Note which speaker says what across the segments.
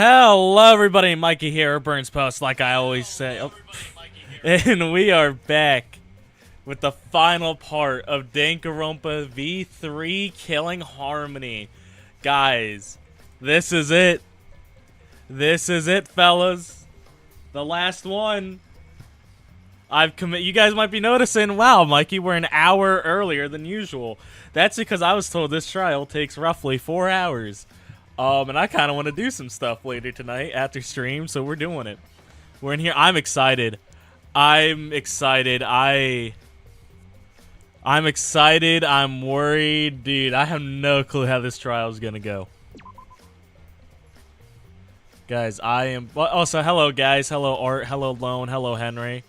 Speaker 1: Hello everybody, Mikey here, Burns Post, like I always say. Oh. And we are back with the final part of Danganronpa V3 Killing Harmony. Guys, this is it. This is it, fellas. The last one. You guys might be noticing, wow, Mikey, we're an hour earlier than usual. That's because I was told this trial takes roughly 4 hours. And I kind of want to do some stuff later tonight after stream, so we're doing it. We're in here. I'm excited. I'm excited. I'm excited. I'm worried. Dude, I have no clue how this trial is going to go. Guys, I am... Also, hello, guys. Hello, Art. Hello, Lone. Hello, Henry.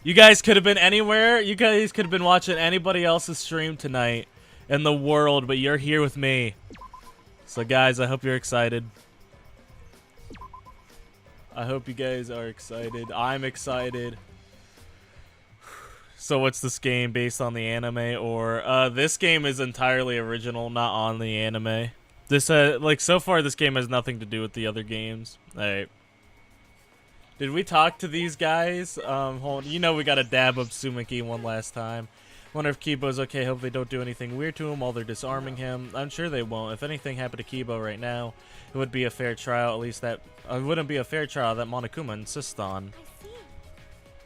Speaker 1: You guys could have been anywhere. You guys could have been watching anybody else's stream tonight in the world, but you're here with me. So guys, I hope you're excited. I hope you guys are excited. I'm excited. So what's this game based on the anime or this game is entirely original, not on the anime. This like so far this game has nothing to do with the other games. Alright. Did we talk to these guys? Hold on. You know we got a dab up Sumiki one last time. Wonder if Kibo's okay. Hope they don't do anything weird to him while they're disarming him. I'm sure they won't. If anything happened to Kibo right now, it would be a fair trial. At least that it wouldn't be a fair trial that Monokuma insists on.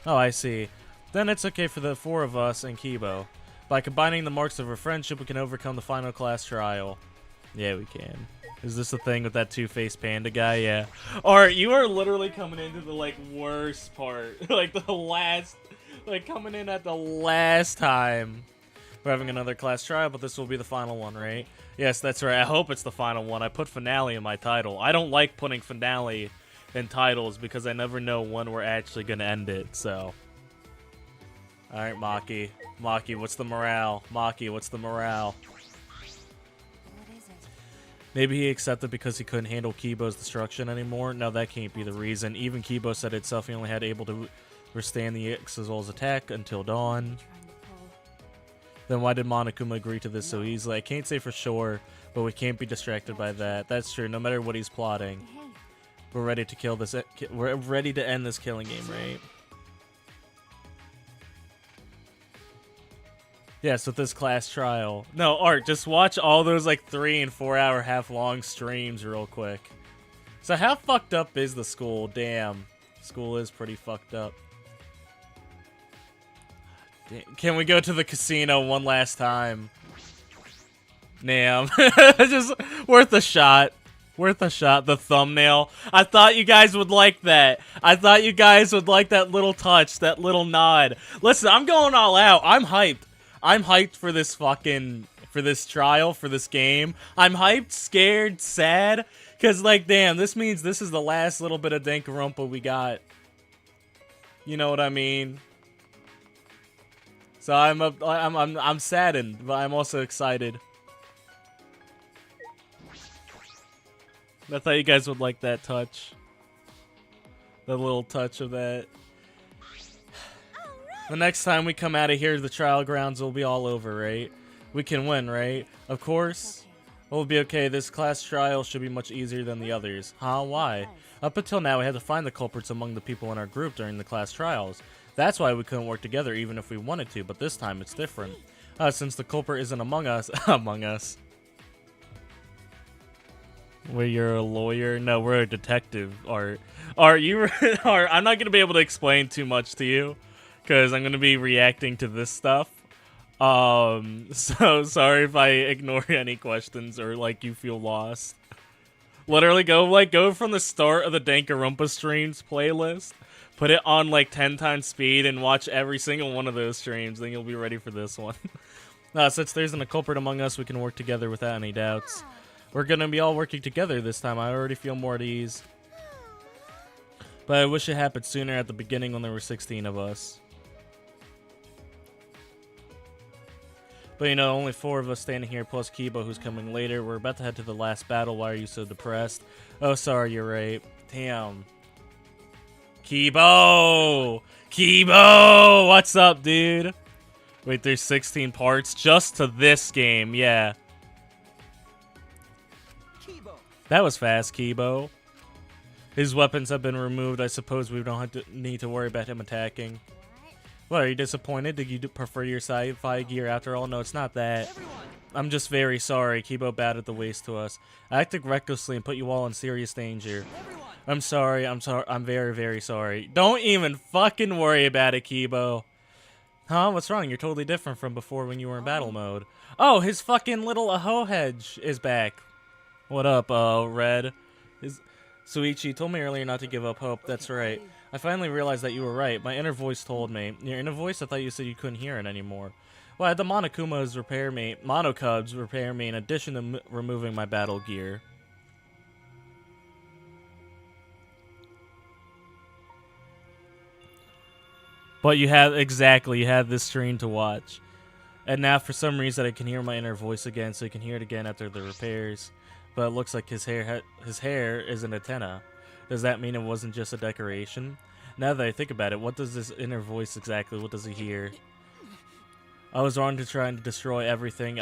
Speaker 1: Oh, I see. Then it's okay for the four of us and Kibo. By combining the marks of our friendship, we can overcome the final class trial. Yeah, we can. Is this the thing with that two-faced panda guy? Yeah. Art, you are literally coming into the like worst part, like the last. Like, coming in at the last time. We're having another class trial, but this will be the final one, right? Yes, that's right. I hope it's the final one. I put finale in my title. I don't like putting finale in titles because I never know when we're actually going to end it, so. Alright, Maki. Maki, what's the morale? Maki, what's the morale? Maybe he accepted because he couldn't handle Kibo's destruction anymore? No, that can't be the reason. Even Kibo said itself he only had able to withstand the Ixazol's attack until dawn. Then why did Monokuma agree to this so easily? I can't say for sure, but we can't be distracted by that. That's true, no matter what he's plotting. We're ready to kill this. We're ready to end this killing game, right? Yes, with this class trial. No, Art, just watch all those like 3 and 4 hour half long streams real quick. So how fucked up is the school? Damn. School is pretty fucked up. Can we go to the casino one last time? Damn. Just worth a shot. Worth a shot. The thumbnail. I thought you guys would like that. I thought you guys would like that little touch, that little nod. Listen, I'm going all out. I'm hyped. I'm hyped for this fucking, for this trial, for this game. I'm hyped, scared, sad. Because, like, damn, this means this is the last little bit of Danganronpa we got. You know what I mean? So I'm saddened, but I'm also excited. I thought you guys would like that touch. The little touch of that. The next time we come out of here, the trial grounds will be all over, right? We can win, right? Of course. We'll be okay. This class trial should be much easier than the others. Huh? Why? Up until now, we had to find the culprits among the people in our group during the class trials. That's why we couldn't work together even if we wanted to, but this time it's different. Since the culprit isn't among us, among us. Well, you're a lawyer? No, we're a detective, Art. Art, Art, I'm not going to be able to explain too much to you, because I'm going to be reacting to this stuff. So sorry if I ignore any questions or, like, you feel lost. Literally go from the start of the Danganronpa streams playlist. Put it on like 10 times speed and watch every single one of those streams. Then you'll be ready for this one. Since there isn't a culprit among us, we can work together without any doubts. We're going to be all working together this time. I already feel more at ease. But I wish it happened sooner at the beginning when there were 16 of us. But you know, only 4 of us standing here plus Kibo who's coming later. We're about to head to the last battle. Why are you so depressed? Oh, sorry, you're right. Damn. Kibo! Kibo! What's up, dude? Wait, there's 16 parts just to this game, yeah. That was fast, Kibo. His weapons have been removed. I suppose we don't need to worry about him attacking. What, are you disappointed? Did you prefer your sci-fi gear after all? No, it's not that. I'm just very sorry. Kibo batted the waste to us. I acted recklessly and put you all in serious danger. I'm sorry. I'm very, very sorry. Don't even fucking worry about it, Kibo. Huh? What's wrong? You're totally different from before when you were in battle mode. Oh, his fucking little Aho hedge is back. What up, Red? Suichi told me earlier not to give up hope. That's right. I finally realized that you were right. My inner voice told me. Your inner voice? I thought you said you couldn't hear it anymore. Well, I had the Monokubs repair me in addition to removing my battle gear. But you had this stream to watch. And now for some reason I can hear my inner voice again, so you can hear it again after the repairs. But it looks like his hair is an antenna. Does that mean it wasn't just a decoration? Now that I think about it, what does this inner voice exactly, what does he hear? I was wrong to try and destroy everything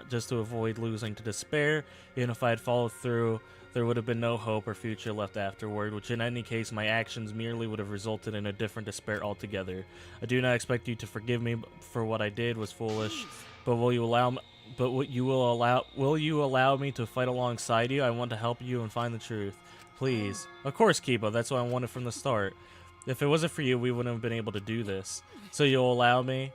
Speaker 1: just to avoid losing to despair. Even if I had followed through, there would have been no hope or future left afterward, which in any case my actions merely would have resulted in a different despair altogether. I do not expect you to forgive me for what I did was foolish, but will you allow me to fight alongside you? I want to help you and find the truth. Please. Of course, Kibo, that's what I wanted from the start. If it wasn't for you, we wouldn't have been able to do this. So you'll allow me?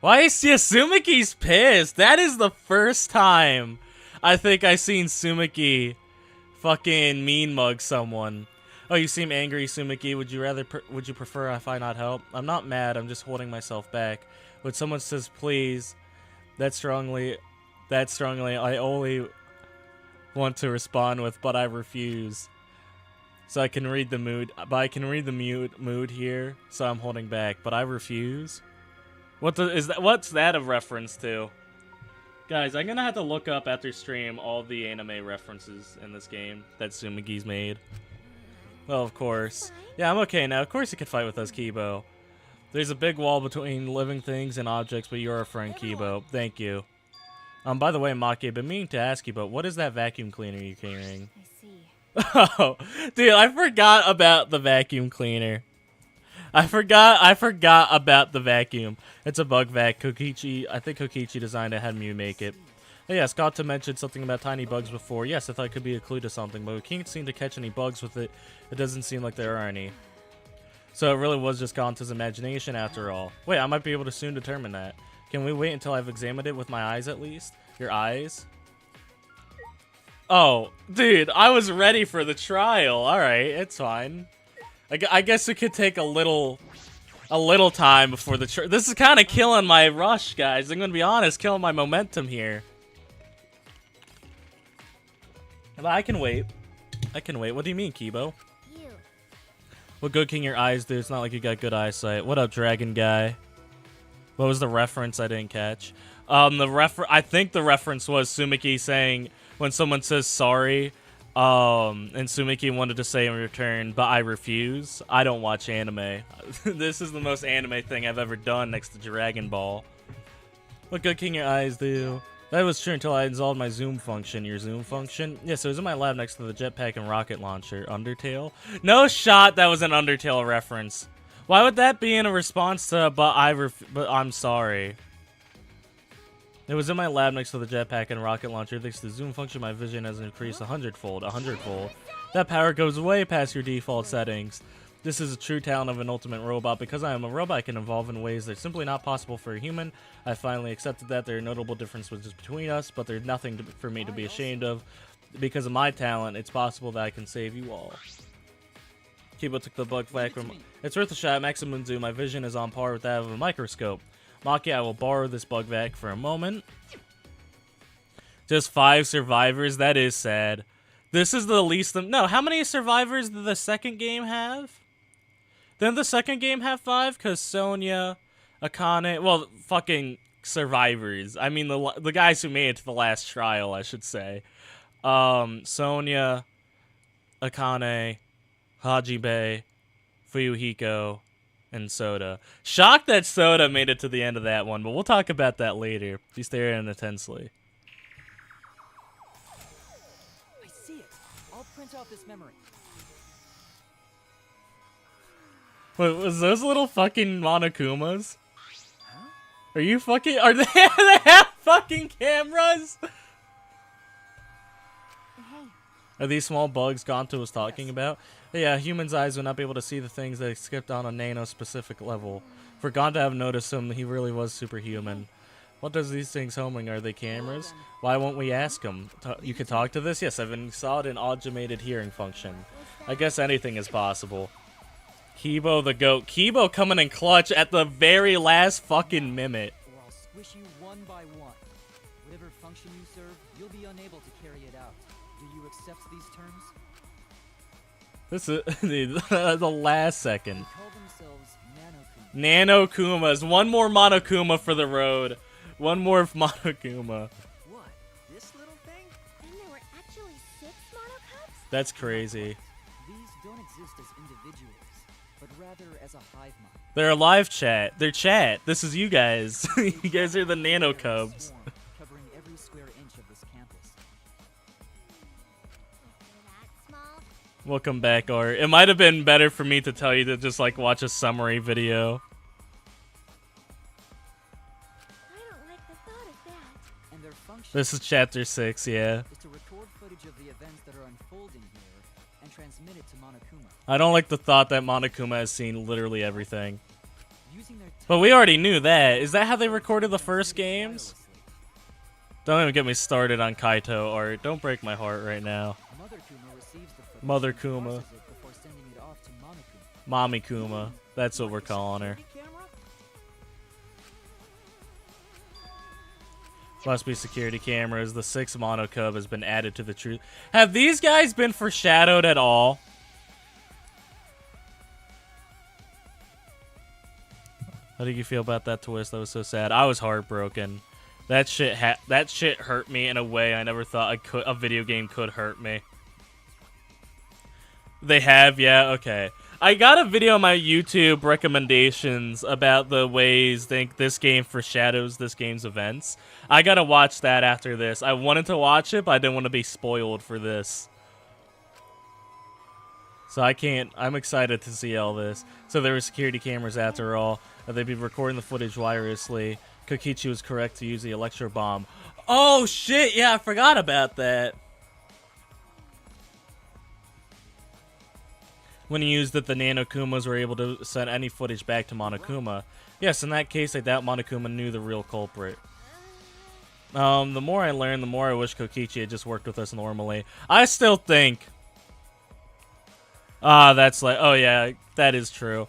Speaker 1: Why is Sumiki's pissed? That is the first time I think I've seen Sumiki fucking mean mug someone. Oh, you seem angry, Sumiki. Would you prefer if I not help? I'm not mad. I'm just holding myself back. When someone says please, that strongly, I only want to respond with, but I refuse. So I can read the mood, mood here. So I'm holding back, but I refuse. What's that a reference to? Guys, I'm gonna have to look up after stream all the anime references in this game that Sumiki's made. Well, of course. Yeah, I'm okay now. Of course you can fight with us, Kibo. There's a big wall between living things and objects, but you're a friend, Kibo. Thank you. By the way, Maki, I've been meaning to ask you, but what is that vacuum cleaner you're carrying?
Speaker 2: I see.
Speaker 1: Oh, dude, I forgot about the vacuum cleaner. I forgot about the vacuum. It's a bug vac. I think Kokichi designed it, had Mew make it. Oh, yeah, Scott mentioned something about tiny bugs before. Yes, I thought it could be a clue to something, but we can't seem to catch any bugs with it. It doesn't seem like there are any. So it really was just Gonta's imagination after all. Wait, I might be able to soon determine that. Can we wait until I've examined it with my eyes at least? Your eyes? Oh, dude, I was ready for the trial. Alright, it's fine. I guess it could take a little time before the trial. This is kind of killing my rush, guys. I'm gonna be honest, killing my momentum here. But I can wait. I can wait. What do you mean, Kibo? What good can your eyes do? It's not like you got good eyesight. What up, dragon guy? What was the reference I didn't catch? I think the reference was Sumiki saying when someone says sorry, and Sumiki wanted to say in return, but I refuse. I don't watch anime. This is the most anime thing I've ever done next to Dragon Ball. What good can your eyes do? That was true until I installed my zoom function. Your zoom function? Yes, it was in my lab next to the jetpack and rocket launcher. Undertale? No shot that was an Undertale reference. Why would that be in a response to, but I'm sorry. It was in my lab next to the jetpack and rocket launcher. Thanks to the zoom function, my vision has increased 100-fold. 100-fold. That power goes way past your default settings. This is a true talent of an ultimate robot. Because I am a robot, I can evolve in ways that are simply not possible for a human. I finally accepted that there are notable differences between us, but there's nothing for me to be ashamed of. Because of my talent, it's possible that I can save you all. Kibo took the bug vacuum. It's worth a shot. Maximum zoom. My vision is on par with that of a microscope. Maki, I will borrow this bug vac for a moment. Just 5 survivors. That is sad. This is the least. No, how many survivors did the second game have? Didn't the second game have 5? Because Sonya, Akane, well, fucking survivors. I mean, the guys who made it to the last trial, I should say. Sonya, Akane, Hajime, Fuyuhiko, and Soda. Shocked that Soda made it to the end of that one, but we'll talk about that later. He's staring intensely.
Speaker 2: I see it. I'll print out this memory.
Speaker 1: Wait, was those little fucking Monokumas? Are you fucking? Are they? They have fucking cameras? Are these small bugs Gonto was talking about? Yeah, humans' eyes would not be able to see the things they skipped on a nano-specific level. For Gon to have noticed him, he really was superhuman. What does these things homing? Are they cameras? Why won't we ask him? You could talk to this? Yes, I've installed an automated hearing function. I guess anything is possible. Kibo the goat. Kibo coming in clutch at the very last fucking minute.
Speaker 2: Or I'll squish you one by one. Whatever function you serve, you'll be unable to carry it out. Do you accept these terms?
Speaker 1: This is the last second.
Speaker 2: They call themselves Nanokuma.
Speaker 1: Nanokumas. One more Monokuma for the road. One more Monokuma.
Speaker 2: What? This little thing?
Speaker 3: Then there were actually 6 monocubs?
Speaker 1: That's crazy.
Speaker 2: These don't exist as individuals, but rather as a hive mind.
Speaker 1: They're a live chat. They're chat. This is you guys. You guys are the Nano
Speaker 2: They're a
Speaker 1: Cubs.
Speaker 2: swarm, covering every square inch of this campus.
Speaker 3: That small?
Speaker 1: Welcome back, Art. It might have been better for me to tell you to just like watch a summary video.
Speaker 3: I don't like the thought of that.
Speaker 2: And their function
Speaker 1: This is chapter 6, yeah.
Speaker 2: is to record footage of the events that are unfolding here and transmit it to Monokuma.
Speaker 1: I don't like the thought that Monokuma has seen literally everything.
Speaker 2: Using their
Speaker 1: But we already knew that. Is that how they recorded the first games? Don't even get me started on Kaito, Art. Don't break my heart right now.
Speaker 2: Mother Kuma receives the footage
Speaker 1: Mother
Speaker 2: and
Speaker 1: Kuma.
Speaker 2: parses it before sending it off to Monokuma.
Speaker 1: Mommy Kuma. That's what we're calling her. Must be security cameras. The 6th Monocub has been added to the truth. Have these guys been foreshadowed at all? How do you feel about that twist? That was so sad. I was heartbroken. That shit hurt me in a way I never thought a video game could hurt me. They have, yeah, okay. I got a video on my YouTube recommendations about the ways this game foreshadows this game's events. I gotta watch that after this. I wanted to watch it, but I didn't want to be spoiled for this. So I'm excited to see all this. So there were security cameras after all. They'd be recording the footage wirelessly. Kokichi was correct to use the electro bomb. Oh shit, yeah, I forgot about that. When he used it, the Nanokumas were able to send any footage back to Monokuma. Yes, in that case, I doubt Monokuma knew the real culprit. The more I learn, the more I wish Kokichi had just worked with us normally. I still think... that's like... Oh yeah, that is true.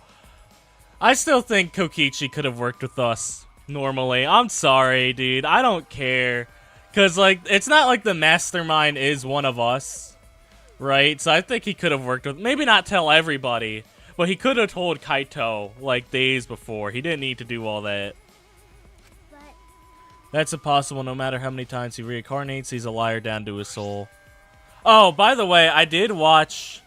Speaker 1: I still think Kokichi could have worked with us normally. I'm sorry, dude. I don't care. Because, like, it's not like the mastermind is one of us. Right? So I think he could have worked with... Maybe not tell everybody. But he could have told Kaito, like, days before. He didn't need to do all that.
Speaker 3: But
Speaker 1: That's impossible. No matter how many times he reincarnates, he's a liar down to his soul. Oh, by the way, I did watch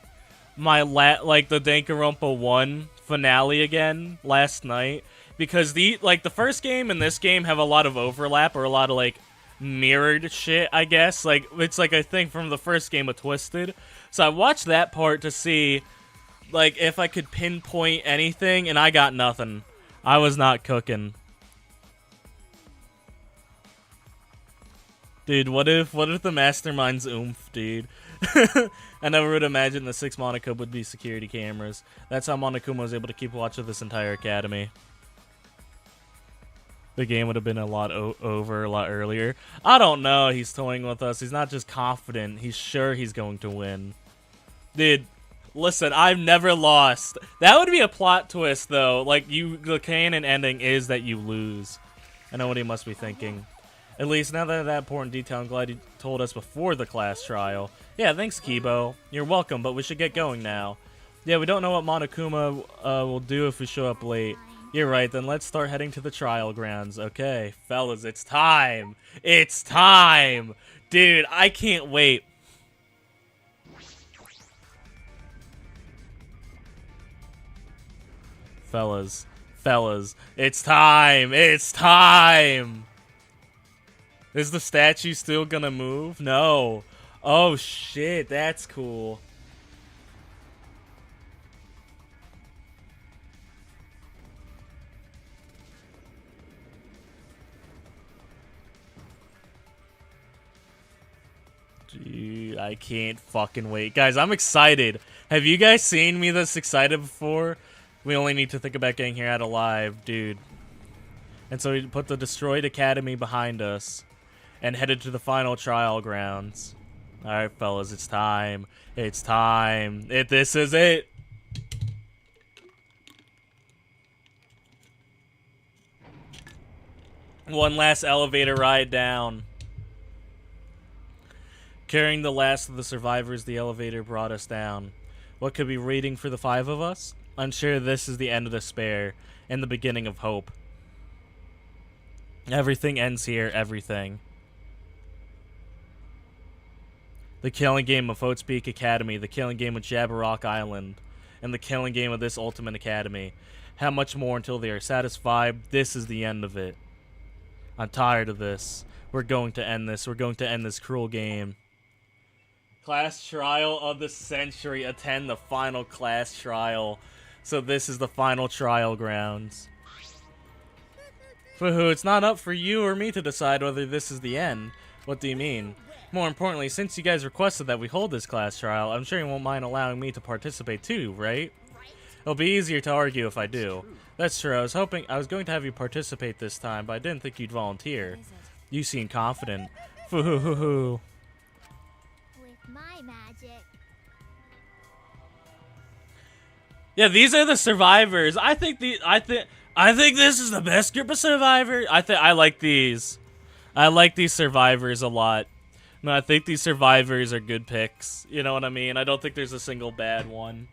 Speaker 1: my the Danganronpa 1 finale again last night, because the first game and this game have a lot of overlap, or a lot of like mirrored shit, I guess. Like, it's like a thing from the first game of Twisted. So I watched that part to see like if I could pinpoint anything, and I got nothing. I was not cooking. Dude, what if the mastermind's oomph, dude? I never would imagine the 6 Monokuma would be security cameras. That's how Monokuma was able to keep watch of this entire academy. The game would have been a lot over a lot earlier. I don't know. He's toying with us. He's not just confident. He's sure he's going to win. Dude, listen, I've never lost. That would be a plot twist, though. Like, the canon ending is that you lose. I know what he must be thinking. At least now that important detail, I'm glad you told us before the class trial. Yeah, thanks, Kibo. You're welcome, but we should get going now. Yeah, we don't know what Monokuma will do if we show up late. You're right, then let's start heading to the trial grounds. Okay, fellas, it's time! It's time! Dude, I can't wait. Fellas, it's time! It's time! Is the statue still gonna move? No. Oh shit, that's cool. Dude, I can't fucking wait. Guys, I'm excited. Have you guys seen me this excited before? We only need to think about getting here out alive, dude. And so we put the destroyed academy behind us and headed to the final trial grounds. Alright, fellas, it's time. It's time. This is it. One last elevator ride down. Carrying the last of the survivors, the elevator brought us down. What could be waiting for the 5 of us? I'm sure this is the end of despair and the beginning of hope. Everything ends here, everything. The killing game of Oats Peak Academy, the killing game of Jabberwock Island, and the killing game of this Ultimate Academy. How much more until they are satisfied? This is the end of it. I'm tired of this. We're going to end this. We're going to end this cruel game. Class trial of the century. Attend the final class trial. So this is the final trial grounds. For who? It's not up for you or me to decide whether this is the end. What do you mean? More importantly, since you guys requested that we hold this class trial, I'm sure you won't mind allowing me to participate too, right? It'll be easier to argue if I do. That's true. I was going to have you participate this time, but I didn't think you'd volunteer. You seem confident. Foo-hoo-hoo-hoo.
Speaker 3: With my magic.
Speaker 1: Yeah, these are the survivors. I think this is the best group of survivors. I like these. I like these survivors a lot. No, I think these survivors are good picks. You know what I mean? I don't think there's a single bad one.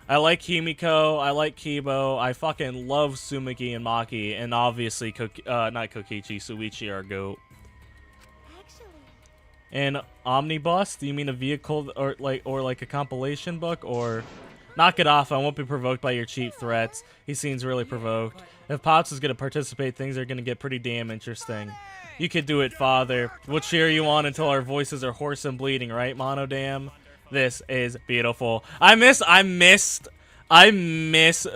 Speaker 1: I like Himiko. I like Kibo. I fucking love Sumiki and Maki, and obviously not Kokichi, Suichi are GOAT.
Speaker 3: Actually,
Speaker 1: And Omnibus? Do you mean a vehicle or like a compilation book or? Knock it off. I won't be provoked by your cheap threats. He seems really provoked. If Pops is going to participate, things are going to get pretty damn interesting. You could do it, Father. We'll cheer you on until our voices are hoarse and bleeding, right, Monodam? This is beautiful. I miss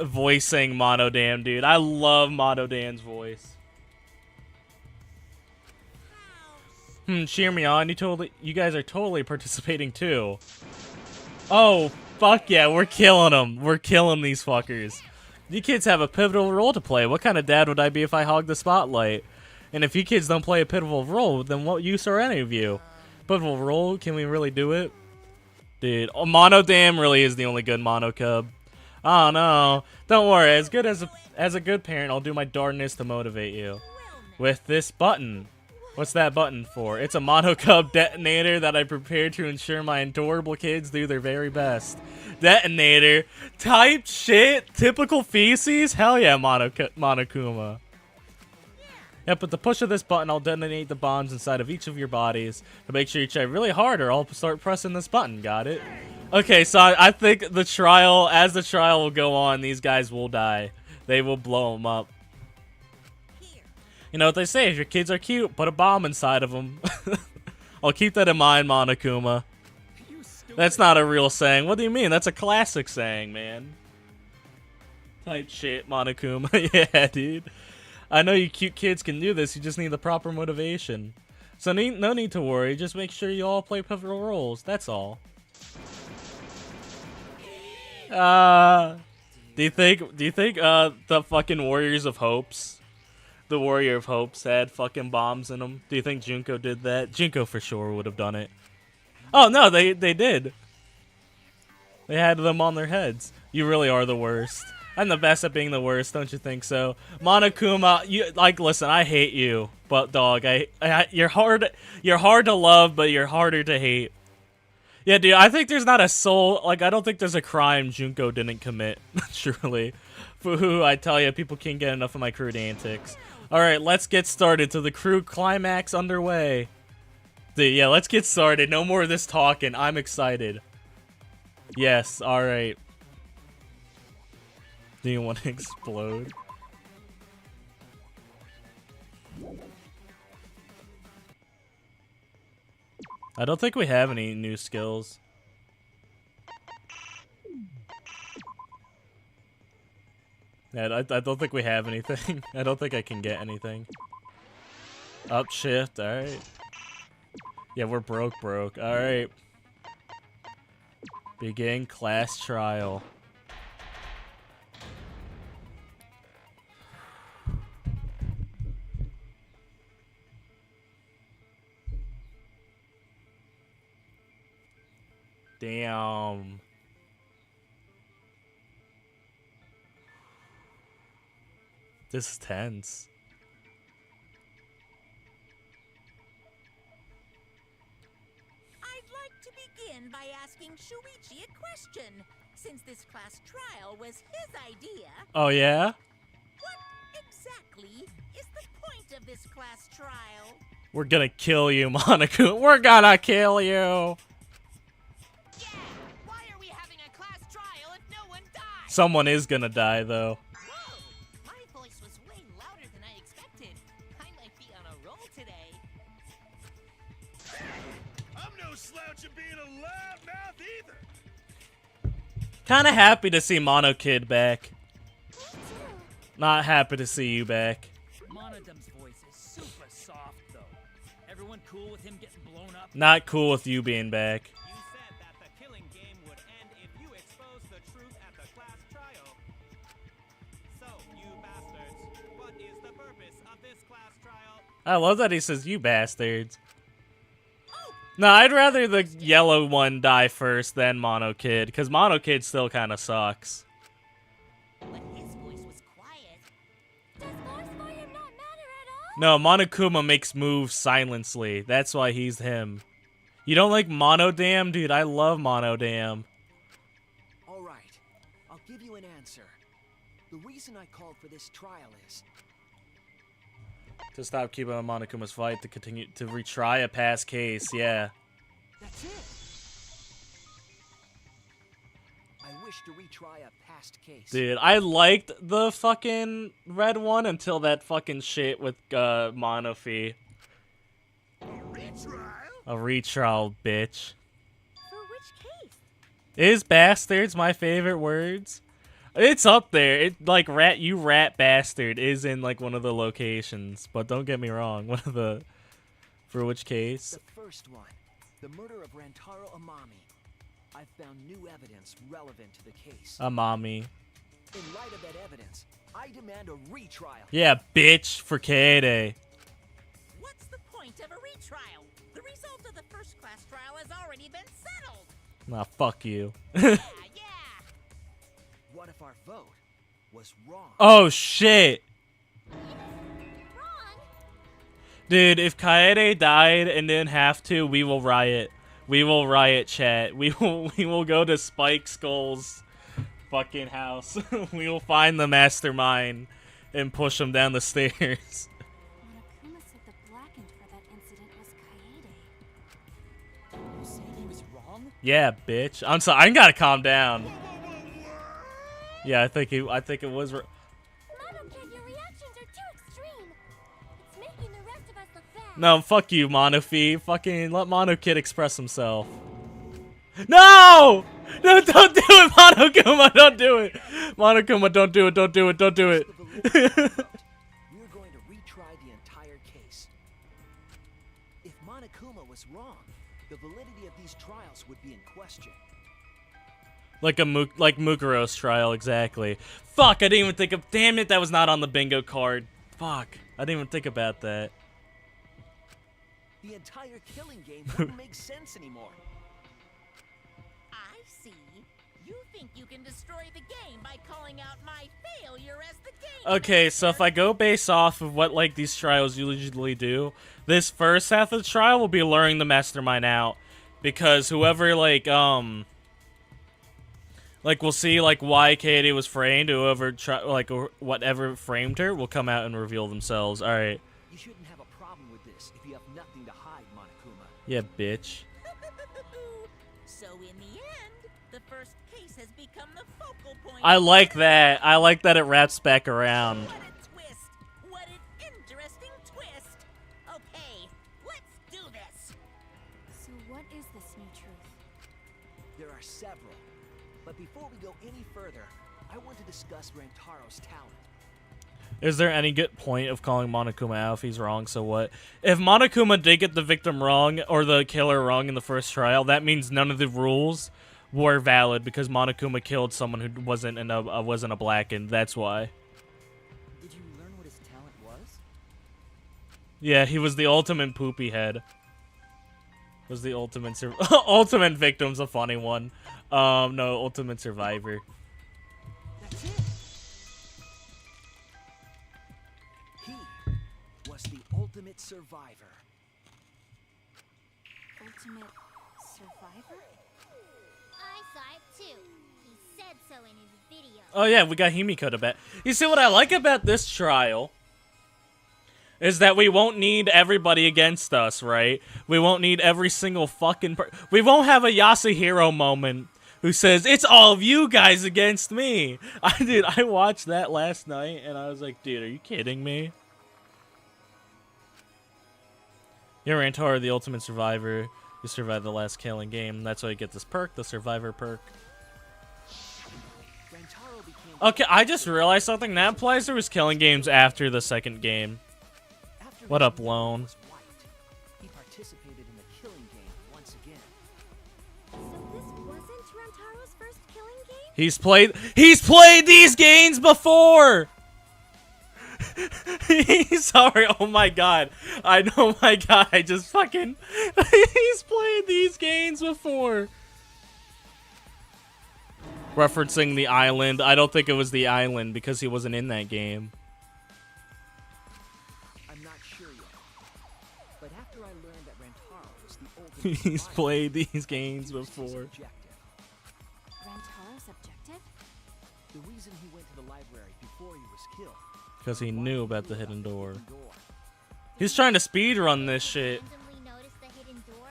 Speaker 1: voicing Monodam, dude. I love Monodam's voice. Cheer me on. You guys are totally participating too. Oh, fuck yeah, we're killing them. We're killing these fuckers. You kids have a pivotal role to play. What kind of dad would I be if I hogged the spotlight? And if you kids don't play a pivotal role, then what use are any of you? Pivotal role? Can we really do it? Dude, Monodam really is the only good Mono Cub. Oh no. Don't worry, as a good parent, I'll do my darndest to motivate you. With this button. What's that button for? It's a Mono Cub detonator that I prepared to ensure my adorable kids do their very best. Detonator? Type shit? Typical feces? Hell yeah, Monokuma. Yep, with the push of this button, I'll detonate the bombs inside of each of your bodies. To make sure you try really hard or I'll start pressing this button, got it? Okay, so I think as the trial will go on, these guys will die. They will blow them up. You know what they say, if your kids are cute, put a bomb inside of them. I'll keep that in mind, Monokuma. That's not a real saying. What do you mean? That's a classic saying, man. Type shit, Monokuma. Yeah, dude. I know you cute kids can do this, you just need the proper motivation. So no need to worry, just make sure you all play pivotal roles, that's all. Do you think the fucking Warriors of Hopes, the Warrior of Hopes had fucking bombs in them? Do you think Junko did that? Junko for sure would have done it. Oh no, they did. They had them on their heads. You really are the worst. I'm the best at being the worst, don't you think so? Monokuma, listen, I hate you, but dog, you're hard to love, but you're harder to hate. Yeah, dude, I think there's not a soul, I don't think there's a crime Junko didn't commit, truly. Foo-hoo, I tell you, people can't get enough of my crude antics. Alright, let's get started to the crude climax underway. Dude, yeah, let's get started, no more of this talking, I'm excited. Yes, alright. Do you want to explode? I don't think we have any new skills. Yeah, I don't think we have anything. I don't think I can get anything. Up shift, alright. Yeah, we're broke. Alright. Begin class trial. Damn. This is tense.
Speaker 4: I'd like to begin by asking Shuichi a question, since this class trial was his idea.
Speaker 1: Oh, yeah?
Speaker 4: What exactly is the point of this class trial?
Speaker 1: We're gonna kill you, Monaco. We're gonna kill you.
Speaker 4: Yeah! Why are we having a class trial if no one dies?
Speaker 1: Someone is gonna die, though.
Speaker 4: Whoa! My voice was way louder than I expected. I might be on a roll today.
Speaker 5: I'm no slouch at being a loudmouth either.
Speaker 1: Kinda happy to see Mono Kid back.
Speaker 3: Me too.
Speaker 1: Not happy to see you back.
Speaker 2: Monodum's voice is super soft, though. Everyone cool with him getting blown up?
Speaker 1: Not cool with you being back.
Speaker 5: You said that the killing game would end if you exposed the truth at the class trial. So, you bastards, what is the purpose of this class trial?
Speaker 1: I love that he says, you bastards.
Speaker 4: Oh,
Speaker 1: No, I'd rather the yellow one die first than Mono Kid, because Mono Kid still kind of sucks.
Speaker 4: but his voice was quiet.
Speaker 3: Does force volume not matter at all?
Speaker 1: No, Monokuma makes moves silently. That's why he's him. You don't like Monodam? Dude, I love Monodam.
Speaker 6: All right, I'll give you an answer. The reason I called for this trial is
Speaker 1: To stop Kiba and Monokuma's fight, to continue to retry a past case, yeah.
Speaker 6: that's it. I wish to retry a past case.
Speaker 1: Dude, I liked the fucking red one until that fucking shit with Monophy.
Speaker 5: Retrial?
Speaker 1: A retrial, bitch.
Speaker 3: For which case?
Speaker 1: Is bastards my favorite words? It's up there. It like you rat bastard is in like one of the locations, but don't get me wrong, one of the for which case?
Speaker 6: The first one, the murder of Rantaro Amami. I've found new evidence relevant to the case.
Speaker 1: A mommy.
Speaker 6: In light of that evidence, I demand a retrial.
Speaker 1: Yeah, bitch for Kaede.
Speaker 4: What's the point of a retrial? The result of the first class trial has already been settled.
Speaker 1: Nah, fuck you.
Speaker 4: Yeah.
Speaker 6: What if our vote was wrong?
Speaker 1: Oh shit.
Speaker 3: Wrong.
Speaker 1: Dude, if Kaede died and didn't have to, we will riot. We will riot, chat. We will go to Spike Skull's fucking house. We will find the mastermind and push him down the stairs.
Speaker 3: Monokuma said the blackened for that incident was Kaede.
Speaker 2: You say he was wrong?
Speaker 1: Yeah, bitch. I'm sorry. I gotta calm down. Yeah, I think it was.
Speaker 3: Mono Kid, your reactions are too extreme. It's making the rest of us look bad.
Speaker 1: No, fuck you, Monophy. Fucking let Mono Kid express himself. No! No, don't do it, Monokuma. Don't do it. Monokuma, don't do it. Don't do it. Don't do it.
Speaker 6: The validity of the vote. We're going to retry the entire case. If Monokuma was wrong, the validity of these trials would be in question.
Speaker 1: Like Mukuro's trial, exactly. Fuck, I didn't even think of. Damn it, that was not on the bingo card. Fuck, I didn't even think about that.
Speaker 6: The entire killing game wouldn't make sense anymore.
Speaker 4: I see. You think you can destroy the game by calling out my failure as the game.
Speaker 1: Okay, so if I go based off of what like these trials usually do, this first half of the trial will be luring the mastermind out, because whoever like we'll see like why Katie was framed, whoever or whatever framed her will come out and reveal themselves. All right.
Speaker 6: You shouldn't have a problem with this if you have nothing to hide, Monokuma.
Speaker 1: Yeah, bitch.
Speaker 4: So in the end, the first case has become the focal point.
Speaker 1: I like that. I like that it wraps back around.
Speaker 4: What a twist! What an interesting twist! Okay, let's do this.
Speaker 3: So what is this new truth?
Speaker 6: There are several. But before we go any further, I want to discuss Rantaro's talent.
Speaker 1: Is there any good point of calling Monokuma out if he's wrong? So what? If Monokuma did get the victim wrong or the killer wrong in the first trial, that means none of the rules were valid because Monokuma killed someone who wasn't a blackened. That's why.
Speaker 2: Did you learn what his talent was?
Speaker 1: Yeah, he was the ultimate poopy head. Was the ultimate ultimate victim's a funny one. No, ultimate survivor.
Speaker 6: That's it. He was the ultimate survivor.
Speaker 3: Ultimate survivor? I saw it too. He said so in his video.
Speaker 1: Oh yeah, we got Himiko to bet. You see what I like about this trial is that we won't need everybody against us, right? We won't need every single fucking we won't have a Yasuhiro moment who says, "It's all of you guys against me." I watched that last night and I was like, dude, are you kidding me? You're Rantaro, the ultimate survivor. You survived the last killing game. That's why you get this perk, the survivor perk. Okay, I just realized something. That applies to his killing games after the second game. What up, Lone?
Speaker 6: He participated in the killing game once again.
Speaker 3: So this wasn't Rantaro's first killing game?
Speaker 1: He's played these games before. Sorry. Oh my god. I just fucking he's played these games before. Referencing the island. I don't think it was the island because he wasn't in that game.
Speaker 6: I'm not sure yet. But after I learned that Rantaro was the ultimate
Speaker 1: He's
Speaker 6: survivor,
Speaker 1: played these games
Speaker 6: he used his
Speaker 1: before.
Speaker 6: objective.
Speaker 3: Rantaro's objective?
Speaker 6: The reason he went to the library before he was killed.
Speaker 1: Because he
Speaker 6: was why
Speaker 1: knew about the hidden door.
Speaker 6: hidden door.
Speaker 1: He's trying to speed run this shit.
Speaker 3: Randomly noticed the hidden door?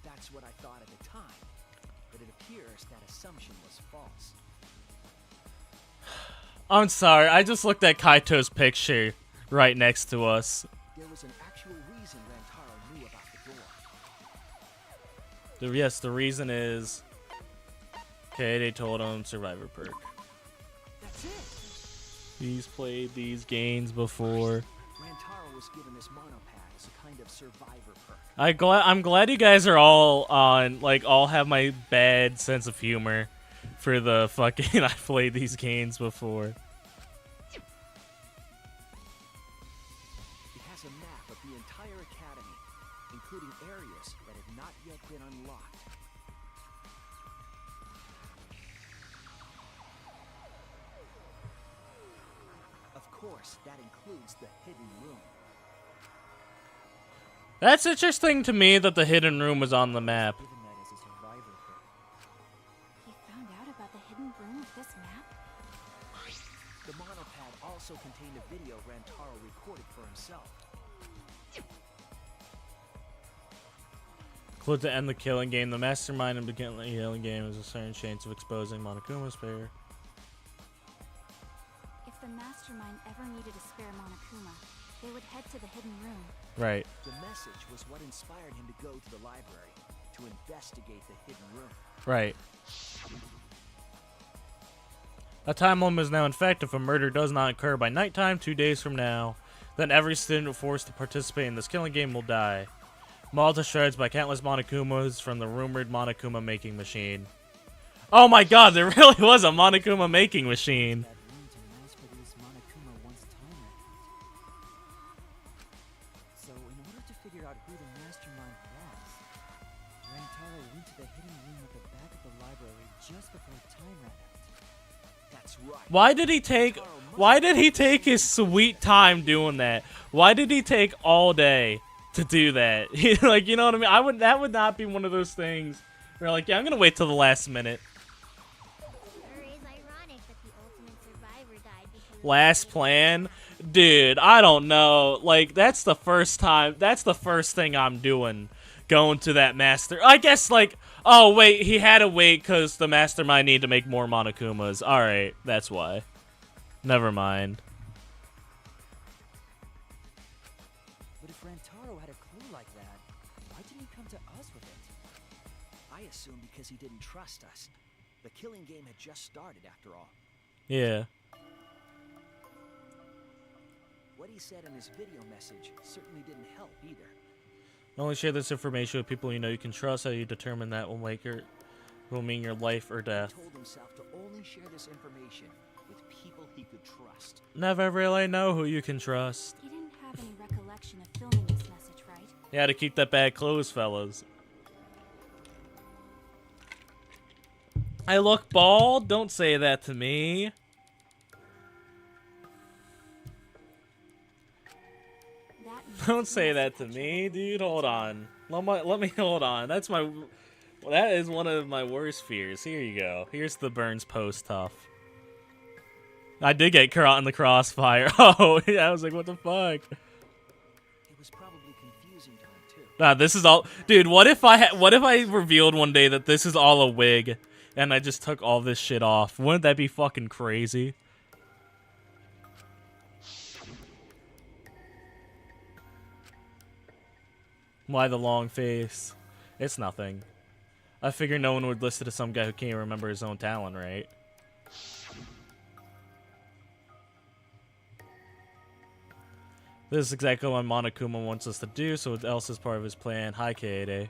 Speaker 6: That's what I thought at the time. But it appears that assumption was false.
Speaker 1: I'm sorry. I just looked at Kaito's picture right next to us.
Speaker 6: There was an actual reason Rantaro knew about the door.
Speaker 1: Yes, the reason is... Okay, they told him survivor perk.
Speaker 6: That's it.
Speaker 1: He's played these games before.
Speaker 6: Rantaro was given this monopad as a kind of survivor perk.
Speaker 1: I'm glad you guys are all on, like, all have my bad sense of humor for the fucking I played these games before.
Speaker 6: It has a map of the entire academy, including areas that have not yet been unlocked. Of course, that includes the hidden room.
Speaker 1: That's interesting to me that the hidden room was on the map.
Speaker 2: Given that as a survivor perk.
Speaker 3: He found out about the hidden room with this map?
Speaker 6: The monopad also contained a video Rantaro recorded for himself.
Speaker 1: Clue to end the killing game. The mastermind in the killing game is a certain chance of exposing Monokuma's pair.
Speaker 3: If the mastermind ever needed a spare Monokuma, they would head to the hidden room.
Speaker 1: Right.
Speaker 6: The message was what inspired him to go to the library to investigate the hidden room.
Speaker 1: Right. A time limit is now in effect. If a murder does not occur by nighttime, 2 days from now, then every student forced to participate in this killing game will die. Mauled to shreds by countless Monokumas from the rumored Monokuma making machine. Oh my god, there really was a Monokuma making machine.
Speaker 2: That room to mass produce Monokuma once time ran out. So in order to figure out who the mastermind was, Rantaro went to the hidden room at the back of the library just before time ran out.
Speaker 6: That's right.
Speaker 1: Why did he take his sweet time doing that? Why did he take all day to do that? Like, you know what I mean? That would not be one of those things where, like, yeah, I'm gonna wait till the last minute.
Speaker 3: Sure is ironic that the ultimate survivor died because of
Speaker 1: Last plan? Dude, I don't know. Like, that's the first thing I'm doing. Going to that master. I guess, like, oh, wait, he had to wait because the mastermind needed to make more Monokumas. Alright, that's why. Never mind.
Speaker 2: But if Rantaro had a clue like that, why didn't he come to us with it?
Speaker 6: I assume because he didn't trust us. The killing game had just started, after all.
Speaker 1: Yeah.
Speaker 6: What he said in his video message certainly didn't help either.
Speaker 1: Only share this information with people you know you can trust. How you determine that will mean your life or
Speaker 6: He
Speaker 1: death.
Speaker 6: told himself to only share this information with people he could trust.
Speaker 1: Never really know who you can trust.
Speaker 7: He didn't have any recollection of filming this message, right?
Speaker 1: Yeah, to keep that bad clothes, fellas. I look bald? Don't say that to me.
Speaker 7: That means
Speaker 1: Don't
Speaker 7: he
Speaker 1: say
Speaker 7: must
Speaker 1: that
Speaker 7: have
Speaker 1: to
Speaker 7: had
Speaker 1: me,
Speaker 7: trouble
Speaker 1: dude. Hold on. Let me hold on. That is one of my worst fears. Here you go. Here's the Burns post tough. I did get caught in the crossfire. Oh, yeah, I was like, what the fuck?
Speaker 6: It was probably confusing to him too.
Speaker 1: Nah, this is all, dude. What if I revealed one day that this is all a wig, and I just took all this shit off? Wouldn't that be fucking crazy? Why the long face? It's nothing. I figure no one would listen to some guy who can't remember his own talent, right? This is exactly what Monokuma wants us to do, so what else is part of his plan? Hi, Kaede.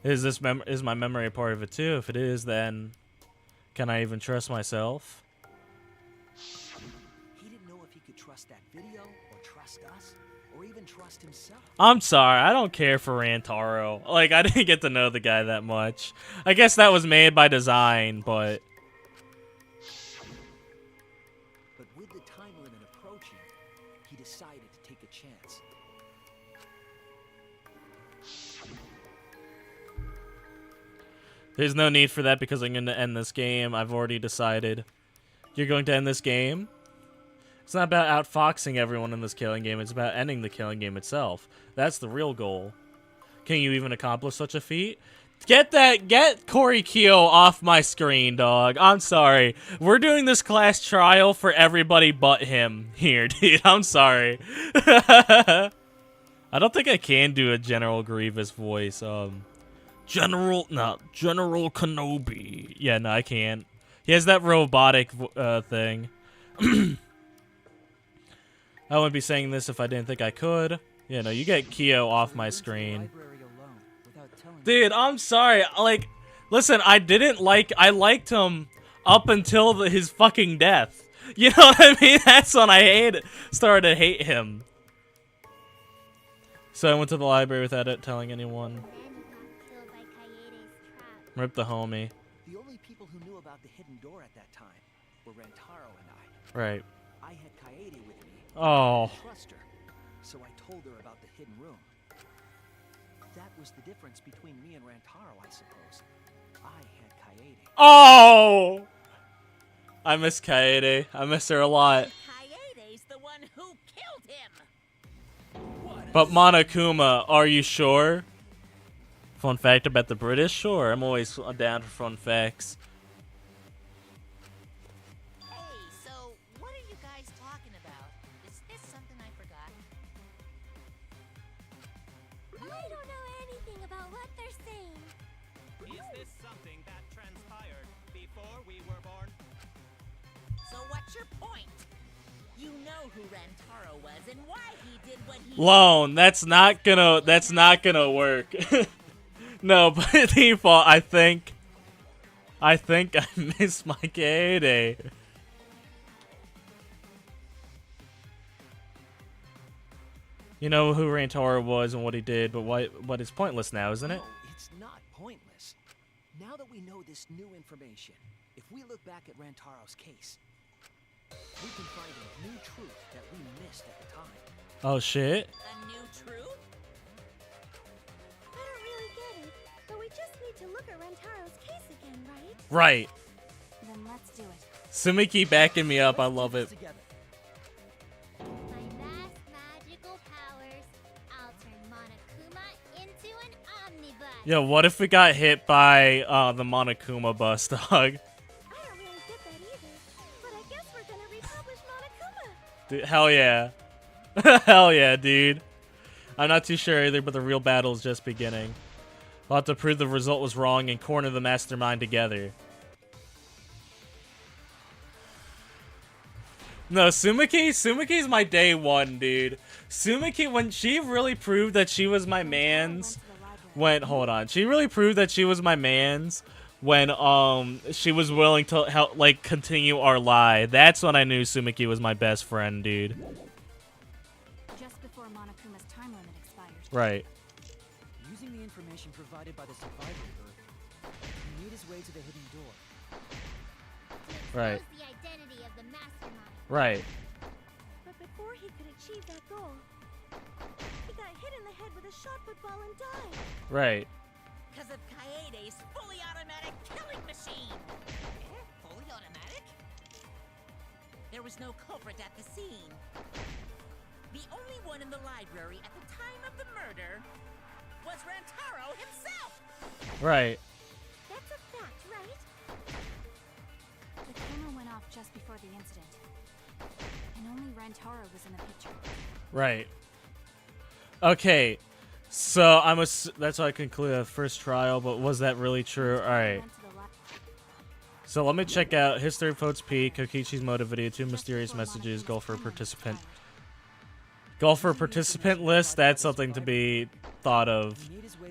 Speaker 1: Is my memory a part of it too? If it is, then can I even trust myself?
Speaker 6: He didn't know if he could trust that video, or trust us, or even trust himself.
Speaker 1: I'm sorry, I don't care for Rantaro. Like, I didn't get to know the guy that much. I guess that was made by design, but...
Speaker 6: But with the time limit approaching, he decided to take a chance.
Speaker 1: There's no need for that because I'm going to end this game. I've already decided. You're going to end this game? It's not about outfoxing everyone in this killing game. It's about ending the killing game itself. That's the real goal. Can you even accomplish such a feat? Get Corey Kyo off my screen, dog. I'm sorry. We're doing this class trial for everybody but him here, dude. I'm sorry. I don't think I can do a General Grievous voice. General Kenobi. Yeah, no, I can't. He has that robotic thing. I wouldn't be saying this if I didn't think I could. Yeah, no, you get Kyo off my screen. Dude, I'm sorry. Like, listen, I liked him up until his fucking death. You know what I mean? That's when I started to hate him. So I went to the library without it telling anyone.
Speaker 3: Then he got killed by Kaede's trap.
Speaker 1: Rip the homie.
Speaker 6: The only people who knew about the hidden door at that time were Rantaro and I.
Speaker 1: Right.
Speaker 6: I had Kaede with me.
Speaker 1: Oh.
Speaker 6: I trust her, so I told her about the hidden room. That was the difference between me and Rantaro, I suppose. I had Kaede.
Speaker 1: Oh! I miss Kaede. I miss her a lot.
Speaker 4: Kaede's the one who killed him.
Speaker 1: But Monokuma, are you sure? Fun fact about the British? Sure, I'm always down for fun facts.
Speaker 4: Hey, so what are you guys talking about? Is this something I forgot?
Speaker 3: I don't know anything about what they're saying.
Speaker 5: Is this something that transpired before we were born?
Speaker 4: So what's your point? You know who Rantaro was and why he did what he
Speaker 1: Lone, that's not gonna work. No, by default, I think I miss my Kaede. You know who Rantaro was and what he did, but it's pointless now, isn't it?
Speaker 6: No, it's not pointless. Now that we know this new information, if we look back at Rantaro's case, we can find a new truth that we missed at the time.
Speaker 1: Oh shit.
Speaker 4: A new truth?
Speaker 3: I don't really get it, but we just need to look at Rantaro's case again, right?
Speaker 1: Right.
Speaker 7: Then let's do it.
Speaker 1: Sumiki backing me up, I love it.
Speaker 6: Together.
Speaker 3: My vast magical powers, I'll turn Monokuma into an omnibus.
Speaker 1: Yo, what if we got hit by the Monokuma bus, dog?
Speaker 3: I don't really get that either, but I guess we're gonna republish Monokuma.
Speaker 1: Dude, hell yeah. Hell yeah, dude. I'm not too sure either, but the real battle is just beginning. We'll have to prove the result was wrong and corner the mastermind together. No, Sumiki's my day one, dude. Sumiki, when she really proved that she was my mans, hold on. She really proved that she was my mans when, she was willing to help, like, continue our lie. That's when I knew Sumiki was my best friend, dude.
Speaker 7: Just before Monokuma's time limit expired.
Speaker 1: Right.
Speaker 2: Using the information provided by the survivor bird, he made his way to the hidden door.
Speaker 1: Right.
Speaker 3: The identity of the mastermind.
Speaker 1: Right.
Speaker 8: But before he could achieve that goal, he got hit in the head with a shot put ball and died.
Speaker 1: Right.
Speaker 4: Because of Kaede's fully automatic killing machine. Fully automatic? There was no culprit at the scene. The only one in the library at the time of the murder was Rantaro himself.
Speaker 1: Right.
Speaker 8: That's a fact, right?
Speaker 7: The camera went off just before the incident. And only Rantaro was in the picture.
Speaker 1: Right. Okay. So that's how I conclude the first trial, but was that really true? Alright. So let me check out History of Foats Peak, Kokichi's motive video, 2 mysterious messages, goal for participant. Goal for participant list, that's something to be thought of.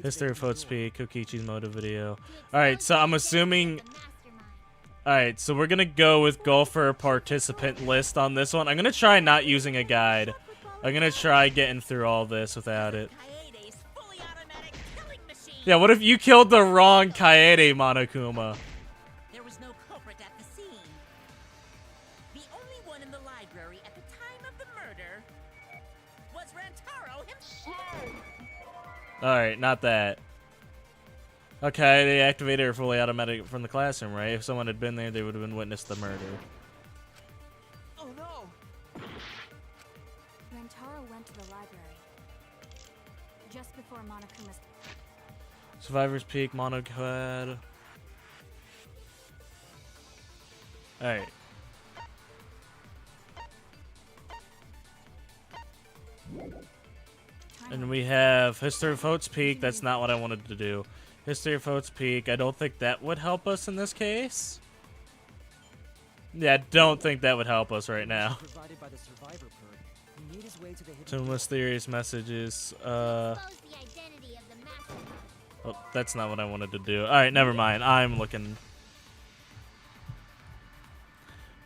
Speaker 1: History of Foats Peak, Kokichi's motive video. Alright, so I'm assuming... Alright, so we're gonna go with goal for participant list on this one. I'm gonna try not using a guide. I'm gonna try getting through all this without it.
Speaker 4: Kaede's fully automatic killing machine.
Speaker 1: Yeah, what if you killed the wrong Kaede, Monokuma?
Speaker 4: There was no culprit at the scene. The only one in the library at the time of the murder was Rantaro himself.
Speaker 1: Alright, not that. Okay, they activated her fully automatic from the classroom, right? If someone had been there, they would have been witness the murder.
Speaker 6: Oh no!
Speaker 7: Rantaro went to the library. Just before Monokuma's...
Speaker 1: Survivor's Peak, Monocad. Alright. And we have History of Foats Peak. That's not what I wanted to do. History of Foats Peak. I don't think that would help us in this case. Yeah, I don't think that would help us right now.
Speaker 2: Provided by the survivor bird, he made his way to the hidden
Speaker 1: Two mysterious messages.
Speaker 3: The identity of the mastermind.
Speaker 1: Oh, that's not what I wanted to do. Alright, never mind. I'm looking.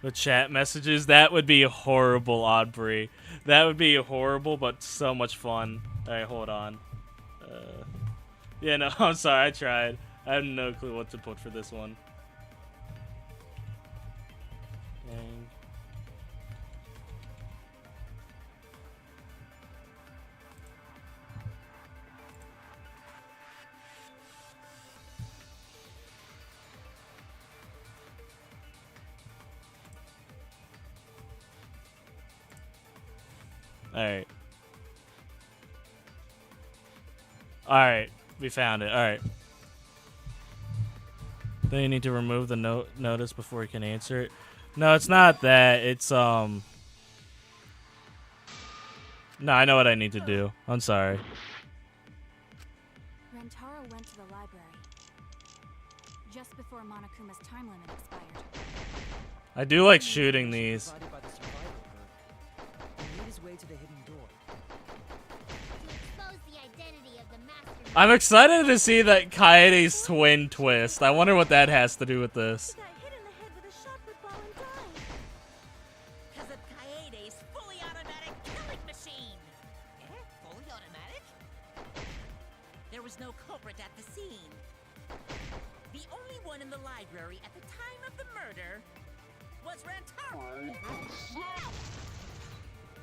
Speaker 1: The chat messages. That would be horrible, Audrey. That would be horrible, but so much fun. Alright, hold on. Yeah, no, I'm sorry. I tried. I have no clue what to put for this one. Dang. Alright. Alright. We found it. Alright. Then you need to remove the notice before you can answer it. No, it's not that. It's, No, I know what I need to do. I'm sorry.
Speaker 7: Rantaro went to the library. Just before Monokuma's time limit expired.
Speaker 1: I do like shooting these.
Speaker 2: provided by the survivor bird, he made his way to the hidden door.
Speaker 3: To expose the identity of the mastermind.
Speaker 1: I'm excited to see that Kaede's twin twist. I wonder what that has to do with this.
Speaker 8: He got hit in the head with a shot put ball and died.
Speaker 4: Because of Kaede's fully automatic killing machine. Fully automatic? There was no culprit at the scene. The only one in the library at the time of the murder was Rantaro.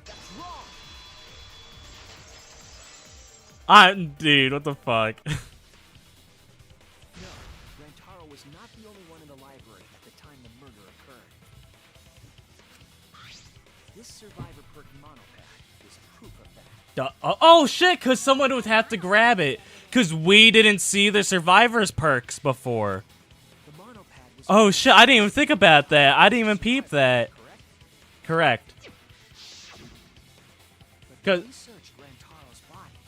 Speaker 6: That's wrong!
Speaker 1: Dude, what the fuck?
Speaker 6: No, Rantaro was not the only one in the library at the time the murder occurred. This survivor perk monopad is proof of that.
Speaker 1: Oh shit, because someone would have to grab it. Because we didn't see the survivor's perks before.
Speaker 6: The monopad was
Speaker 1: Oh shit, I didn't even think about that. I didn't even peep that.
Speaker 6: correct?
Speaker 1: Correct.
Speaker 6: But
Speaker 1: 'Cause-
Speaker 6: when we searched Rantaro's body,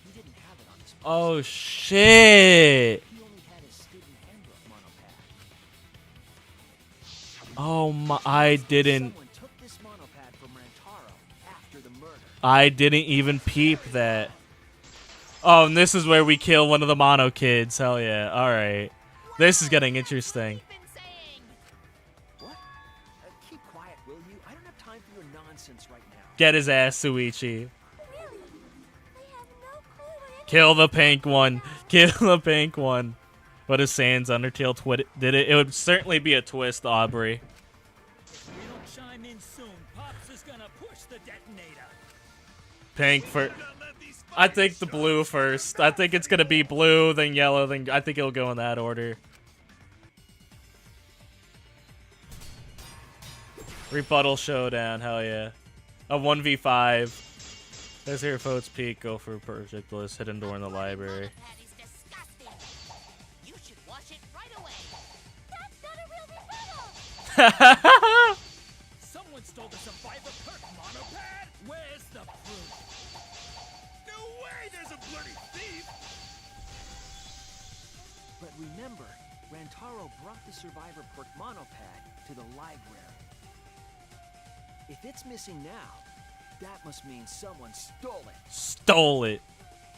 Speaker 6: he didn't have it on his person.
Speaker 1: Oh shit.
Speaker 6: He only had his student handbook monopad.
Speaker 1: Oh my, I didn't.
Speaker 6: Someone took this monopad
Speaker 1: I didn't even peep that. Oh, and this is where we kill one of the mono kids. Hell yeah. Alright. This is getting interesting.
Speaker 6: What? Keep quiet, will you? I don't have time for your nonsense right now.
Speaker 1: Get his ass, Suichi.
Speaker 8: Really? I have no clue what
Speaker 1: Kill the pink one. Kill the pink one. What if Sans Undertale did it? It would certainly be a twist, Aubrey.
Speaker 9: If we don't chime in soon, Pops is gonna push the detonator.
Speaker 1: Pink for... I think the blue first. I think it's gonna be blue, then yellow, then... I think it'll go in that order. Rebuttal showdown, hell yeah. A 1v5. There's your votes peak, go for project list, hidden door in the library.
Speaker 4: That is disgusting. You should wash it right away.
Speaker 8: That's not a real rebuttal!
Speaker 9: Someone stole the Survivor Perk monopad? Where's the proof?
Speaker 5: No way there's a bloody thief!
Speaker 6: But remember, Rantaro brought the Survivor Perk monopad to the library. If it's missing now, that must mean someone stole it.
Speaker 1: Stole it.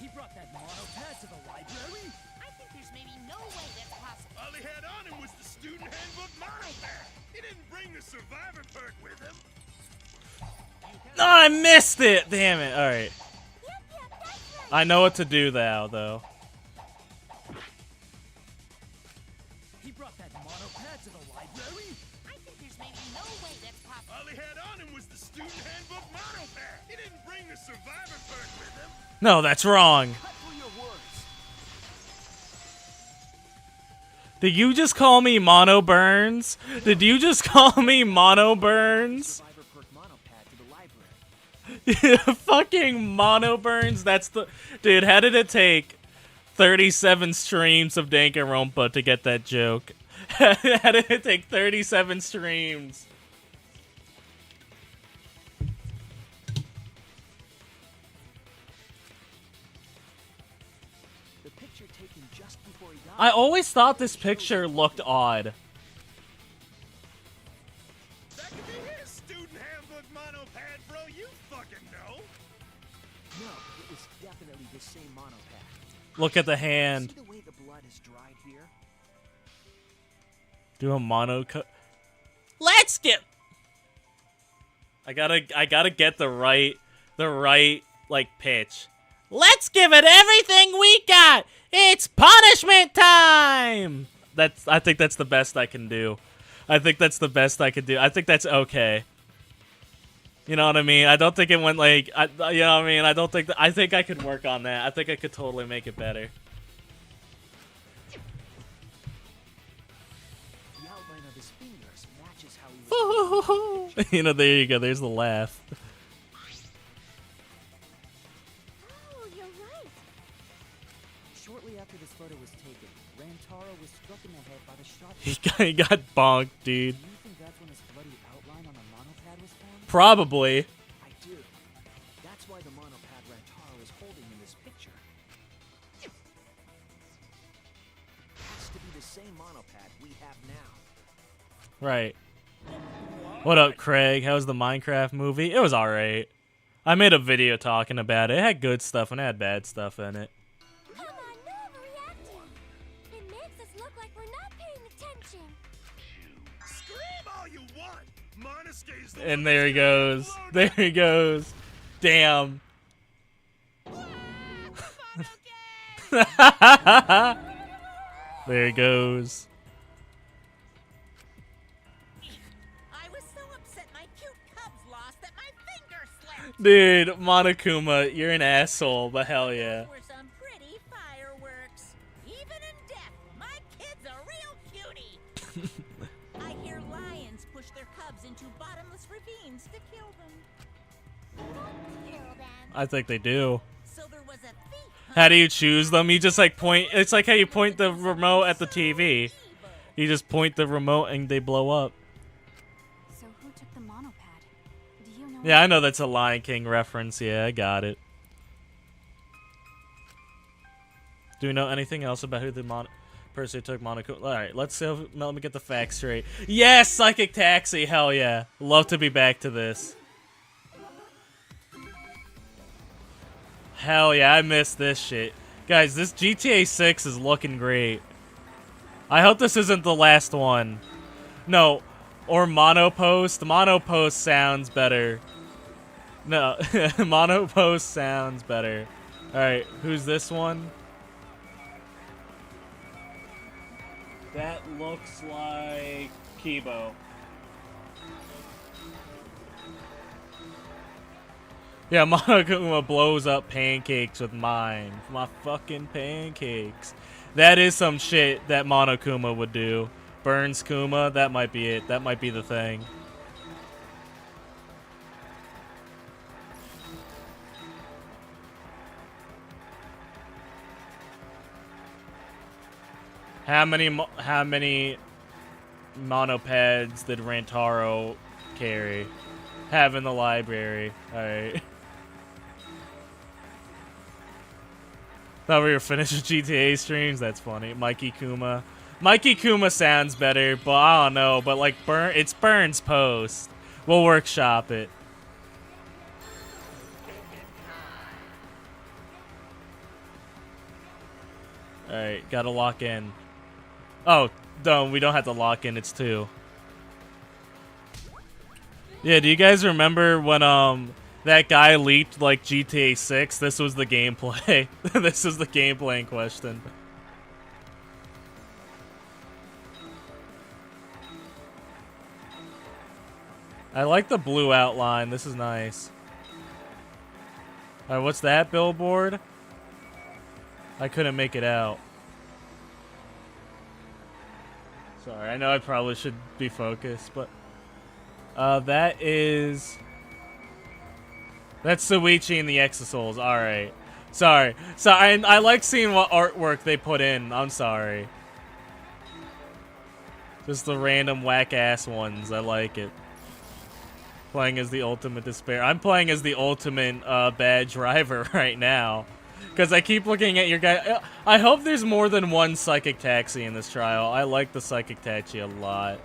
Speaker 9: He brought that monopad to the library?
Speaker 4: I think there's maybe no way that's possible.
Speaker 5: All he had on him was the student handbook monopad. He didn't bring the survivor perk with him.
Speaker 1: No, I missed it! Damn it. Alright.
Speaker 8: Yep, that's right.
Speaker 1: I know what to do now, though.
Speaker 9: He brought that monopad to the library?
Speaker 4: I think there's maybe no way that's possible.
Speaker 5: All he had on him was the student handbook monopad. He didn't bring the survivor perk with him.
Speaker 1: No, that's wrong.
Speaker 6: Cut through your words.
Speaker 1: Did you just call me Mono Burns? Did you just call me Mono Burns?
Speaker 6: Survivor Perk monopad to the library.
Speaker 1: Fucking Mono Burns, that's the... Dude, how did it take 37 streams of Danganronpa to get that joke? How did it take 37 streams?
Speaker 6: The picture taken just before he died.
Speaker 1: I always thought this picture looked odd.
Speaker 5: That could be his student handbook monopad, bro. You fucking know.
Speaker 6: No, it was definitely the same monopad.
Speaker 1: Look at the hand.
Speaker 6: See the way the blood is dried here?
Speaker 1: Do a mono cut. Let's get. I gotta get the right like pitch. Let's give it everything we got. It's punishment time. I think that's the best I can do. I think that's the best I could do. I think that's okay. You know what I mean? I don't think it went like you know what I mean? I don't think I think I could work on that. I think I could totally make it better.
Speaker 6: The outline of his fingers matches how he was.
Speaker 1: You know, there you go. There's the laugh.
Speaker 8: Oh, you're right.
Speaker 2: Shortly after this photo was taken, Rantaro was struck in the head by the shot.
Speaker 1: He got bonked, dude.
Speaker 2: Do you think that's when his bloody outline on the monopad was formed?
Speaker 1: Probably.
Speaker 6: I do. That's why the monopad Rantaro is holding in this picture. Has to be the same monopad we have now.
Speaker 1: Right. What up, Craig? How was the Minecraft movie? It was alright. I made a video talking about it. It had good stuff and it had bad stuff in it.
Speaker 8: Come on, no overreacting. It makes us look like we're not paying attention.
Speaker 5: Scream all you want. Monosuke's the
Speaker 1: And
Speaker 5: one
Speaker 1: there he
Speaker 5: that's gonna
Speaker 1: goes.
Speaker 5: blow
Speaker 1: There he goes. Damn. There he goes.
Speaker 4: I was so upset my cute cubs lost that my finger slipped.
Speaker 1: Dude, Monokuma, you're an asshole, but hell yeah.
Speaker 4: Those were some pretty fireworks. Even in death, my kid's a real cutie. I hear lions push their cubs into bottomless ravines to kill them.
Speaker 3: Kill them.
Speaker 1: I think they do.
Speaker 4: So there was a thief.
Speaker 1: How do you choose them? You just like point. It's like how you point the remote at the TV. You just point the remote and they blow up.
Speaker 7: So who took the monopad? Do you know?
Speaker 1: Yeah, I know that's a Lion King reference. Yeah, I got it. Do we know anything else about who the person who took Monaco? All right, let's see. Let me get the facts straight. Yes, Psychic Taxi. Hell yeah. Love to be back to this. Hell yeah, I missed this shit. Guys, this GTA 6 is looking great. I hope this isn't the last one. No, or monopost. Monopost sounds better. No, monopost sounds better. Alright, who's this one? That looks like Kibo. Yeah, Monokuma blows up pancakes with mine. My fucking pancakes. That is some shit that Monokuma would do. Burns Kuma, that might be it. That might be the thing. How many monopads did Rantaro carry? Have in the library. Alright. Thought we were finished with GTA streams. That's funny. Mikey Kuma. Mikey Kuma sounds better, but I don't know. But like it's Burns Post. We'll workshop it. Alright, gotta lock in. Oh, no, we don't have to lock in. It's 2. Yeah, do you guys remember when that guy leaked like GTA 6? This was the gameplay. This is the gameplay in question. I like the blue outline. This is nice. Alright, what's that billboard? I couldn't make it out. Sorry, I know I probably should be focused, but that is... That's Suichi and the Exosouls. Alright. Sorry. So I like seeing what artwork they put in. I'm sorry. Just the random whack-ass ones. I like it. Playing as the ultimate despair. I'm playing as the ultimate bad driver right now. Because I keep looking at your guy. I hope there's more than one Psychic Taxi in this trial. I like the Psychic Taxi a lot.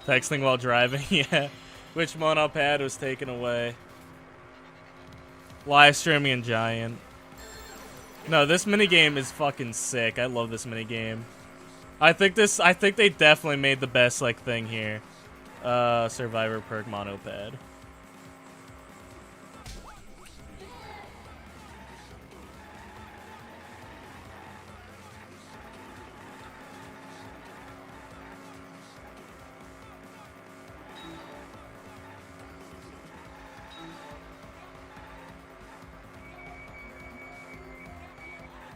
Speaker 1: Texting while driving, yeah. Which monopad was taken away? Live streaming and Giant. No, this minigame is fucking sick. I love this minigame. I think they definitely made the best like thing here. Survivor perk monopad.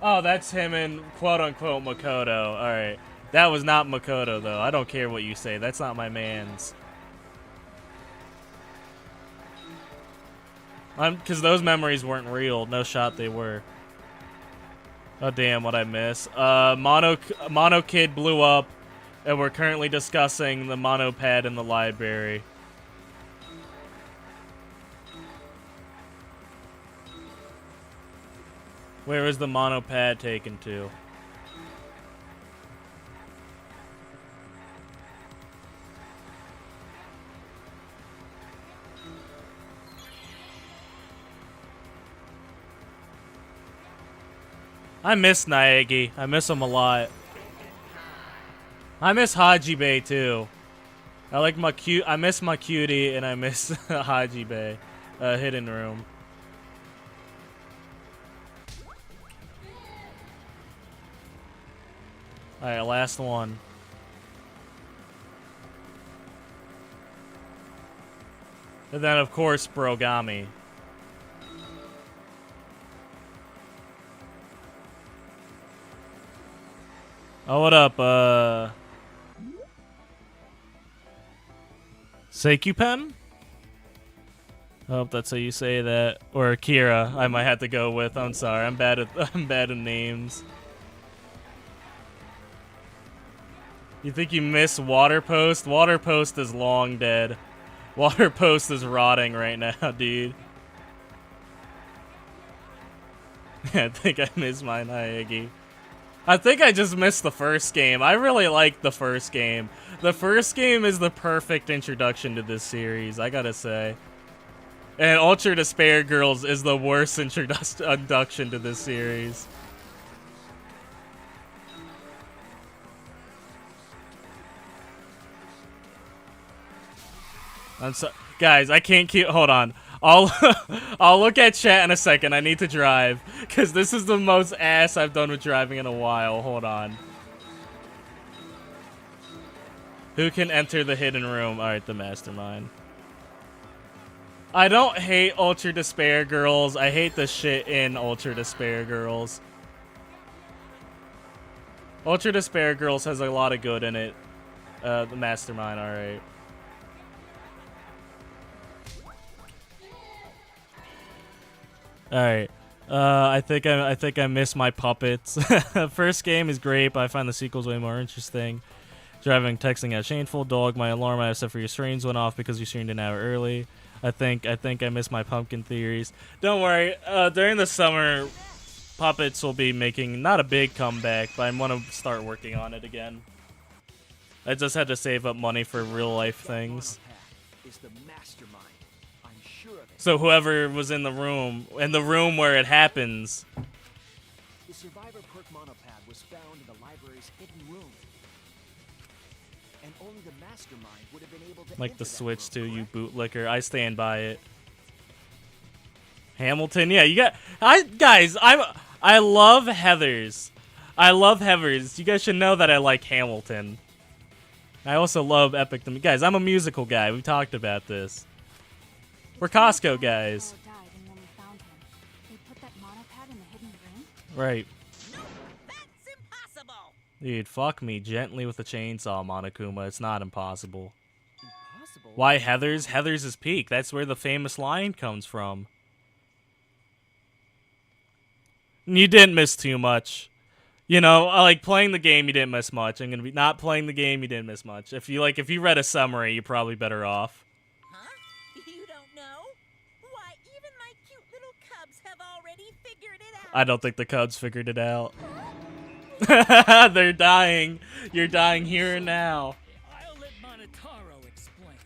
Speaker 1: Oh, that's him and quote-unquote Makoto. Alright. That was not Makoto, though. I don't care what you say. That's not my man's. Because those memories weren't real. No shot they were. Oh, damn, what I miss. Mono Kid blew up, and we're currently discussing the monopad in the library. Where is the monopad taken to? I miss Naegi. I miss him a lot. I miss Hajibe too. I like my cute. I miss my cutie, and I miss Hajibe. Hidden room. Alright, last one. And then, of course, Brogami. Oh, what up, Seikupen? I hope that's how you say that. Or Akira, I might have to go with. I'm sorry, I'm bad at names. You think you miss Water Post? Water Post is long dead. Water Post is rotting right now, dude. I think I miss my Naegi. I think I just missed the first game. I really liked the first game. The first game is the perfect introduction to this series, I gotta say. And Ultra Despair Girls is the worst introduction to this series. I'm so guys, I can't keep. Hold on. I'll I'll look at chat in a second. I need to drive because this is the most ass I've done with driving in a while. Hold on. Who can enter the hidden room? All right, the mastermind. I don't hate Ultra Despair Girls. I hate the shit in Ultra Despair Girls. Ultra Despair Girls has a lot of good in it. The mastermind, all right. All right. I think I miss my puppets. First game is great, but I find the sequels way more interesting. Driving, texting out shameful. Dog, my alarm I have set for your streams went off because you streamed an hour early. I think I miss my pumpkin theories. Don't worry. During the summer, puppets will be making not a big comeback, but I want to start working on it again. I just had to save up money for real life things.
Speaker 6: Is the mastermind. I'm sure of it.
Speaker 1: So whoever was in the room where it happens.
Speaker 6: The survivor perk monopad was found in the library's hidden room. And only the mastermind would have been able to
Speaker 1: Like
Speaker 6: enter
Speaker 1: the
Speaker 6: that
Speaker 1: Switch
Speaker 6: room,
Speaker 1: too, you
Speaker 6: correct?
Speaker 1: bootlicker. I stand by it. Hamilton, yeah, you got. Guys, I love Heathers. I love Heathers. You guys should know that I like Hamilton. I also love Epic. Guys, I'm a musical guy. We talked about this. We're Costco guys.
Speaker 7: Died and when we found him, they put that monopad in the hidden room?
Speaker 1: Right.
Speaker 4: No, that's impossible.
Speaker 1: Dude, fuck me gently with a chainsaw, Monokuma. It's not impossible.
Speaker 2: Impossible?
Speaker 1: Why Heathers? Heathers is peak. That's where the famous line comes from. You didn't miss too much. You know, like playing the game, you didn't miss much. I'm gonna be not playing the game, you didn't miss much. If you read a summary, you're probably better off.
Speaker 4: Huh? You don't know? Why, even my cute little cubs have already figured it out.
Speaker 1: I don't think the Cubs figured it out. They're dying. You're dying here and now.
Speaker 9: I'll let Monotaro explain.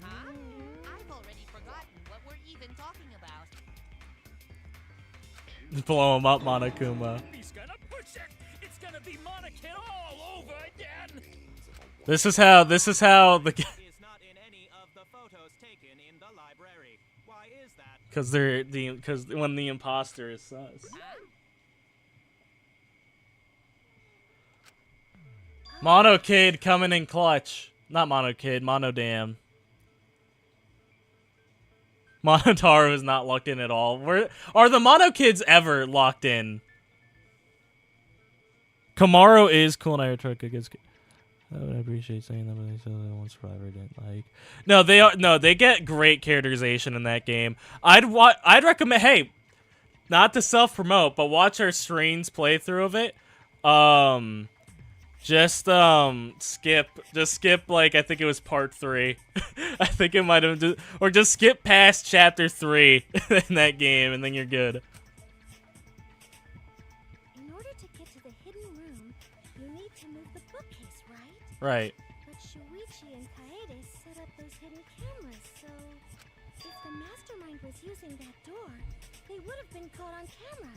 Speaker 4: Huh? I've already forgotten what we're even talking about.
Speaker 1: Blow him up, Monokuma.
Speaker 9: He's gonna push it. It's gonna be Monokid all over again.
Speaker 1: This is how the
Speaker 5: Is not in any of the photos taken in the library. Why is that?
Speaker 1: because when the imposter is sus. Mono Kid coming in clutch. Not Mono Kid, Mono Dam. Monotaro is not locked in at all. Are the Mono Kids ever locked in? Kamaro is cool, and I tried against. I would appreciate saying that, but they said that one survivor didn't like. No, they are they get great characterization in that game. I'd recommend. Hey, not to self promote, but watch our streams playthrough of it. Just skip like I think it was part 3. I think it might have or just skip past chapter 3 in that game and then you're good.
Speaker 8: In order to get to the hidden room, you need to move the bookcase, right?
Speaker 1: Right.
Speaker 8: But Shuichi and Kaede set up those hidden cameras, so if the mastermind was using that door, they would have been caught on camera.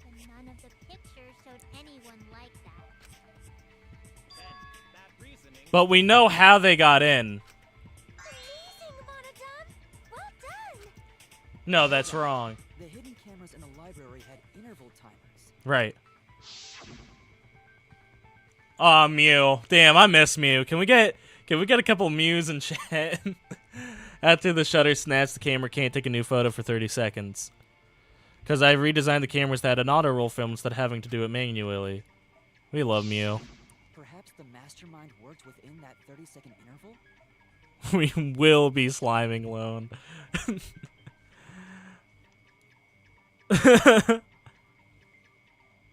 Speaker 3: But none of the pictures showed anyone like that.
Speaker 5: Then, that reasoning
Speaker 1: But we know how they got in.
Speaker 8: Amazing, Monodon! Well done!
Speaker 1: No, that's wrong.
Speaker 2: The hidden cameras in the library had interval timers.
Speaker 1: Right. Aw, Mew. Damn, I miss Mew. Can we get a couple Mews in chat? After the shutter snaps, the camera can't take a new photo for 30 seconds. Because I redesigned the cameras that had an auto-roll film instead of having to do it manually. We love Mew.
Speaker 2: Perhaps the mastermind worked within that 30-second interval?
Speaker 1: We will be sliming alone.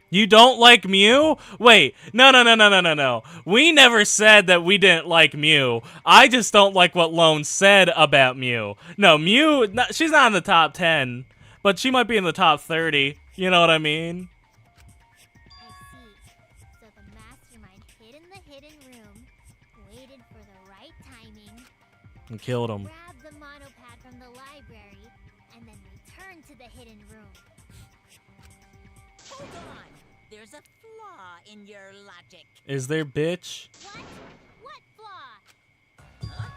Speaker 1: You don't like Mew? Wait, no. We never said that we didn't like Mew. I just don't like what Lone said about Mew. No, Mew, she's not in the top 10, but she might be in the top 30. You know what I mean?
Speaker 3: I see. So the mastermind hid in the hidden room, waited for the right timing,
Speaker 1: And killed him.
Speaker 3: Grab the monopad from the library and then return to the hidden room.
Speaker 4: Hold on. There's a flaw in your logic.
Speaker 1: Is there, bitch?
Speaker 3: What? What flaw?
Speaker 4: Huh?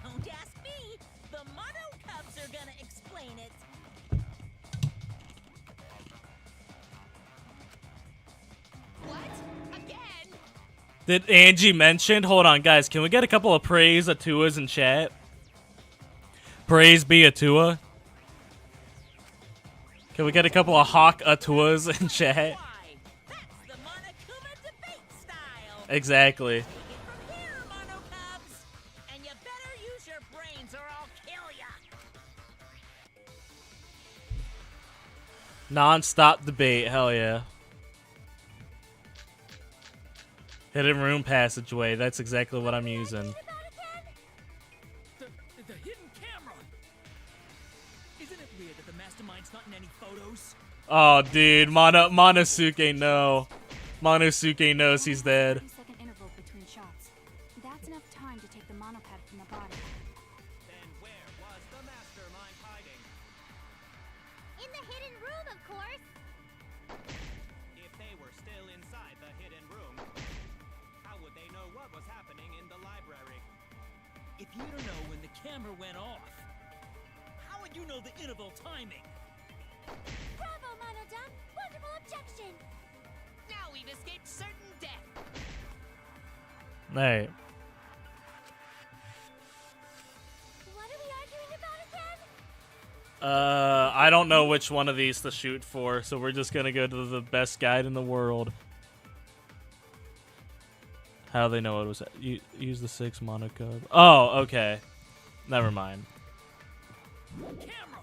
Speaker 4: Don't ask me. The Mono Cubs are gonna explain it. What? Again?
Speaker 1: Did Angie mention? Hold on, guys. Can we get a couple of praise Atuas in chat? Praise be Atua. Can we get a couple of Hawk Atuas in chat?
Speaker 4: Why? That's the Monokuma debate style.
Speaker 1: Exactly.
Speaker 4: Take it from here, Mono Cubs. And you better use your brains or I'll kill ya.
Speaker 1: Non-stop debate. Hell yeah. Hidden room passageway. That's exactly what I'm using.
Speaker 9: The hidden camera. Isn't it weird that the mastermind's not in any photos?
Speaker 1: Oh, dude. Monosuke, no. Monosuke knows he's dead.
Speaker 7: 30-second interval between shots. That's enough time to take the monopad from the body.
Speaker 5: Then where was the mastermind hiding?
Speaker 3: In the hidden room, of course.
Speaker 5: If they were still inside the hidden room, how would they know what was happening in the library?
Speaker 9: If you don't know when the camera went off, how would you know the interval timing?
Speaker 3: Bravo, Monodam. Wonderful objection.
Speaker 4: Now we've escaped certain death.
Speaker 1: Alright.
Speaker 3: What are we arguing about again?
Speaker 1: I don't know which one of these to shoot for, so we're just gonna go to the best guide in the world. How do they know it was? Use the 6 monocode. Oh, okay. Never mind.
Speaker 9: Camera.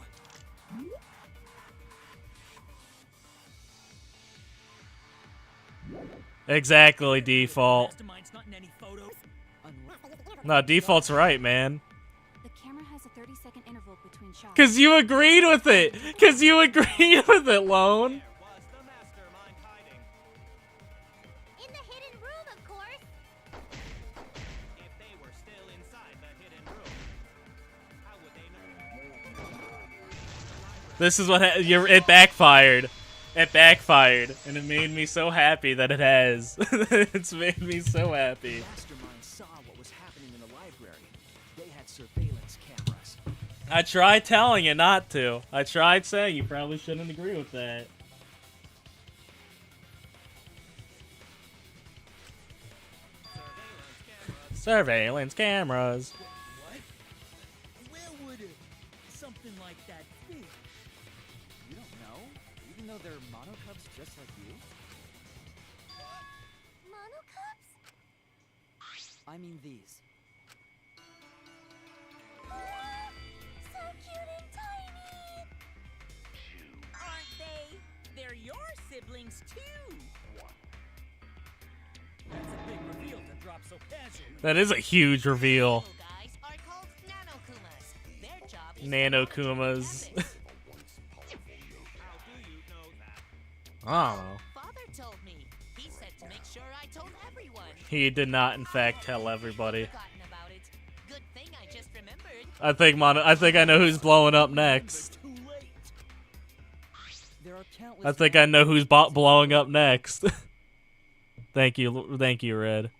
Speaker 1: Exactly, default.
Speaker 9: Mastermind's not in any photos.
Speaker 1: No, default's right, man.
Speaker 7: The camera has a 30-second interval between shots.
Speaker 1: Cause you agreed with it. Cause you agreed with it, Lone.
Speaker 5: Where was the mastermind hiding?
Speaker 3: In the hidden room, of course.
Speaker 5: If they were still inside the hidden room, how would they know?
Speaker 1: This is what it backfired. It backfired, and it made me so happy that it has. It's made me so happy.
Speaker 6: Mastermind saw what was happening in the library. They had surveillance cameras.
Speaker 1: I tried telling you not to. I tried saying you probably shouldn't agree with that. Surveillance cameras.
Speaker 9: What? Where would something like that be?
Speaker 2: You don't know? Even though they're monocubs just like you?
Speaker 3: Monocubs?
Speaker 2: I mean these.
Speaker 3: So cute and tiny.
Speaker 4: Aren't they? They're your siblings too.
Speaker 9: That's a big reveal to drop so casually.
Speaker 1: That is a huge reveal.
Speaker 4: Little guys are called Nanokumas. Their job is
Speaker 1: Nanokumas.
Speaker 5: How do you know that?
Speaker 1: I don't know.
Speaker 4: Father told me. He said to make sure I told everyone.
Speaker 1: He did not, in fact, tell everybody.
Speaker 4: Forgotten about it. Good thing I just remembered.
Speaker 1: I think I know who's blowing up next.
Speaker 9: Too late.
Speaker 2: There are countless.
Speaker 1: I think I know who's blowing up next. Thank you, Red.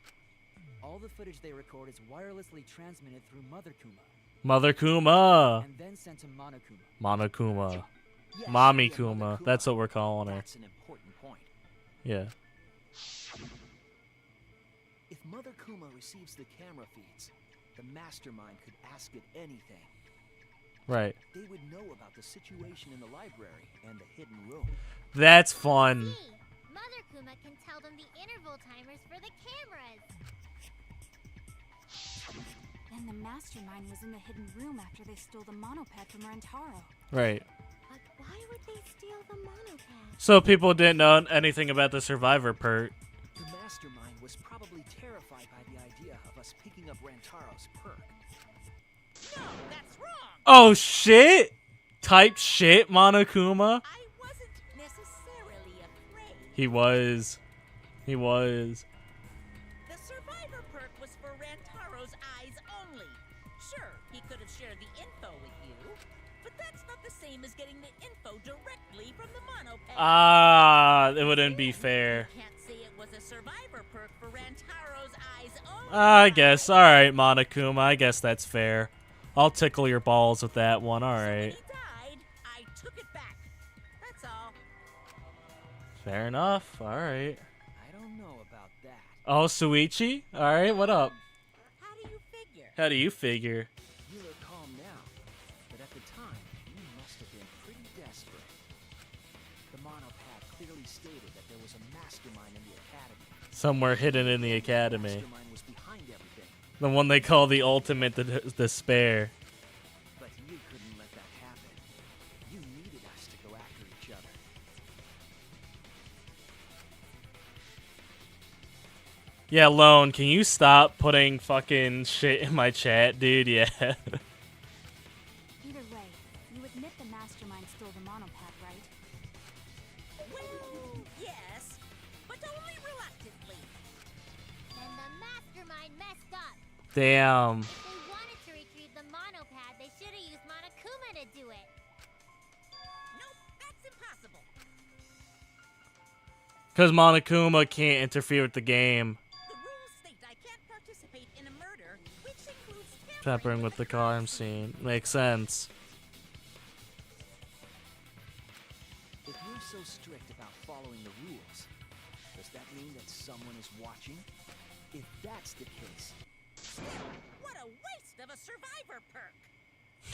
Speaker 2: All the footage they record is wirelessly transmitted through Mother Kuma
Speaker 1: Mother Kuma.
Speaker 2: and then sent to Monokuma.
Speaker 1: Monokuma.
Speaker 6: Yes,
Speaker 1: Mommy
Speaker 6: yeah,
Speaker 1: Kuma.
Speaker 6: Mother
Speaker 1: That's what we're calling her.
Speaker 6: That's an important point.
Speaker 1: Yeah.
Speaker 6: If Mother Kuma receives the camera feeds, the mastermind could ask it anything.
Speaker 1: Right.
Speaker 6: They would know about the situation in the library and the hidden room.
Speaker 1: That's fun.
Speaker 3: See, Mother Kuma can tell them the interval timers for the cameras.
Speaker 7: Then the mastermind was in the hidden room after they stole the monopad from Rentaro.
Speaker 1: Right.
Speaker 8: But why would they steal the monopad?
Speaker 1: So people didn't know anything about the survivor perk.
Speaker 6: The mastermind was probably terrified by the idea of us picking up Rantaro's perk.
Speaker 4: No, that's wrong.
Speaker 1: Oh shit! Type shit, Monokuma.
Speaker 4: I wasn't necessarily afraid.
Speaker 1: He was. He was.
Speaker 4: The survivor perk was for Rantaro's eyes only. Sure, he game is getting the info directly from the monopad.
Speaker 1: Ah, it wouldn't be fair.
Speaker 4: You can't say it was a survivor perk for Rantaro's eyes only.
Speaker 1: I guess. Alright, Monokuma. I guess that's fair. I'll tickle your balls with that one.
Speaker 4: So when
Speaker 1: Alright.
Speaker 4: he died, I took it back. That's all.
Speaker 1: Fair enough. Alright.
Speaker 6: I don't know about that.
Speaker 1: Oh, Suichi? Alright, what up?
Speaker 4: How do you figure?
Speaker 1: How do you figure?
Speaker 6: You look calm now, but at the time, you must have been pretty desperate. The monopad clearly stated that there was a mastermind in the academy.
Speaker 1: Somewhere hidden in the academy.
Speaker 6: Mastermind was behind everything,
Speaker 1: The one they call the ultimate despair.
Speaker 6: but you couldn't let that happen. You needed us to go after each other.
Speaker 1: Yeah, Lone, can you stop putting fucking shit in my chat, dude? Yeah.
Speaker 7: Either way, you admit the mastermind stole the monopad, right?
Speaker 4: Well, yes, but only reluctantly.
Speaker 3: And the mastermind messed up.
Speaker 1: Damn.
Speaker 3: If they wanted to retrieve the monopad, they should have used Monokuma to do it.
Speaker 4: Nope, that's impossible.
Speaker 1: Because Monokuma can't interfere with the game.
Speaker 4: The rules state I can't participate in a murder, which includes
Speaker 1: Peppering with the crime scene. Makes sense.
Speaker 6: If you're so strict about following the rules, does that mean that someone is watching? If that's the case,
Speaker 4: Still, what a waste of a survivor perk.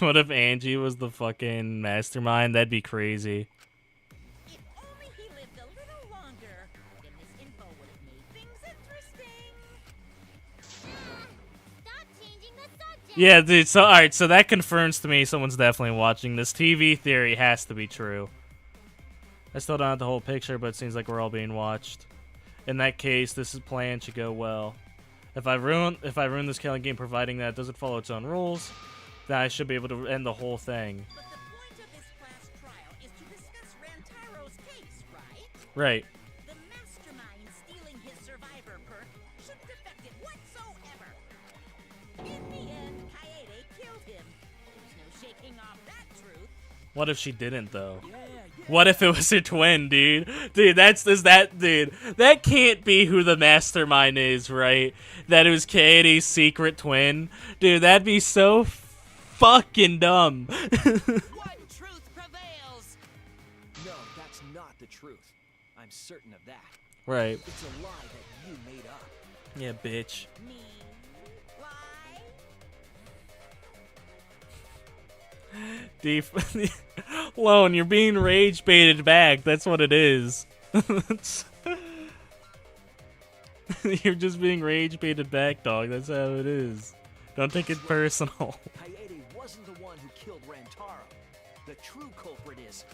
Speaker 1: What if Angie was the fucking mastermind? That'd be crazy.
Speaker 4: If only he lived a little longer, then this info would have made things interesting.
Speaker 3: Stop changing the subject.
Speaker 1: Yeah, dude, so alright, so that confirms to me someone's definitely watching. This TV theory has to be true. I still don't have the whole picture, but it seems like we're all being watched. In that case, this plan should go well. If I ruin this killing game providing that it doesn't follow its own rules, then I should be able to end the whole thing.
Speaker 4: But the point of this class trial is to discuss Rantaro's case, right?
Speaker 1: Right.
Speaker 4: The mastermind stealing his survivor perk shouldn't affect it whatsoever. In the end, Kaede killed him. There's no shaking off that truth.
Speaker 1: What if she didn't, though?
Speaker 9: Yeah.
Speaker 1: What if it was her twin, dude? Dude, that can't be who the mastermind is, right? That it was Kaede's secret twin? Dude, that'd be so fucking dumb.
Speaker 4: One truth prevails.
Speaker 6: no, that's not the truth. I'm certain of that.
Speaker 1: Right.
Speaker 6: It's a lie that you made up.
Speaker 1: Yeah, bitch.
Speaker 4: Me? Lie?
Speaker 1: Deep. Lone, you're being rage baited back. That's what it is. You're just being rage baited back, dog. That's how it is. Don't take it personal.
Speaker 6: Kaede wasn't the one who killed Rantaro. The true culprit is...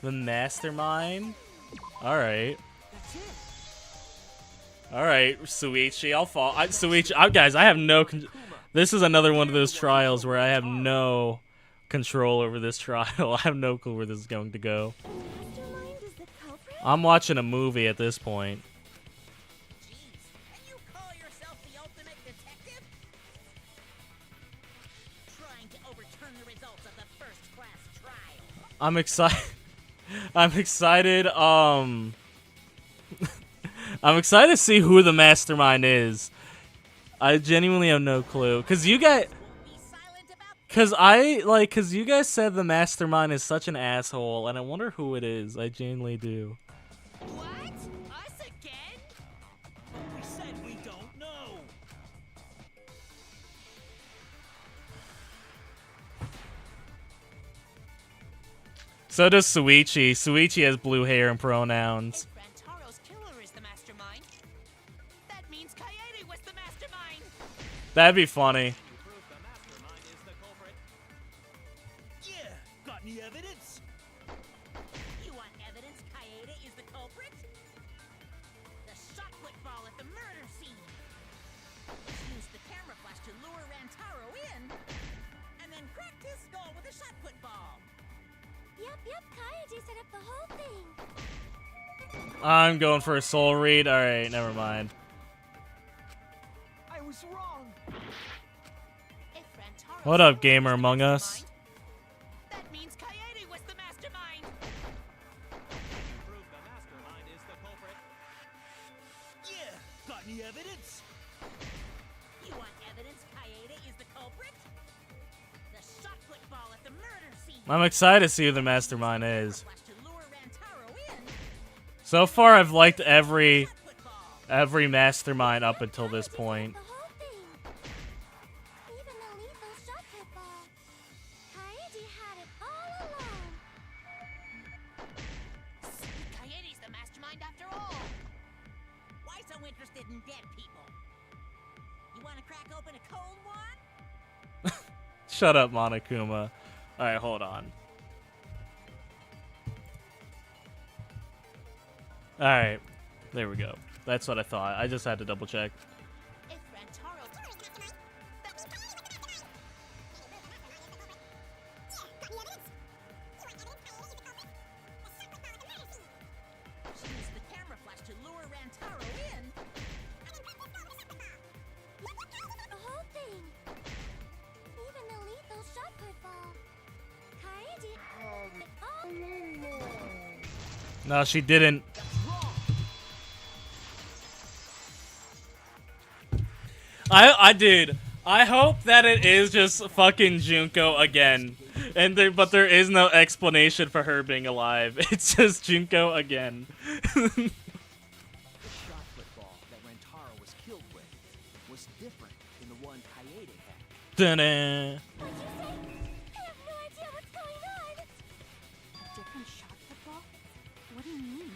Speaker 1: The mastermind? Alright.
Speaker 6: That's it.
Speaker 1: Alright, Suichi, I'll fall. Suichi, guys, I have no... This is another one of those trials where I have no control over this trial. I have no clue where this is going to go.
Speaker 8: Mastermind is the culprit?
Speaker 1: I'm watching a movie at this point.
Speaker 4: Jeez, and you call yourself the ultimate detective? Trying to overturn the results of the first class trial.
Speaker 1: I'm excited. I'm excited. I'm excited to see who the mastermind is. I genuinely have no clue, cause you guys,
Speaker 4: Won't be silent about
Speaker 1: cause you guys said the mastermind is such an asshole, and I wonder who it is. I genuinely do.
Speaker 4: what? Us again?
Speaker 9: We said we don't know.
Speaker 1: So does Suichi. Suichi has blue hair and pronouns.
Speaker 4: If Rantaro's killer is the mastermind, that means Kaede was the mastermind.
Speaker 1: That'd be funny.
Speaker 5: Proof the mastermind is the culprit.
Speaker 9: Yeah. Got any evidence?
Speaker 4: You want evidence Kaede is the culprit? The shot put ball at the murder scene. Used the camera flash to lure Rantaro in, and then cracked his skull with a shot put ball.
Speaker 8: Yep, Kaede set up the whole thing.
Speaker 1: I'm going for a soul read. All right, never mind.
Speaker 6: I was wrong.
Speaker 4: If Rantaro
Speaker 1: What up, gamer among us?
Speaker 4: means Kaede was the mastermind!
Speaker 5: You prove the mastermind is the culprit.
Speaker 9: Yeah, got any evidence?
Speaker 4: You want evidence Kaede is the culprit? The shot put ball at the murder scene!
Speaker 1: I'm excited to see who the mastermind is.
Speaker 4: Flash to lure Rantaro in.
Speaker 1: So far, I've liked every
Speaker 4: Shot put ball.
Speaker 1: mastermind up until this point.
Speaker 8: The whole thing. Even the lethal shot put ball. Kaede had it all along.
Speaker 4: Kaede's the mastermind after all. Why so interested in dead people? You want to crack open a cold one?
Speaker 1: Shut up, Monokuma. Alright, hold on. Alright. There we go. That's what I thought. I just had to double check.
Speaker 4: If Rantaro... She used the camera flash to lure Rantaro in.
Speaker 8: The whole thing. Even the lethal shot put ball. Kaede had it all.
Speaker 1: No, she didn't. Dude, I hope that it is just fucking Junko again. But there is no explanation for her being alive. It's just Junko again.
Speaker 6: The shot put ball that Rantaro was killed with was different than the one Kaede had.
Speaker 1: Dun-dun.
Speaker 8: What'd you say? I have no idea what's going on.
Speaker 7: A different shot football? What do you mean?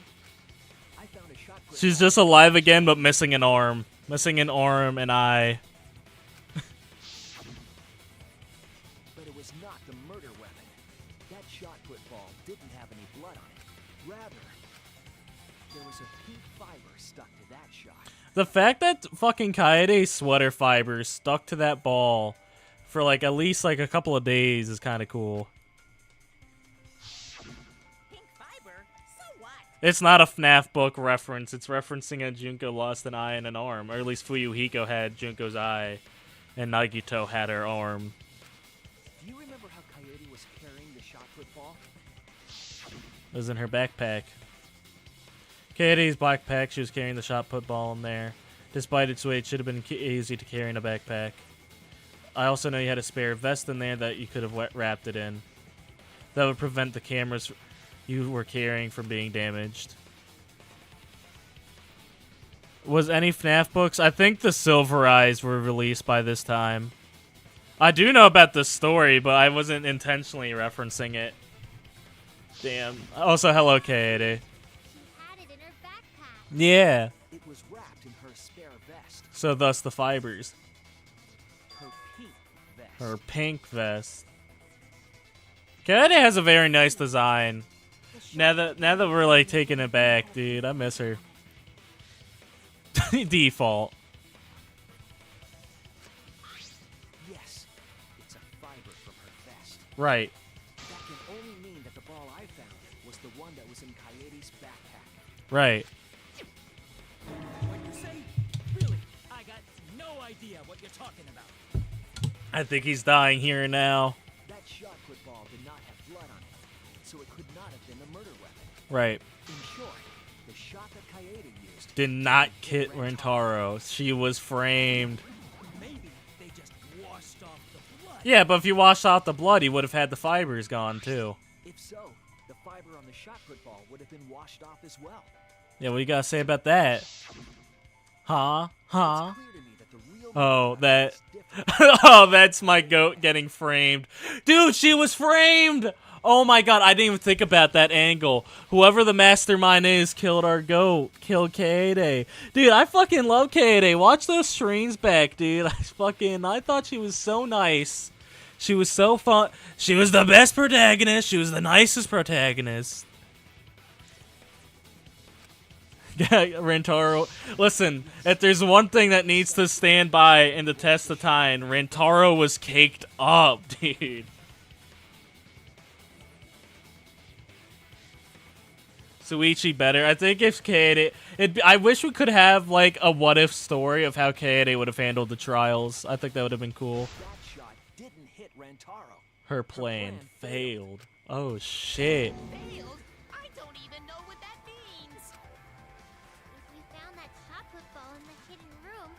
Speaker 6: I found a shot put
Speaker 1: She's
Speaker 6: ball
Speaker 1: just alive again, but missing an arm. Missing an arm and eye.
Speaker 6: but it was not the murder weapon. That shot put ball didn't have any blood on it. Rather, there was a pink fiber stuck to that shot.
Speaker 1: The fact that fucking Kaede's sweater fibers stuck to that ball for like at least like a couple of days is kind of cool.
Speaker 4: Pink fiber? So what?
Speaker 1: It's not a FNAF book reference. It's referencing a Junko lost an eye and an arm. Or at least Fuyuhiko had Junko's eye. And Nagito had her arm.
Speaker 6: Do you remember how Kaede was carrying the shot put ball?
Speaker 1: It was in her backpack. Kaede's backpack, she was carrying the shot put ball in there. Despite its weight, it should have been easy to carry in a backpack. I also know you had a spare vest in there that you could have wrapped it in. That would prevent the cameras you were carrying from being damaged. Was any FNAF books? I think the Silver Eyes were released by this time. I do know about the story, but I wasn't intentionally referencing it. Damn. Also, hello, Kaede.
Speaker 3: She had it in her backpack.
Speaker 1: Yeah.
Speaker 6: It was wrapped in her spare vest.
Speaker 1: So thus the fibers.
Speaker 6: Her pink vest.
Speaker 1: Her pink vest. Kaede has a very nice design. Now that we're like taking it back, dude, I miss her. Default.
Speaker 6: Yes, it's a fiber from her vest.
Speaker 1: Right.
Speaker 6: That can only mean that the ball I found was the one that was in Kaede's backpack.
Speaker 1: Right.
Speaker 9: What'd you say? Really? I got no idea what you're talking about.
Speaker 1: I think he's dying here and now.
Speaker 6: That shot put ball did not have blood on it, so it could not have been a murder weapon.
Speaker 1: Right.
Speaker 6: In short, the shot that Kaede used
Speaker 1: Did not hit Rentaro. She was framed.
Speaker 9: Maybe they just washed off the blood.
Speaker 1: Yeah, but if you washed out the blood, he would have had the fibers gone too.
Speaker 6: If so, the fiber on the shot put ball would have been washed off as well.
Speaker 1: Yeah, what you gotta say about that? Huh? Huh?
Speaker 6: It's clear to me that the real
Speaker 1: Oh,
Speaker 6: murder
Speaker 1: that.
Speaker 6: weapon is different.
Speaker 1: Oh, that's my goat getting framed. Dude, she was framed! Oh my god, I didn't even think about that angle. Whoever the mastermind is killed our goat. Killed Kaede. Dude, I fucking love Kaede. Watch those streams back, dude. I thought she was so nice. She was so fun. She was the best protagonist. She was the nicest protagonist. Rentaro. Listen, if there's one thing that needs to stand by in the test of time, Rentaro was caked up, dude. Suichi better. I think if Kaede... I wish we could have, like, a what-if story of how Kaede would have handled the trials. I think that would have been cool.
Speaker 6: That shot didn't hit Rantaro.
Speaker 1: Her plan failed. Oh shit.
Speaker 4: Failed? I don't even know what that means.
Speaker 3: If we found that shot put ball in the hidden room,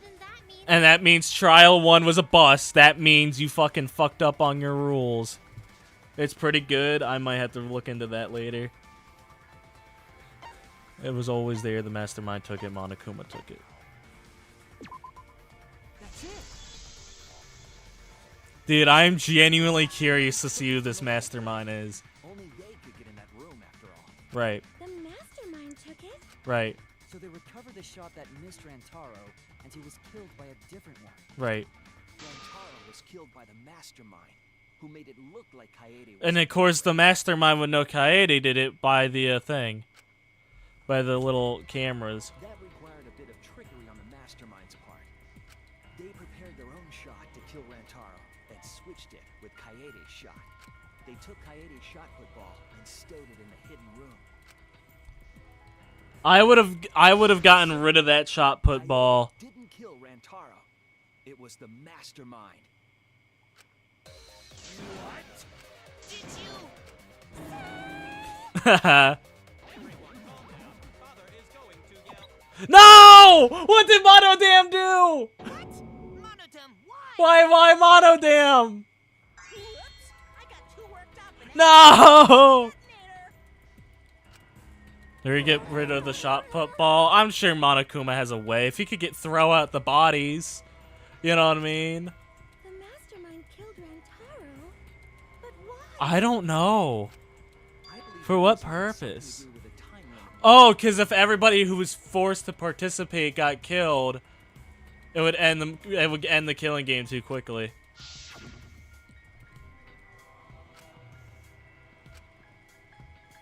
Speaker 3: then that means...
Speaker 1: And that means trial 1 was a bust. That means you fucking fucked up on your rules. It's pretty good. I might have to look into that later. It was always there. The mastermind took it. Monokuma took it.
Speaker 6: That's it.
Speaker 1: Dude, I'm genuinely curious to see who this mastermind is.
Speaker 6: Only they could get in that room after all.
Speaker 1: Right,
Speaker 8: The mastermind took it?
Speaker 1: right,
Speaker 2: So they recovered the shot that missed Rantaro, and he was killed by a different one.
Speaker 1: right.
Speaker 6: Rantaro was killed by the mastermind, who made it look like Kaede was.
Speaker 1: And of course, the mastermind would know Kaede did it by the thing. By the little cameras.
Speaker 6: That required a bit of trickery on the mastermind's part. They prepared their own shot to kill Rantaro, then switched it with Kaede's shot. They took Kaede's shot put ball and stowed it in the hidden room.
Speaker 1: I would have gotten rid of that shot put ball.
Speaker 6: Didn't kill Rantaro. It was the mastermind.
Speaker 4: What? Did you?
Speaker 5: Everyone calm down. Father is going to yell.
Speaker 1: No! What did Monodam do?
Speaker 4: What? Monodam, why?
Speaker 1: Why Monodam?
Speaker 4: Whoops! I got too worked up and
Speaker 1: No!
Speaker 4: detonator.
Speaker 1: Did we get rid of the shot put ball? I'm sure Monokuma has a way. If he could throw out the bodies, you know what I mean?
Speaker 8: The mastermind killed Rantaro? But why?
Speaker 1: I don't know.
Speaker 6: I believe
Speaker 1: For
Speaker 6: it
Speaker 1: what
Speaker 6: was something to
Speaker 1: purpose?
Speaker 6: do with a time limit.
Speaker 1: Oh, because if everybody who was forced to participate got killed, it would end the killing game too quickly.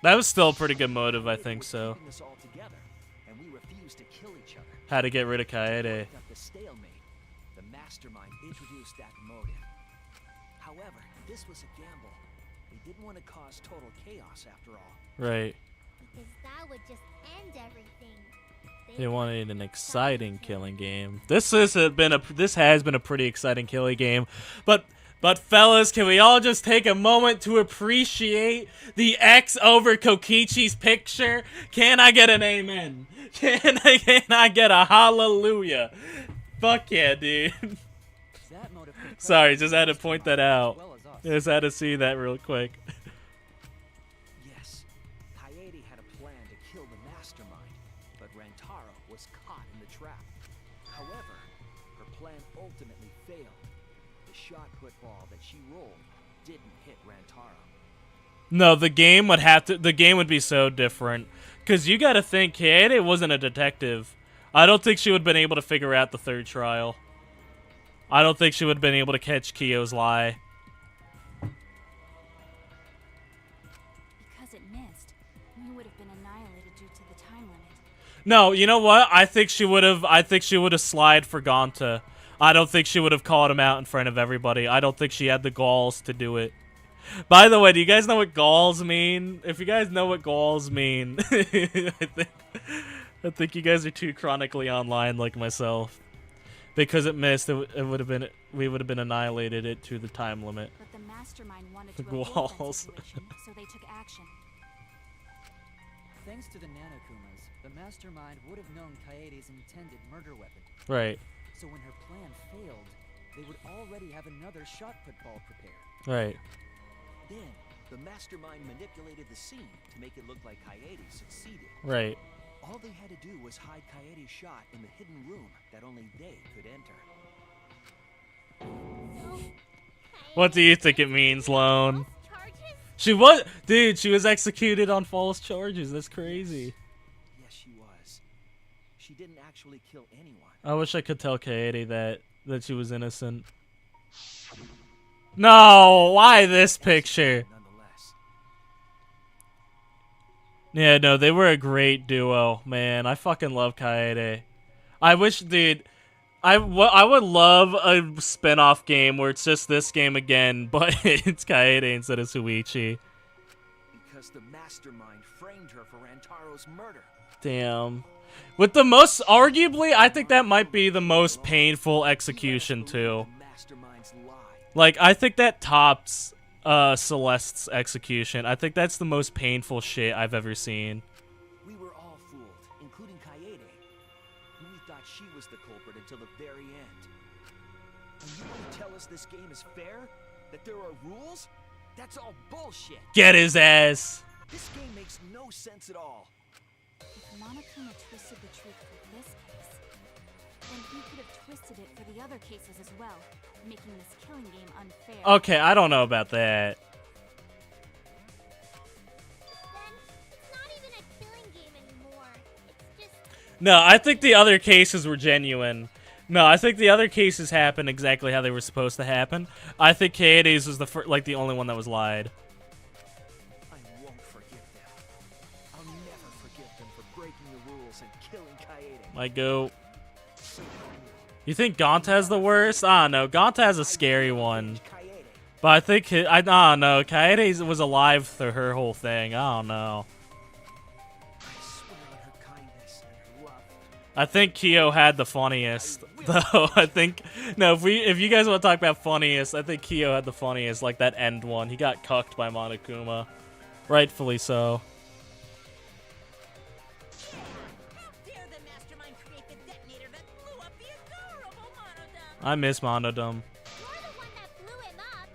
Speaker 1: That was still a pretty good motive, I
Speaker 6: Kaede
Speaker 1: think
Speaker 6: was
Speaker 1: so.
Speaker 6: keeping us all together, and we refused to kill each other.
Speaker 1: How to get rid of
Speaker 6: To
Speaker 1: Kaede.
Speaker 6: break up the stalemate, the mastermind introduced that motive. However, this was a gamble. They didn't want to cause total chaos after all.
Speaker 1: Right.
Speaker 3: Because that would just end everything.
Speaker 1: They wanted an exciting killing game. This has been a pretty exciting killing game, but fellas, can we all just take a moment to appreciate the X over Kokichi's picture? Can I get an amen? Can I get a hallelujah? Fuck yeah, dude.
Speaker 2: That motive could
Speaker 1: Sorry,
Speaker 2: crush
Speaker 1: just
Speaker 2: the
Speaker 1: had to point that
Speaker 2: mastermind
Speaker 1: out.
Speaker 2: as well as us.
Speaker 1: Just had to see that real quick.
Speaker 6: Yes, Kaede had a plan to kill the mastermind, but Rantaro was caught in the trap. However, her plan ultimately failed. The shot put ball that she rolled didn't hit Rantaro.
Speaker 1: No, the game would be so different. Because you gotta think, Kaede wasn't a detective. I don't think she would have been able to figure out the third trial. I don't think she would have been able to catch Kyo's lie.
Speaker 7: Because it missed, we would have been annihilated due to the time limit.
Speaker 1: No, you know what? I think she would have slide for Gonta. I don't think she would have called him out in front of everybody. I don't think she had the galls to do it. By the way, do you guys know what galls mean? If you guys know what galls mean, I think you guys are too chronically online like myself. Because it missed, it would have been we would have been annihilated it to the time limit.
Speaker 7: But the mastermind wanted
Speaker 1: The
Speaker 7: to avoid that
Speaker 1: walls.
Speaker 7: situation, so they took action.
Speaker 2: Thanks to the Nanokumas, the mastermind would have known Kaede's intended murder weapon.
Speaker 1: Right,
Speaker 2: So when her plan failed, they would already have another shot put ball prepared.
Speaker 1: right.
Speaker 6: Then, the mastermind manipulated the scene to make it look like Kaede succeeded.
Speaker 1: Right.
Speaker 6: All they had to do was hide Kaede's shot in the hidden room that only they could enter.
Speaker 1: What do you think it means, Lone?
Speaker 3: Charges?
Speaker 1: She was, dude. She was executed on false charges. That's crazy.
Speaker 6: Yes, she was. She didn't actually kill anyone.
Speaker 1: I wish I could tell Kaede that she was innocent. No, why this picture?
Speaker 6: Nonetheless,
Speaker 1: Yeah, no, they were a great duo, man. I fucking love Kaede. I wish, dude. I would love a spin-off game where it's just this game again, but it's Kaede instead of Suichi.
Speaker 6: because the mastermind framed her for Rantaro's murder.
Speaker 1: Damn. With the most, arguably, I think that might be the most painful execution, too.
Speaker 6: The mastermind's lie.
Speaker 1: Like, I think that tops Celeste's execution. I think that's the most painful shit I've ever seen.
Speaker 6: We were all fooled, including Kaede. We thought she was the culprit until the very end. And you want to tell us this game is fair? That there are rules? That's all bullshit.
Speaker 1: Get his ass.
Speaker 6: This game makes no sense at all.
Speaker 7: If Monokuma twisted the truth for this case, then he could have twisted it for the other cases as well, making this killing game unfair.
Speaker 1: Okay, I don't know about that.
Speaker 3: Then it's not even a killing game anymore. It's just
Speaker 1: No, I think the other cases were genuine. No, I think the other cases happened exactly how they were supposed to happen. I think Kaede's was the only one that was lied.
Speaker 6: I won't forgive them. I'll never forgive them for breaking the rules and killing Kaede.
Speaker 1: Might go. You think Gonta's the worst? I don't know. Gonta's a scary one.
Speaker 6: Kaede.
Speaker 1: But I think, I don't know. Kaede was alive through her whole thing. I don't know.
Speaker 6: I swear on her kindness and her love.
Speaker 1: I think Kyo had the funniest, though. I think, no, if you guys want to talk about funniest, I think Kyo had the funniest, like that end one. He got cucked by Monokuma. Rightfully so.
Speaker 4: How dare the mastermind create the detonator that blew up the adorable Monodum?
Speaker 1: I miss Monodum.
Speaker 3: you're the one that blew him up.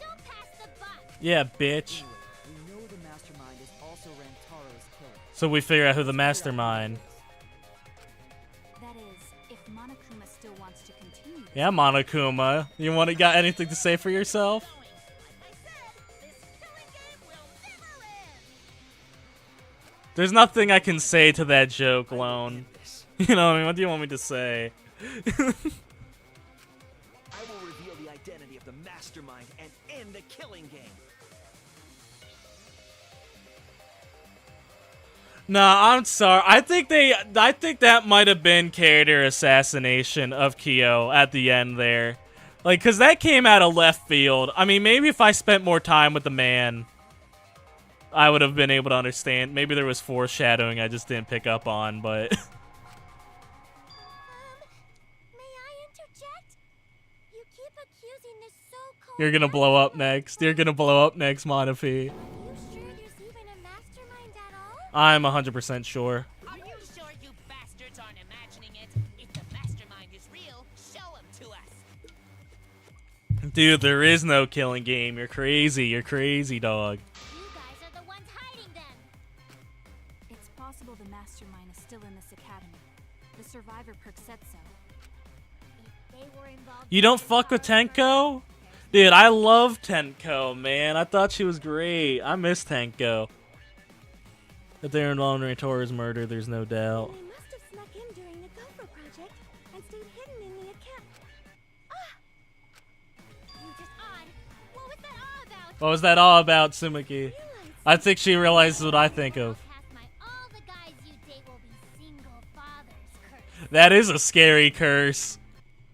Speaker 3: Don't pass the buck.
Speaker 1: Yeah, bitch.
Speaker 2: Anyway, we know the mastermind is also Rantaro's killer.
Speaker 1: So we figure out who the mastermind.
Speaker 7: That is, if Monokuma still wants to continue. this
Speaker 1: Yeah, Monokuma. You got anything to say for yourself?
Speaker 4: Like I said, this killing game will never end.
Speaker 1: There's nothing I can say to that joke, Lone.
Speaker 6: This.
Speaker 1: You know what I mean? What do you want me to say?
Speaker 6: I will reveal the identity of the mastermind and end the killing game.
Speaker 1: Nah, I'm sorry. I think that might have been character assassination of Kyo at the end there. Like, cause that came out of left field. I mean, maybe if I spent more time with the man, I would have been able to understand. Maybe there was foreshadowing I just didn't pick up on, but
Speaker 3: May I interject? You keep accusing this so-called
Speaker 1: you're gonna blow up
Speaker 3: mastermind
Speaker 1: next. You're gonna blow up next, Monafi.
Speaker 3: Are you sure there's even a mastermind at all?
Speaker 1: I'm 100% sure.
Speaker 4: Are you sure you bastards aren't imagining it? If the mastermind is real, show him to us.
Speaker 1: Dude, there is no killing game. You're crazy. You're crazy, dog.
Speaker 3: You guys are the ones hiding them.
Speaker 7: It's possible the mastermind is still in this academy. The survivor perk said so.
Speaker 3: If they were involved
Speaker 1: You
Speaker 3: in
Speaker 1: don't
Speaker 3: this
Speaker 1: fuck with
Speaker 3: horror
Speaker 1: Tenko? Dude, I love Tenko, man. I thought she was great. I miss Tenko. If they're involved in Rantora's murder, there's no doubt.
Speaker 8: They must have snuck in during the Gopher project and stayed hidden in the account.
Speaker 3: You just odd. What was that all about?
Speaker 1: What was that all about, Sumiki? I think she realizes what I think of.
Speaker 3: Past my all the guys you date will be single fathers curse.
Speaker 1: That is a scary curse.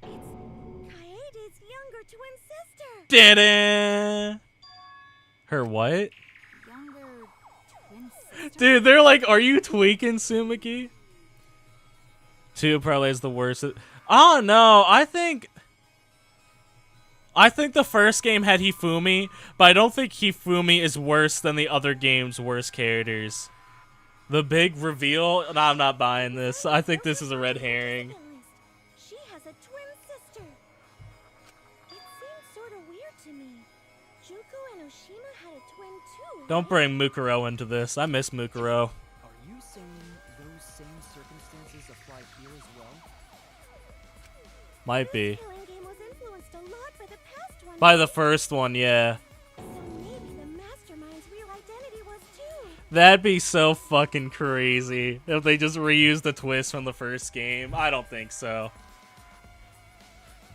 Speaker 8: Kaede's younger twin sister.
Speaker 1: Da-da! Her what?
Speaker 7: Younger twin sister.
Speaker 1: Dude, they're like, are you tweaking, Sumiki? 2 probably is the worst. Oh, no. I think the first game had Hifumi, but I don't think Hifumi is worse than the other game's worst characters. The big reveal? No, I'm not buying this. I think this is a red herring.
Speaker 8: She has a twin sister. It seems sort of weird to me. Junko and Oshima had a twin too.
Speaker 1: Don't bring Mukuro into this. I miss Mukuro.
Speaker 2: Are you saying those same circumstances apply here as well?
Speaker 1: Might be.
Speaker 8: This killing game was influenced a lot by the past one.
Speaker 1: By the first one, yeah.
Speaker 8: So maybe the mastermind's real identity was too.
Speaker 1: That'd be so fucking crazy if they just reused the twist from the first game. I don't think so.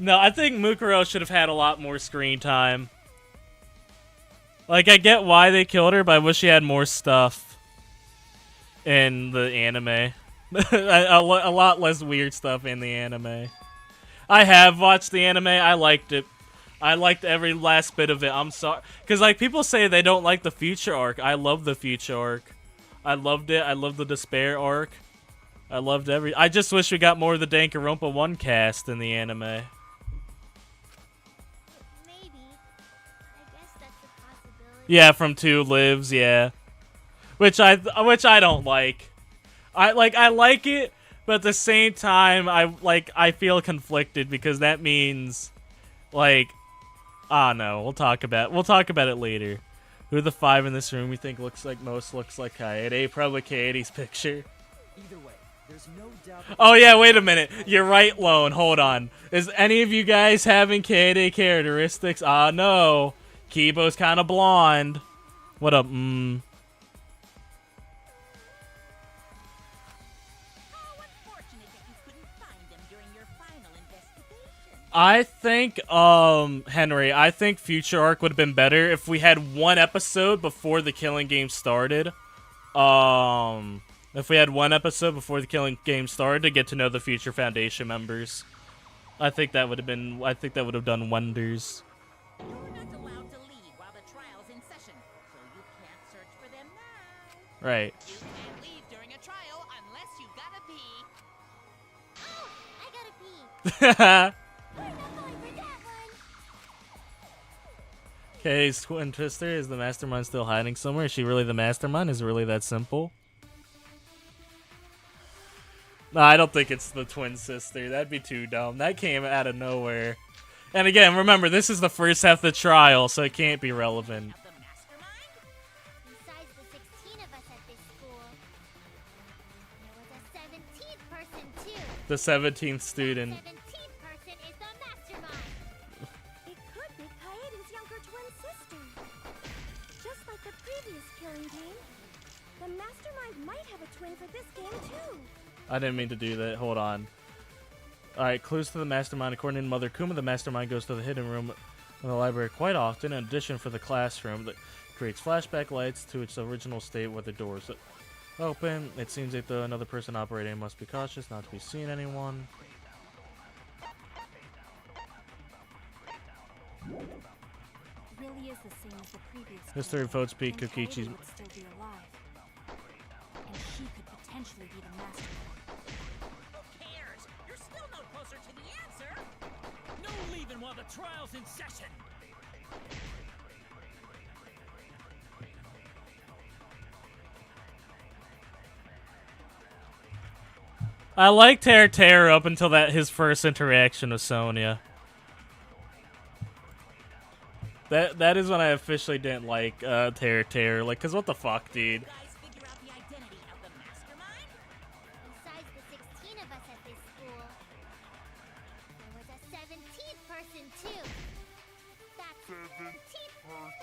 Speaker 1: No, I think Mukuro should have had a lot more screen time. Like, I get why they killed her, but I wish she had more stuff in the anime. a lot less weird stuff in the anime. I have watched the anime. I liked it. I liked every last bit of it. I'm sorry. Because, like, people say they don't like the future arc. I love the future arc. I loved it. I loved the despair arc. I loved I just wish we got more of the Danganronpa 1 cast in the anime.
Speaker 3: Maybe.
Speaker 1: Yeah, from 2 lives, yeah. Which I don't like. I like it, but at the same time I feel conflicted because that means like no, we'll talk about it later. Who are the 5 in this room you think looks like Kaede? Probably Kaede's picture.
Speaker 6: Either way, there's no doubt.
Speaker 1: Oh yeah, wait a minute. You're right, Lone. Hold on. Is any of you guys having Kaede characteristics? No. Kibo's kind of blonde. What up? I think, Henry, I think Future Arc would have been better if we had 1 episode before the Killing game started. If we had 1 episode before the Killing game started to get to know the Future Foundation members. I think that would have done wonders.
Speaker 4: You're not allowed to leave while the trial's in session, so you can't search for them now.
Speaker 1: Right.
Speaker 4: You can't leave during a trial unless you gotta pee.
Speaker 3: Oh, I gotta pee. We're not going for that one.
Speaker 1: Okay, Twin Twister, is the mastermind still hiding somewhere? Is she really the mastermind? Is it really that simple? No, I don't think it's the twin sister. That'd be too dumb. That came out of nowhere. And again, remember, this is the first half of the trial, so it can't be relevant.
Speaker 4: Of the mastermind?
Speaker 3: Besides the 16 of us at this school, there was a 17th person too.
Speaker 1: The 17th student.
Speaker 3: 17th person is the mastermind.
Speaker 8: It could be Kaede's younger twin sister. Just like the previous Killing game, the mastermind might have a twin for this game too.
Speaker 1: I didn't mean to do that. Hold on. Alright, clues to the mastermind. According to Mother Kuma, the mastermind goes to the hidden room in the library quite often, in addition for the classroom that creates flashback lights to its original state where the doors open. It seems that another person operating must be cautious not to be seeing anyone.
Speaker 7: Really is the same as the previous
Speaker 1: History of
Speaker 7: Killing,
Speaker 1: Vote Speak
Speaker 7: then Kaede
Speaker 1: Kokichi's.
Speaker 7: would still be alive. And she could potentially be the mastermind.
Speaker 4: Who cares? You're still no closer to the answer.
Speaker 9: No leaving while the trial's in session.
Speaker 1: I liked Terra up until his first interaction with Sonya. That is when I officially didn't like Terra. Like, cause what the fuck, dude?
Speaker 4: You guys figure out the identity of the mastermind?
Speaker 3: Besides the 16 of us at this school, there was a 17th person too. That 17th person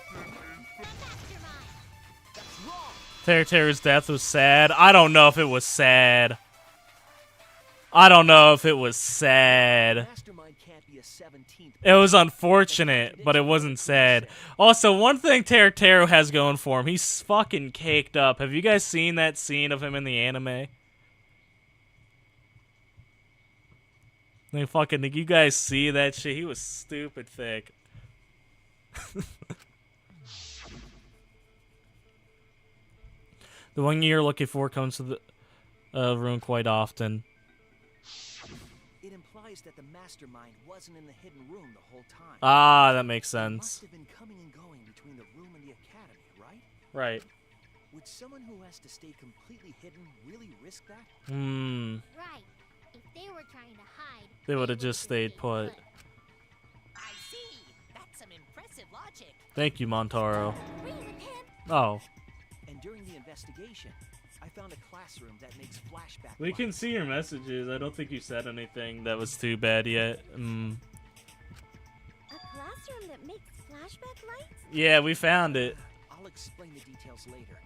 Speaker 3: is the mastermind.
Speaker 6: That's wrong.
Speaker 1: Terra's death was sad. I don't know if it was sad. I don't know if it was sad.
Speaker 6: Mastermind can't be a 17th.
Speaker 1: It was unfortunate, but it wasn't sad. Also, one thing Terra has going for him, he's fucking caked up. Have you guys seen that scene of him in the anime? Did you guys see that shit? He was stupid thick. The one you're looking for comes to the room quite often.
Speaker 6: It implies that the mastermind wasn't in the hidden room the whole time.
Speaker 1: Ah, that makes
Speaker 6: He must
Speaker 1: sense.
Speaker 6: have been coming and going between the room and the academy, right?
Speaker 1: Right.
Speaker 6: Would someone who has to stay completely hidden really risk that?
Speaker 3: Right. If they were trying to hide,
Speaker 1: They would have just stayed put.
Speaker 4: I see. That's some impressive logic.
Speaker 1: Thank you, Montaro.
Speaker 3: Agree with him.
Speaker 1: Oh.
Speaker 6: And during the investigation, I found a classroom that makes flashback
Speaker 1: We can
Speaker 6: lights.
Speaker 1: see your messages. I don't think you said anything that was too bad yet.
Speaker 8: A classroom that makes flashback lights?
Speaker 1: Yeah, we found it.
Speaker 6: I'll explain the details later.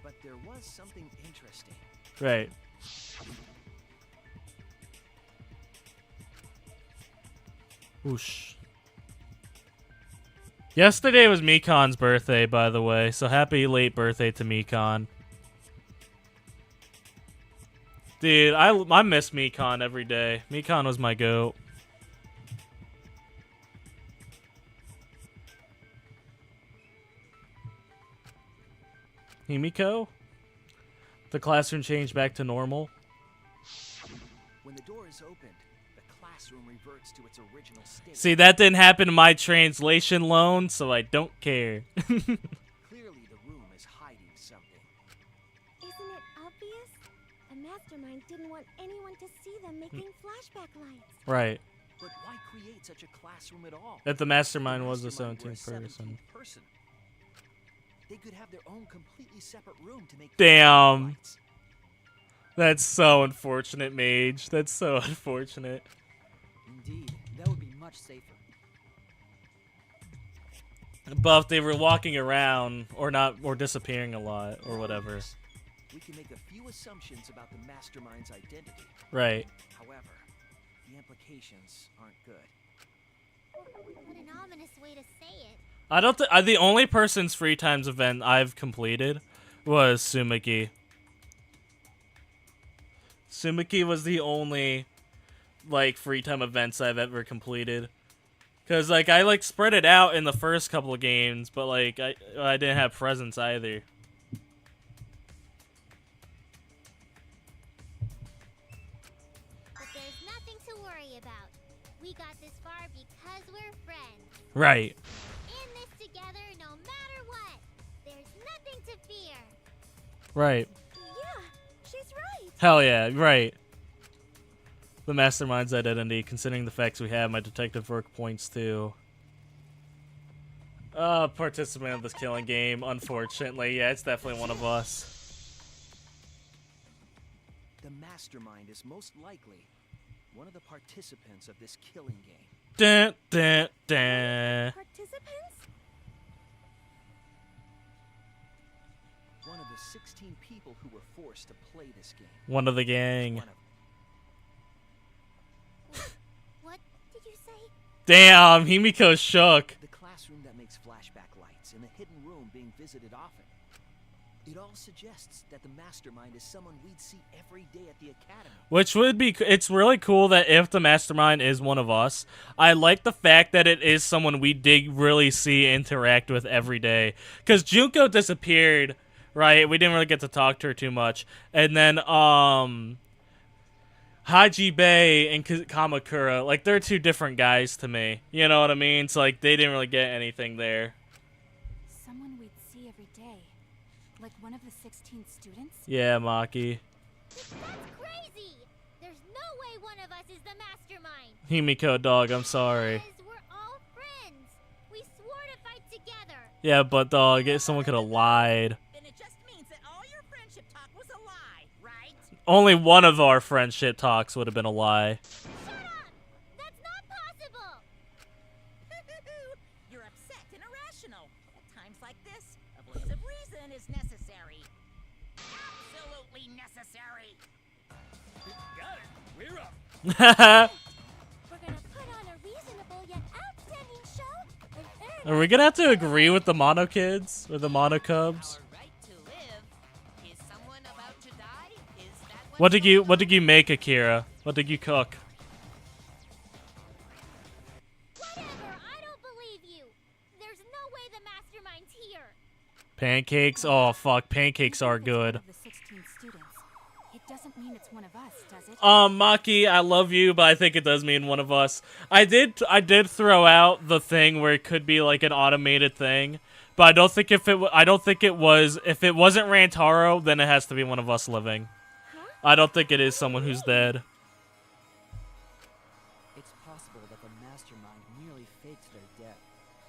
Speaker 6: But there was something interesting.
Speaker 1: Right. Whoosh. Yesterday was Mikon's birthday, by the way, so happy late birthday to Mikon. Dude, I miss Mikon every day. Mikon was my goat. Himiko? The classroom changed back to normal.
Speaker 6: When the door is opened, the classroom reverts to its original state.
Speaker 1: See, that didn't happen in my translation loan, so I don't care.
Speaker 6: is hiding something.
Speaker 8: Isn't it obvious? The mastermind didn't want anyone to see them making flashback lights.
Speaker 1: Right.
Speaker 6: But why create such a classroom at all?
Speaker 1: If the mastermind was the
Speaker 6: Mastermind were a
Speaker 1: 17th person.
Speaker 6: 17th person. They could have their own completely separate room to make
Speaker 1: Damn.
Speaker 6: lights.
Speaker 1: That's so unfortunate, Mage. That's so unfortunate.
Speaker 2: Indeed, that would be much safer.
Speaker 1: But if they were walking around or not, or disappearing a lot or whatever.
Speaker 6: We can make a few assumptions about the mastermind's identity.
Speaker 1: Right.
Speaker 6: However, the implications aren't good.
Speaker 3: What an ominous way to say it.
Speaker 1: I don't think the only person's free times event I've completed was Sumiki. Sumiki was the only like free time events I've ever completed. Cause like I like spread it out in the first couple of games, but like I didn't have presents either.
Speaker 3: But there's nothing to worry about. We got this far because we're friends.
Speaker 1: Right.
Speaker 3: In this together no matter what. There's nothing to fear.
Speaker 1: Right.
Speaker 8: Yeah, she's right.
Speaker 1: Hell yeah, right. The mastermind's identity, considering the facts we have, my detective work points to. Participant of this killing game, unfortunately. Yeah, it's definitely one of us.
Speaker 6: The mastermind is most likely one of the participants of this killing game.
Speaker 1: Dun, dun, dun.
Speaker 8: Participants?
Speaker 6: One of the 16 people who were forced to play this game.
Speaker 1: One of the gang.
Speaker 6: One of
Speaker 3: What did you say?
Speaker 1: Damn, Himiko's shook.
Speaker 6: the classroom that makes flashback lights and the hidden room being visited often. It all suggests that the mastermind is someone we'd see every day at the academy.
Speaker 1: Which would be, it's really cool that if the mastermind is one of us, I like the fact that it is someone we did really see interact with every day. Because Junko disappeared, right? We didn't really get to talk to her too much. And then, Haji Bay and Kamakura, like, they're two different guys to me. You know what I mean? So, like, they didn't really get anything there.
Speaker 7: Someone we'd see every day. Like one of the 16 students?
Speaker 1: Yeah, Maki.
Speaker 3: That's crazy! There's no way one of us is the mastermind!
Speaker 1: Himiko, dog, I'm sorry.
Speaker 3: Because we're all friends! We swore to fight together!
Speaker 1: Yeah, but, dog, someone could have lied.
Speaker 4: Then it just means that all your friendship talk was a lie, right?
Speaker 1: Only one of our friendship talks would have been a lie.
Speaker 3: Shut up! That's not possible!
Speaker 4: You're upset and irrational. At times like this, a voice of reason is necessary. Absolutely necessary.
Speaker 9: Got it. We're up.
Speaker 8: We're gonna put on a reasonable yet outstanding show and earn
Speaker 1: Are we gonna have to agree with the Mono Kids? Or the Mono Cubs?
Speaker 4: Our right to live. Is someone about to die? Is that
Speaker 1: What did you make, Akira? What did you cook?
Speaker 3: Whatever, I don't believe you! There's no way the mastermind's here!
Speaker 1: Pancakes? Oh fuck, pancakes are
Speaker 7: Even if it's one
Speaker 1: good.
Speaker 7: of the 16 students, it doesn't mean it's one of us, does it?
Speaker 1: Maki, I love you, but I think it does mean one of us. I did throw out the thing where it could be like an automated thing, but I don't think if it wasn't Rantaro, then it has to be one of us living. I don't think it is someone who's dead.
Speaker 2: It's possible that the mastermind merely faked their death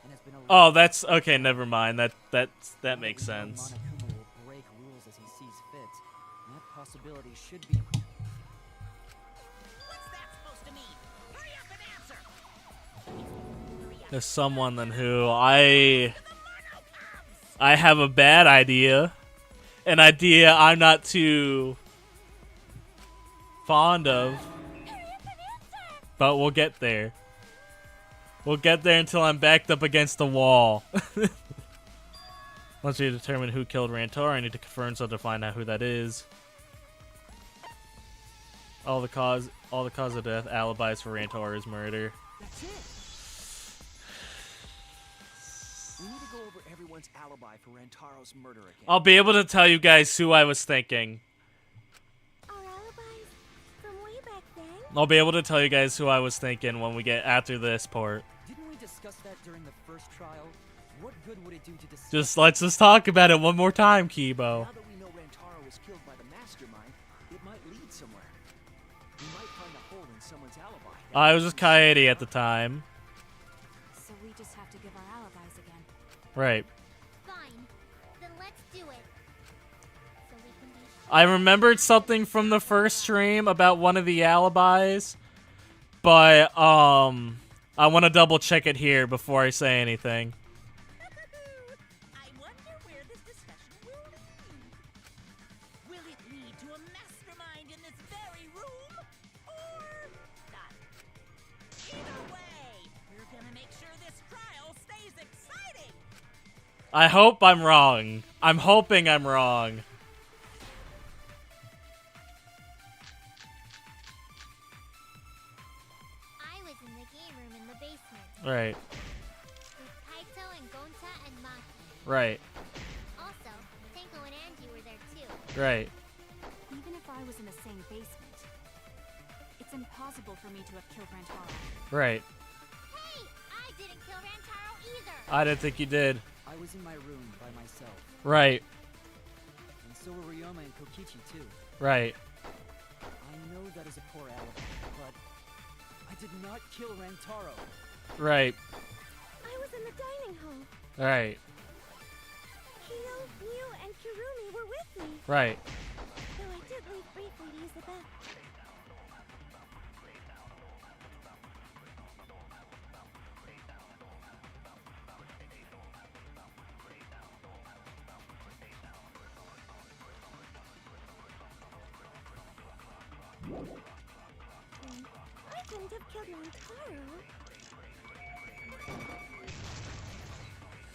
Speaker 2: and has been
Speaker 1: Oh, that's okay. Never mind. That makes
Speaker 2: We know
Speaker 1: sense.
Speaker 2: Monokuma will break rules as he sees fit. And that possibility should be.
Speaker 4: What's that supposed to mean? Hurry up and answer.
Speaker 1: There's someone then who I have a bad idea, an idea I'm not too fond of, but we'll get there. We'll get there until I'm backed up against the wall. Once we determine who killed Rantaro, I need to confirm so to find out who that is. All the cause of death, alibis for Rantaro's murder.
Speaker 6: That's it. We need to go over everyone's alibi for Rantaro's murder again.
Speaker 1: I'll be able to tell you guys who I was thinking.
Speaker 8: our alibis from way back then.
Speaker 1: I'll be able to tell you guys who I was thinking when we get after this part.
Speaker 2: Didn't we discuss that during the first trial? What good would it do to discuss?
Speaker 1: Just let's just talk about it one more time, Kibo.
Speaker 6: Now that we know Rantaro was killed by the mastermind, it might lead somewhere. We might find a hole in someone's alibi.
Speaker 1: I was just Kaede at the time.
Speaker 7: So we just have to give our alibis again.
Speaker 1: Right.
Speaker 3: Fine. Then let's do it. So we can be
Speaker 1: I remembered something from the first stream about one of the alibis, but I want to double check it here before I say anything.
Speaker 4: I wonder where this discussion will lead. Will it lead to a mastermind in this very room? Or not? Either way, we're gonna make sure this trial stays exciting.
Speaker 1: I hope I'm wrong. I'm hoping I'm wrong.
Speaker 3: I was in the game room in the basement
Speaker 1: Right.
Speaker 3: with Kaito and Gonta and Maki.
Speaker 1: Right.
Speaker 3: Also, Tenko and Angie were there too.
Speaker 1: Right.
Speaker 7: Even if I was in the same basement, it's impossible for me to have killed Rantaro.
Speaker 1: Right.
Speaker 3: Hey, I didn't kill Rantaro either.
Speaker 1: I didn't think you did.
Speaker 2: I was in my room by myself,
Speaker 1: Right.
Speaker 2: and so were Ryoma and Kokichi too.
Speaker 1: Right.
Speaker 2: I know that is a poor alibi, but I did not kill Rantaro.
Speaker 1: Right.
Speaker 8: I was in the dining hall.
Speaker 1: Right.
Speaker 8: Kyo, Mew, and Kirumi were with me.
Speaker 1: Right.
Speaker 8: Though I did leave briefly to use the bathroom. I couldn't have killed Rantaro.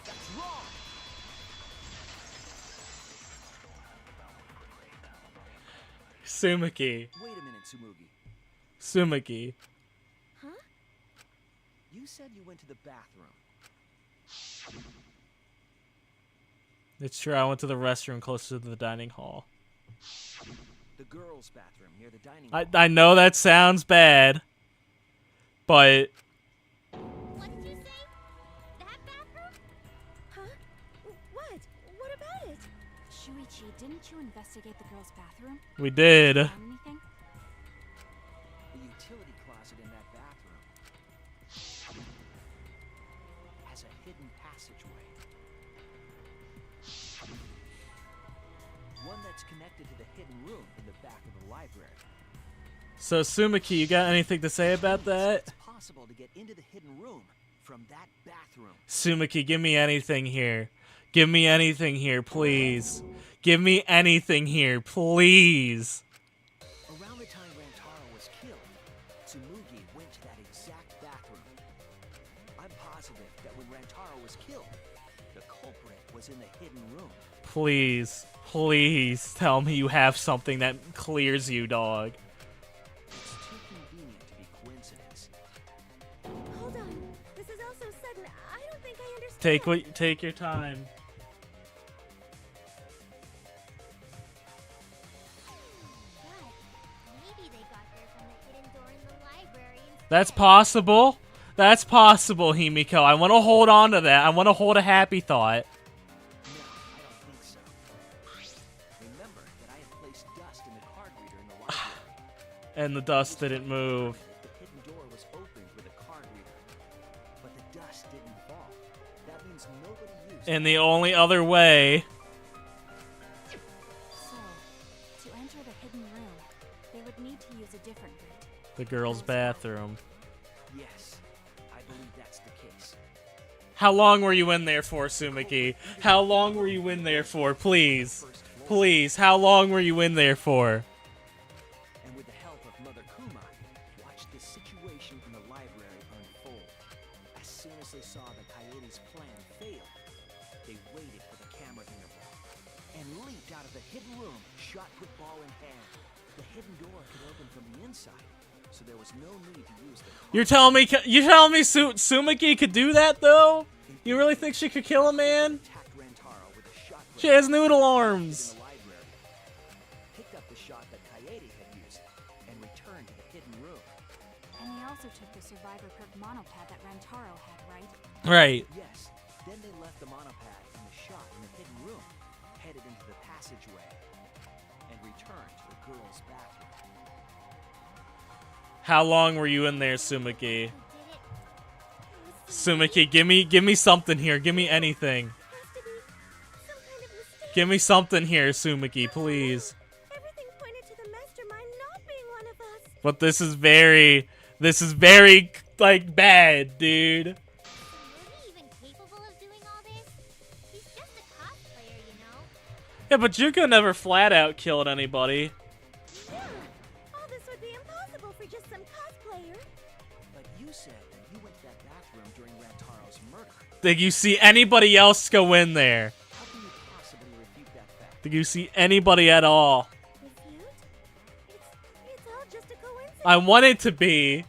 Speaker 6: That's wrong!
Speaker 1: Sumiki.
Speaker 6: Wait a minute, Tsumugi.
Speaker 1: Sumiki.
Speaker 8: Huh?
Speaker 6: You said you went to the bathroom.
Speaker 1: It's true, I went to the restroom closer to the dining hall.
Speaker 6: The girls' bathroom near the dining
Speaker 1: I know that sounds bad, but
Speaker 3: What did you say? That bathroom?
Speaker 8: Huh? What? What about it?
Speaker 7: Shuichi, didn't you investigate the girls' bathroom?
Speaker 1: we did.
Speaker 7: Found anything?
Speaker 6: The utility closet in that bathroom has a hidden passageway. One that's connected to the hidden room in the back of the library.
Speaker 1: So Sumiki, you got anything to say about that?
Speaker 6: It's possible to get into the hidden room from that bathroom.
Speaker 1: Sumiki, give me anything here. Give me anything here, please. Give me anything here, please.
Speaker 6: Around the time Rantaro was killed, Tsumugi went to that exact bathroom. I'm positive that when Rantaro was killed, the culprit was in the hidden room.
Speaker 1: Please, please tell me you have something that clears you, dog.
Speaker 6: It's too convenient to be coincidence.
Speaker 8: Hold on. This is all so sudden. I don't think I understand.
Speaker 1: Take your time.
Speaker 3: But maybe they got there from the hidden door in the library instead.
Speaker 1: That's possible. That's possible, Himiko. I want to hold on to that. I want to hold a happy thought.
Speaker 6: No, I don't think so. Remember that I had placed dust in the card reader in the library.
Speaker 1: And the dust didn't move.
Speaker 6: The hidden door was opened with a card reader, but the dust didn't fall. That means nobody used it.
Speaker 1: And the only other way...
Speaker 7: So, to enter the hidden room, they would need to use a different route.
Speaker 1: The girls' bathroom.
Speaker 6: Yes, I believe that's the case.
Speaker 1: How long were you in there for, Sumiki? How long were you in there for? Please.
Speaker 6: First floor.
Speaker 1: Please, how long were you in there for?
Speaker 6: And with the help of Mother Kuma, watched the situation in the library unfold. As soon as they saw the Coyote's plan fail, they waited for the camera interval and leaped out of the hidden room, shot put ball in hand. The hidden door could open from the inside, so there was no need to use the card.
Speaker 1: You're telling me Sumiki could do that, though? You really think she could kill a man?
Speaker 6: Attacked Rantaro with a shot put
Speaker 1: She has
Speaker 6: ball
Speaker 1: noodle
Speaker 6: in
Speaker 1: arms.
Speaker 6: the library, picked up the shot that Coyote had used, and returned to the hidden room.
Speaker 7: And they also took the survivor perk monopad that Rantaro had, right?
Speaker 1: Right.
Speaker 6: Yes, Then they left the monopad and the shot in the hidden room, headed into the passageway, and returned to the girls' bathroom.
Speaker 1: How long were you in there, Sumiki? Sumiki, give me something here. Give me anything. Give me something here, Sumiki, please.
Speaker 8: Everything pointed to the mastermind not being one of us.
Speaker 1: But this is very, like, bad, dude.
Speaker 3: Was he even capable of doing all this? He's just a cosplayer, you know?
Speaker 1: Yeah, but Juko never flat out killed anybody.
Speaker 8: Yeah, all this would be impossible for just some cosplayer.
Speaker 6: But you said that you went to that bathroom during Rantaro's murder.
Speaker 1: Did you see anybody else go in there?
Speaker 6: How can you possibly refute that fact?
Speaker 1: Did you see anybody at all?
Speaker 8: Refute? It's all just a coincidence.
Speaker 1: I want it to be,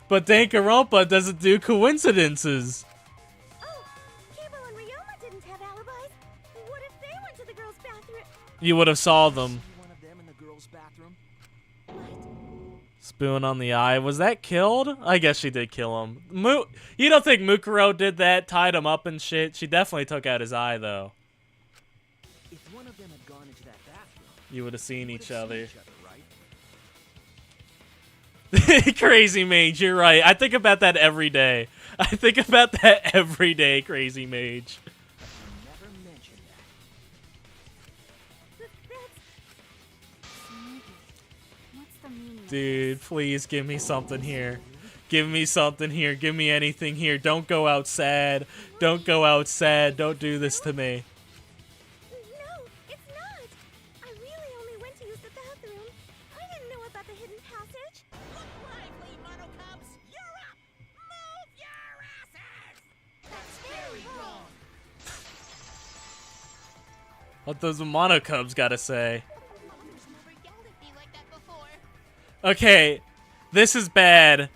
Speaker 1: but Danganronpa doesn't do coincidences.
Speaker 8: Oh, Kibo and Ryoma didn't have alibis. What if they went to the girls' bathroom?
Speaker 1: You would have saw them.
Speaker 6: See one of them in the girls' bathroom?
Speaker 8: What?
Speaker 1: Spoon on the eye. Was that killed? I guess she did kill him. You don't think Mukuro did that? Tied him up and shit? She definitely took out his eye, though.
Speaker 6: If one of them had gone into that bathroom,
Speaker 1: You would have seen
Speaker 6: you
Speaker 1: each
Speaker 6: would have
Speaker 1: other.
Speaker 6: seen each other, right?
Speaker 1: Crazy Mage, you're right. I think about that every day. I think about that every day, Crazy Mage.
Speaker 6: You never mentioned that.
Speaker 8: That's
Speaker 7: Sumiki, what's the meaning of
Speaker 1: Dude, please give me something here. Give me something here. Give me anything here. Don't go out sad. Don't go out sad. Don't do this to me.
Speaker 8: no, it's not. I really only went to use the bathroom. I didn't know about the hidden passage.
Speaker 4: Look lively, Mono Cubs! You're up! Move your asses! That's very wrong.
Speaker 1: What does the Mono Cubs gotta say?
Speaker 3: Mother's never yelled at me like that before.
Speaker 1: Okay, this is bad.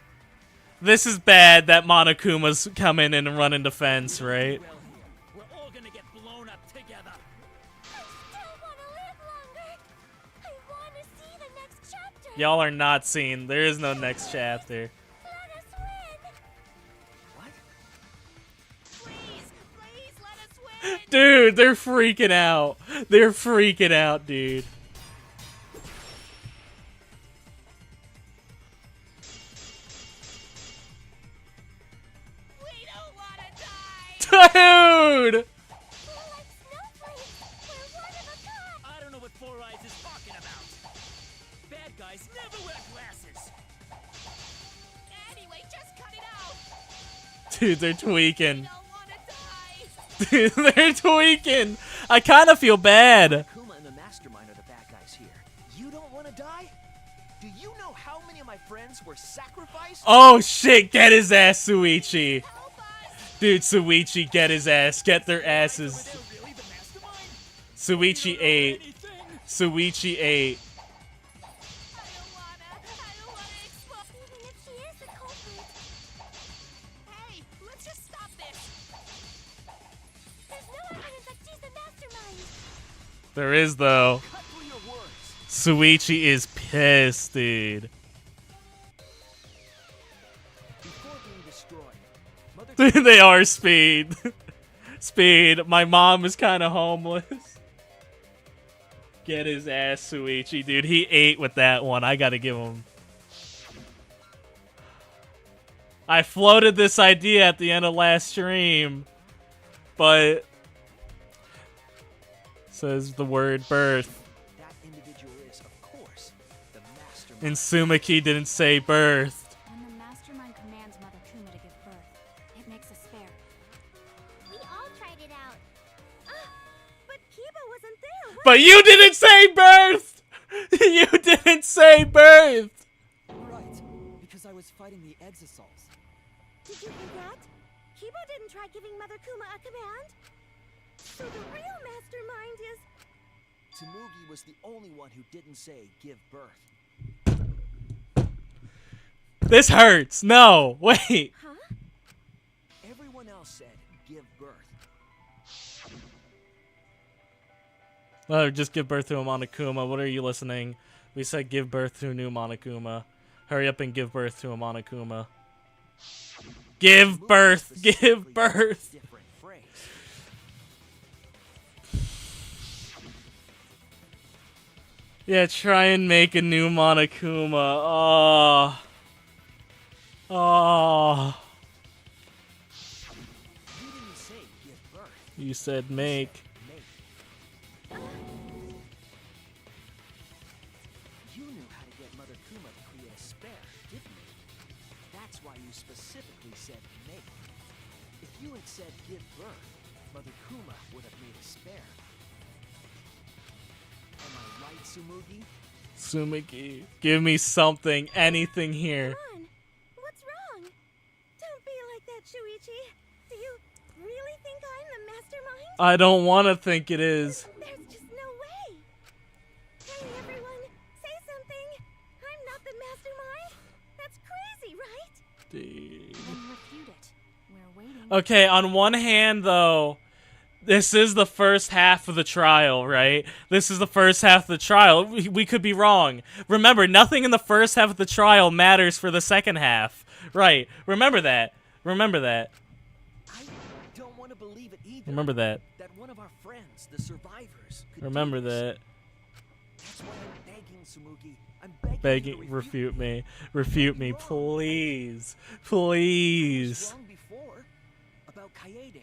Speaker 1: This is bad that Monokuma's coming in and running defense, right?
Speaker 9: Well, here, we're all gonna get blown up together.
Speaker 8: I still want to live longer. I want to see the next chapter.
Speaker 1: Y'all are not seeing. There is no next chapter.
Speaker 8: Let us win.
Speaker 6: What?
Speaker 4: Please, please let us win!
Speaker 1: Dude, they're freaking out. They're freaking out, dude.
Speaker 4: We don't wanna die!
Speaker 1: Dude!
Speaker 8: We're like snowflakes. We're one of a kind.
Speaker 9: I don't know what Four Eyes is talking about. Bad guys never wear glasses.
Speaker 4: Anyway, just cut it out!
Speaker 1: Dude, they're tweaking.
Speaker 4: Don't wanna die!
Speaker 1: Dude, they're tweaking. I kind of feel bad.
Speaker 6: Kuma and the Mastermind are the bad guys here. You don't want to die? Do you know how many of my friends were sacrificed?
Speaker 1: Oh shit, get his ass, Suichi.
Speaker 4: Help us!
Speaker 1: Dude, Suichi, get his ass. Get their asses.
Speaker 9: They're really the mastermind?
Speaker 1: Suichi ate.
Speaker 9: Anything?
Speaker 1: Suichi ate.
Speaker 4: I don't wanna explode!
Speaker 8: Even if she is the culprit,
Speaker 4: Hey, let's just stop this!
Speaker 8: there's no evidence that she's the mastermind.
Speaker 1: There is, though.
Speaker 6: Cut through your words.
Speaker 1: Suichi is pissed, dude.
Speaker 6: Before being destroyed, Mother
Speaker 1: Dude, they are Speed. Speed, my mom is kind of homeless. Get his ass, Suichi, dude. He ate with that one. I gotta give him. I floated this idea at the end of last stream, but says the word birth.
Speaker 6: that individual is, of course, the Mastermind.
Speaker 1: And Sumiki didn't say birth.
Speaker 7: When the mastermind commands Mother Kuma to give birth, it makes us fair.
Speaker 3: We all tried it out.
Speaker 8: But Kiba wasn't there.
Speaker 1: But you didn't say birth! You didn't say birth!
Speaker 2: Right, because I was fighting the Exosols.
Speaker 8: Did you hear that? Kiba didn't try giving Mother Kuma a command. So the real mastermind is...
Speaker 6: Tsurugi was the only one who didn't say give birth.
Speaker 1: This hurts. No, wait.
Speaker 8: Huh?
Speaker 6: Everyone else said give birth.
Speaker 1: Oh, just give birth to a Monokuma. What are you listening? We said give birth to a new Monokuma. Hurry up and give birth to a Monokuma. Give birth! Give birth!
Speaker 6: Different phrase.
Speaker 1: Yeah, try and make a new Monokuma. Oh. Oh.
Speaker 6: You didn't say give birth.
Speaker 1: You said
Speaker 6: You
Speaker 1: make.
Speaker 6: said make. You knew how to get Mother Kuma to create a spare, didn't you? That's why you specifically said make. If you had said give birth, Mother Kuma would have made a spare. Am I right, Tsumugi?
Speaker 1: Tsumugi, give me something, anything here.
Speaker 8: Come on. What's wrong? Don't be like that, Shuichi. Do you really think I'm the mastermind?
Speaker 1: I don't want to think it is.
Speaker 8: There's just no way. Hey, everyone, say something. I'm not the mastermind. That's crazy, right?
Speaker 7: Then refute it. We're waiting.
Speaker 1: Okay, on one hand, though, this is the first half of the trial, right? This is the first half of the trial. We could be wrong. Remember, nothing in the first half of the trial matters for the second half. Right. Remember that. Remember that.
Speaker 6: I don't want to believe it either.
Speaker 1: Remember that.
Speaker 6: That one of our friends, the survivors, could
Speaker 1: Remember
Speaker 6: do this.
Speaker 1: that.
Speaker 6: That's why I'm begging, Tsumugi. I'm begging,
Speaker 1: Begging,
Speaker 6: you to
Speaker 1: refute me. Refute me, please. Please.
Speaker 6: I was wrong before about Kaede.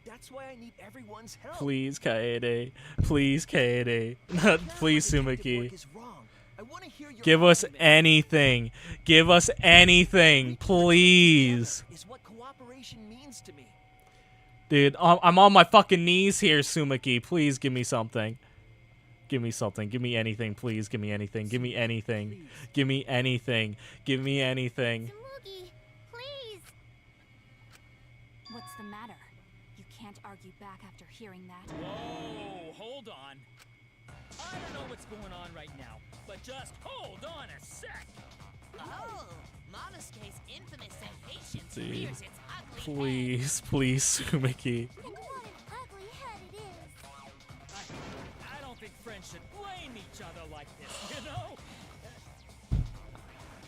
Speaker 6: That's why I need everyone's help.
Speaker 1: Please, Kaede. Please, Kaede.
Speaker 6: None
Speaker 1: Please,
Speaker 6: of the detective
Speaker 1: Sumiki.
Speaker 6: work is wrong. I want to hear your
Speaker 1: Give us
Speaker 6: argument.
Speaker 1: anything. Give us anything, please.
Speaker 6: Is what cooperation means to me.
Speaker 1: Dude, I'm on my fucking knees here, Sumiki. Please give me something. Give me something. Give me anything, please. Give me anything. Give me anything. Give me anything. Give me anything.
Speaker 3: Tsumugi, please.
Speaker 7: What's the matter? You can't argue back after hearing that.
Speaker 9: Whoa, hold on. I don't know what's going on right now, but just hold on a sec.
Speaker 4: Oh, Monosuke's infamous impatience
Speaker 1: Dude,
Speaker 4: rears its ugly head.
Speaker 1: Please, please, Sumiki.
Speaker 3: And what an ugly head it is.
Speaker 9: I don't think friends should blame each other like this, you know?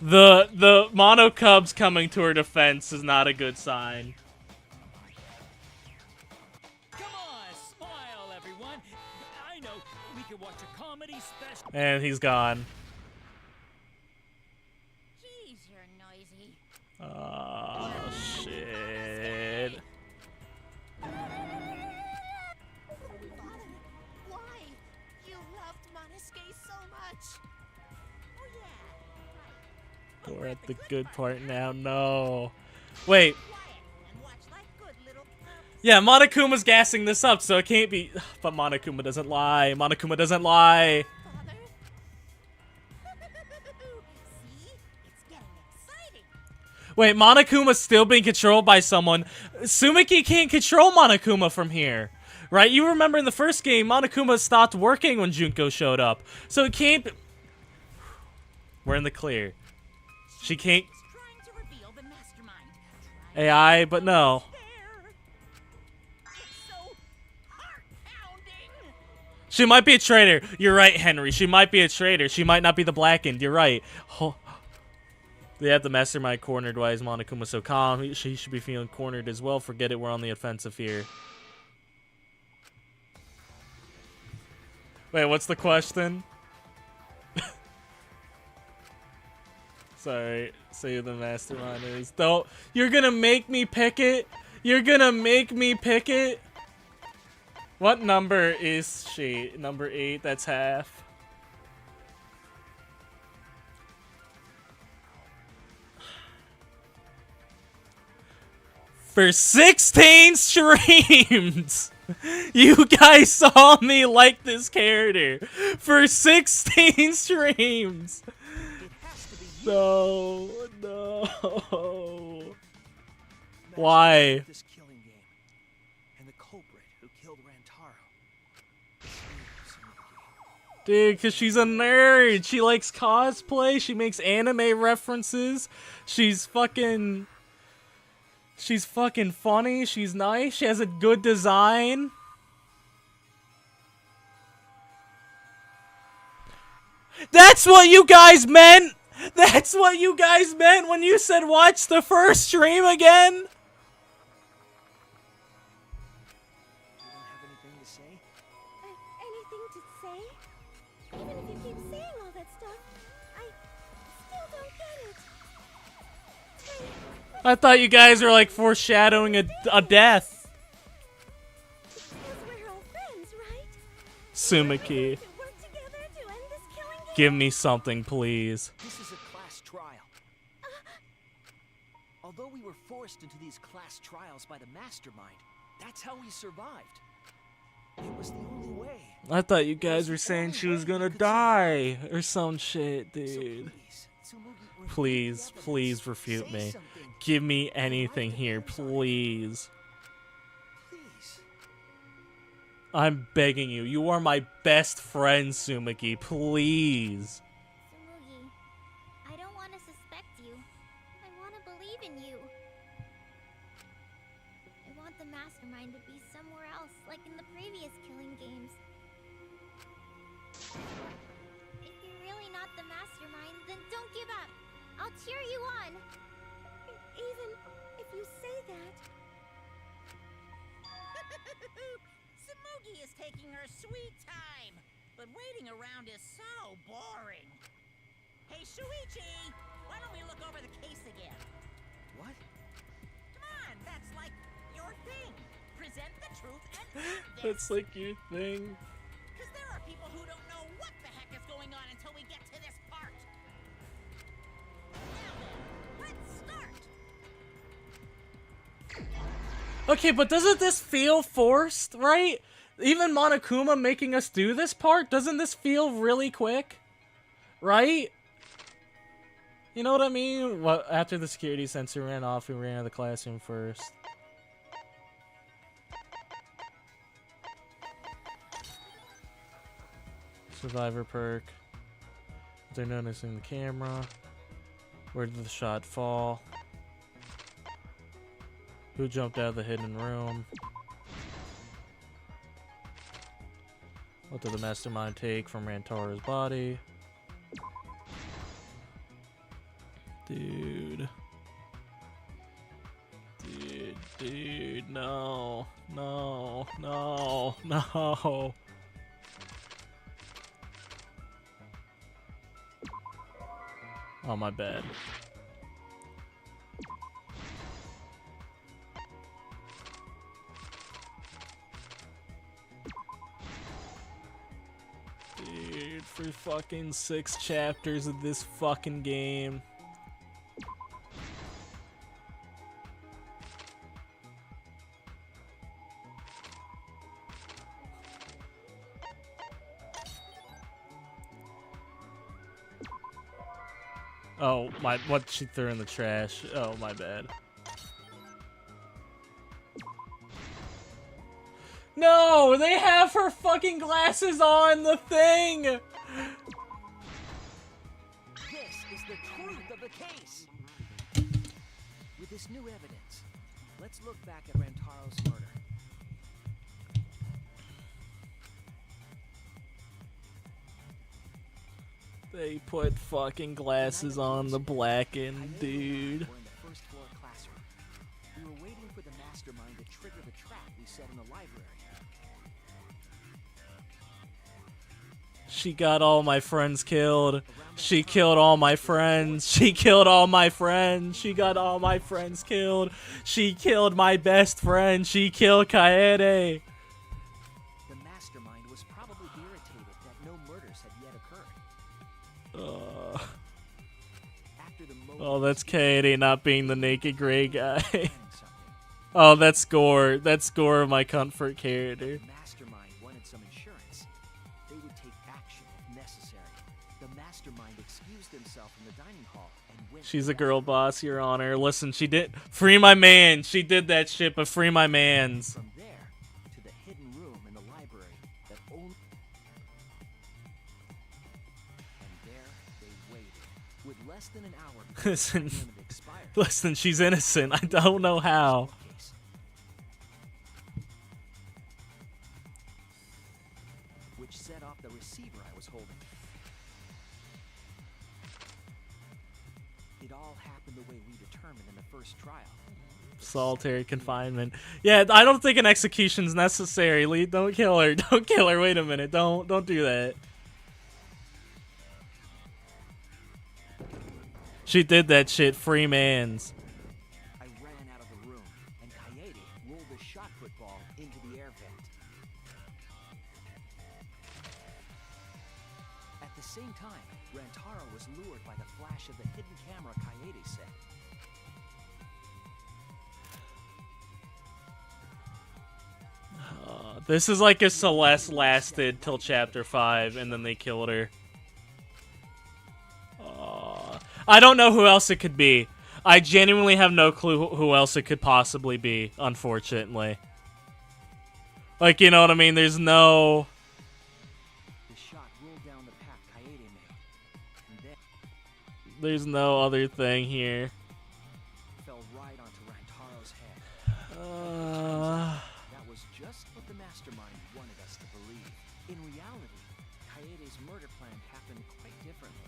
Speaker 1: The Mono Cubs coming to her defense is not a good sign.
Speaker 9: Come on, smile, everyone. I know we could watch a comedy special.
Speaker 1: And he's gone.
Speaker 3: Jeez, you're noisy.
Speaker 1: Oh, shit.
Speaker 4: Why? You loved Monosuke so much. Oh yeah, right.
Speaker 1: We're at the good part now. No. Wait.
Speaker 4: Quiet and watch like good little pups.
Speaker 1: Yeah, Monokuma's gassing this up, so it can't be. But Monokuma doesn't lie. Monokuma doesn't lie.
Speaker 4: Father. See? It's getting exciting.
Speaker 1: Wait, Monokuma's still being controlled by someone. Sumiki can't control Monokuma from here. Right? You remember in the first game, Monokuma stopped working when Junko showed up. So it can't be... We're in the clear. She can't...
Speaker 4: It's trying to reveal the mastermind.
Speaker 1: AI, but no.
Speaker 4: It's so heart-pounding.
Speaker 1: She might be a traitor. You're right, Henry. She might be a traitor. She might not be the Blackened. You're right. Oh. They have the mastermind cornered. Why is Monokuma so calm? She should be feeling cornered as well. Forget it. We're on the offensive here. Wait, what's the question? Sorry. Say who the mastermind is. Don't. You're gonna make me pick it? You're gonna make me pick it? What number is she? Number 8. That's half. For 16 streams, you guys saw me like this character. For 16 streams.
Speaker 6: It has to be you.
Speaker 1: No, no.
Speaker 6: Mastermind
Speaker 1: Why?
Speaker 6: of this killing game. And the culprit who killed Rantaro. It's you, Tsumugi.
Speaker 1: Dude, because she's a nerd. She likes cosplay. She makes anime references. She's fucking funny. She's nice. She has a good design. That's what you guys meant. That's what you guys meant when you said watch the first stream again.
Speaker 6: You don't have anything to say?
Speaker 8: Anything to say? Even if you keep saying all that stuff, I still don't get it.
Speaker 1: I thought you guys were like foreshadowing a death.
Speaker 8: Because we're all friends, right?
Speaker 1: Sumiki,
Speaker 8: To work together to end this killing game?
Speaker 1: give me something, please.
Speaker 6: This is a class trial. Although we were forced into these class trials by the mastermind, that's how we survived. It was the only way.
Speaker 1: I thought you guys were saying she was gonna die or some shit,
Speaker 6: So
Speaker 1: dude.
Speaker 6: please, Tsumugi, review
Speaker 1: Please,
Speaker 6: the
Speaker 1: please
Speaker 6: evidence.
Speaker 1: refute
Speaker 6: Say
Speaker 1: me.
Speaker 6: something.
Speaker 1: Give me anything here, please.
Speaker 6: Please.
Speaker 1: I'm begging you. You are my best friend, Sumiki. Please.
Speaker 3: Tsumugi, I don't want to suspect you. I want to believe in you. I want the mastermind to be somewhere else, like in the previous killing games. If you're really not the mastermind, then don't give up. I'll cheer you on.
Speaker 8: Even if you say that.
Speaker 4: Tsumugi is taking her sweet time, but waiting around is so boring. Hey, Shuichi, why don't we look over the case again?
Speaker 6: What?
Speaker 4: Come on, that's like your thing. Present the truth and end this.
Speaker 1: That's like your thing.
Speaker 4: Because there are people who don't know what the heck is going on until we get to this part. Now then, let's start.
Speaker 1: Okay, but doesn't this feel forced, right? Even Monokuma making us do this part, doesn't this feel really quick? Right? You know what I mean? What, after the security sensor ran off, we ran out of the classroom first. Survivor perk. They're noticing the camera. Where did the shot fall? Who jumped out of the hidden room? What did the mastermind take from Rantaro's body? Dude. Dude, no. No, no, no. Oh, my bad. Dude, for fucking 6 chapters of this fucking game. Oh, my, what she threw in the trash. Oh, my bad. No, they have her fucking glasses on the thing.
Speaker 6: This is the truth of the case. With this new evidence, let's look back at Rantaro's murder.
Speaker 1: They put fucking glasses on the blackened dude.
Speaker 6: We're in the first floor classroom. We were waiting for the mastermind to trigger the trap we set in the library.
Speaker 1: She got all my friends killed. She killed all my friends. She killed all my friends. She got all my friends killed. She killed my best friend. She killed Kaede.
Speaker 6: The mastermind was probably irritated that no murders had yet occurred. After the
Speaker 1: Oh, that's Kaede not being the naked gray guy.
Speaker 6: something,
Speaker 1: Oh, that's Gore. That's Gore, my comfort character.
Speaker 6: the mastermind wanted some insurance. They would take action if necessary. The mastermind excused himself from the dining hall and went.
Speaker 1: She's
Speaker 6: to
Speaker 1: a
Speaker 6: the
Speaker 1: girl
Speaker 6: bathroom.
Speaker 1: boss, Your Honor. Listen, she did. Free my man. She did that shit, but free my mans.
Speaker 6: From there to the hidden room in the library that only. And there they waited. With less than an hour before the
Speaker 1: Listen.
Speaker 6: time limit expired.
Speaker 1: Listen, she's innocent. I don't know how.
Speaker 6: Case. Which set off the receiver I was holding. It all happened the way we determined in the first trial.
Speaker 1: Solitary confinement. Yeah, I don't think an execution's necessary. Lee, don't kill her. Don't kill her. Wait a minute. Don't do that. She did that shit. Free mans.
Speaker 6: I ran out of the room, and Kaede rolled the shot put ball into the air vent. At the same time, Rantaro was lured by the flash of the hidden camera Kaede set.
Speaker 1: This is like if Celeste lasted till chapter 5 and then they killed her. I don't know who else it could be. I genuinely have no clue who else it could possibly be, unfortunately. Like, you know what I mean? There's no...
Speaker 6: The shot rolled down the path Kaede made, and then
Speaker 1: There's no other thing here.
Speaker 6: fell right onto Rantaro's head. That was just what the mastermind wanted us to believe. In reality, Kaede's murder plan happened quite differently.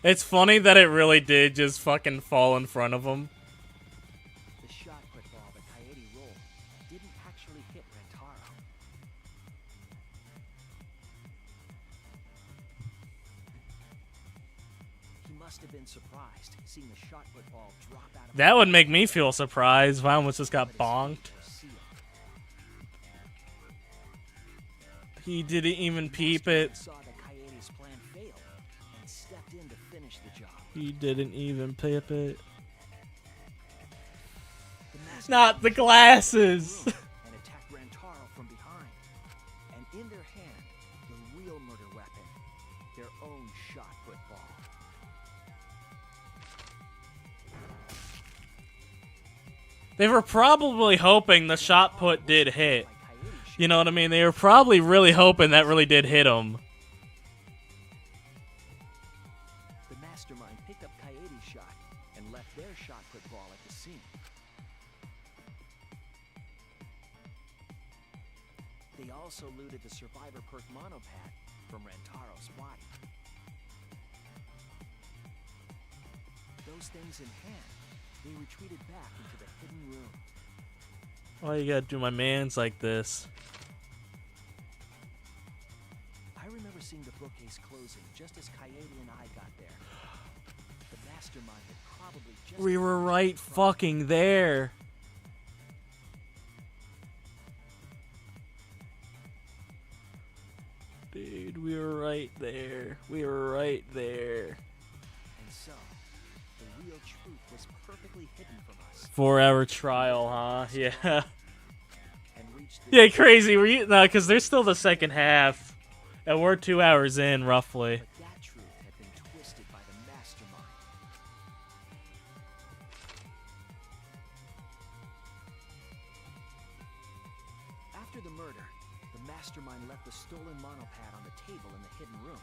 Speaker 1: It's funny that it really did just fucking fall in front of him.
Speaker 6: The shot put ball that Kaede rolled didn't actually hit Rantaro. He must have been surprised seeing the shot put ball drop out of
Speaker 1: That would make me feel surprised if I almost just got bonked. He didn't even peep it.
Speaker 6: Saw that Kaede's plan failed and stepped in to finish the job.
Speaker 1: He didn't even peep it.
Speaker 6: The master
Speaker 1: Not the glasses!
Speaker 6: and attacked Rantaro from behind. And in their hand, the real murder weapon, their own shot put ball.
Speaker 1: They were probably hoping the shot put did hit. You know what I mean? They were probably really hoping that really did hit him.
Speaker 6: The mastermind picked up Kaede's shot and left their shot put ball at the scene. They also looted the survivor perk monopad from Rantaro's body. Those things in hand, they retreated back into the hidden room.
Speaker 1: Why you gotta do my mans like this?
Speaker 6: I remember seeing the bookcase closing just as Kaede and I got there. The mastermind had probably just...
Speaker 1: We were right fucking there. Dude, we were right there. We were right there.
Speaker 6: And so, the real truth was perfectly hidden from us.
Speaker 1: 4-hour trial, huh? Yeah.
Speaker 6: And reached the
Speaker 1: Yeah, crazy. Were you? No, because there's still the second half. And we're 2 hours in, roughly.
Speaker 6: But that truth had been twisted by the mastermind. After the murder, the mastermind left the stolen monopad on the table in the hidden room.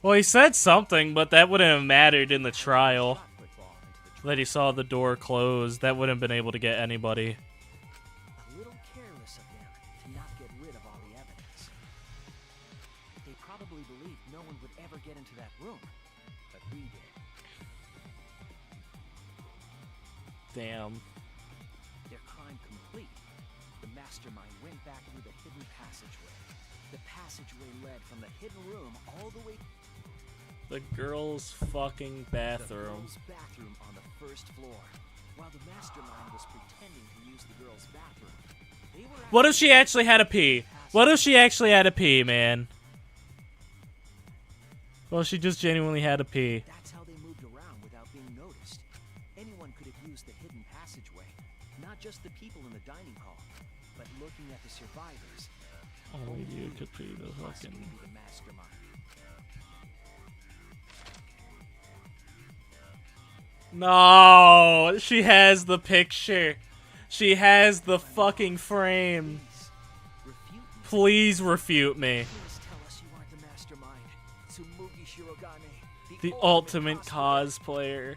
Speaker 1: Well, he said something, but that wouldn't have mattered in the trial.
Speaker 6: Shot put ball into the
Speaker 1: That he saw the door closed. That wouldn't have been able to get anybody.
Speaker 6: A little careless of them to not get rid of all the evidence. They probably believed no one would ever get into that room, but we did.
Speaker 1: Damn.
Speaker 6: Their crime complete, the mastermind went back through the hidden passageway. The passageway led from the hidden room all the way to
Speaker 1: The girl's fucking
Speaker 6: the
Speaker 1: bathroom.
Speaker 6: girls' bathroom on the first floor. While the mastermind was pretending to use the girls' bathroom, they were
Speaker 1: What if she actually had a pee? What if she actually had a pee, man? Well, she just genuinely had a pee.
Speaker 6: That's how they moved around without being noticed. Anyone could have used the hidden passageway. Not just the people in the dining hall, but looking at the survivors.
Speaker 1: Only you could be the
Speaker 6: Must
Speaker 1: fucking...
Speaker 6: be the mastermind.
Speaker 1: No! She has the picture. She has the fucking frame.
Speaker 6: Please refute me.
Speaker 1: Please refute me.
Speaker 6: Please tell us you aren't the mastermind. Tsumugi Shirogane,
Speaker 1: The ultimate cosplayer.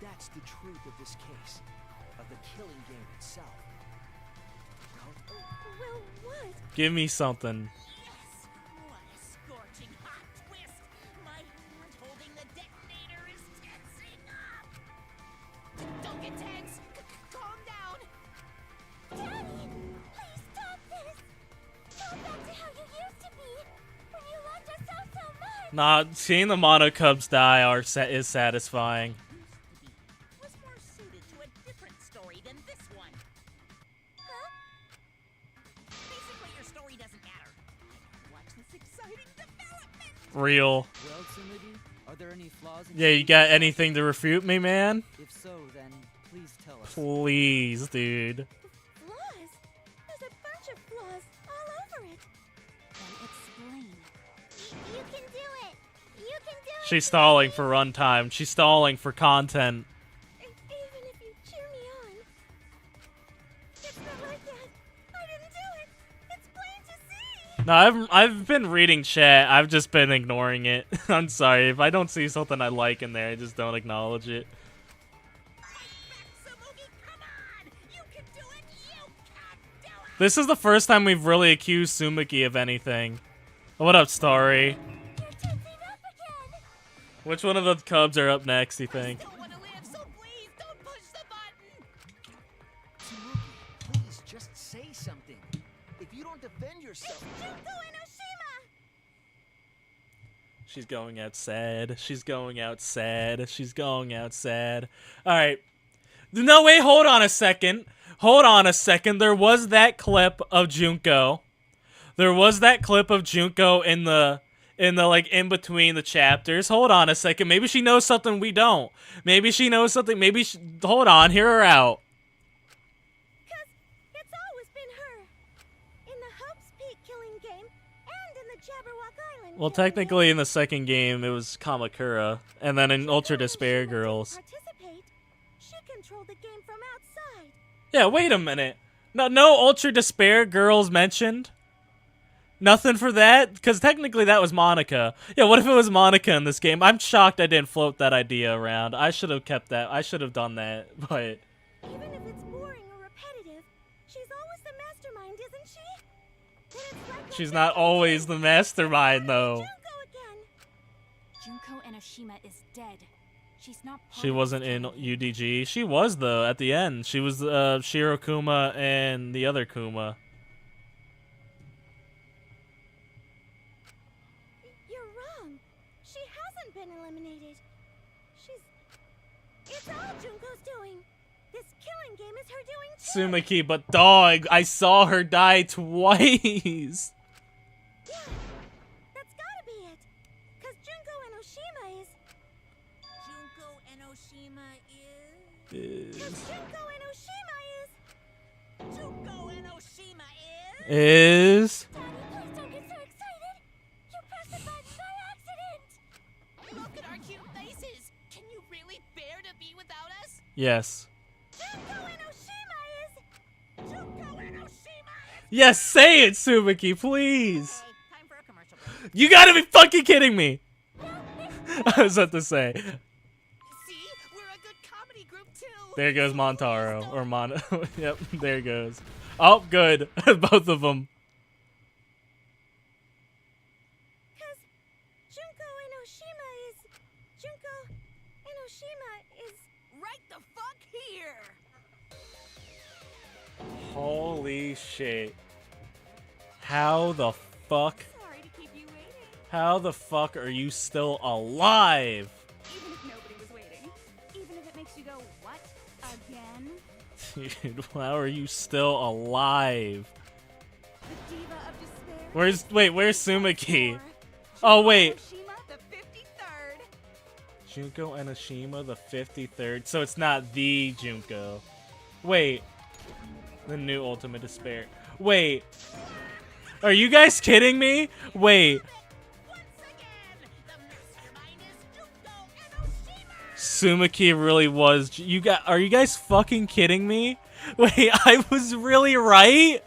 Speaker 6: That's the truth of this case, of the killing game itself.
Speaker 8: Well, what?
Speaker 1: Give me something.
Speaker 4: Yes! What a scorching hot twist! My hand holding the detonator is tensing up! Don't get tangled!
Speaker 1: Nah, seeing the Mono Cubs die is satisfying.
Speaker 4: Was more suited to a different story than this one. Huh? Basically, your story doesn't matter. Watch this exciting development.
Speaker 1: Real.
Speaker 2: Well, Tsurugi, are there any flaws in
Speaker 1: Yeah, you got anything to refute me, man?
Speaker 2: If so, then please tell us.
Speaker 1: Please, dude.
Speaker 8: Flaws? There's a bunch of flaws all over it.
Speaker 7: Then explain.
Speaker 3: You can do it. You can do it.
Speaker 1: She's stalling for runtime. She's stalling for content.
Speaker 8: Even if you cheer me on. It's not like that. I didn't do it. It's plain to see.
Speaker 1: No, I've been reading chat. I've just been ignoring it. I'm sorry. If I don't see something I like in there, I just don't acknowledge it.
Speaker 4: Samugi, come on! You can do it! You can do it!
Speaker 1: This is the first time we've really accused Sumiki of anything. What up, Starry?
Speaker 8: You're tensing up again.
Speaker 1: Which one of the Cubs are up next, you think?
Speaker 4: Don't want to live, so please don't push the button!
Speaker 6: Tsurugi, please just say something. If you don't defend yourself...
Speaker 8: Junko Enoshima!
Speaker 1: She's going out sad. She's going out sad. She's going out sad. Alright. No, wait, hold on a second. Hold on a second. There was that clip of Junko. There was that clip of Junko in the like in between the chapters. Hold on a second. Maybe she knows something we don't. Maybe she knows something. Hold on. Hear her out.
Speaker 8: Cause it's always been her. In the Hope's Peak killing game and in the Jabberwock Island.
Speaker 1: Well,
Speaker 8: killing
Speaker 1: technically
Speaker 8: game.
Speaker 1: in the second game it was Kamakura, and then in Ultra Despair
Speaker 8: She
Speaker 1: Girls.
Speaker 8: participate. She controlled the game from outside.
Speaker 1: Yeah, wait a minute. No Ultra Despair Girls mentioned. Nothing for that? Because technically that was Monica. Yeah, what if it was Monica in this game? I'm shocked I didn't float that idea around. I should have kept that. I should have done that, but...
Speaker 8: Even if it's boring or repetitive, she's always the mastermind, isn't she? Then it's like
Speaker 1: She's
Speaker 8: that
Speaker 1: not
Speaker 8: game
Speaker 1: always
Speaker 8: too.
Speaker 1: the mastermind, though.
Speaker 8: Junko again.
Speaker 7: Junko Enoshima is dead. She's not part
Speaker 1: She
Speaker 7: of
Speaker 1: wasn't
Speaker 7: this
Speaker 1: in
Speaker 7: killing.
Speaker 1: UDG. She was, though, at the end. She was Shirokuma and the other Kuma.
Speaker 8: You're wrong. She hasn't been eliminated. It's all Junko's doing. This killing game is her doing too.
Speaker 1: Sumiki, but dog, I saw her die twice.
Speaker 8: Yeah, that's gotta be it. Cause Junko Enoshima is.
Speaker 4: Junko Enoshima is...
Speaker 8: Cause Junko Enoshima is.
Speaker 4: Junko Enoshima is...
Speaker 1: Is...
Speaker 8: Daddy, please don't get so excited. You pressed the button by accident.
Speaker 4: Look at our cute faces! Can you really bear to be without us?
Speaker 1: Yes.
Speaker 8: Junko Enoshima is.
Speaker 4: Junko Enoshima is...
Speaker 1: Yes, say it, Sumiki, please.
Speaker 4: Okay, time for a commercial break.
Speaker 1: You gotta be fucking kidding me. I was about to say.
Speaker 4: See? We're a good comedy group, too!
Speaker 1: There goes Montaro. Or Yep, there goes. Oh, good. Both of them.
Speaker 8: Cause Junko Enoshima is. Junko Enoshima is.
Speaker 4: Right the fuck here!
Speaker 1: Holy shit. How the fuck?
Speaker 8: Sorry to keep you waiting.
Speaker 1: How the fuck are you still alive?
Speaker 7: Even if nobody was waiting. Even if it makes you go, what? Again?
Speaker 1: Dude, how are you still alive?
Speaker 8: The diva of despair.
Speaker 1: Where's Sumiki?
Speaker 8: Or
Speaker 1: Oh, wait.
Speaker 8: Enoshima, the 53rd.
Speaker 1: Junko Enoshima, the 53rd. So it's not the Junko. Wait. The new Ultimate Despair. Wait. Are you guys kidding me? Wait.
Speaker 4: Once again, the mastermind is Junko Enoshima!
Speaker 1: Sumiki really was. Are you guys fucking kidding me? Wait, I was really right?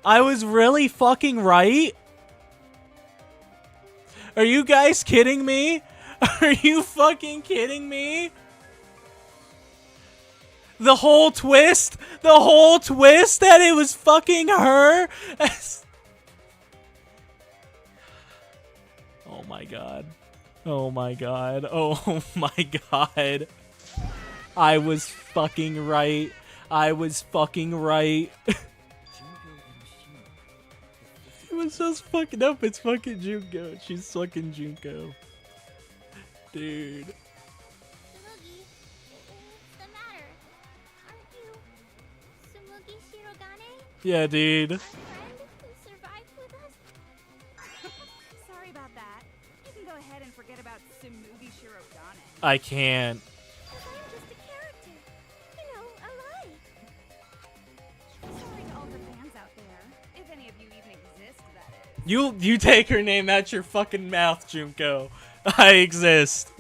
Speaker 1: I was really fucking right? Are you guys kidding me? Are you fucking kidding me? The whole twist that it was fucking her? Oh my god. Oh my god. Oh my god. I was fucking right. I was fucking right.
Speaker 2: Junko Enoshima.
Speaker 1: It was just fucking up. It's fucking Junko. She's fucking Junko. Dude.
Speaker 3: Tsumugi, what's the matter? Aren't you Tsumugi Shirogane?
Speaker 1: Yeah, dude.
Speaker 3: Our friend who survived with us?
Speaker 8: Sorry about that. You can go ahead and forget about Tsumugi Shirogane.
Speaker 1: I can't.
Speaker 8: Because I'm just a character. You know, alike. Sorry to all the fans out there. If any of you even exist, that is.
Speaker 1: You take her name out your fucking mouth, Junko. I exist.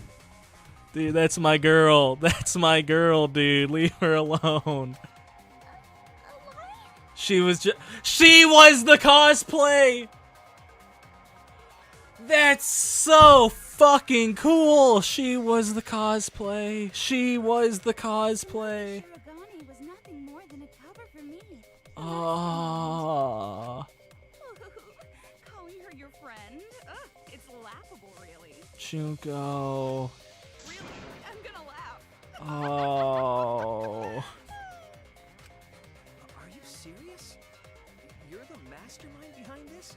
Speaker 1: Dude, that's my girl. That's my girl, dude. Leave her alone. She was the cosplay. That's so fucking cool. She was the cosplay. She was the cosplay.
Speaker 8: Shirogane was nothing more than a cover for me.
Speaker 1: Oh.
Speaker 8: Calling her your friend? Ugh, it's laughable, really.
Speaker 1: Junko.
Speaker 8: Really? I'm gonna laugh.
Speaker 1: Oh.
Speaker 6: Are you serious? You're the mastermind behind this?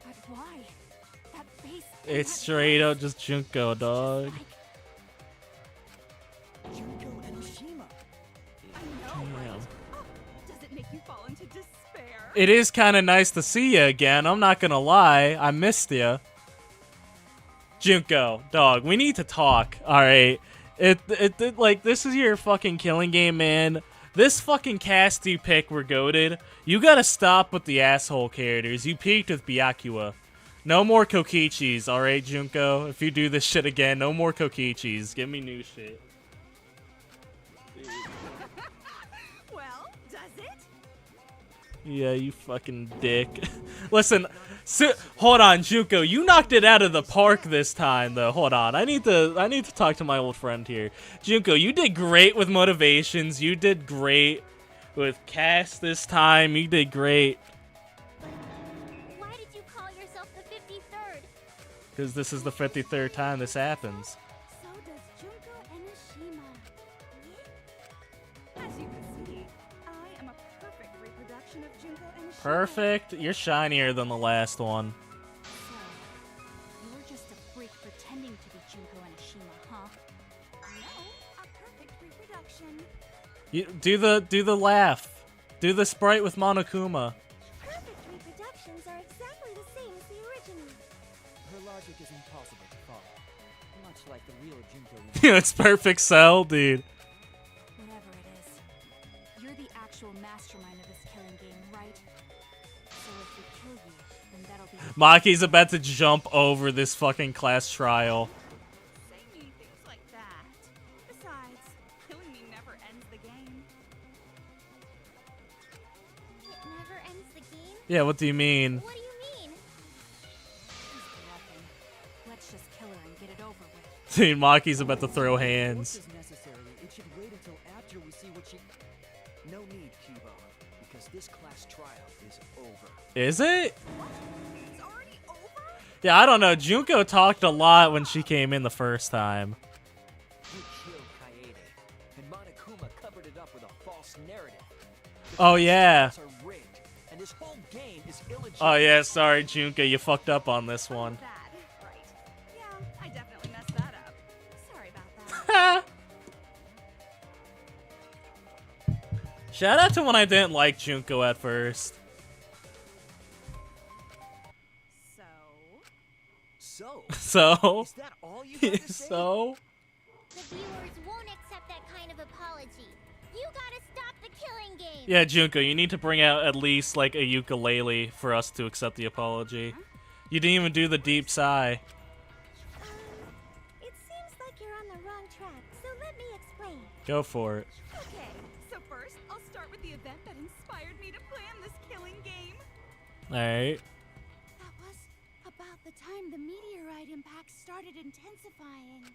Speaker 7: But why? That face.
Speaker 1: It's straight up just Junko, dog.
Speaker 6: Junko Enoshima.
Speaker 8: I know, right?
Speaker 1: Damn.
Speaker 8: Oh, does it make you fall into despair?
Speaker 1: It is kind of nice to see you again. I'm not gonna lie. I missed you. Junko, dog, we need to talk. All right. Like, this is your fucking killing game, man. This fucking cast you pick were goated. You gotta stop with the asshole characters. You peaked with Byakuya. No more Kokichis, all right, Junko? If you do this shit again, no more Kokichis. Give me new shit.
Speaker 8: Well, does it?
Speaker 1: Yeah, you fucking dick. Listen, hold on, Junko. You knocked it out of the park this time, though. Hold on, I need to talk to my old friend here. Junko, you did great with motivations. You did great with cast this time. You did great.
Speaker 3: Why did you call yourself the 53rd?
Speaker 1: Because this is the 53rd time this happens.
Speaker 8: So does Junko Enoshima. As you can see, I am a perfect reproduction of Junko Enoshima.
Speaker 1: Perfect. You're shinier than the last one.
Speaker 7: So, you were just a freak pretending to be Junko Enoshima, huh?
Speaker 8: No, a perfect reproduction.
Speaker 1: You do the laugh. Do the sprite with Monokuma.
Speaker 8: Perfect reproductions are exactly the same as the original.
Speaker 2: Her logic is impossible to follow. Much like the real Junko.
Speaker 1: It's perfect cell, dude.
Speaker 7: Whatever it is, you're the actual mastermind of this killing game, right? So if we kill you, then that'll be.
Speaker 1: Maki's about to jump over this fucking class trial.
Speaker 8: Say mean things like that. Besides, killing me never ends the game.
Speaker 3: It never ends the game?
Speaker 1: Yeah, what do you mean?
Speaker 3: What do you mean?
Speaker 7: He's bluffing. Let's just kill her and get it over with.
Speaker 1: Dude, Maki's about to throw
Speaker 2: What
Speaker 1: hands.
Speaker 2: is necessary? It should wait until after we see what she.
Speaker 6: No need, Kibo, because this class trial is over.
Speaker 1: Is it?
Speaker 8: It's already over?
Speaker 1: Yeah, I don't know. Junko talked a lot when she came in the first time.
Speaker 6: You killed Kaede, and Monokuma covered it up with a false narrative. The
Speaker 1: Oh, yeah.
Speaker 6: results are rigged, and this whole game is illegitimate.
Speaker 1: Oh, yeah, sorry, Junko. You fucked up on this one.
Speaker 8: That, right. Yeah, I definitely messed that up. Sorry about that.
Speaker 1: Shout out to when I didn't like Junko at first.
Speaker 8: So,
Speaker 1: So?
Speaker 6: Is that all you had to say?
Speaker 1: So?
Speaker 3: The viewers won't accept that kind of apology. You gotta stop the killing game.
Speaker 1: Yeah, Junko, you need to bring out at least, like, a ukulele for us to accept the apology. You didn't even do the deep sigh.
Speaker 8: it seems like you're on the wrong track, so let me explain.
Speaker 1: Go for it.
Speaker 8: Okay, so first, I'll start with the event that inspired me to plan this killing game.
Speaker 1: Alright.
Speaker 8: That was about the time the meteorite impact started intensifying.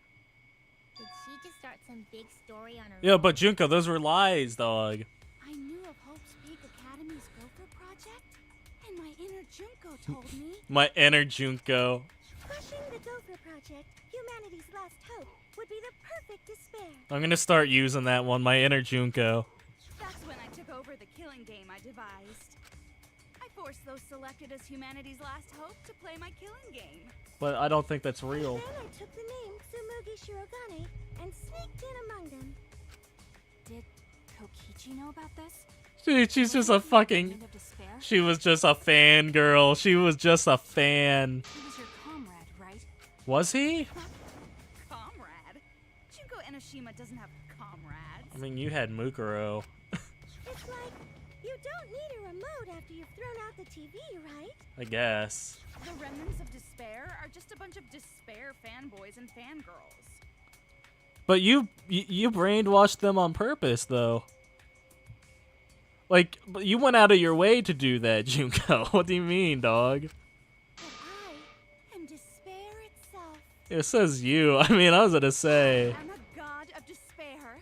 Speaker 3: Did she just start some big story on her
Speaker 1: Yeah,
Speaker 3: own?
Speaker 1: but Junko, those were lies, dog.
Speaker 8: I knew of Hope's Peak Academy's Gopher project, and my inner Junko told me
Speaker 1: My inner Junko.
Speaker 8: crushing the Gopher project, humanity's last hope, would be the perfect despair.
Speaker 1: I'm gonna start using that one, my inner Junko.
Speaker 8: That's when I took over the killing game I devised. I forced those selected as humanity's last hope to play my killing game.
Speaker 1: But I don't think that's real.
Speaker 8: Then I took the name Shirogane and sneaked in among them.
Speaker 7: Did Kokichi know about this?
Speaker 1: Dude, she's just a fucking...
Speaker 7: End of despair?
Speaker 1: She was just a fangirl. She was just a fan.
Speaker 7: He was your comrade, right?
Speaker 1: Was he?
Speaker 10: Comrade? Junko Enoshima doesn't have comrades.
Speaker 1: I mean, you had Mukuro.
Speaker 8: It's like, you don't need a remote after you've thrown out the TV, right?
Speaker 1: I guess.
Speaker 10: The remnants of despair are just a bunch of despair fanboys and fangirls.
Speaker 1: But you brainwashed them on purpose, though. Like, you went out of your way to do that, Junko. What do you mean, dog?
Speaker 8: But I am despair itself.
Speaker 1: It says you. I mean, I was gonna say.
Speaker 10: I'm a god of despair.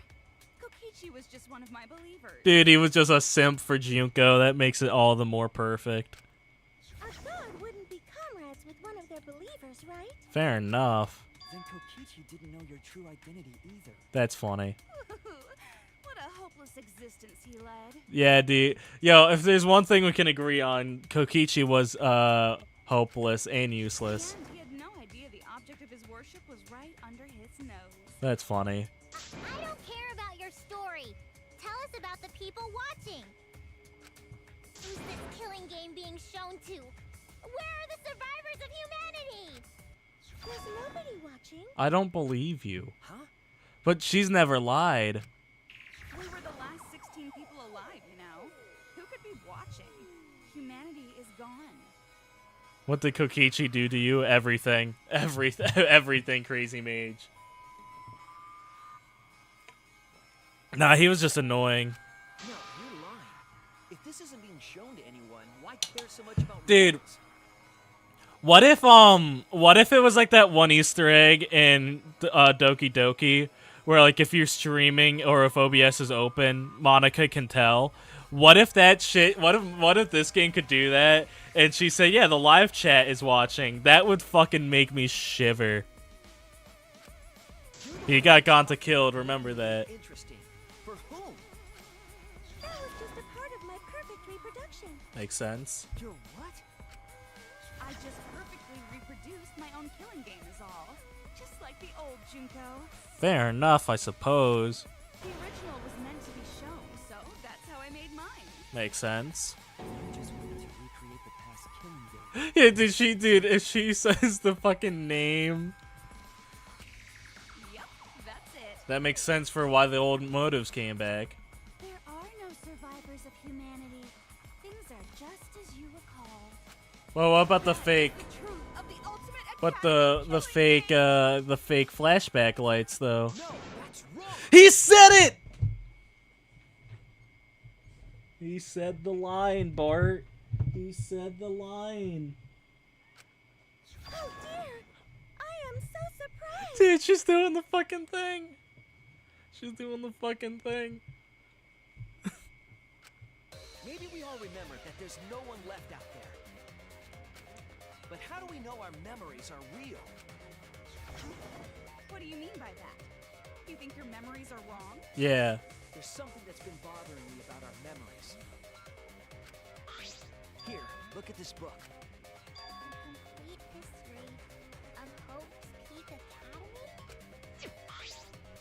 Speaker 10: Kokichi was just one of my believers.
Speaker 1: Dude, he was just a simp for Junko. That makes it all the more perfect.
Speaker 8: A god wouldn't be comrades with one of their believers, right?
Speaker 1: Fair enough.
Speaker 2: Then Kokichi didn't know your true identity either.
Speaker 1: That's funny.
Speaker 10: What a hopeless existence he led.
Speaker 1: Yeah, dude. Yo, if there's one thing we can agree on, Kokichi was hopeless and useless.
Speaker 10: And he had no idea the object of his worship was right under his nose.
Speaker 1: That's funny.
Speaker 3: I don't care about your story. Tell us about the people watching. Who's this killing game being shown to? Where are the survivors of humanity?
Speaker 8: There's nobody watching.
Speaker 1: I don't believe you.
Speaker 6: Huh?
Speaker 1: But she's never lied.
Speaker 10: We were the last 16 people alive, you know? Who could be watching? Humanity is gone.
Speaker 1: What did Kokichi do to you? Everything. Everything, Crazy Mage. Nah, he was just annoying.
Speaker 6: No, you're lying. If this isn't being shown to anyone, why care so much about
Speaker 1: Dude.
Speaker 6: remotes?
Speaker 1: What if it was like that one Easter egg in Doki Doki, where like if you're streaming or if OBS is open, Monica can tell. What if that shit? What if this game could do that? And she said, "Yeah, the live chat is watching." That would fucking make me shiver. He got Gonta killed. Remember that.
Speaker 6: Interesting. For whom?
Speaker 8: That was just a part of my perfect reproduction.
Speaker 1: Makes sense.
Speaker 6: You're what?
Speaker 10: I just perfectly reproduced my own killing game is all. Just like the old Junko.
Speaker 1: Fair enough, I suppose.
Speaker 10: The original was meant to be shown, so that's how I made mine.
Speaker 1: Makes sense.
Speaker 2: You just wanted to recreate the past killing game.
Speaker 1: Yeah, dude, if she says the fucking name,
Speaker 10: Yep, that's it.
Speaker 1: that makes sense for why the old motives came back.
Speaker 8: There are no survivors of humanity. Things are just as you recall.
Speaker 1: Well, what about the fake?
Speaker 10: The truth of the ultimate
Speaker 1: But
Speaker 10: academy killing
Speaker 1: the fake flashback lights, though.
Speaker 6: No, that's wrong.
Speaker 1: He said it! He said the line, Bart. He said the line.
Speaker 8: Oh dear! I am so surprised!
Speaker 1: Dude, she's doing the fucking thing. She's doing the fucking thing.
Speaker 6: Maybe we all remember that there's no one left out there. But how do we know our memories are real?
Speaker 10: What do you mean by that? You think your memories are wrong?
Speaker 1: Yeah.
Speaker 6: There's something that's been bothering me about our memories. Here, look at this book.
Speaker 3: A complete history of Hope's Peak Academy?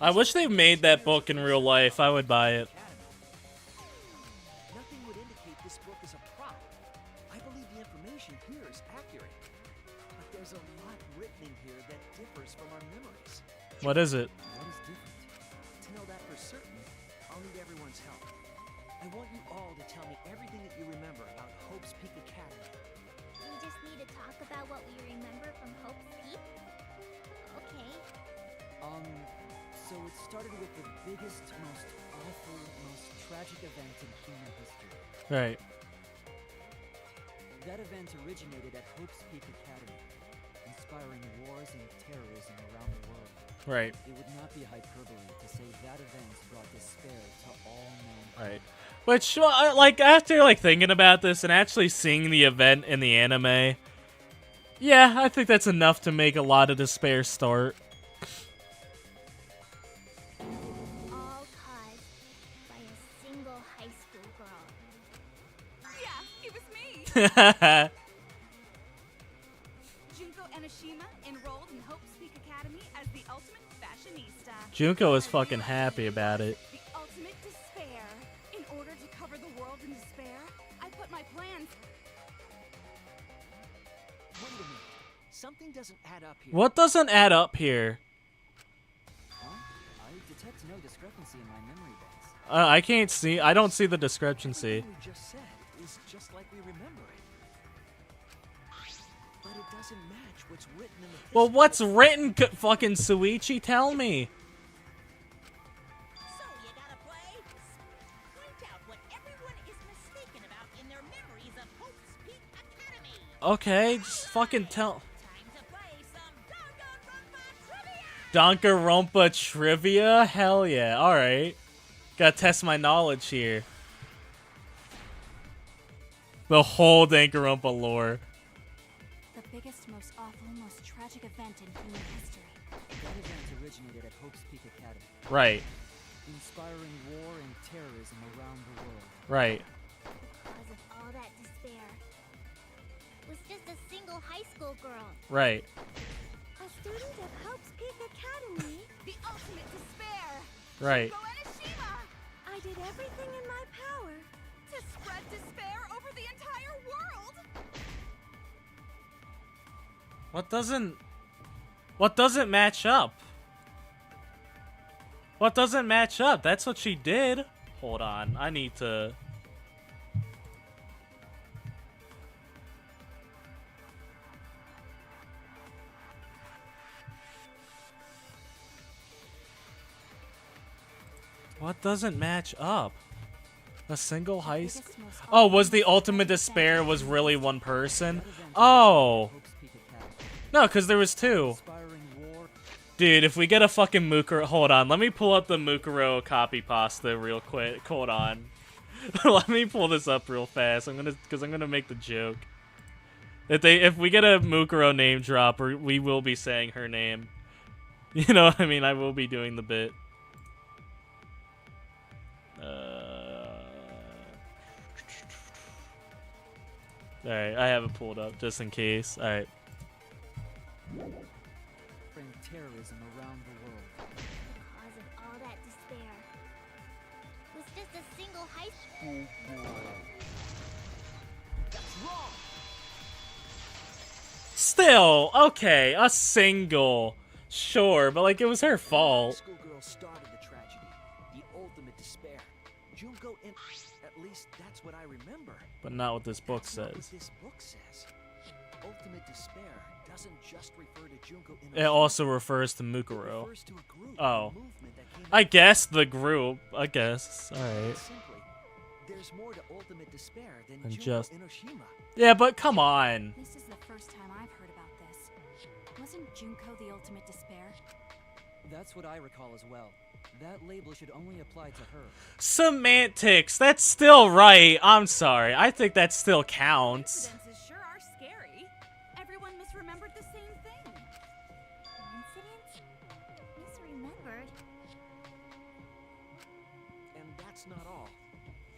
Speaker 1: I wish they made that book in real life. I would buy it.
Speaker 6: Nothing would indicate this book is a prop. I believe the information here is accurate. But there's a lot written in here that differs from our memories.
Speaker 1: What is it?
Speaker 2: What is different?
Speaker 6: To know that for certain, I'll need everyone's help. I want you all to tell me everything that you remember about Hope's Peak Academy.
Speaker 3: We just need to talk about what we remember from Hope's Peak? Okay.
Speaker 2: So it started with the biggest, most awful, most tragic event in human history.
Speaker 1: Right.
Speaker 2: That event originated at Hope's Peak Academy, inspiring wars and terrorism around the world.
Speaker 1: Right.
Speaker 2: It would not be hyperbole to say that event brought despair to all known.
Speaker 1: Right. Which, like, after, like, thinking about this and actually seeing the event in the anime, yeah, I think that's enough to make a lot of despair start.
Speaker 3: All caused by a single high school girl.
Speaker 10: Yeah, it was me. Junko Enoshima enrolled in Hope's Peak Academy as the ultimate fashion fashionista.
Speaker 1: Junko is fucking happy about it.
Speaker 10: The ultimate despair. In order to cover the world in despair, I put my plans.
Speaker 6: Wait a minute. Something doesn't add up here.
Speaker 1: What doesn't add up here?
Speaker 2: Huh? I detect no discrepancy in my memory banks.
Speaker 1: I can't see. I don't see the discrepancy.
Speaker 6: Everything we just said is just like we remember it. But it doesn't match what's written in the
Speaker 1: Well,
Speaker 6: history
Speaker 1: what's
Speaker 6: book.
Speaker 1: written, fucking Suichi? Tell me.
Speaker 4: So you gotta play? Point out what everyone is mistaken about in their memories of Hope's Peak Academy.
Speaker 1: Okay, just fucking tell.
Speaker 4: Time to play some Danganronpa
Speaker 1: Danganronpa
Speaker 4: trivia!
Speaker 1: trivia? Hell yeah. Alright. Gotta test my knowledge here. The whole Danganronpa lore.
Speaker 7: The biggest, most awful, most tragic event in human history.
Speaker 2: That event originated at Hope's Peak Academy,
Speaker 1: Right.
Speaker 2: inspiring war and terrorism around the world.
Speaker 1: Right.
Speaker 3: Cause of all that despair was just a single high school girl.
Speaker 1: Right.
Speaker 8: A student of Hope's Peak Academy.
Speaker 10: The ultimate despair.
Speaker 1: Right.
Speaker 10: Go Enoshima.
Speaker 8: I did everything in my power.
Speaker 10: To spread despair over the entire world.
Speaker 1: What doesn't match up? What doesn't match up? That's what she did. Hold on. I need to... What doesn't match up? A single high school? Oh, was the ultimate despair was really one person? Oh.
Speaker 2: Hope's Peak Academy,
Speaker 1: No, because there was two.
Speaker 2: inspiring war.
Speaker 1: Dude, if we get a fucking Mukuro... Hold on, let me pull up the Mukuro copy pasta real quick. Hold on. Let me pull this up real fast. Because I'm gonna make the joke. If we get a Mukuro name drop, we will be saying her name. You know what I mean? I will be doing the bit. Alright, I have it pulled up just in case. Alright.
Speaker 2: And terrorism around the world.
Speaker 3: The cause of all that despair was just a single high school.
Speaker 6: That's wrong.
Speaker 1: Still, okay, a single. Sure, but like it was her
Speaker 6: High
Speaker 1: fault.
Speaker 6: school girl started the tragedy. The ultimate despair. Junko and... At least that's what I remember.
Speaker 1: But not what this book
Speaker 6: That's not what
Speaker 1: says.
Speaker 6: this book says. Ultimate despair doesn't just refer to Junko
Speaker 1: It
Speaker 6: Inoshima.
Speaker 1: also refers to
Speaker 6: It
Speaker 1: Mukuro.
Speaker 6: refers to a group,
Speaker 1: Oh.
Speaker 6: a movement that came
Speaker 1: I
Speaker 6: out-
Speaker 1: guess the group. I guess. Alright.
Speaker 6: Simply, there's more to ultimate despair than
Speaker 1: And
Speaker 6: Junko
Speaker 1: just-
Speaker 6: Inoshima.
Speaker 1: Yeah, but come on.
Speaker 7: This is the first time I've heard about this. Wasn't Junko the ultimate despair?
Speaker 2: That's what I recall as well. That label should only apply to her.
Speaker 1: Semantics. That's still right. I'm sorry. I think that still counts.
Speaker 10: Coincidences sure are scary. Everyone misremembered the same thing.
Speaker 3: Coincidence? Misremembered?
Speaker 6: And that's not all.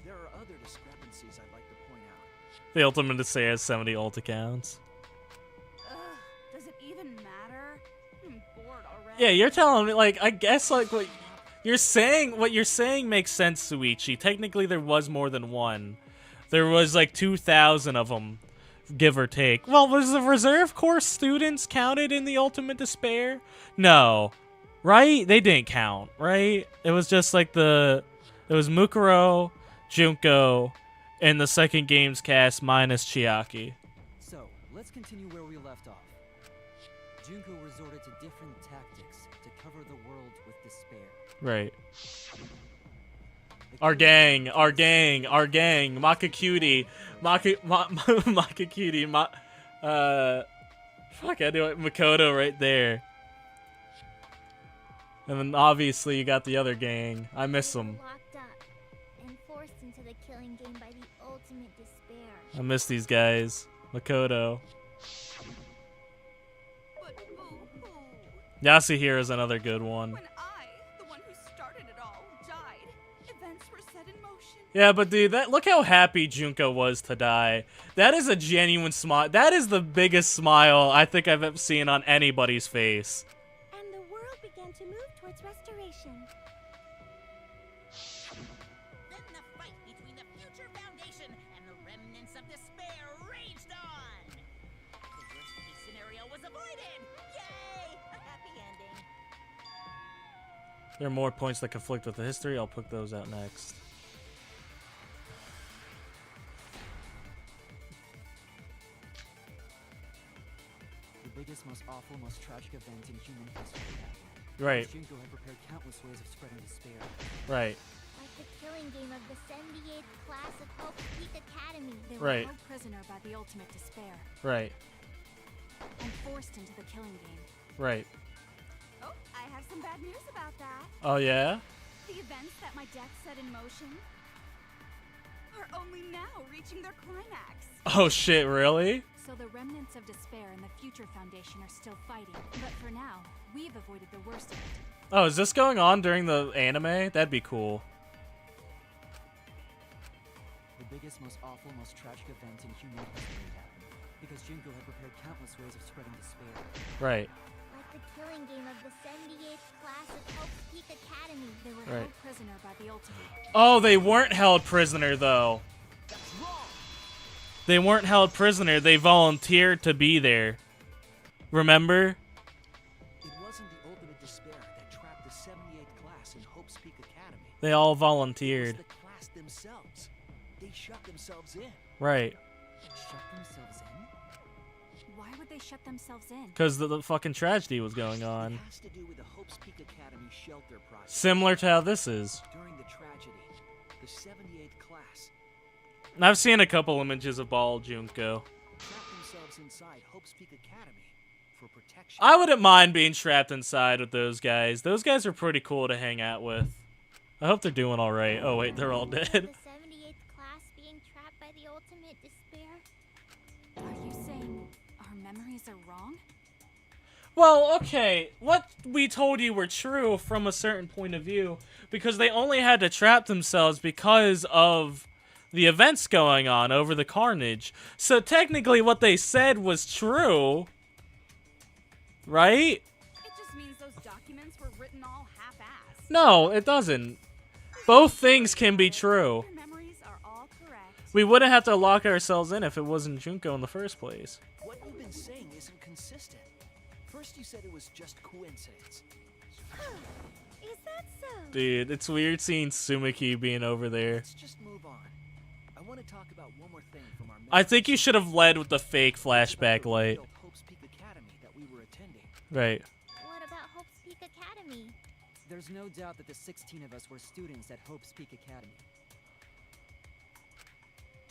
Speaker 6: There are other discrepancies I'd like to point out.
Speaker 1: The ultimate to say has 70 ult accounts.
Speaker 10: Ugh, does it even matter? I'm bored already.
Speaker 1: Yeah, you're telling me, like, I guess, like, what you're saying makes sense, Suichi. Technically, there was more than one. There was, like, 2,000 of them, give or take. Well, was the reserve course students counted in the ultimate despair? No. Right? They didn't count, right? It was just, like, it was Mukuro, Junko, and the second game's cast minus Chiaki.
Speaker 2: So, let's continue where we left off. Junko resorted to different tactics to cover the world with despair.
Speaker 1: Right.
Speaker 2: The
Speaker 1: Our
Speaker 2: killing
Speaker 1: gang, Makacutie, Makacutie, fuck, I do it, Makoto right there. And then obviously you got the other gang. I miss them.
Speaker 3: Locked up and forced into the killing game by the ultimate despair.
Speaker 1: I miss these guys. Makoto.
Speaker 10: But boo-hoo.
Speaker 1: Yasuhira's another good one.
Speaker 10: When I, the one who started it all, died, events were set in motion.
Speaker 1: Yeah, but dude, look how happy Junko was to die. That is a genuine smile. That is the biggest smile I think I've ever seen on anybody's face.
Speaker 8: And the world began time to move towards restoration.
Speaker 4: Then the fight between the Future Foundation and the remnants of despair raged on. The worst-case scenario was avoided. Yay! A happy ending.
Speaker 1: There are more points that conflict with the history. I'll put those out next.
Speaker 2: The biggest, most awful, most tragic event in human history happened.
Speaker 1: Right.
Speaker 2: Junko had prepared countless ways of spreading despair.
Speaker 1: Right.
Speaker 3: Like the killing game of the 78th class of Hope Peak Academy.
Speaker 7: They were
Speaker 1: Right.
Speaker 7: held prisoner by the ultimate despair
Speaker 1: Right.
Speaker 7: and forced into the killing game.
Speaker 1: Right.
Speaker 10: Oh, I have some bad news about that.
Speaker 1: Oh yeah?
Speaker 10: The events that my death set in motion are only now reaching their climax.
Speaker 1: Oh shit, really?
Speaker 7: So the remnants of despair and the Future Foundation are still fighting. But for now, we've avoided the worst of it.
Speaker 1: Oh, is this going on during the anime? That'd be cool.
Speaker 2: The biggest, most awful, most tragic event in human history happened because Junko had prepared countless ways of spreading despair.
Speaker 1: Right.
Speaker 3: Like the killing game of the 78th class of Hope Peak Academy.
Speaker 7: They were
Speaker 1: Right.
Speaker 7: held prisoner by the ultimate.
Speaker 1: Oh, they weren't held prisoner though. They weren't held prisoner. They volunteered to be there. Remember?
Speaker 6: It wasn't the ultimate despair that trapped the 78th class in Hope's Peak Academy.
Speaker 1: They all
Speaker 6: It was
Speaker 1: volunteered.
Speaker 6: the class themselves. They shut themselves in.
Speaker 1: Right.
Speaker 2: Shut themselves in?
Speaker 7: Why would they shut themselves in?
Speaker 1: Because the fucking tragedy was going
Speaker 6: It
Speaker 1: on.
Speaker 6: has to do with the Hope's Peak Academy shelter project.
Speaker 1: Similar to how this is.
Speaker 6: During the tragedy, the 78th class
Speaker 1: And I've seen a couple images of Ball Junko.
Speaker 6: trapped themselves inside Hope's Peak Academy for protection.
Speaker 1: I wouldn't mind being trapped inside with those guys. Those guys are pretty cool to hang out with. I hope they're doing alright. Oh wait, they're all dead.
Speaker 3: The 78th class being trapped by the ultimate despair.
Speaker 7: Are you saying our memories are wrong?
Speaker 1: Well, okay, what we told you were true from a certain point of view, because they only had to trap themselves because of the events going on over the carnage. So technically what they said was true, right?
Speaker 10: It just means those documents were written all half-assed.
Speaker 1: No, it doesn't. Both things can be true.
Speaker 10: Your memories are all correct.
Speaker 1: We wouldn't have to lock ourselves in if it wasn't Junko in the first place.
Speaker 6: What you've been saying isn't consistent. First you said it was just coincidence.
Speaker 8: Is that so?
Speaker 1: Dude, it's weird seeing Sumiki being over there.
Speaker 6: Let's just move on. I want to talk about one more thing from our
Speaker 1: I think you should have led with the fake flashback light.
Speaker 6: Hope's Peak Academy that we were attending.
Speaker 1: Right.
Speaker 3: What about Hope's Peak Academy?
Speaker 2: There's no doubt that the 16 of us were students at Hope's Peak Academy.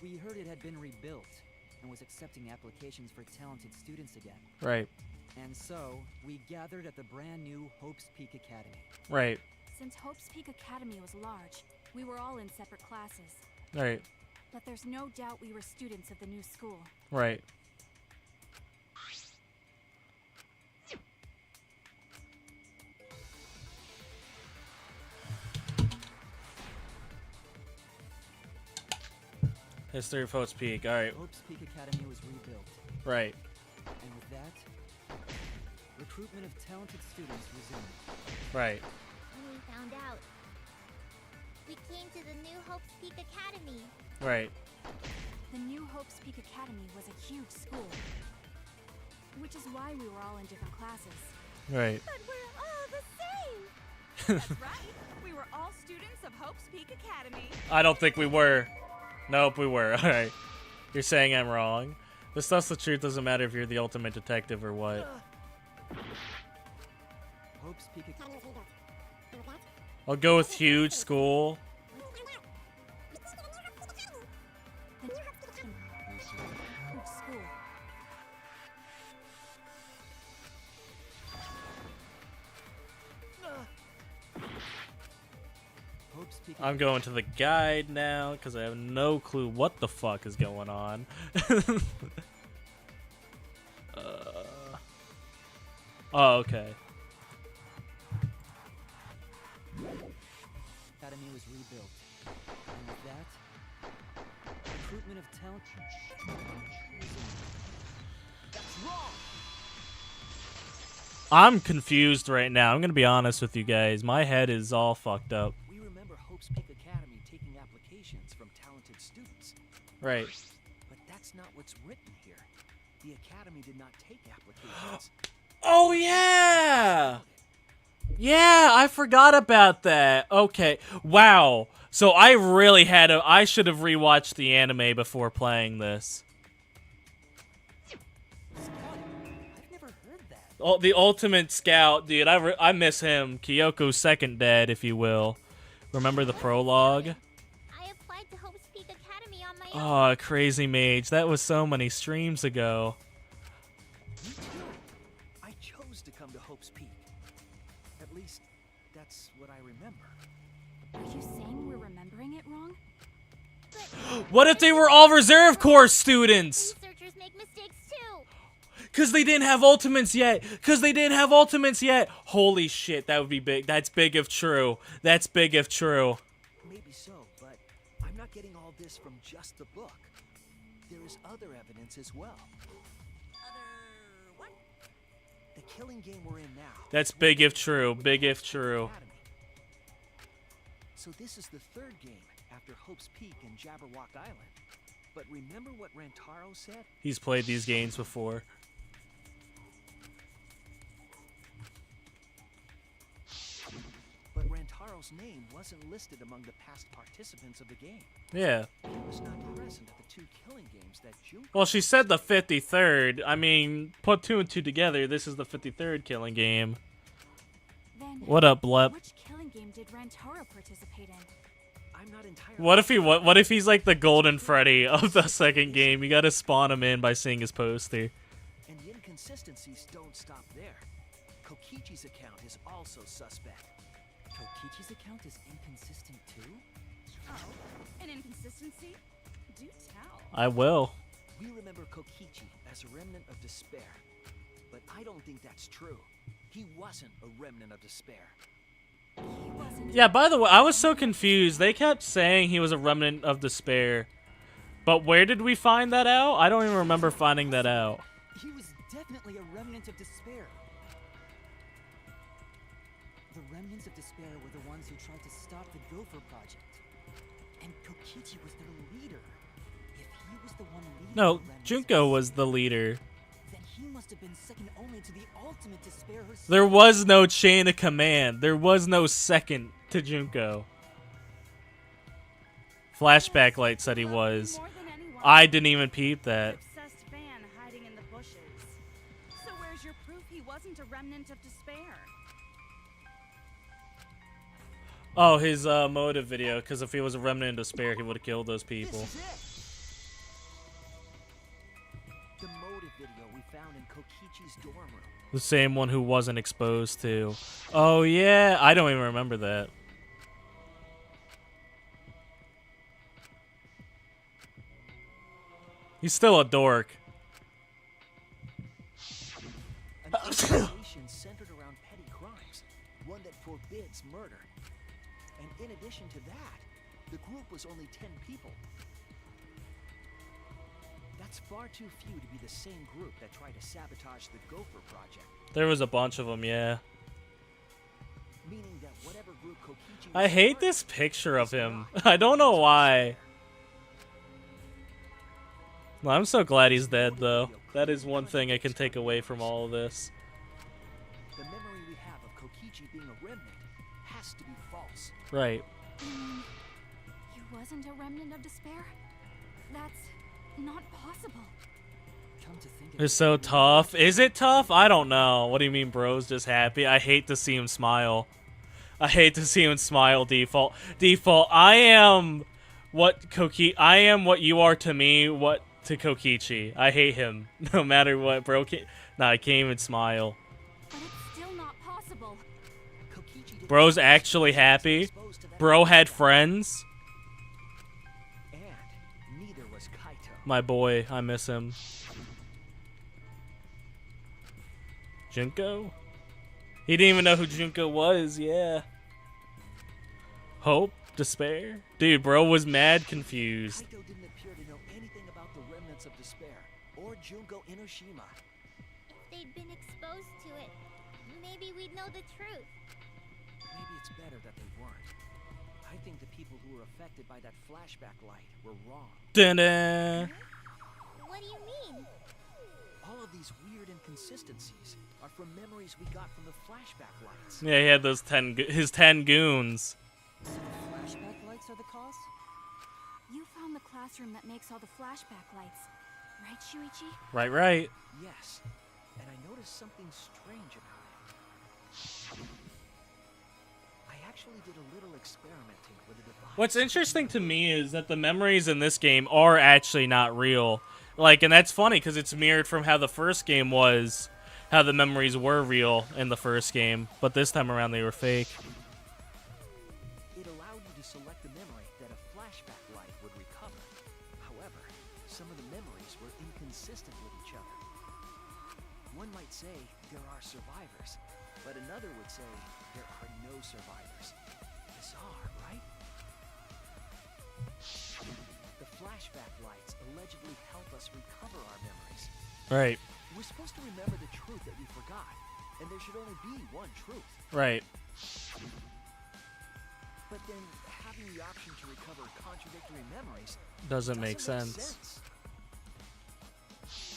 Speaker 2: We heard it had been rebuilt and was accepting applications for talented students again.
Speaker 1: Right.
Speaker 2: And so, we gathered at the brand new Hope's Peak Academy.
Speaker 1: Right.
Speaker 7: Since Hope's Peak Academy was large, we were all in separate classes.
Speaker 1: Right.
Speaker 7: But there's no doubt we were students of the new school.
Speaker 1: Right. History of Hope's Peak. Alright.
Speaker 2: Hope's Peak Academy was rebuilt.
Speaker 1: Right.
Speaker 2: And with that, recruitment of talented students resumed.
Speaker 1: Right.
Speaker 3: When we found out, we came to the new Hope's Peak Academy.
Speaker 1: Right.
Speaker 7: The new Hope's Peak Academy was a huge school, which is why we were all in different classes.
Speaker 1: Right.
Speaker 8: But we're all the same.
Speaker 10: That's right. We were all students of Hope's Peak Academy.
Speaker 1: I don't think we were. Nope, we were. Alright. You're saying I'm wrong. This stuff's the truth. Doesn't matter if you're the ultimate detective or what.
Speaker 2: Hope's Peak Academy.
Speaker 1: I'll go with huge school.
Speaker 7: Huge school.
Speaker 2: Hope's Peak
Speaker 1: I'm going to the guide now because I have no clue what the fuck is going on. Oh, okay.
Speaker 2: Academy was rebuilt. And with that, recruitment of talent.
Speaker 6: That's wrong!
Speaker 1: I'm confused right now. I'm gonna be honest with you guys. My head is all fucked up.
Speaker 6: We remember Hope's Peak Academy taking applications from talented students.
Speaker 1: Right.
Speaker 6: But that's not what's written here. The Academy did not take applications.
Speaker 1: Oh yeah! Yeah, I forgot about that. Okay. Wow. So I really I should have rewatched the anime before playing this.
Speaker 2: I've never heard that.
Speaker 1: Oh, the Ultimate Scout, dude. I miss him. Kyoko's second dad, if you will. Remember the prologue?
Speaker 3: I applied to Hope's Peak Academy on my own.
Speaker 1: Oh, Crazy Mage. That was so many streams ago.
Speaker 6: Me too. I chose to come to Hope's Peak. At least, that's what I remember.
Speaker 7: Are you saying we're remembering it wrong?
Speaker 1: What if they were all Reserve Corps students?
Speaker 3: Researchers make mistakes too.
Speaker 1: Cause they didn't have ultimates yet. Holy shit, that would be big. That's big if true. That's big if true.
Speaker 6: Maybe so, but I'm not getting all this from just the book. There is other evidence as well.
Speaker 4: Other what?
Speaker 6: The killing game we're in now.
Speaker 1: That's big if true. Big if true.
Speaker 6: Academy. So this is the third game after Hope's Peak and Jabberwock Island. But remember what Rantaro said?
Speaker 1: He's played these games before.
Speaker 6: But Rantaro's name wasn't listed among the past participants of the game.
Speaker 1: Yeah.
Speaker 6: He was not present at the two killing games that Junko...
Speaker 1: Well, she said the 53rd. I mean, put 2 and 2 together. This is the 53rd killing game.
Speaker 7: Then
Speaker 1: What up, Blep?
Speaker 7: which killing game did Rantaro participate in?
Speaker 6: I'm not entirely...
Speaker 1: What if he's like the Golden Freddy of the second game? You gotta spawn him in by seeing his poster.
Speaker 6: And the inconsistencies don't stop there. Kokichi's account is also suspect.
Speaker 2: Kokichi's account is inconsistent too?
Speaker 10: Oh, an inconsistency? Do tell.
Speaker 1: I will.
Speaker 6: We remember Kokichi as a remnant of despair. But I don't think that's true. He wasn't a remnant of despair.
Speaker 7: He wasn't.
Speaker 1: Yeah, by the way, I was so confused. They kept saying he was a remnant of despair. But where did we find that out? I don't even remember finding that out.
Speaker 2: He was definitely a remnant of despair. The remnants of despair were the ones who tried to stop the Gopher Project. And Kokichi was their leader. If he was the one leading
Speaker 1: No,
Speaker 2: the remnants of
Speaker 1: Junko was the
Speaker 2: despair,
Speaker 1: leader.
Speaker 2: then he must have been second only to the ultimate despair herself.
Speaker 1: There was no chain of command. There was no second to Junko. Flashback Light said he was.
Speaker 10: More than anyone,
Speaker 1: I didn't even peep
Speaker 10: an
Speaker 1: that.
Speaker 10: obsessed fan hiding in the bushes. So where's your proof he wasn't a remnant of despair?
Speaker 1: Oh, his motive video, because if he was a remnant of despair, he would have killed those people.
Speaker 6: This is it. The motive video we found in Kokichi's dorm room.
Speaker 1: The same one who wasn't exposed to. Oh, yeah. I don't even remember that. He's still a dork.
Speaker 6: An organization centered around petty crimes, one that forbids murder. And in addition to that, the group was only 10 people. That's far too few to be the same group that tried to sabotage the Gopher Project.
Speaker 1: There was a bunch of them, yeah.
Speaker 6: Meaning that whatever group Kokichi
Speaker 1: I
Speaker 6: was
Speaker 1: hate
Speaker 6: part of
Speaker 1: this picture of
Speaker 6: was
Speaker 1: him.
Speaker 6: not
Speaker 1: I don't know
Speaker 6: a
Speaker 1: why.
Speaker 6: despair.
Speaker 1: Well, I'm so glad he's dead, though. That is one thing I can take away from all of this.
Speaker 6: The memory we have of Kokichi being a remnant has to be false.
Speaker 1: Right.
Speaker 7: He wasn't a remnant of despair? That's not possible.
Speaker 2: Come to think of
Speaker 1: It's
Speaker 2: it,
Speaker 1: so tough. Is it tough? I don't know. What do you mean, bro's just happy? I hate to see him smile. I hate to see him smile, Default. Default, I am what you are to me, what to Kokichi. I hate him. No matter what, bro. I can't even smile.
Speaker 7: But it's still not possible.
Speaker 6: Kokichi didn't
Speaker 1: Bro's
Speaker 6: have
Speaker 1: actually happy.
Speaker 6: exposed to that
Speaker 1: Bro had friends.
Speaker 6: and neither was Kaito.
Speaker 1: My boy, I miss him. Junko? He didn't even know who Junko was, yeah. Hope? Despair? Dude, bro was mad confused.
Speaker 6: Kaito didn't appear to know anything about the remnants of despair or Junko Inoshima.
Speaker 3: If they'd been exposed to it, maybe we'd know the truth.
Speaker 6: Maybe it's better that they weren't. I think the people who were affected by that flashback light were wrong.
Speaker 1: Dun-dun.
Speaker 3: What do you mean?
Speaker 6: All of these weird inconsistencies are from memories we got from the flashback lights.
Speaker 1: Yeah, he had those his 10 goons.
Speaker 2: So the flashback lights are the cause?
Speaker 7: You found the classroom that makes all the flashback lights, right, Shuichi?
Speaker 1: Right.
Speaker 6: Yes, and I noticed something strange about it. I actually did a little experimenting with a device.
Speaker 1: What's interesting to me is that the memories in this game are actually not real. Like, and that's funny because it's mirrored from how the first game was, how the memories were real in the first game, but this time around they were fake.
Speaker 6: It allowed you to select a memory that a flashback light would recover. However, some of the memories were inconsistent with each other. One might say there are survivors, but another would say there are no survivors. Bizarre, right? The flashback lights allegedly help us recover our memories.
Speaker 1: Right.
Speaker 6: We're supposed to remember the truth that we forgot, and there should only be one truth.
Speaker 1: Right.
Speaker 6: But then, having the option to recover contradictory memories
Speaker 1: Doesn't make sense.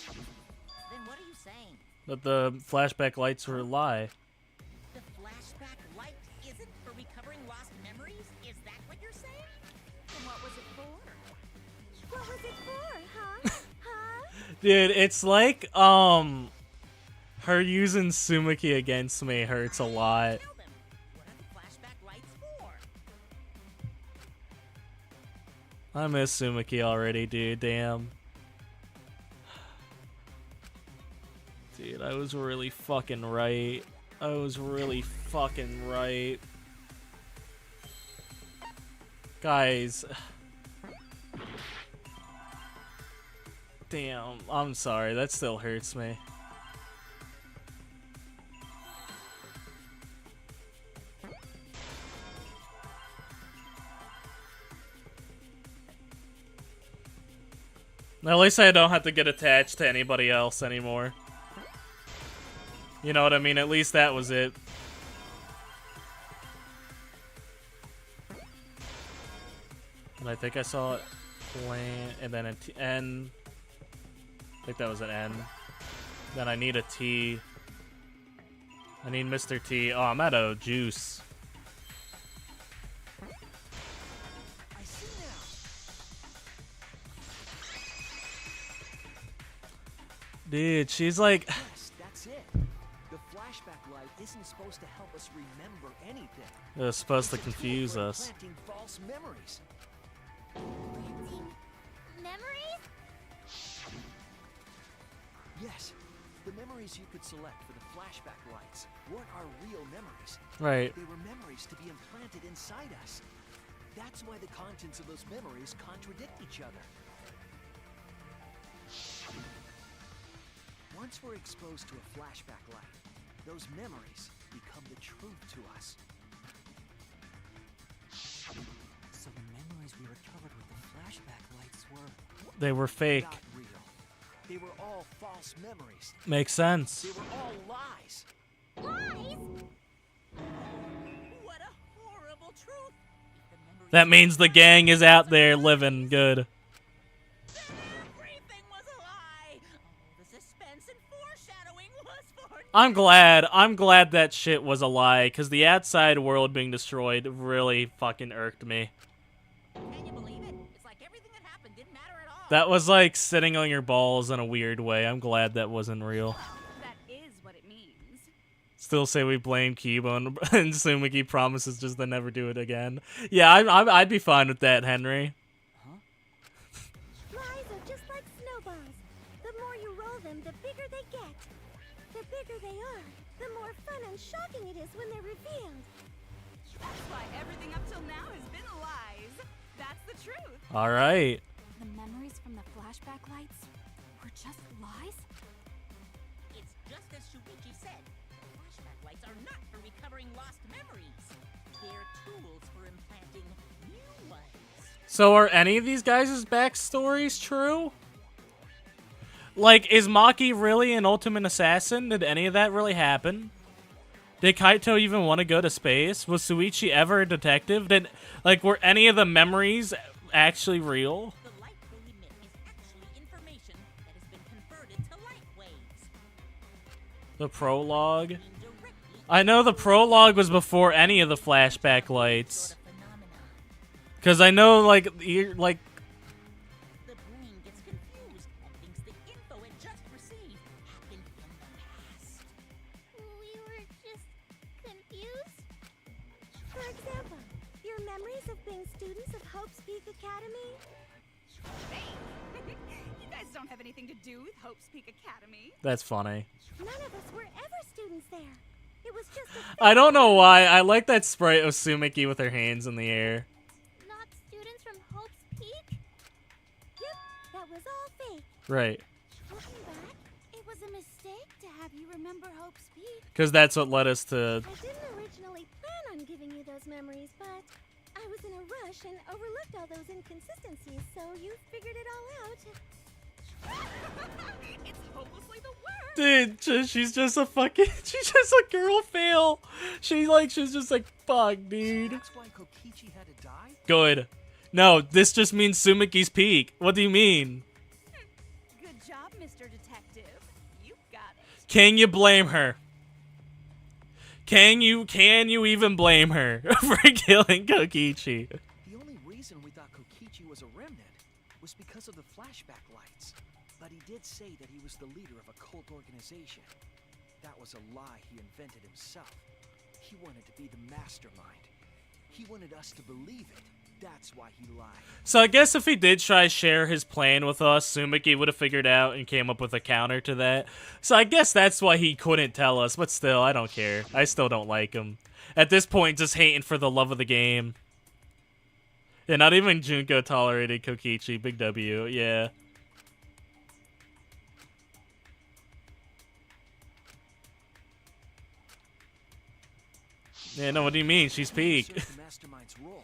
Speaker 4: Then what are you saying?
Speaker 1: But the flashback lights were a lie.
Speaker 4: The flashback light isn't for recovering lost memories? Is that what you're saying?
Speaker 8: Then what was it for? What was it for, huh? Huh?
Speaker 1: Dude, it's like, her using Sumiki against me hurts a lot.
Speaker 4: Tell them. What are the flashback lights for?
Speaker 1: I miss Sumiki already, dude. Damn. Dude, I was really fucking right. I was really fucking right. Guys. Damn, I'm sorry. That still hurts me. At least I don't have to get attached to anybody else anymore. You know what I mean? At least that was it. And I think I saw it land, and then an N. I think that was an N. Then I need a T. I need Mr. T. Oh, I'm out of juice.
Speaker 6: I see now.
Speaker 1: Dude, she's like...
Speaker 6: Yes, that's it. The flashback light isn't supposed to help us remember anything.
Speaker 1: It was supposed to
Speaker 6: It's a tool
Speaker 1: confuse
Speaker 6: for
Speaker 1: us.
Speaker 6: implanting false memories.
Speaker 3: Planting memories?
Speaker 6: Yes, the memories you could select for the flashback lights weren't our real memories.
Speaker 1: Right.
Speaker 6: They were memories to be implanted inside us. That's why the contents of those memories contradict each other. Once we're exposed to a flashback light, those memories become the truth to us.
Speaker 2: So the memories we recovered with the flashback lights were...
Speaker 1: They were fake.
Speaker 6: Not real. They were all false memories.
Speaker 1: Makes sense.
Speaker 6: They were all lies.
Speaker 3: Lies?
Speaker 4: What a horrible truth! The memories
Speaker 1: That means the gang is out there living good.
Speaker 4: Everything was a lie! All the suspense and foreshadowing was for
Speaker 1: I'm glad that shit was a lie, because the outside world being destroyed really fucking irked me.
Speaker 4: Can you believe it? It's like everything that happened didn't matter at all.
Speaker 1: That was like sitting on your balls in a weird way. I'm glad that wasn't real.
Speaker 10: That is what it means.
Speaker 1: Still say we blame Kibo and Sumiki promises just to never do it again. Yeah, I'd be fine with that, Henry.
Speaker 8: Lies are just like snowballs. The more you roll them, the bigger they get. The bigger they are, the more fun and shocking it is when they're revealed.
Speaker 10: That's why everything up till now has been lies. That's the truth.
Speaker 1: All right.
Speaker 7: The memories from the flashback lights were just lies?
Speaker 4: It's just as Shuichi said. Flashback lights are not for recovering lost memories. They're tools for implanting new ones.
Speaker 1: So are any of these guys' backstories true? Like, is Maki really an ultimate assassin? Did any of that really happen? Did Kaito even want to go to space? Was Suichi ever a detective? Were any of the memories actually real?
Speaker 4: The light they emit is actually information that has been converted to light waves.
Speaker 1: The prologue?
Speaker 4: Being directly
Speaker 1: I know the prologue was before any of the flashback lights.
Speaker 4: sort of phenomena.
Speaker 1: Cause I know, like,
Speaker 4: The brain gets confused and thinks the info it just received happened in the past.
Speaker 3: We were just confused.
Speaker 8: For example, your memories of being students of Hope's Peak Academy?
Speaker 10: Hey, you guys don't have anything to do with Hope's Peak Academy.
Speaker 1: that's funny.
Speaker 8: None of us were ever students there. It was just a
Speaker 1: I don't know why. I like that sprite of Sumiki with her hands in the air.
Speaker 3: Not students from Hope's Peak?
Speaker 8: Yep, that was all fake.
Speaker 1: Right.
Speaker 8: Looking back, it was a mistake to have you remember Hope's Peak.
Speaker 1: Because that's what led us to...
Speaker 8: I didn't originally plan on giving you those memories, but I was in a rush and overlooked all those inconsistencies, so you figured it all out.
Speaker 10: It's hopelessly the worst.
Speaker 1: Dude, she's just a fucking... She's just a girl fail. She's just like, fuck, dude.
Speaker 6: That's why Kokichi had to die?
Speaker 1: Good. No, this just means Sumiki's peak. What do you mean?
Speaker 10: Good job, Mr. Detective. You got it.
Speaker 1: Can you blame her? Can you even blame her for killing Kokichi?
Speaker 6: The only reason we thought Kokichi was a remnant was because of the flashback lights. But he did say that he was the leader of a cult organization. That was a lie he invented himself. He wanted to be the mastermind. He wanted us to believe it. That's why he lied.
Speaker 1: So I guess if he did try to share his plan with us, Sumiki would have figured out and came up with a counter to that. So I guess that's why he couldn't tell us, but still, I don't care. I still don't like him. At this point, just hating for the love of the game. Yeah, not even Junko tolerated Kokichi. Big W, yeah. Yeah, no, what do you mean? She's peak.
Speaker 6: He served the mastermind's role,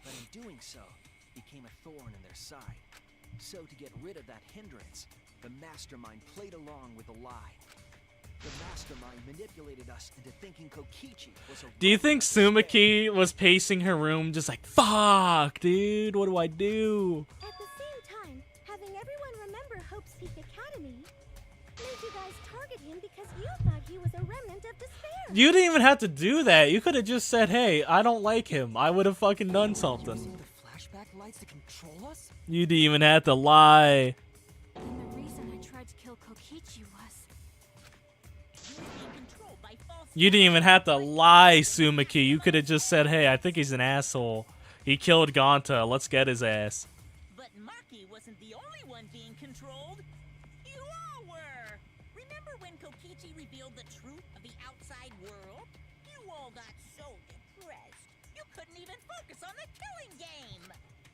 Speaker 6: but in doing so, became a thorn in their side. So to get rid of that hindrance, the mastermind played along with the lie. The mastermind manipulated us into thinking Kokichi was a...
Speaker 1: Do you think Sumiki was pacing her room just like, fuck, dude, what do I do?
Speaker 8: At the same time, having everyone remember Hope's Peak Academy made you guys target him because you thought he was a remnant of despair.
Speaker 1: You didn't even have to do that. You could have just said, hey, I don't like him. I would have fucking done something.
Speaker 2: Using the flashback lights to control us?
Speaker 1: You didn't even have to lie.
Speaker 7: And the reason I tried to kill Kokichi was...
Speaker 4: Being controlled by false
Speaker 1: You didn't even have to lie, Sumiki. You could have just said, hey, I think he's an asshole. He killed Gonta. Let's get his ass.
Speaker 4: But Maki wasn't the only one being controlled. You all were. Remember when Kokichi revealed the truth of the outside world? You all got so depressed. You couldn't even focus on the killing game.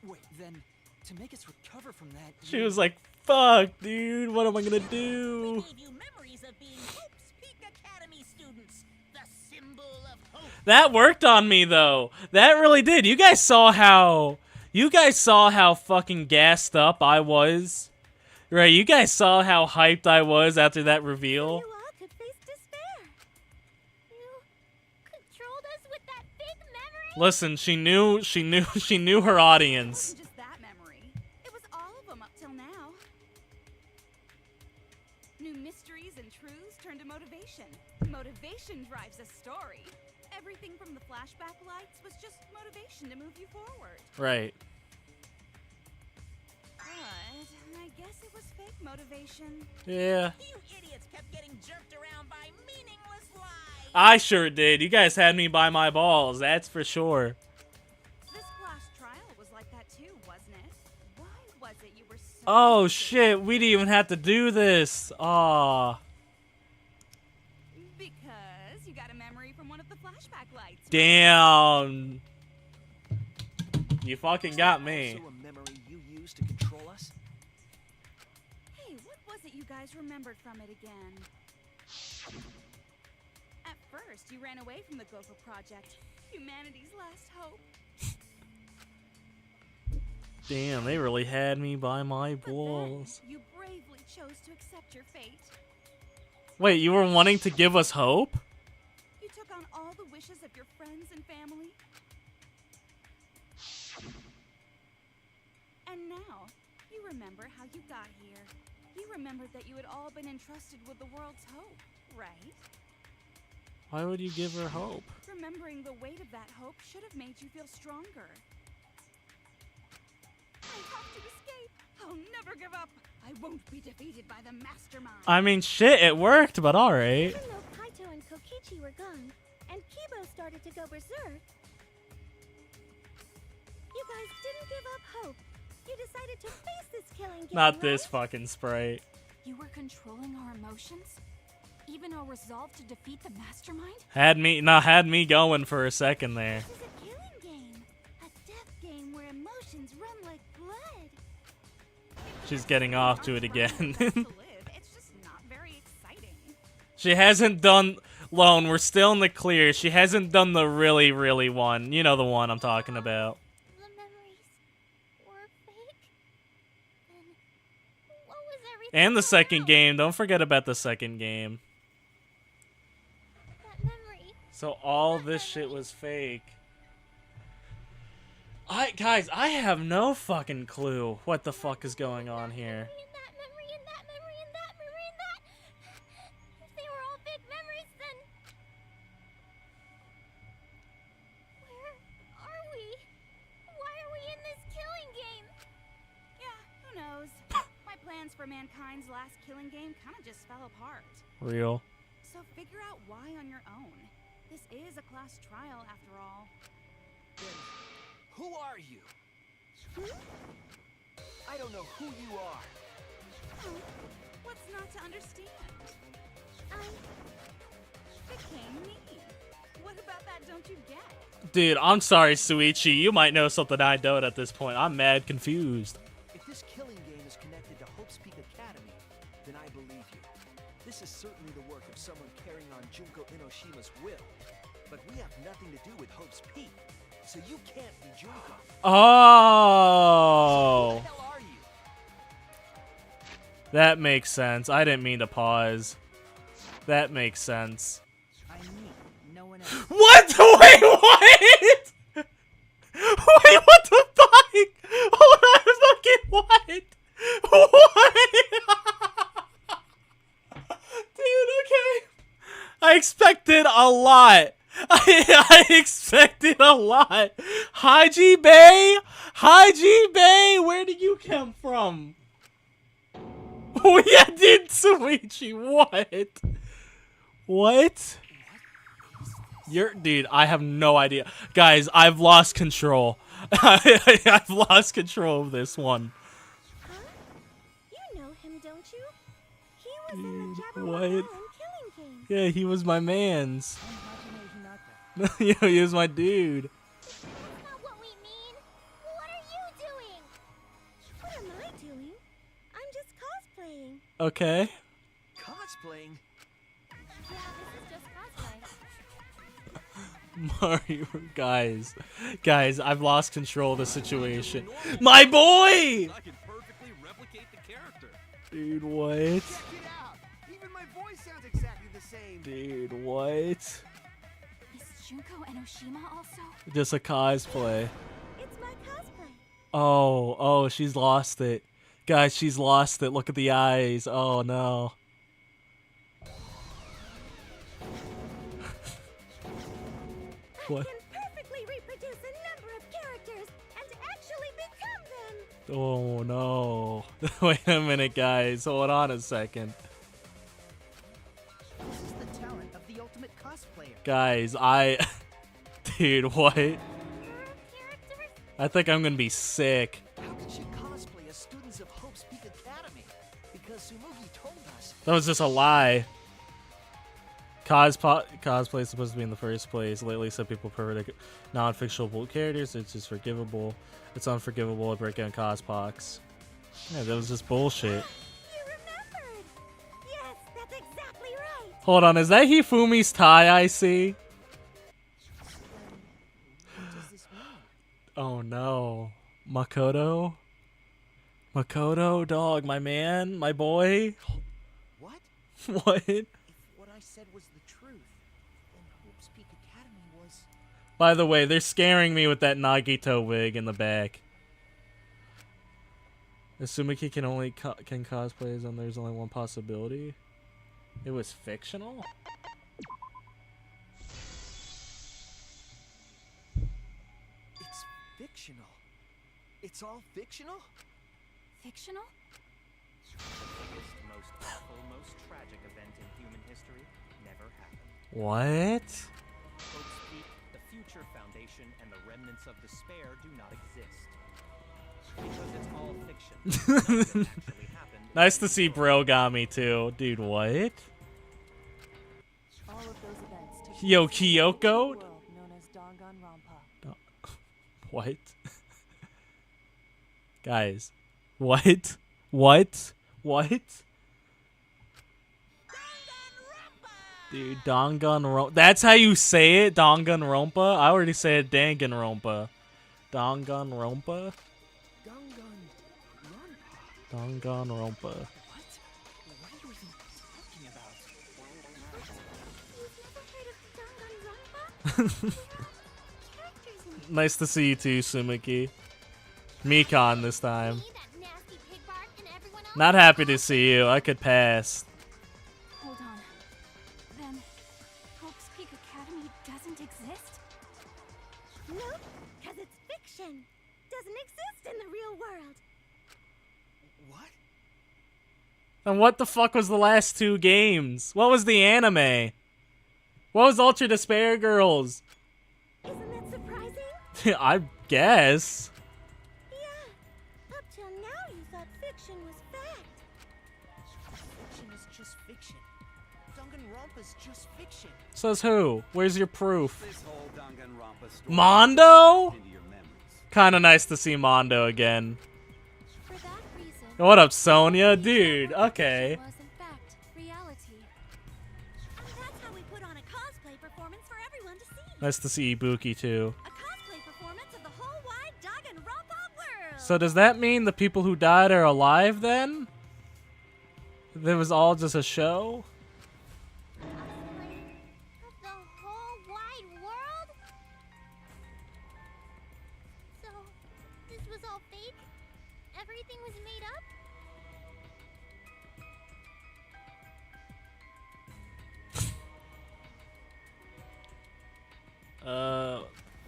Speaker 2: Wait, then, to make us recover from that,
Speaker 1: She was like, fuck, dude. What am I going to
Speaker 4: We
Speaker 1: do?
Speaker 4: gave you memories of being Hope's Peak Academy students. The symbol of hope.
Speaker 1: That worked on me, though. That really did. You guys saw how fucking gassed up I was. Right, you guys saw how hyped I was after that reveal.
Speaker 8: You all could face despair.
Speaker 3: You controlled us with that big memory?
Speaker 1: Listen, she knew her
Speaker 10: It
Speaker 1: audience.
Speaker 10: wasn't just that memory. It was all of them up till now. New mysteries and truths turn to motivation. Motivation drives a story. Everything from the flashback lights was just motivation to move you forward.
Speaker 1: Right.
Speaker 10: But I guess it was fake motivation.
Speaker 1: Yeah.
Speaker 4: You idiots kept getting jerked around by meaningless lies.
Speaker 1: I sure did. You guys had me by my balls, that's for sure.
Speaker 10: This class trial was like that too, wasn't it? Why was it you were so...
Speaker 1: Oh shit, we didn't even have to do this. Aw.
Speaker 10: Because you got a memory from one of the flashback lights.
Speaker 1: Damn. You fucking got me.
Speaker 6: Also a memory you used to control us?
Speaker 10: Hey, what was it you guys remembered from it again? At first, you ran away from the Gopher Project, humanity's last hope.
Speaker 1: Damn, they really had me by my
Speaker 10: But then,
Speaker 1: balls.
Speaker 10: you bravely chose to accept your fate.
Speaker 1: Wait, you were wanting to give us hope?
Speaker 10: You took on all the wishes of your friends and family? And now, you remember how you got here. You remembered that you had all been entrusted with the world's hope, right?
Speaker 1: Why would you give her hope?
Speaker 10: Remembering the weight of that hope should have made you feel stronger. I have to escape. I'll never give up. I won't be defeated by the mastermind.
Speaker 1: I mean, shit, it worked, but alright.
Speaker 8: Even though Kaito and Kokichi were gone, and Kibo started to go berserk, you guys didn't give up hope. You decided to face this killing game,
Speaker 1: Not
Speaker 8: right?
Speaker 1: this fucking sprite.
Speaker 7: You were controlling our emotions? Even our resolve to defeat the mastermind?
Speaker 1: Had me going for a second there.
Speaker 8: This is a killing game. A death game where emotions run like blood.
Speaker 1: She's getting off to it again.
Speaker 10: To live, it's just not very exciting.
Speaker 1: She hasn't done... Lone, we're still in the clear. She hasn't done the really, really one. You know the one I'm talking about.
Speaker 3: The memories were fake? Then what was everything
Speaker 1: And the second
Speaker 3: about?
Speaker 1: game. Don't forget about the second game.
Speaker 3: That memory.
Speaker 1: So all this shit was fake. Guys, I have no fucking clue what the fuck is going on here.
Speaker 3: And that memory, and that memory, and that memory, and that. If they were all fake memories, then where are we? Why are we in this killing game?
Speaker 10: Yeah, who knows? My plans for mankind's last killing game kind of just fell apart.
Speaker 1: Real.
Speaker 10: So figure out why on your own. This is a class trial after all.
Speaker 6: Then, who are you? I don't know who you are.
Speaker 10: Oh, what's not to understand?
Speaker 3: I
Speaker 10: Became me. What about that don't you get?
Speaker 1: Dude, I'm sorry, Suichi. You might know something I don't at this point. I'm mad confused.
Speaker 6: If this killing game is connected to Hope's Peak Academy, then I believe you. This is certainly the work of someone carrying on Junko Inoshima's will. But we have nothing to do with Hope's Peak, so you can't be Junko. Who
Speaker 1: Oh.
Speaker 6: the hell are you?
Speaker 1: That makes sense. I didn't mean to pause. That makes sense.
Speaker 2: I'm me, no one else.
Speaker 1: What? Wait, what? Wait, what the fuck? Hold on, fucking what? What? Dude, okay. I expected a lot. I expected a lot. Haji Bay? Haji Bay, where did you come from? Oh yeah, dude, Suichi, what? What? Dude, I have no idea. Guys, I've lost control. I've lost control of this one.
Speaker 8: Huh? You know him, don't you? He was in the
Speaker 1: Dude,
Speaker 8: Jabberwock
Speaker 1: what?
Speaker 8: Island killing game.
Speaker 1: Yeah, he was my mans.
Speaker 2: I'm Hajime Hinata.
Speaker 1: Yeah, he was my dude.
Speaker 3: That's not what we mean. What are you doing?
Speaker 8: What am I doing? I'm just cosplaying.
Speaker 1: Okay.
Speaker 6: Cosplaying?
Speaker 3: Yeah, this is just cosplay.
Speaker 1: Mario, guys, I've lost control of the situation. My boy!
Speaker 5: I can perfectly replicate the character.
Speaker 1: Dude, what?
Speaker 6: Check it out! Even my voice sounds exactly the same.
Speaker 1: Dude, what?
Speaker 7: Is Junko Enoshima also?
Speaker 1: Just a cosplay.
Speaker 8: It's my cosplay.
Speaker 1: Oh, she's lost it. Guys, she's lost it. Look at the eyes. Oh, no. What?
Speaker 8: I can perfectly reproduce a number of characters and actually become them.
Speaker 1: Oh, no. Wait a minute, guys. Hold on a second.
Speaker 2: This is the talent of the ultimate cosplayer.
Speaker 1: Guys, Dude, what?
Speaker 3: Characters?
Speaker 1: I think I'm gonna be sick.
Speaker 6: How could she cosplay as students of Hope's Peak Academy? Because Sumugi told us.
Speaker 1: That was just a lie. Cosplay is supposed to be in the first place. Lately, some people prefer non-fictional characters. It's just forgivable. It's unforgivable to break down cospox. Yeah, that was just bullshit.
Speaker 8: You remembered. Yes, that's exactly right.
Speaker 1: Hold on, is that Hifumi's tie I see?
Speaker 2: What does this mean?
Speaker 1: Oh no. Makoto? Makoto, dog, my man, my boy?
Speaker 6: What?
Speaker 1: What?
Speaker 2: If what I said was the truth, then Hope's Peak
Speaker 1: By the way, they're scaring me with that Nagito wig in the back. Asumiki can only can cosplay as there's only one possibility. It was fictional?
Speaker 6: It's fictional. It's all fictional?
Speaker 7: Fictional?
Speaker 5: The biggest, most awful, most tragic event in human history never happened.
Speaker 1: What?
Speaker 5: Folks speak, the future foundation and the remnants of despair do not exist. Because it's all fiction. Nothing actually happened.
Speaker 1: Nice to see Brogami too. Dude, what?
Speaker 8: All of those events took
Speaker 1: Yo,
Speaker 8: place in the
Speaker 1: Kyoko?
Speaker 8: world known as Danganronpa.
Speaker 1: What? Guys. What? What? What? Dude, Danganronpa. That's how you say it? Danganronpa? I already said Danganronpa. Danganronpa? Danganronpa.
Speaker 6: What? What are you even talking about?
Speaker 8: You've never heard of Danganronpa? Characters in
Speaker 1: Nice to see you too, Sumiki. Mikan this time.
Speaker 3: Me, that nasty pig bark, and everyone else.
Speaker 1: Not happy to see you. I could pass.
Speaker 7: Hold on. Then, Hope's Peak Academy doesn't exist?
Speaker 8: Nope, because it's fiction. Doesn't exist in the real world.
Speaker 6: What?
Speaker 1: And what the fuck was the last two games? What was the anime? What was Ultra Despair Girls?
Speaker 8: Isn't that surprising?
Speaker 1: I guess.
Speaker 8: Yeah. Up till now, you thought fiction was fact.
Speaker 6: Fiction is just fiction. Danganronpa's just fiction.
Speaker 1: Says who? Where's your proof?
Speaker 11: This whole Danganronpa story
Speaker 1: Mondo?
Speaker 11: into your memories.
Speaker 1: Kinda nice to see Mondo again.
Speaker 7: For that reason,
Speaker 1: What up, Sonia? Dude, okay.
Speaker 7: was in fact reality.
Speaker 8: And that's how we put on a cosplay performance for everyone to see.
Speaker 1: Nice to see Ibuki too.
Speaker 8: A cosplay performance of the whole wide Danganronpa world.
Speaker 1: So does that mean the people who died are alive then? It was all just a show?
Speaker 3: Of the whole wide world? So, this was all fake? Everything was made up?
Speaker 1: What?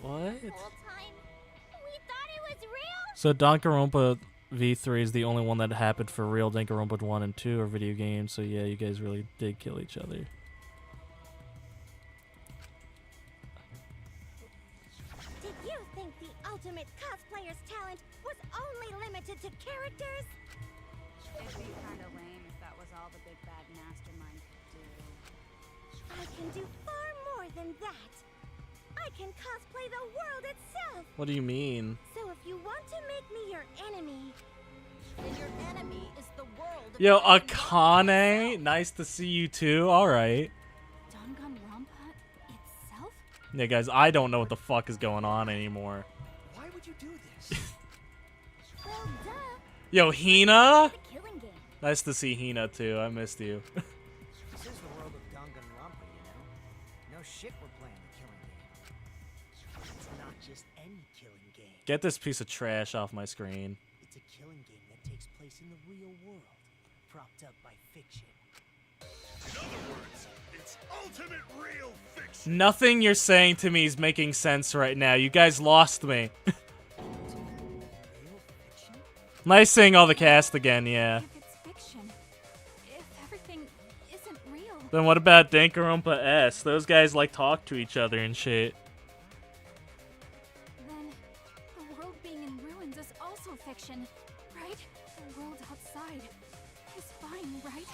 Speaker 3: Whole time? We thought it was real?
Speaker 1: So Danganronpa V3 is the only one that happened for real. Danganronpa 1 and 2 are video games, so yeah, you guys really did kill each other.
Speaker 8: Did you think the ultimate cosplayer's talent was only limited to characters?
Speaker 10: It'd be kind of lame if that was all the big bad mastermind could do.
Speaker 8: I can do far more than that. I can cosplay the world itself.
Speaker 1: What do you mean?
Speaker 8: So if you want to make me your enemy,
Speaker 4: Then your enemy is the world. of
Speaker 1: Yo,
Speaker 4: Danganronpa
Speaker 1: Akane,
Speaker 4: itself.
Speaker 1: nice to see you too. Alright.
Speaker 7: Danganronpa itself?
Speaker 1: Yeah, guys, I don't know what the fuck is going on anymore.
Speaker 6: Why would you do this?
Speaker 8: well, duh.
Speaker 1: Yo, Hina?
Speaker 8: The killing game.
Speaker 1: Nice to see Hina too. I missed you.
Speaker 2: This is the world of Danganronpa, you know? No shit we're playing the killing game. It's not just any killing game.
Speaker 1: Get this piece of trash off my screen.
Speaker 2: It's a killing game that takes place in the real world, propped up by fiction.
Speaker 11: In other words, it's ultimate real fiction.
Speaker 1: Nothing you're saying to me is making sense right now. You guys lost me.
Speaker 2: Real fiction?
Speaker 1: Nice seeing all the cast again, yeah.
Speaker 7: If it's fiction, if everything isn't real,
Speaker 1: Then what about Danganronpa S? Those guys like talk to each other and shit.
Speaker 7: then the world being in ruins is also fiction, right? The world outside is fine, right?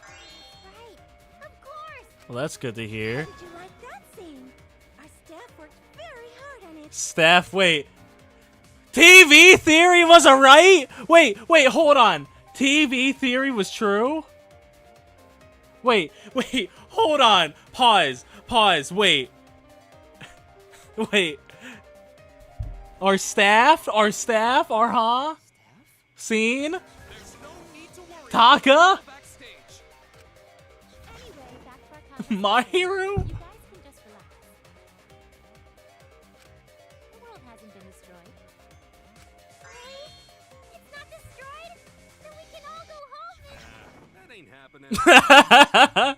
Speaker 8: Right. Of course.
Speaker 1: Well, that's good to hear.
Speaker 8: How did you like that scene? Our staff worked very hard on it.
Speaker 1: Staff, wait. TV theory was a right? Wait, hold on. TV theory was true? Wait, hold on. Pause, wait. Wait. Our staff, huh? Scene?
Speaker 5: There's no need to worry.
Speaker 1: Taka?
Speaker 5: Backstage.
Speaker 3: Anyway, back to our conversation.
Speaker 1: My hero?
Speaker 3: You guys can just
Speaker 11: now.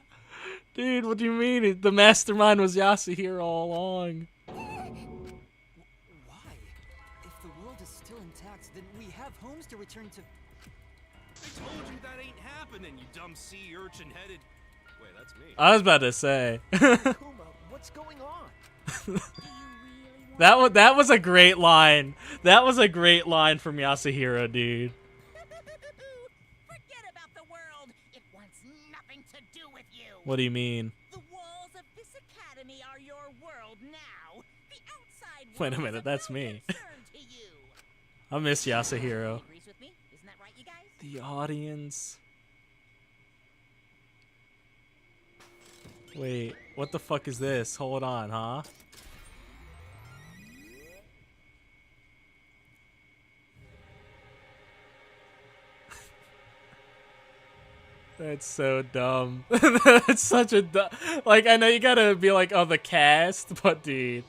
Speaker 1: Dude, what do you mean? The mastermind was Yasuhiro all along.
Speaker 2: Why? If the world is still intact, then we have homes to return to.
Speaker 11: I told you that ain't happening, you dumb sea urchin-headed. Wait, that's me.
Speaker 1: I was about to say.
Speaker 6: Kuma, what's going on?
Speaker 1: That was a great line. That was a great line from Yasuhiro, dude.
Speaker 4: Forget about the world. It wants nothing to do with you.
Speaker 1: What do you mean?
Speaker 4: The walls of this academy are your world now. The outside world
Speaker 1: Wait a
Speaker 4: is
Speaker 1: minute,
Speaker 4: of
Speaker 1: that's
Speaker 4: no
Speaker 1: me.
Speaker 4: concern to you.
Speaker 1: I miss Yasuhiro.
Speaker 4: Agrees with me? Isn't that right, you guys?
Speaker 1: The audience. Wait, what the fuck is this? Hold on, huh? That's so dumb. That's such a like, I know you gotta be like, oh, the cast, but dude.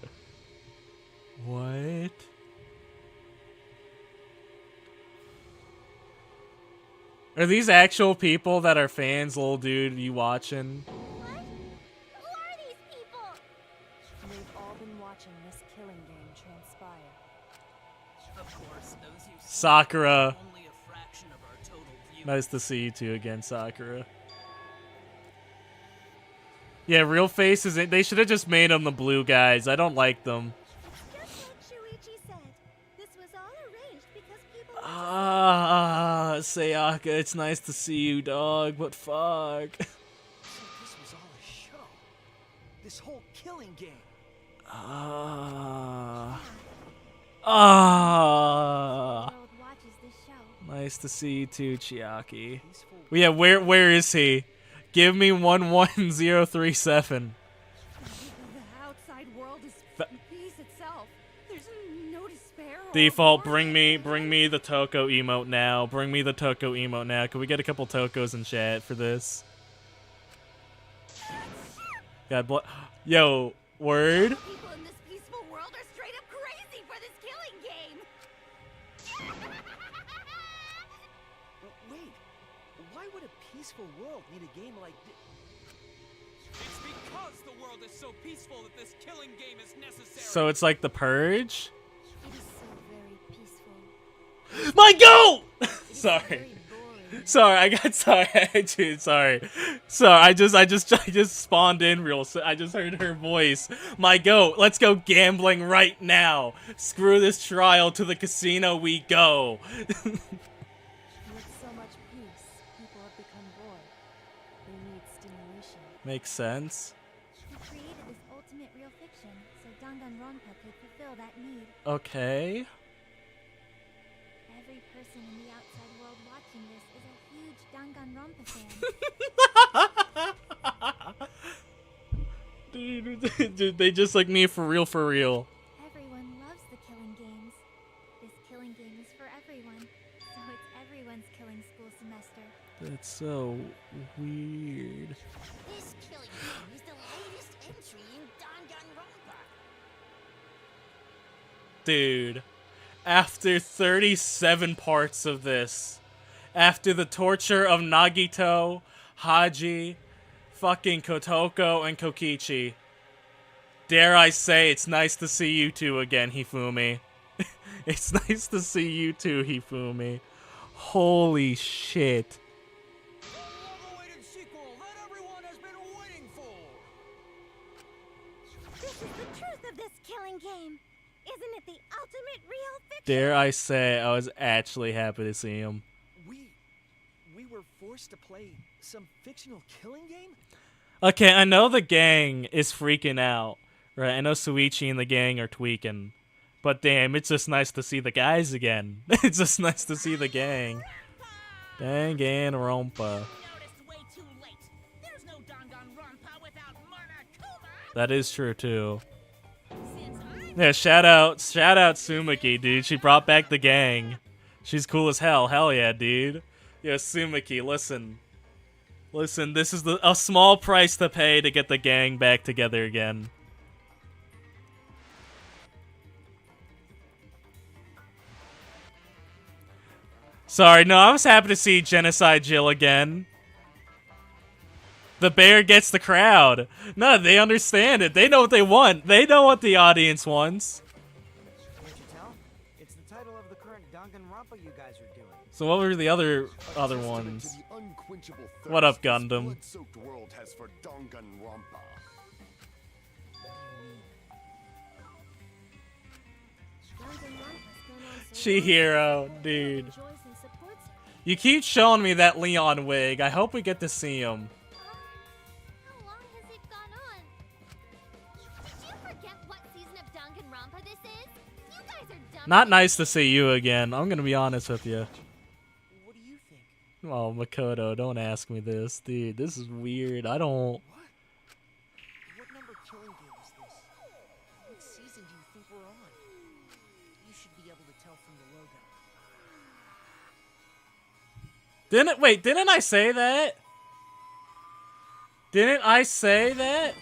Speaker 1: What? Are these actual people that are fans, little dude, you watching?
Speaker 3: What? Who are these people?
Speaker 7: They've all been watching this killing game transpire.
Speaker 9: Of course, those who see
Speaker 1: Sakura.
Speaker 9: only a fraction of our total view.
Speaker 1: Nice to see you two again, Sakura. Yeah, real faces, they should have just made them the blue guys. I don't like them.
Speaker 8: Just like Shuichi said, this was all arranged because people.
Speaker 1: Sayaka, it's nice to see you, dog, but fuck.
Speaker 6: So this was all a show. This whole killing game.
Speaker 1: Ah.
Speaker 7: The world watches this show.
Speaker 1: Nice to see you too, Chiaki.
Speaker 6: Peaceful.
Speaker 1: Well, yeah, where is he? Give me 11037.
Speaker 10: The outside world is peace itself. There's no despair. or
Speaker 1: Default,
Speaker 10: war.
Speaker 1: bring me the Toko emote now. Bring me the Toko emote now. Can we get a couple Tokos in chat for this? God bless. Yo, word.
Speaker 8: People in this peaceful world are straight up crazy for this killing game.
Speaker 6: Wait, why would a peaceful world need a game like this?
Speaker 5: It's because the world is so peaceful that this killing game is necessary.
Speaker 1: So it's like the Purge.
Speaker 7: It is so very peaceful.
Speaker 1: My goat! Sorry.
Speaker 7: Very boring.
Speaker 1: Sorry, I got sorry, dude. Sorry. I just spawned in real. I just heard her voice. My goat. Let's go gambling right now. Screw this trial. To the casino we go.
Speaker 7: With so much peace, people have become bored. They need stimulation.
Speaker 1: Makes sense.
Speaker 7: We created this ultimate real fiction so Danganronpa could fulfill that need.
Speaker 1: Okay.
Speaker 7: Every person in the outside world watching this is a huge Danganronpa fan.
Speaker 1: Dude, they just like me for real, for real.
Speaker 7: Everyone loves the killing games. This killing game is for everyone, so it's everyone's killing school semester.
Speaker 1: That's so weird.
Speaker 3: This killing game is the latest entry in Danganronpa.
Speaker 1: Dude, after 37 parts of this, after the torture of Nagito, Haji, fucking Kotoko, and Kokichi, dare I say it's nice to see you two again, Hifumi. It's nice to see you too, Hifumi. Holy shit.
Speaker 6: The long-awaited sequel that everyone has been waiting for.
Speaker 8: This is the truth of this killing game. Isn't it the ultimate real fiction?
Speaker 1: Dare I say I was actually happy to see him.
Speaker 6: We were forced to play some fictional killing game?
Speaker 1: Okay, I know the gang is freaking out, right? I know Suichi and the gang are tweaking. But damn, it's just nice to see the guys again. It's just nice to see the gang. Danganronpa.
Speaker 4: Noticed way too late. There's no Danganronpa without Monokuma.
Speaker 1: That is true too.
Speaker 4: Since I'm
Speaker 1: Yeah, shout out Sumiki, dude. She brought back the gang. She's cool as hell. Hell yeah, dude. Yeah, Sumiki, listen. Listen, this is a small price to pay to get the gang back together again. Sorry, no, I was happy to see Genocide Jill again. The bear gets the crowd. No, they understand it. They know what they want. They know what the audience wants.
Speaker 2: Can't you tell? It's the title of the current Danganronpa you guys are doing.
Speaker 1: So what were the other ones? What up, Gundam?
Speaker 12: Blood-soaked world has for Danganronpa.
Speaker 1: Chihiro, dude. You keep showing me that Leon wig. I hope we get to see him.
Speaker 3: How long has it gone on? Did you forget what season of Danganronpa this is? You guys are dumb.
Speaker 1: Not nice to see you again. I'm gonna be honest with you.
Speaker 2: What do you think?
Speaker 1: Oh, Makoto, don't ask me this. Dude, this is weird. I don't...
Speaker 2: What number killing game is this? What season do you think we're on? You should be able to tell from the logo.
Speaker 1: Didn't I say that? Didn't I say that?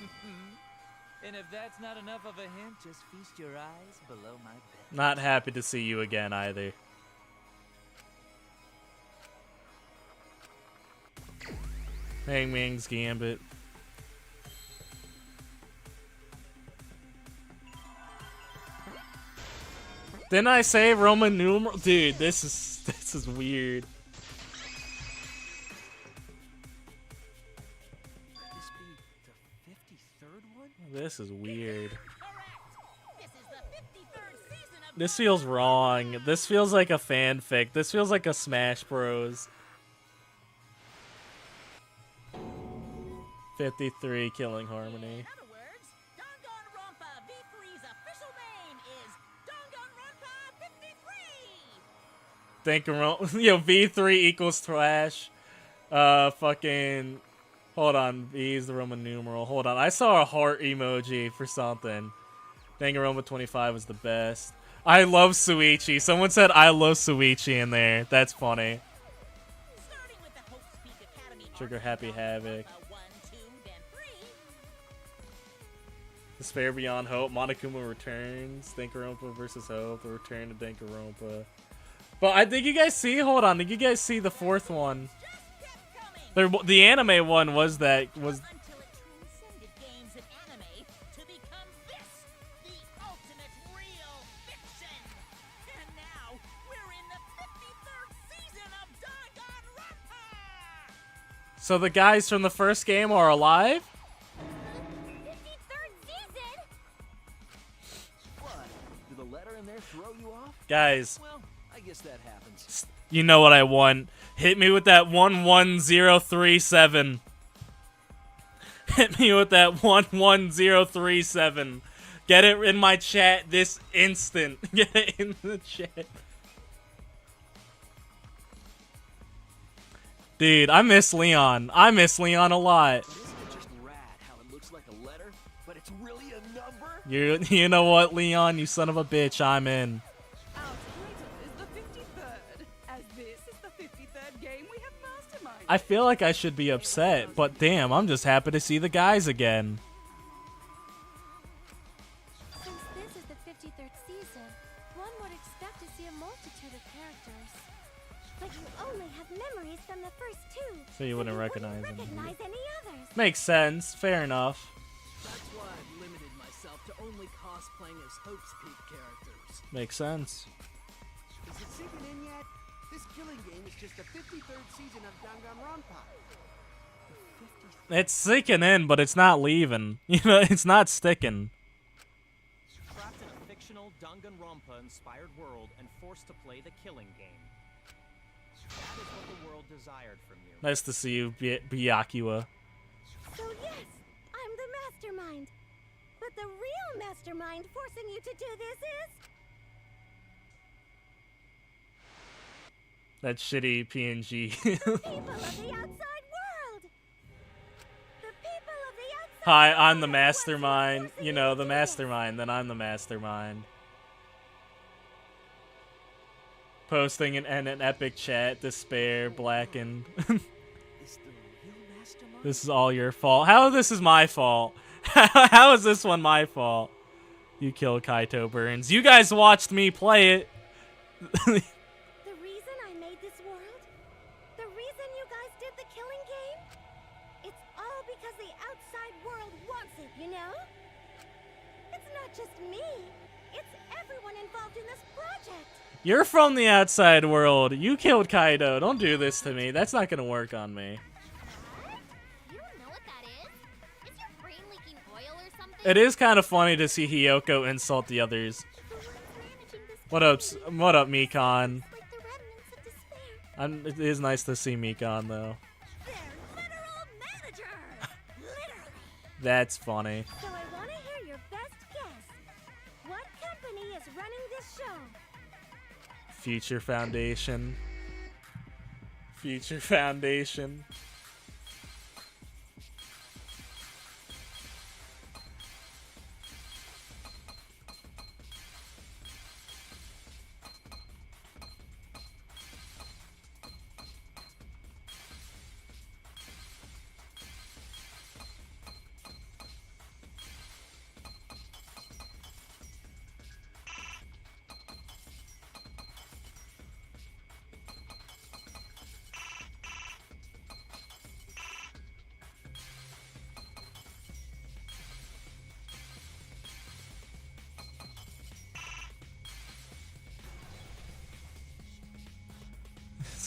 Speaker 9: And if that's not enough of a hint, just feast your eyes below my bed.
Speaker 1: Not happy to see you again either. Hangman's Gambit. Didn't I say Roman numeral? Dude, this is weird.
Speaker 6: Could this be the 53rd one?
Speaker 1: This is weird.
Speaker 4: This is the 53rd season of
Speaker 1: This feels wrong. This feels like a fanfic. This feels like a Smash Bros. 53 Killing Harmony.
Speaker 4: In other words, Danganronpa V3's official name is Danganronpa 53!
Speaker 1: Yo, V3 equals trash. Fucking... Hold on, V is the Roman numeral. Hold on, I saw a heart emoji for something. Danganronpa 25 was the best. I love Suichi. Someone said I love Suichi in there. That's funny.
Speaker 4: Starting with the Hope Speak Academy
Speaker 1: Trigger Happy Havoc.
Speaker 4: 1, 2, then 3.
Speaker 1: Despair Beyond Hope. Monokuma returns. Danganronpa versus Hope. The return to Danganronpa. But I think you guys see. Hold on. Did you guys see the fourth one? The anime one was that was.
Speaker 4: Until it transcended games and anime to become this, the ultimate real fiction. And now we're in the 53rd season of Danganronpa.
Speaker 1: So the guys from the first game are alive?
Speaker 3: 53rd season?
Speaker 6: What? Did the letter in there throw you off?
Speaker 1: Guys,
Speaker 6: Well, I guess that happens.
Speaker 1: you know what I want. Hit me with that 11037. Hit me with that 11037. Get it in my chat this instant. Get it in the chat. Dude, I miss Leon. I miss Leon a lot.
Speaker 6: Isn't it just rad how it looks like a letter, but it's really a number?
Speaker 1: You know what, Leon? You son of a bitch. I'm in.
Speaker 10: Our title is the 53rd. As this is the 53rd game we have masterminded.
Speaker 1: I feel like I should be upset, but damn, I'm just happy to see the guys again.
Speaker 7: Since this is the 53rd season, one would expect to see a multitude of characters.
Speaker 8: But you only have memories from the first two.
Speaker 1: So you wouldn't recognize them.
Speaker 8: Recognize any others.
Speaker 1: Makes sense. Fair enough.
Speaker 6: That's why I've limited myself to only cosplaying as Hope's Peak characters.
Speaker 1: Makes sense.
Speaker 2: Is it sinking in yet? This killing game is just the 53rd season of Danganronpa.
Speaker 1: It's sinking in, but it's not leaving. You know, it's not sticking.
Speaker 5: Trapped in a fictional Danganronpa-inspired world and forced to play the killing game. That is what the world desired from you.
Speaker 1: Nice to see you, Byakuya.
Speaker 8: So yes, I'm the mastermind. But the real mastermind forcing you to do this is...
Speaker 1: That shitty PNG.
Speaker 8: people of the outside world. The people of the outside
Speaker 1: Hi, I'm the
Speaker 8: world
Speaker 1: mastermind.
Speaker 8: forcing
Speaker 1: You know,
Speaker 8: to
Speaker 1: the
Speaker 8: do
Speaker 1: mastermind. Then I'm the mastermind. Posting an epic chat. Despair, blackened.
Speaker 6: Is the real mastermind?
Speaker 1: This is all your fault. How this is my fault? How is this one my fault? You killed Kaito Burns. You guys watched me play it.
Speaker 8: The reason I made this world, the reason you guys did the killing game, it's all just me. It's everyone involved in this project.
Speaker 1: You're from the outside world. You killed Kaido. Don't do this to me. That's not gonna work on me.
Speaker 3: What? You don't know what that is? Is your brain leaking oil or something?
Speaker 1: It is kind of funny to see Hiyoko insult the others.
Speaker 8: The ones managing this
Speaker 1: What up,
Speaker 8: company
Speaker 1: what up, Mikon?
Speaker 8: like the remnants of despair.
Speaker 1: It is nice to see Mikon though.
Speaker 8: Their literal manager. Literally.
Speaker 1: That's funny.
Speaker 8: So I want to hear your best guess. What company is running this show?
Speaker 1: Future Foundation. Future Foundation.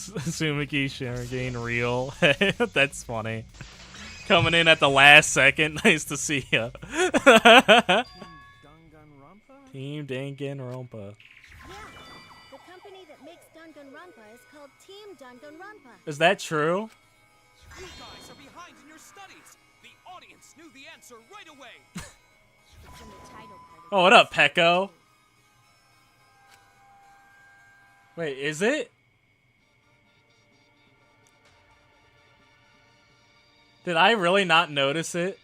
Speaker 1: Sumiki Shinigami real. That's funny. Coming in at the last second. Nice to see ya. Team Danganronpa.
Speaker 8: Yeah, the company that makes Danganronpa is called Team Danganronpa.
Speaker 1: Is that true?
Speaker 11: You guys are behind in your studies. The audience knew the answer right away.
Speaker 7: It's in the title card.
Speaker 1: Oh, what up, Pecco? Wait, is it? Did I really not notice it?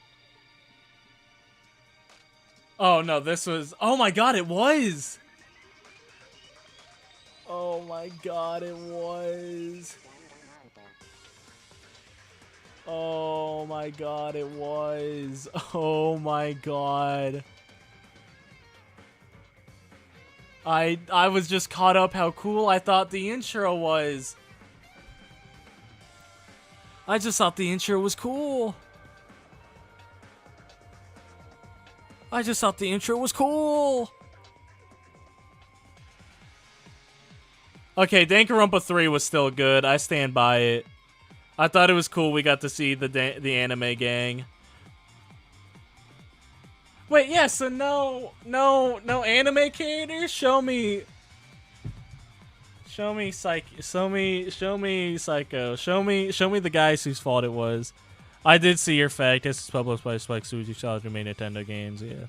Speaker 1: Oh no, this was... Oh my god, it was! Oh my god, it was. Oh my god, it was. Oh my god. I was just caught up how cool I thought the intro was. I just thought the intro was cool. I just thought the intro was cool. Okay, Danganronpa 3 was still good. I stand by it. I thought it was cool we got to see the anime gang. Wait, yeah, so no anime creators? Show me Psycho. Show me the guys whose fault it was. I did see your fact. This is published by Spike Suji Charles who made Nintendo games, yeah.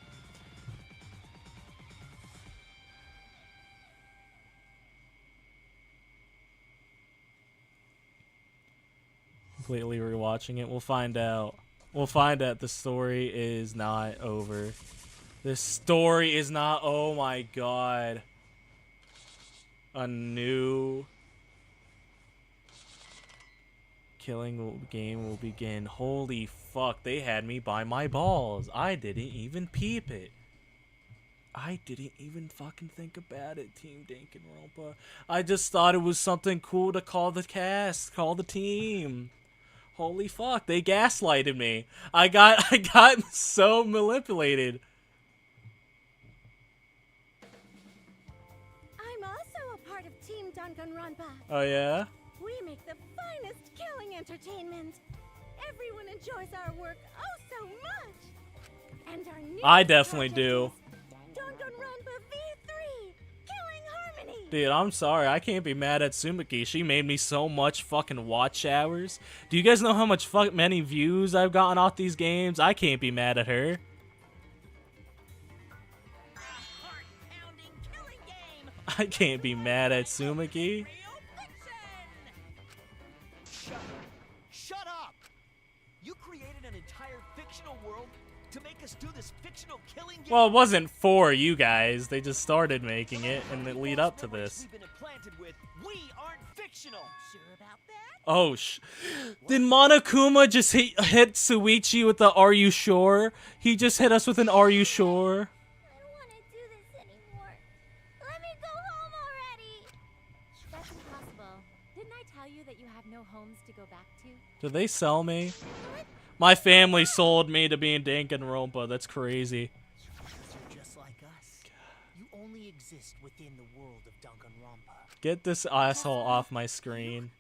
Speaker 1: Completely rewatching it. We'll find out. We'll find out the story is not over. This story is not... Oh my god. A new killing game will begin. Holy fuck, they had me by my balls. I didn't even peep it. I didn't even fucking think about it, Team Danganronpa. I just thought it was something cool to call the cast, call the team. Holy fuck, they gaslighted me. I got so manipulated.
Speaker 8: I'm also a part of Team Danganronpa.
Speaker 1: Oh yeah?
Speaker 8: We make the finest killing entertainment. Everyone enjoys our work oh so much. And our new
Speaker 1: I definitely do.
Speaker 8: Danganronpa V3 Killing Harmony.
Speaker 1: Dude, I'm sorry. I can't be mad at Sumiki. She made me so much fucking watch hours. Do you guys know how much many views I've gotten off these games? I can't be mad at her.
Speaker 4: Heart-pounding killing game.
Speaker 1: I can't be mad at Sumiki.
Speaker 4: Real fiction.
Speaker 6: Shut up! You created an entire fictional world to make us do this fictional killing game?
Speaker 1: Well, it wasn't for you guys. They just started making it and it lead up to this.
Speaker 6: We've been implanted with. We aren't fictional.
Speaker 4: Sure about that?
Speaker 1: Oh, did Monokuma just hit Suichi with the "Are you sure"? He just hit us with an "Are you sure"?
Speaker 3: I don't want to do this anymore. Let me go home already.
Speaker 7: That's impossible. Didn't I tell you that you have no homes to go back to?
Speaker 1: Did they sell me? My family sold me to be in Danganronpa. That's crazy.
Speaker 6: You're just like
Speaker 2: You only exist within the world of Danganronpa.
Speaker 1: Get this asshole off my screen.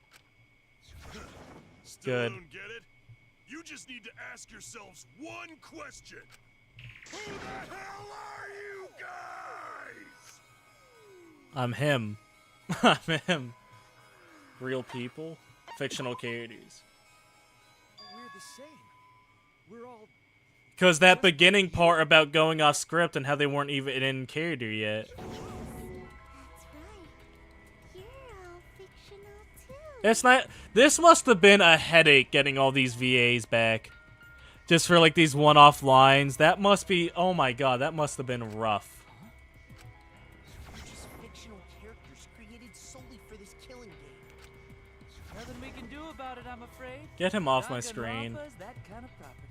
Speaker 12: Still
Speaker 1: Good.
Speaker 12: don't get it? You just need to ask yourselves one question. Who the hell are you guys?
Speaker 1: I'm him. I'm him. Real people? Fictional characters.
Speaker 6: We're the same. We're all
Speaker 1: Because that beginning part about going off script and how they weren't even in character yet.
Speaker 3: That's right. You're all fictional too.
Speaker 1: It's not. This must have been a headache getting all these VAs back. Just for like these one-off lines. That must be. Oh my god, that must have been rough.
Speaker 2: They're just fictional characters created solely for this killing game.
Speaker 9: Nothing we can do about it, I'm afraid.
Speaker 1: Get him off my screen.
Speaker 9: Danganronpa's that kind of property.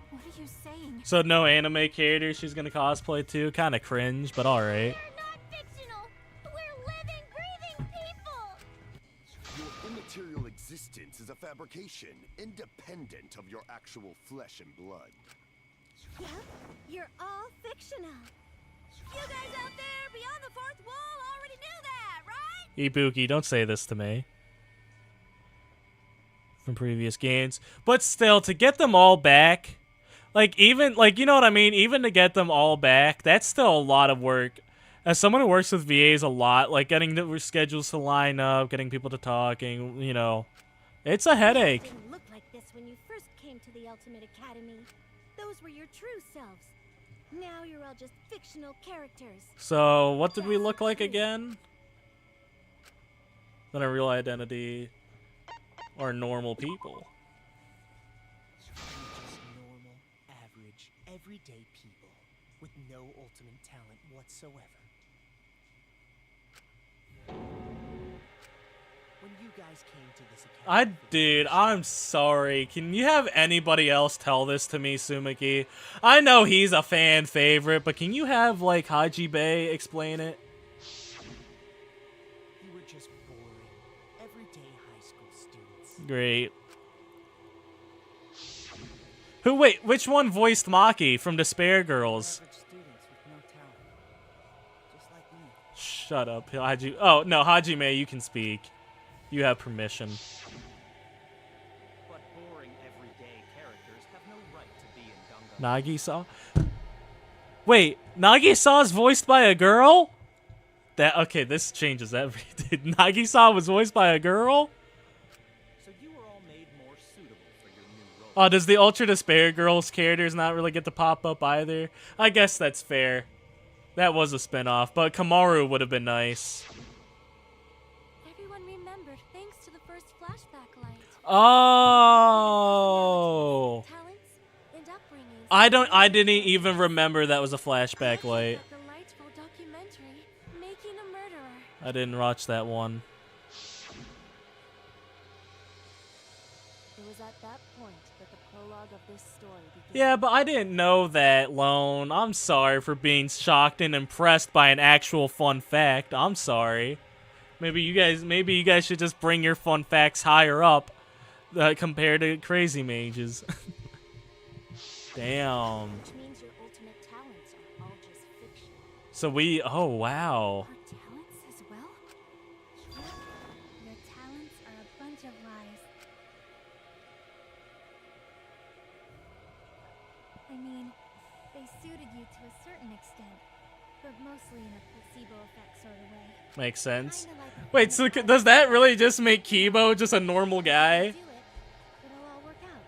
Speaker 7: What are you saying?
Speaker 1: So no anime character she's gonna cosplay too? Kinda cringe, but alright.
Speaker 3: We're not fictional. We're living, breathing people.
Speaker 12: Your immaterial existence is a fabrication, independent of your actual flesh and blood.
Speaker 8: Yep, you're all fictional. You guys out there beyond the fourth wall already knew that, right?
Speaker 1: Ibuki, don't say this to me. From previous games. But still, to get them all back, like, even, like, you know what I mean? Even to get them all back, that's still a lot of work. As someone who works with VAs a lot, like, getting the schedules to line up, getting people to talking, you know, it's a headache.
Speaker 8: You didn't look like this when you first came to the Ultimate Academy. Those were your true selves. Now you're all just fictional characters.
Speaker 1: So, what did we look like again? Then a real identity, or normal people.
Speaker 2: We're just normal, average, everyday people with no ultimate talent whatsoever. When you guys came to this academy,
Speaker 1: Dude, I'm sorry. Can you have anybody else tell this to me, Sumiki? I know he's a fan favorite, but can you have, like, Haji Bay explain it?
Speaker 2: you were just boring, everyday high school students.
Speaker 1: Great. Wait, which one voiced Maki from Despair Girls?
Speaker 2: Average students with no talent. Just like me.
Speaker 1: Shut up, Haji. Oh, no, Hajime, you can speak. You have permission.
Speaker 6: but boring everyday characters have no right to be in Danganronpa.
Speaker 1: Nagisa? Wait, Nagisa's voiced by a girl? Okay, this changes everything. Nagisa was voiced by a girl?
Speaker 6: So you were all made more suitable for your new role.
Speaker 1: Oh, does the Ultra Despair Girls characters not really get to pop up either? I guess that's fair. That was a spin-off, but Kamaru would have been nice.
Speaker 7: Everyone remembered thanks to the first flashback light.
Speaker 1: Oh!
Speaker 7: Talents and upbringings.
Speaker 1: I didn't even remember that was a flashback light.
Speaker 7: The Lightful documentary, Making a Murderer.
Speaker 1: I didn't watch that one.
Speaker 7: It was at that point that the prologue of this story began.
Speaker 1: Yeah, but I didn't know that, Lone. I'm sorry for being shocked and impressed by an actual fun fact. I'm sorry. Maybe you guys should just bring your fun facts higher up compared to Crazy Mage's. Damn.
Speaker 7: Which means your ultimate talents are all just fiction.
Speaker 1: So oh wow.
Speaker 7: Our talents as well?
Speaker 3: Yep. Your talents are a bunch of lies. I mean, they suited you to a certain extent, but mostly in a placebo effect sort of way.
Speaker 1: Makes sense.
Speaker 3: Kinda like
Speaker 1: Wait, so does that really just make Kibo just a normal guy?
Speaker 3: do it, it'll all work out.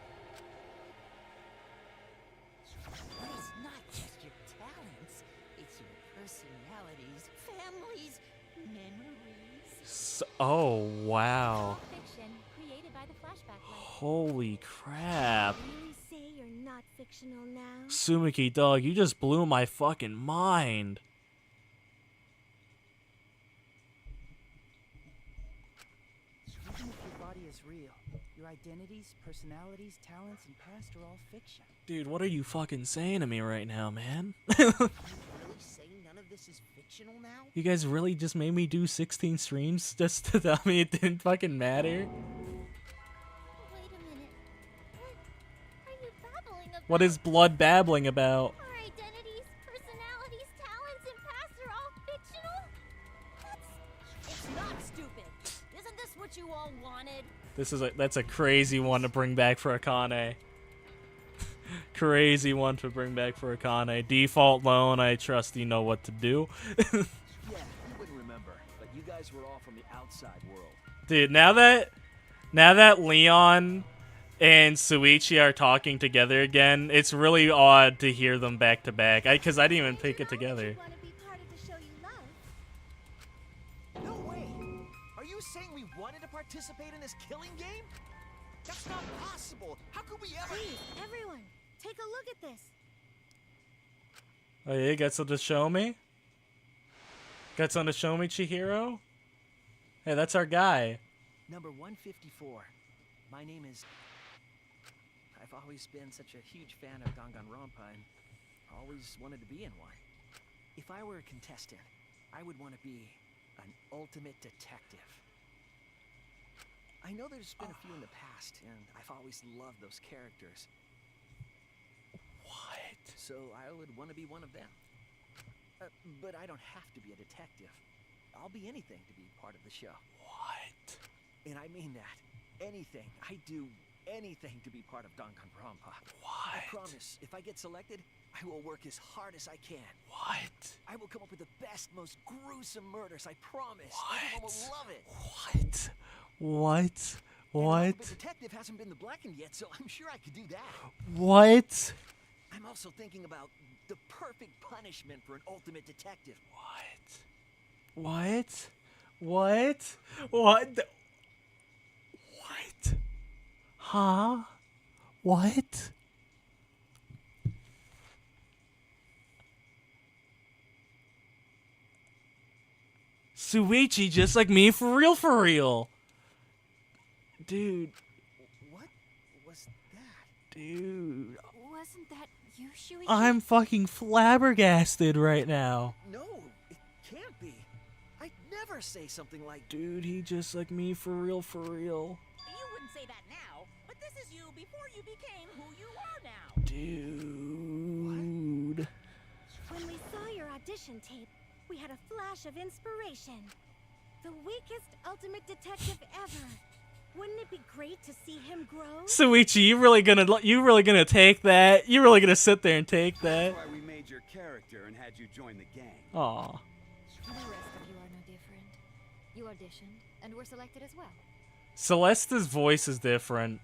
Speaker 4: But it's not just your talents, it's your personalities, families, memories.
Speaker 1: Oh wow.
Speaker 3: Fiction created by the flashback light.
Speaker 1: Holy crap.
Speaker 8: Really say you're not fictional now?
Speaker 1: Sumiki, dog, you just blew my fucking mind.
Speaker 2: Even if your body is real, your identities, personalities, talents, and past are all fiction.
Speaker 1: Dude, what are you fucking saying to me right now, man?
Speaker 2: You really saying none of this is fictional now?
Speaker 1: You guys really just made me do 16 streams just to tell me it didn't fucking matter?
Speaker 3: Wait a minute. What are you babbling about?
Speaker 1: What is blood babbling about?
Speaker 3: Our identities, personalities,
Speaker 4: what you all wanted?
Speaker 1: That's a crazy one to bring back for Akane. Crazy one to bring back for Akane. Default loan, I trust you know what to do.
Speaker 6: Yeah, you wouldn't remember, but you guys were all from the outside world.
Speaker 1: Dude, now that Leon and Suichi are talking together again, it's really odd to hear them back to back. Because I didn't even pick it together.
Speaker 8: Want to be part of the show you love?
Speaker 6: No way! Are you saying we wanted to participate in this killing game? That's not possible! How could we ever—
Speaker 8: Please, everyone, take a look at this.
Speaker 1: Oh yeah, got something to show me? Got something to show me, Chihiro? Hey, that's our guy.
Speaker 6: Number 154. My name is... I've always been such a huge fan of Danganronpa and always wanted to be in one. If I were a contestant, I would want to be an ultimate detective. I know there's been a few in the past, and I've always loved those characters.
Speaker 1: What?
Speaker 6: So I would want to be one of them. But I don't have to be a detective. I'll be anything to be part of the show.
Speaker 1: What?
Speaker 6: And I mean that. Anything. I do anything to be part of Danganronpa.
Speaker 1: What?
Speaker 6: I promise, if I get selected, I will work as hard as I can.
Speaker 1: What?
Speaker 6: I will come up with the best, most gruesome murders, I promise.
Speaker 1: What?
Speaker 6: Everyone will love it.
Speaker 1: What? What? What?
Speaker 6: And the detective hasn't been the blackened yet, so I'm sure I could do that.
Speaker 1: What?
Speaker 6: I'm also thinking about the perfect punishment for an ultimate detective.
Speaker 1: What? What? What? What? Huh? What? Suichi, just like me, for real, for real. Dude.
Speaker 6: What was that?
Speaker 1: Dude.
Speaker 7: Wasn't that you, Shuichi?
Speaker 1: I'm fucking flabbergasted right now.
Speaker 6: No, it can't be. I'd never say something like...
Speaker 1: Dude, he just like me, for real, for real.
Speaker 4: You wouldn't say that now, but this is you before you became who you are now.
Speaker 1: Dude.
Speaker 8: When we saw your audition tape, we had a flash of inspiration. The weakest ultimate detective ever. Wouldn't it be great to see him grow?
Speaker 1: Suichi, you really gonna take that? You really gonna sit there and take that?
Speaker 13: That's why we made your character and had you join the gang.
Speaker 1: Aw.
Speaker 7: The rest of you are no different. You auditioned and were selected as well.
Speaker 1: Celeste's voice is different.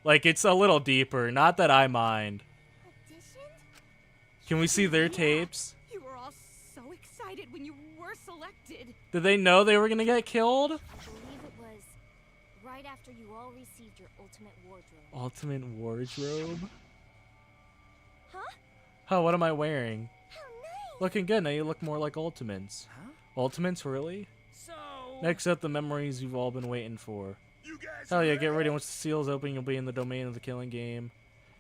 Speaker 1: Like, it's a little deeper. Not that I mind.
Speaker 8: Auditioned?
Speaker 1: Can we see their tapes?
Speaker 10: You were all so excited when you were selected.
Speaker 1: Did they know they were gonna get killed?
Speaker 7: I believe it was right after you all received your ultimate wardrobe.
Speaker 1: Ultimate wardrobe?
Speaker 8: Huh?
Speaker 1: Oh, what am I wearing?
Speaker 8: How nice!
Speaker 1: Looking good. Now you look more like Ultimates.
Speaker 6: Huh?
Speaker 1: Ultimates, really?
Speaker 9: So...
Speaker 1: Next up, the memories you've all been waiting for.
Speaker 12: You guys
Speaker 1: Hell yeah,
Speaker 12: ready?
Speaker 1: get ready. Once the seal's open, you'll be in the domain of the killing game.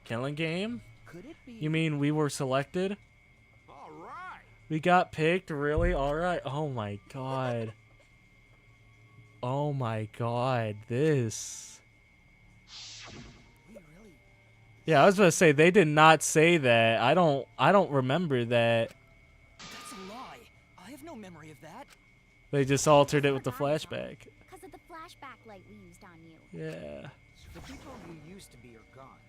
Speaker 1: Killing game?
Speaker 6: Could it be...
Speaker 1: You mean we were selected?
Speaker 12: All right.
Speaker 1: We got picked? Really? Alright. Oh my god. Oh my god. This.
Speaker 6: We really...
Speaker 1: Yeah, I was gonna say, they did not say that. I don't remember that.
Speaker 6: That's a lie. I have no memory of that.
Speaker 1: They just altered it with the flashback.
Speaker 3: Because of the flashback light we used on you.
Speaker 1: Yeah.
Speaker 14: The people you used to be are gone.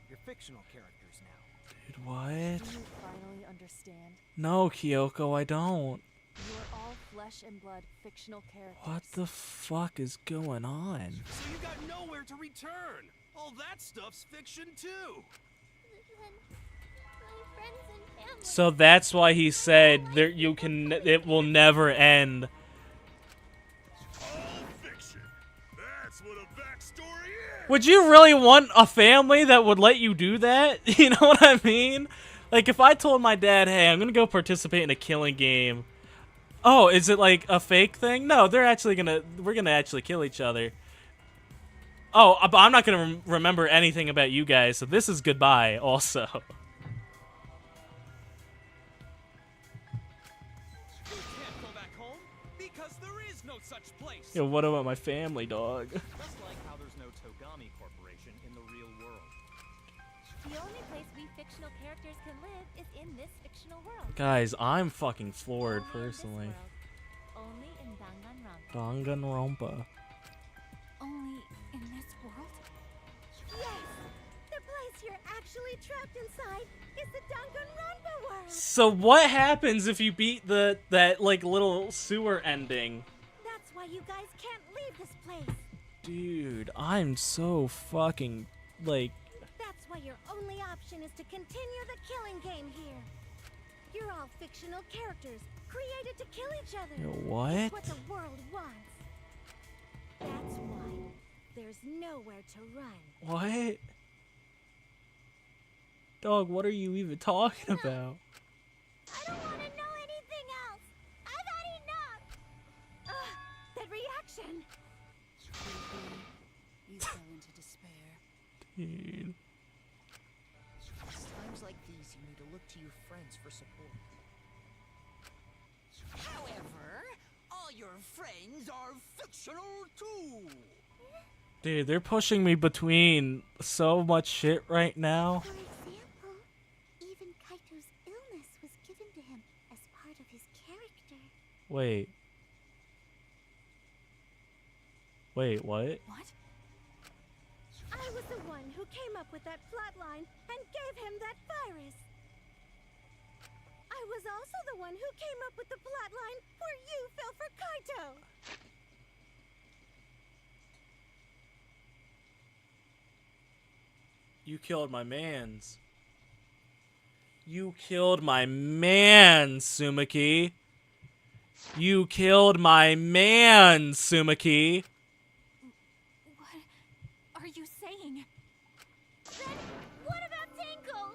Speaker 14: You're fictional characters now.
Speaker 1: Dude, what?
Speaker 7: Do you finally understand?
Speaker 1: No, Kyoko, I don't.
Speaker 7: You are all flesh and blood fictional characters.
Speaker 1: What the fuck is going on?
Speaker 11: So you got nowhere to return. All that stuff's fiction too.
Speaker 3: Then my friends and family.
Speaker 1: So that's why he said there it will never end.
Speaker 12: All fiction. That's what a backstory is.
Speaker 1: Would you really want a family that would let you do that? You know what I mean? Like, if I told my dad, hey, I'm gonna go participate in a killing game. Oh, is it like a fake thing? No, we're gonna actually kill each other. Oh, but I'm not gonna remember anything about you guys, so this is goodbye also.
Speaker 11: You can't go back home because there is no such place.
Speaker 1: Yo, what about my family, dog?
Speaker 5: Just like how there's no Togami Corporation in the real world.
Speaker 8: The only place we fictional characters can live is in this fictional world.
Speaker 1: Guys, I'm fucking floored,
Speaker 8: Only in this
Speaker 1: personally.
Speaker 8: world. Only in Danganronpa.
Speaker 1: Danganronpa.
Speaker 8: actually trapped inside is the Danganronpa world.
Speaker 1: So what happens if you beat that like little sewer ending?
Speaker 8: That's why you guys can't leave this place.
Speaker 1: Dude, I'm so fucking like.
Speaker 8: That's why your only option is to continue the killing game here. You're all fictional characters created to kill each other.
Speaker 1: What?
Speaker 8: It's what the world wants. That's why there's nowhere to run.
Speaker 1: What? Dog, what are you even talking about?
Speaker 8: I don't want to know anything else. I've had enough. That reaction.
Speaker 10: You fell into despair.
Speaker 1: Dude.
Speaker 2: It's times like these you need to look to your friends for support.
Speaker 4: However, all your friends are fictional too.
Speaker 1: Dude, they're pushing me between so much shit right now.
Speaker 3: For example, even Kaito's illness was given to him as part of his character.
Speaker 1: Wait. Wait, what?
Speaker 8: What? I was the one who came up with that plotline and gave him that virus. I was also the one who came up with the plotline where you fell for Kaito.
Speaker 1: You killed my mans. You killed my man, Sumaki. You killed my man, Sumaki.
Speaker 7: What are you saying?
Speaker 3: Then what about Tenko?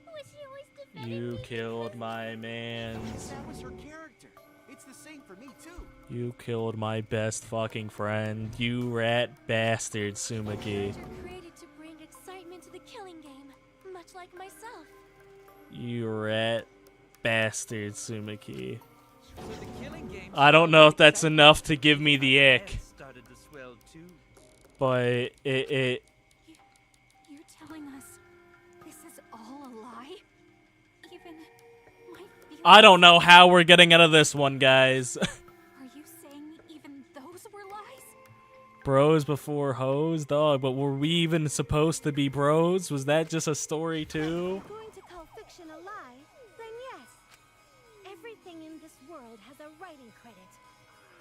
Speaker 3: Was she always defending
Speaker 1: You
Speaker 3: me
Speaker 1: killed
Speaker 3: because-
Speaker 1: my mans.
Speaker 14: That was her character. It's the same for me, too.
Speaker 1: You killed my best fucking friend. You rat bastard, Sumaki.
Speaker 7: You're created to bring excitement to the killing game, much like myself.
Speaker 1: You rat bastard, Sumaki.
Speaker 6: So the killing game.
Speaker 1: I don't know if that's enough to give me the ick,
Speaker 6: Started to swell too.
Speaker 1: but it
Speaker 7: You're telling us this is all a lie? Even my feelings?
Speaker 1: I don't know how we're getting out of this one, guys.
Speaker 7: Are you saying even those were lies?
Speaker 1: Bros before hoes, dog, but were we even supposed to be bros? Was that just a story too?
Speaker 8: If you're going to call fiction a lie, then yes. Everything in this world has a writing credit.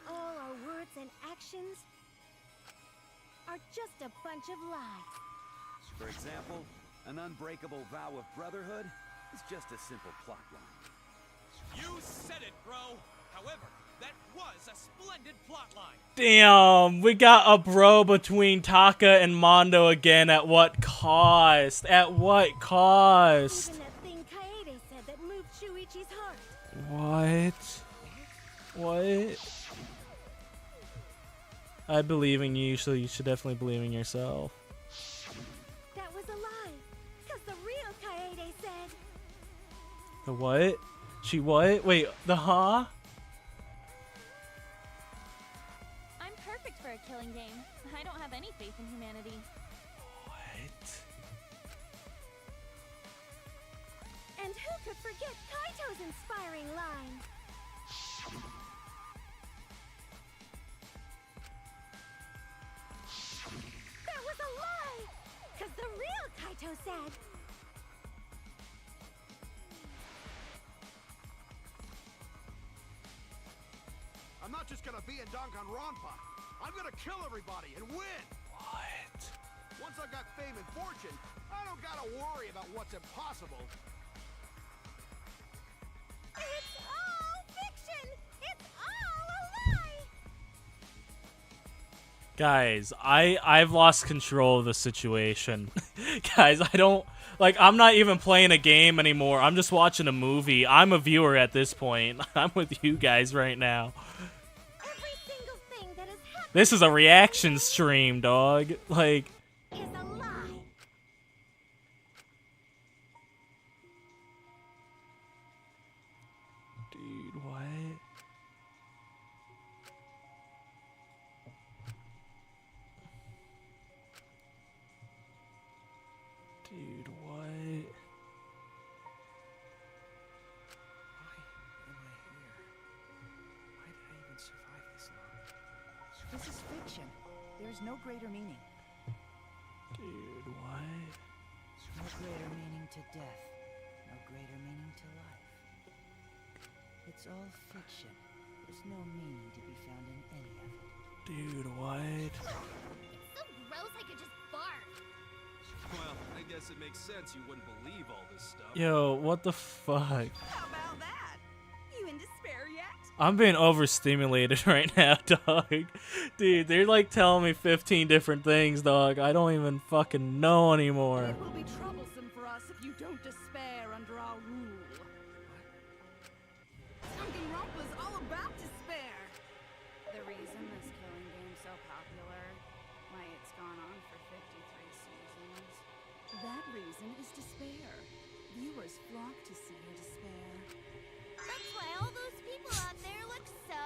Speaker 8: All our words and actions are just a bunch of lies.
Speaker 13: For example, an unbreakable vow of brotherhood is just a simple plotline.
Speaker 5: You said it, bro. However, that was a splendid plotline.
Speaker 1: Damn, we got a bro between Taka and Mondo again. At what cost? At what cost?
Speaker 8: Even that thing Kaede said that moved Shuichi's heart.
Speaker 1: What? What? I believe in you, so you should definitely believe in yourself.
Speaker 8: That was a lie. Because the real Kaede said...
Speaker 1: The what? She what? Wait, the huh?
Speaker 7: I'm perfect for a killing game. I don't have any faith in humanity.
Speaker 1: What?
Speaker 8: And who could forget Kaito's inspiring line? That was a lie! Because the real Kaito said...
Speaker 12: I'm not just gonna be in Danganronpa. I'm gonna kill everybody and win!
Speaker 1: What?
Speaker 12: Once I've got fame and fortune, I don't gotta worry about what's impossible.
Speaker 8: It's all fiction! It's all a lie!
Speaker 1: Guys, I've lost control of the situation. Guys, I don't like I'm not even playing a game anymore. I'm just watching a movie. I'm a viewer at this point. I'm with you guys right now.
Speaker 8: Every single thing that has happened
Speaker 1: This is a reaction stream, dog. Like
Speaker 8: is a lie.
Speaker 1: dude, what? Dude, what?
Speaker 14: Why am I here? Why did I even survive this long?
Speaker 2: This is fiction. There's no greater meaning.
Speaker 1: Dude, what?
Speaker 2: no greater meaning to death, no greater meaning to life. It's all fiction. There's no meaning to be found in any of it.
Speaker 1: Dude, what?
Speaker 3: It's so gross I could just bark.
Speaker 11: Well, I guess it makes sense you wouldn't believe all this stuff.
Speaker 1: Yo, what the fuck?
Speaker 10: How about that? You in despair yet?
Speaker 1: I'm being overstimulated right now, dog. Dude, they're like telling me 15 different things, dog. I don't even fucking know anymore.
Speaker 10: It will be troublesome for us if you don't despair under our rule. Danganronpa's all about despair.
Speaker 7: The reason this killing game's so popular, why it's gone on for 53 seasons.
Speaker 10: That reason is despair. Viewers flock to see your despair.
Speaker 3: That's why all those people out there look so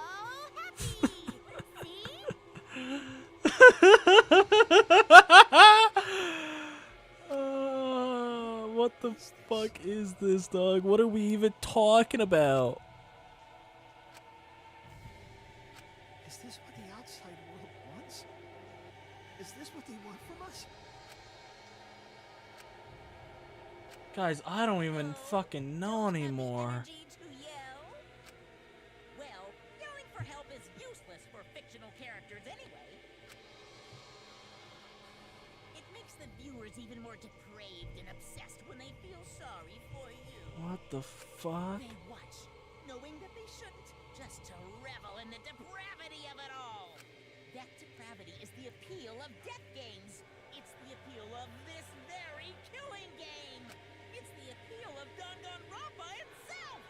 Speaker 3: happy. See?
Speaker 1: What the fuck is this, dog? What are we even talking about?
Speaker 14: Is this what the outside world wants? Is this what they want from us?
Speaker 1: Guys, I don't even fucking know anymore.
Speaker 4: Energy to yell? Well, yelling for help is useless for fictional characters anyway. It makes the viewers even more depraved and obsessed when they feel sorry for you.
Speaker 1: What the fuck?
Speaker 4: They watch, knowing that they shouldn't, just to revel in the depravity of it all. That depravity is the appeal of death games. It's the appeal of this very killing game. It's the appeal of Danganronpa itself.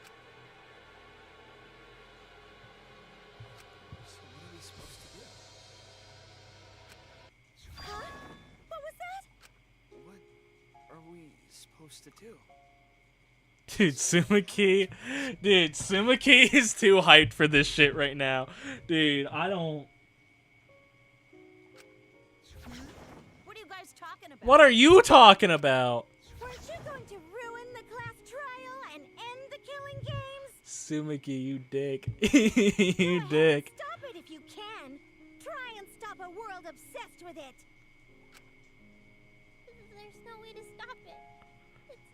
Speaker 14: So what are we supposed to do?
Speaker 8: Huh? What was that?
Speaker 14: What are we supposed to do?
Speaker 1: Dude, Sumaki is too hyped for this shit right now. Dude, I don't...
Speaker 8: What are you guys talking about?
Speaker 1: What are you talking about?
Speaker 8: Weren't you going to ruin the class trial and end the killing games?
Speaker 1: Sumaki, you dick.
Speaker 8: Go
Speaker 1: You
Speaker 8: ahead,
Speaker 1: dick.
Speaker 8: Stop it if you can. Try and stop a world obsessed with it.
Speaker 3: There's no way to stop it. It's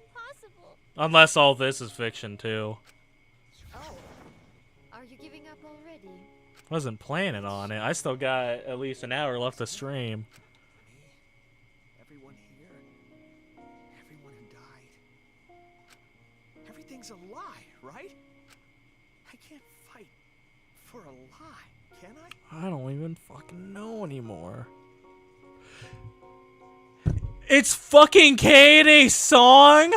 Speaker 3: impossible.
Speaker 1: Unless all this is fiction, too.
Speaker 15: Oh. Are you giving up already?
Speaker 1: Wasn't planning on it. I still got at least an hour left to stream.
Speaker 14: Me, everyone here, everyone who died. Everything's a lie, right? I can't fight for a lie, can I?
Speaker 1: I don't even fucking know anymore. It's fucking Katie's song?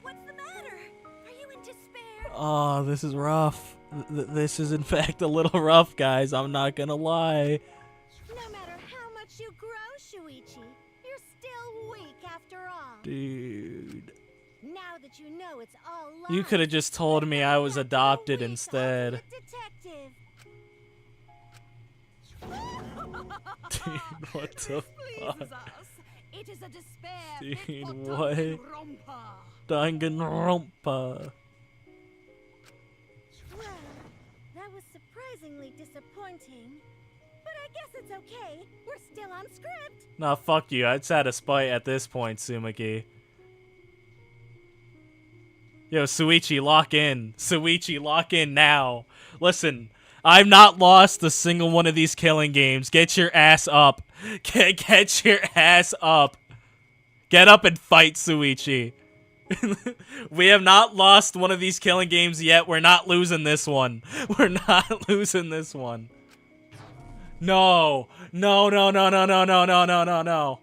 Speaker 8: What's the matter? Are you in despair?
Speaker 1: Oh, this is rough. This is in fact a little rough, guys. I'm not gonna lie.
Speaker 8: No matter how much you grow, Shuichi, you're still weak after all.
Speaker 1: Dude.
Speaker 8: Now that you know it's all lies,
Speaker 1: You could have just told me I was adopted instead.
Speaker 8: detective.
Speaker 1: Dude, what the fuck?
Speaker 10: Pleases us. It is a despair
Speaker 1: Dude,
Speaker 10: fit for
Speaker 1: what?
Speaker 10: Danganronpa.
Speaker 1: Danganronpa.
Speaker 8: Well, that was surprisingly disappointing. But I guess it's okay. We're still on script.
Speaker 1: Nah, fuck you. It's out of spite at this point, Sumaki. Yo, Suichi, lock in. Suichi, lock in now. Listen, I've not lost a single one of these killing games. Get your ass up. Get your ass up. Get up and fight, Suichi. We have not lost one of these killing games yet. We're not losing this one. We're not losing this one. No. No, no, no, no, no, no, no, no, no, no.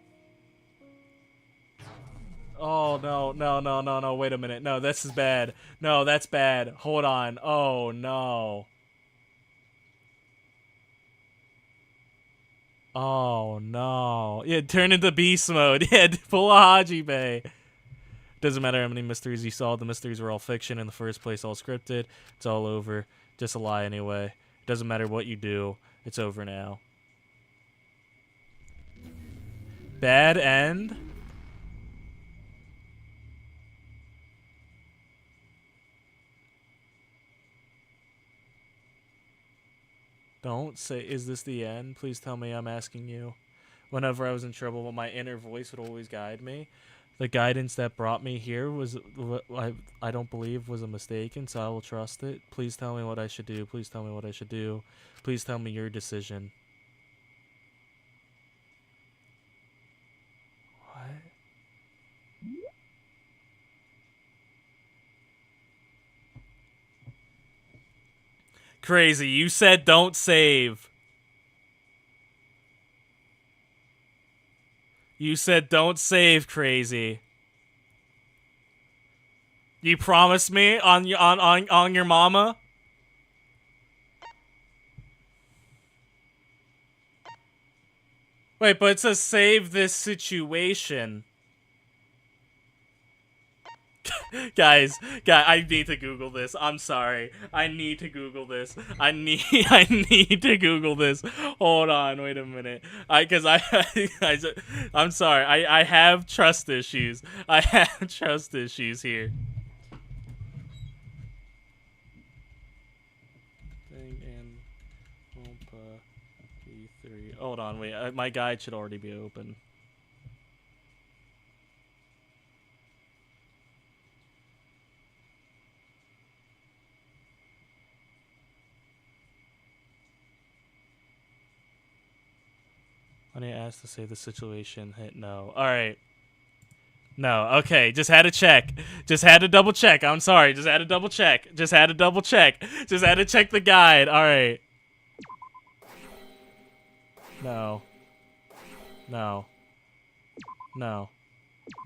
Speaker 1: Oh, no, no, no, no, no. Wait a minute. No, this is bad. No, that's bad. Hold on. Oh, no. Oh, no. Yeah, turn into beast mode. Yeah, pull a Hajime. Doesn't matter how many mysteries you solved. The mysteries were all fiction in the first place, all scripted. It's all over. Just a lie anyway. Doesn't matter what you do. It's over now. Bad end? Don't say, is this the end? Please tell me, I'm asking you. Whenever I was in trouble, my inner voice would always guide me. The guidance that brought me here was, I don't believe was a mistake, and so I will trust it. Please tell me what I should do. Please tell me what I should do. Please tell me your decision. What? Crazy, you said don't save. You said don't save, Crazy. You promised me on your mama? Wait, but it says save this situation. Guys, I need to Google this. I'm sorry. I need to Google this. I need to Google this. Hold on, wait a minute. I'm sorry. I have trust issues. I have trust issues here. Danganronpa V3. Hold on, wait. My guide should already be open. When I asked to save the situation, hit no. Alright. No, okay, just had to check. Just had to double check. I'm sorry, just had to double check. Just had to double check. Just had to check the guide. Alright. No. No. No.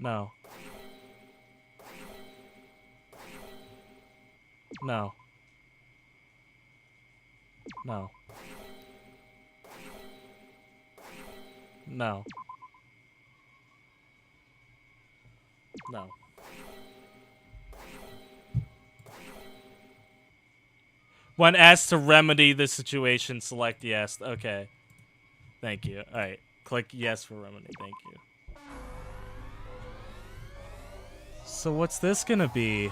Speaker 1: No. No. No. No. No. When asked to remedy the situation, select yes. Okay. Thank you. Alright. Click yes for remedy. Thank you. So what's this gonna be?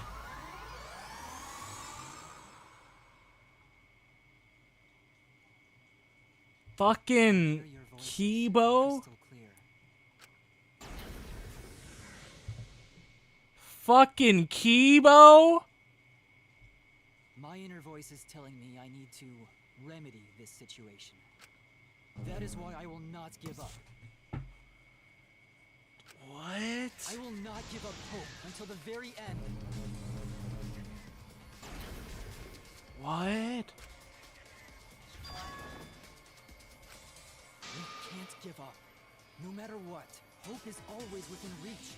Speaker 1: Fucking Kibo? Fucking Kibo?
Speaker 2: My inner voice is telling me I need to remedy this situation. That is why I will not give up.
Speaker 1: What?
Speaker 2: I will not give up hope until the very end.
Speaker 1: What?
Speaker 2: We can't give up. No matter what, hope is always within reach.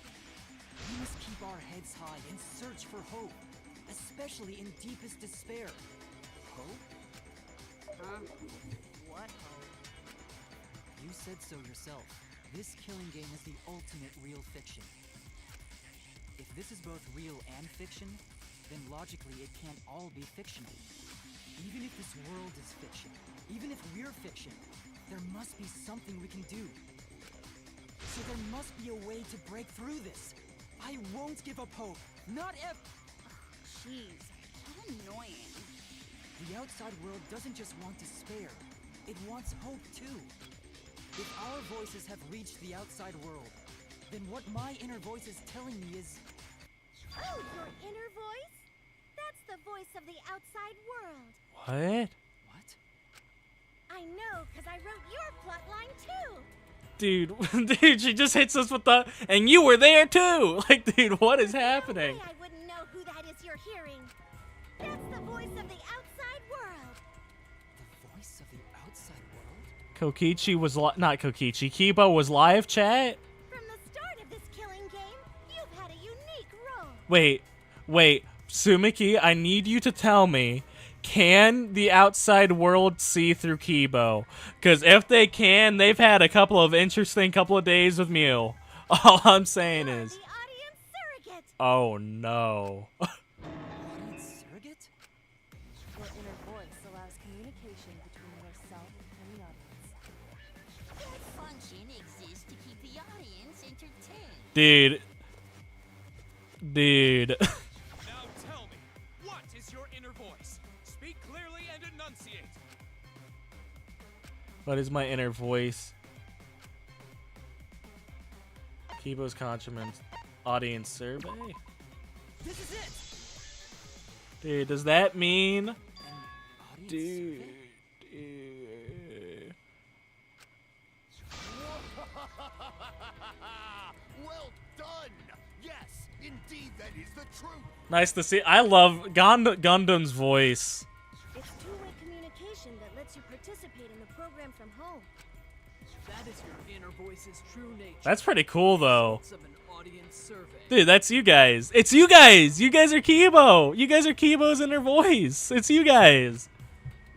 Speaker 2: We must keep our heads high and search for hope, especially in deepest despair. Hope?
Speaker 4: Huh? What hope?
Speaker 2: You said so yourself. This killing game is the ultimate real fiction. If this is both real and fiction, then logically it can't all be fictional. Even if this world is fiction, even if we're fiction, there must be something we can do. So there must be a way to break through this. I won't give up hope. Not if...
Speaker 10: Jeez, how annoying.
Speaker 2: The outside world doesn't just want despair. It wants hope too. If our voices have reached the outside world, then what my inner voice is telling me is...
Speaker 8: Oh, your inner voice? That's the voice of the outside world.
Speaker 1: What?
Speaker 2: What?
Speaker 8: I know, because I wrote your plotline too.
Speaker 1: Dude, she just hits us with the, and you were there too. Like, dude, what is happening?
Speaker 8: No way I wouldn't know who that is you're hearing. That's the voice of the outside world.
Speaker 2: The voice of the outside world?
Speaker 1: Kokichi was not Kokichi. Kibo was live chat.
Speaker 8: From the start of this killing game, you've had a unique role.
Speaker 1: Wait, Sumiki, I need you to tell me, can the outside world see through Kibo? Because if they can, they've had a couple of interesting couple of days with Mew. All I'm saying is...
Speaker 8: The audience surrogate.
Speaker 1: Oh no.
Speaker 2: Audience surrogate?
Speaker 7: Your inner voice allows communication between yourself and
Speaker 1: Dude. Dude.
Speaker 5: Now tell me, what is your inner voice? Speak clearly and enunciate.
Speaker 1: What is my inner voice? Kibo's Contraments audience survey?
Speaker 2: This is it!
Speaker 1: Dude, does that mean...
Speaker 2: An audience
Speaker 1: Dude.
Speaker 2: survey?
Speaker 1: Dude.
Speaker 12: Well done! Yes, indeed that is the truth!
Speaker 1: Nice to see. I love Gundam's voice.
Speaker 8: It's two-way communication that lets you participate in the program from home.
Speaker 9: That is your inner voice's true nature.
Speaker 1: That's pretty cool, though.
Speaker 9: Results of an audience survey.
Speaker 1: Dude, that's you guys. It's you guys. You guys are Kibo. You guys are Kibo's inner voice. It's you guys.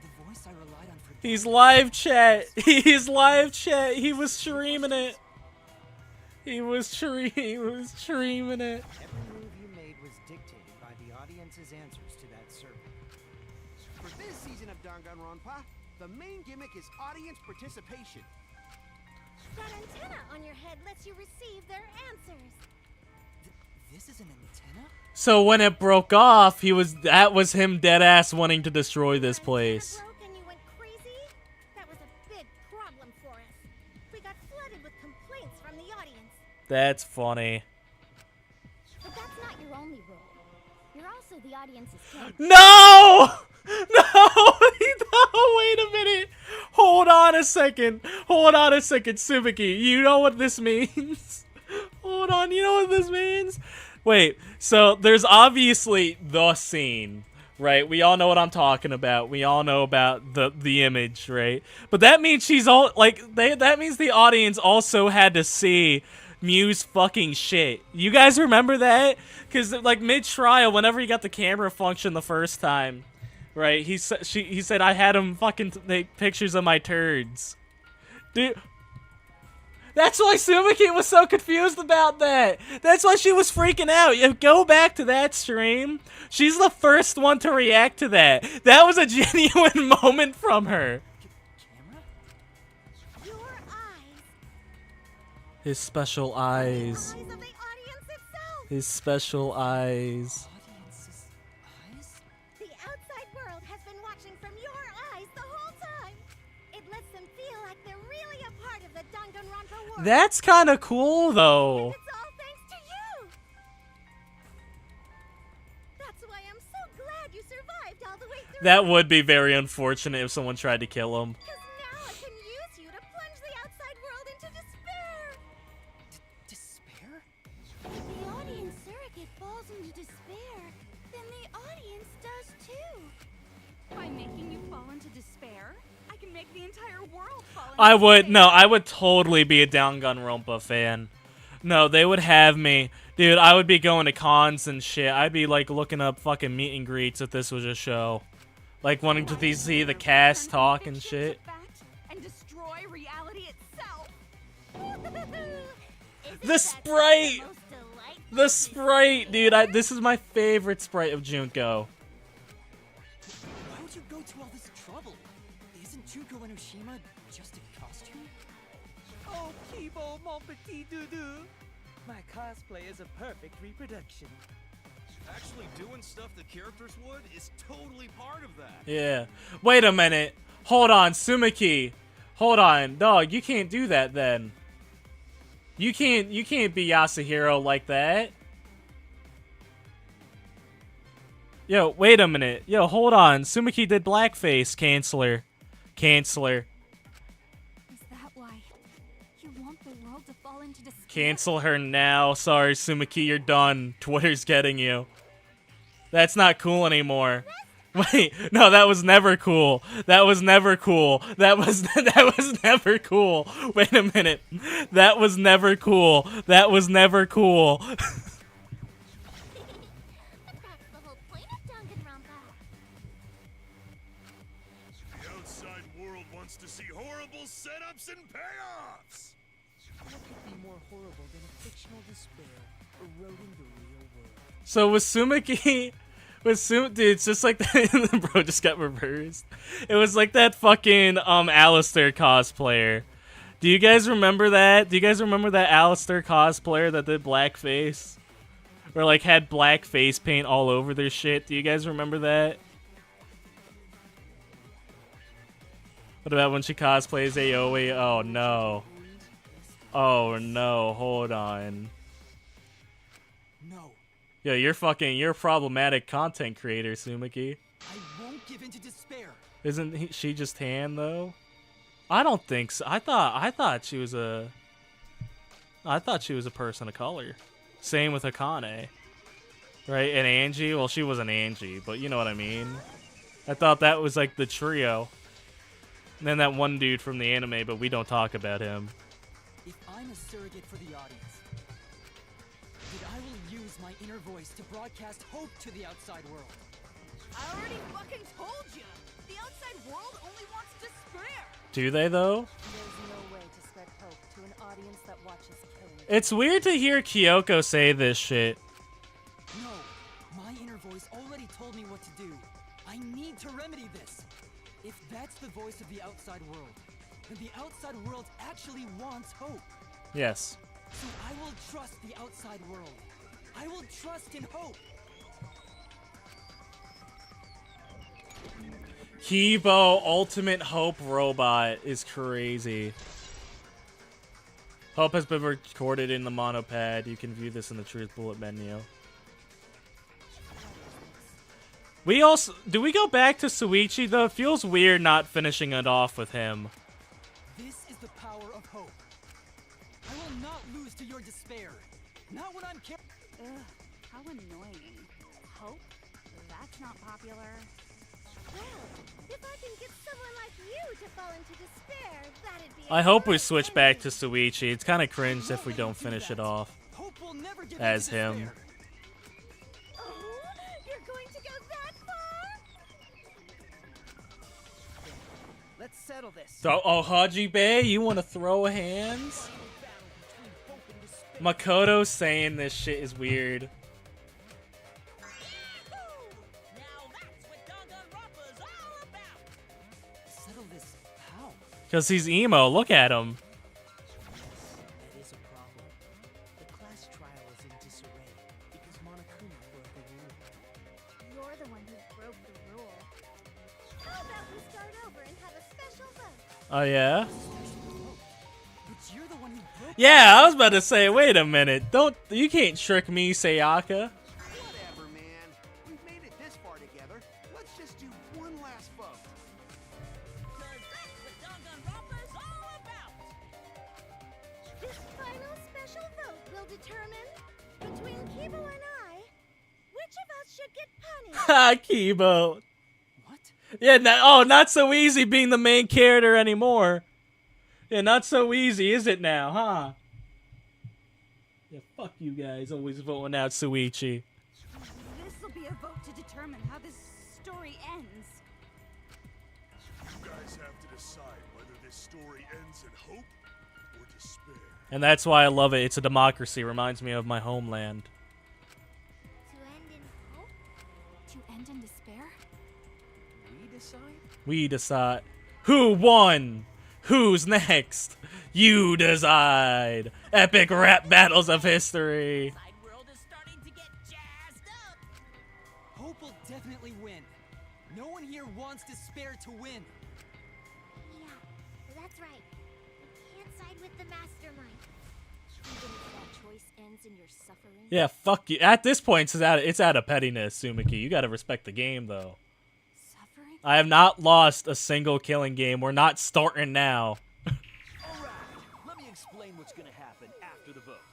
Speaker 2: The voice I relied on for
Speaker 1: He's live chat. He's live chat. He was streaming it. He was streaming it.
Speaker 2: every move you made was dictated by the audience's answers to that survey.
Speaker 14: For this season of Danganronpa, the main gimmick is audience participation.
Speaker 8: That antenna on your head lets you receive their answers.
Speaker 2: This is an antenna?
Speaker 1: So when it broke off, that was him dead ass wanting to destroy this place.
Speaker 8: Broke and you went crazy? That was a big problem for us. We got flooded with complaints from the audience.
Speaker 1: That's funny.
Speaker 3: But that's not your only role. You're also the audience's king.
Speaker 1: No! No! No! Wait a minute! Hold on a second. Hold on a second, Tsubaki. You know what this means? Hold on, you know what this means? Wait, so there's obviously the scene, right? We all know what I'm talking about. We all know about the image, right? But that means she's all like that means the audience also had to see Mew's fucking shit. You guys remember that? Cuz like mid-trial whenever he got the camera function the first time, right? He said I had him fucking take pictures of my turds. Dude, that's why Tsubaki was so confused about that. That's why she was freaking out. You go back to that stream. She's the first one to react to that. That was a genuine moment from her.
Speaker 2: Camera?
Speaker 8: Your eyes.
Speaker 1: His special eyes.
Speaker 8: Eyes of the audience itself.
Speaker 1: His special eyes.
Speaker 2: Audience's eyes?
Speaker 8: The outside world has been watching from your eyes the whole time. It lets them feel like they're really a part of the Danganronpa world.
Speaker 1: That's kind of cool, though.
Speaker 8: It's all thanks to you. That's why I'm so glad you survived all the way through.
Speaker 1: That would be very unfortunate if someone tried to kill him.
Speaker 8: Because now I can use you to plunge the outside world into despair.
Speaker 2: Despair?
Speaker 3: If the audience surrogate falls into despair, then the audience does too.
Speaker 10: By making you fall into despair, I can make the entire world fall into
Speaker 1: I would,
Speaker 10: despair.
Speaker 1: no, I would totally be a Danganronpa fan. No, they would have me. Dude, I would be going to cons and shit. I'd be like looking up fucking meet and greets if this was a show. Like wanting to see the cast talk and shit.
Speaker 10: And destroy reality itself.
Speaker 1: The sprite! The sprite, dude. This is my favorite sprite of Junko.
Speaker 2: Why would you go to all this trouble? Isn't Junko Enoshima just a costume?
Speaker 9: Oh, Kibo, mon petit doudou. My cosplay is a perfect reproduction.
Speaker 11: Actually doing stuff the characters would is totally part of that.
Speaker 1: Yeah. Wait a minute. Hold on, Sumiki. Hold on, dog. You can't do that then. You can't be Yasuhiro like that. Yo, wait a minute. Yo, hold on. Sumiki did blackface. Canceler. Canceler.
Speaker 7: Is that why you want the world to fall into despair?
Speaker 1: Cancel her now. Sorry, Sumiki, you're done. Twitter's getting you. That's not cool anymore. Wait, no, that was never cool. That was never cool. That was never cool. Wait a minute. That was never cool. That was never cool.
Speaker 3: But that's the whole point of Danganronpa.
Speaker 12: The outside world wants to see horrible setups and payoffs!
Speaker 9: What could be more horrible than a fictional despair eroding the real world?
Speaker 1: So was Sumiki... dude, it's just like that. Bro just got reversed. It was like that fucking Alistair cosplayer. Do you guys remember that? Do you guys remember that Alistair cosplayer that did blackface? Or like had black face paint all over their shit? Do you guys remember that? What about when she cosplays Aoi? Oh no. Oh no, hold on.
Speaker 6: No,
Speaker 1: Yo, you're a problematic content creator, Sumiki.
Speaker 6: I won't give in to despair.
Speaker 1: Isn't she just tan though? I don't think so. I thought she was a person of color. Same with Akane. Right? And Angie, well she wasn't Angie, but you know what I mean. I thought that was like the trio. And then that one dude from the anime, but we don't talk about him.
Speaker 2: If I'm a surrogate for the audience, then I will use my inner voice to broadcast hope to the outside world.
Speaker 10: I already fucking told you! The outside world only wants despair!
Speaker 1: Do they though?
Speaker 15: There's no way to spread hope to an audience that watches killing.
Speaker 1: It's weird to hear Kyoko say this shit.
Speaker 2: No, my inner voice already told me what to do. I need to remedy this. If that's the voice of the outside world, then the outside world actually wants hope.
Speaker 1: Yes.
Speaker 2: So I will trust the outside world. I will trust in hope.
Speaker 1: Kibo Ultimate Hope Robot is crazy. Hope has been recorded in the monopad. You can view this in the Truth Bullet menu. Do we go back to Suichi though? It feels weird not finishing it off with him.
Speaker 2: This is the power of hope. I will not lose to your despair. Not when I'm
Speaker 7: Ugh, how annoying. Hope? That's not popular.
Speaker 8: Well, if I can get someone like you to fall into despair, that'd be
Speaker 1: I hope we switch back to Suichi. It's kind of cringe if we don't finish it off
Speaker 2: Hope will never give
Speaker 1: as
Speaker 2: in to
Speaker 1: him.
Speaker 2: despair.
Speaker 8: Oh, you're going to go that far?
Speaker 6: Let's settle this.
Speaker 1: So, oh, Hajibe, you want to throw hands? Makoto saying this shit is weird.
Speaker 4: Now that's what Danganronpa's all about.
Speaker 2: Settle this how?
Speaker 1: Because he's emo. Look at him.
Speaker 6: That is a problem. The class trial is in disarray because Monokuma broke the rule.
Speaker 8: You're the one who broke the rule. How about we start over and have a special vote?
Speaker 1: Oh, yeah?
Speaker 2: But you're the one who broke
Speaker 1: Yeah, I was about to say, wait a minute. You can't trick me, Sayaka.
Speaker 14: Whatever, man. We've made it this far together. Let's just do one last vote.
Speaker 4: Cause that's what Danganronpa's all about.
Speaker 8: This final special vote will determine, between Kibo and I, which of us should get punished.
Speaker 1: Ha, Kibo.
Speaker 2: What?
Speaker 1: Yeah, not so easy being the main character anymore. Yeah, not so easy, is it now, huh? Yeah, fuck you guys, always voting out Suichi.
Speaker 10: This'll be a vote to determine how this story ends.
Speaker 12: You guys have to decide whether this story ends in hope or despair.
Speaker 1: And that's why I love it. It's a democracy. Reminds me of my homeland.
Speaker 8: To end in hope?
Speaker 7: To end in despair?
Speaker 6: We decide?
Speaker 1: We decide. Who won? Who's next? You decide. Epic rap battles of history.
Speaker 4: Side world is starting to get jazzed up.
Speaker 2: Hope will definitely win. No one here wants despair to win.
Speaker 8: Yeah, that's right. Can't side with the mastermind.
Speaker 7: Even if that choice ends in your suffering?
Speaker 1: Yeah, fuck you. At this point, it's out of pettiness, Sumiki. You gotta respect the game, though.
Speaker 7: Suffering?
Speaker 1: I have not lost a single killing game. We're not starting now.
Speaker 6: Alright, let me explain what's gonna happen after the vote.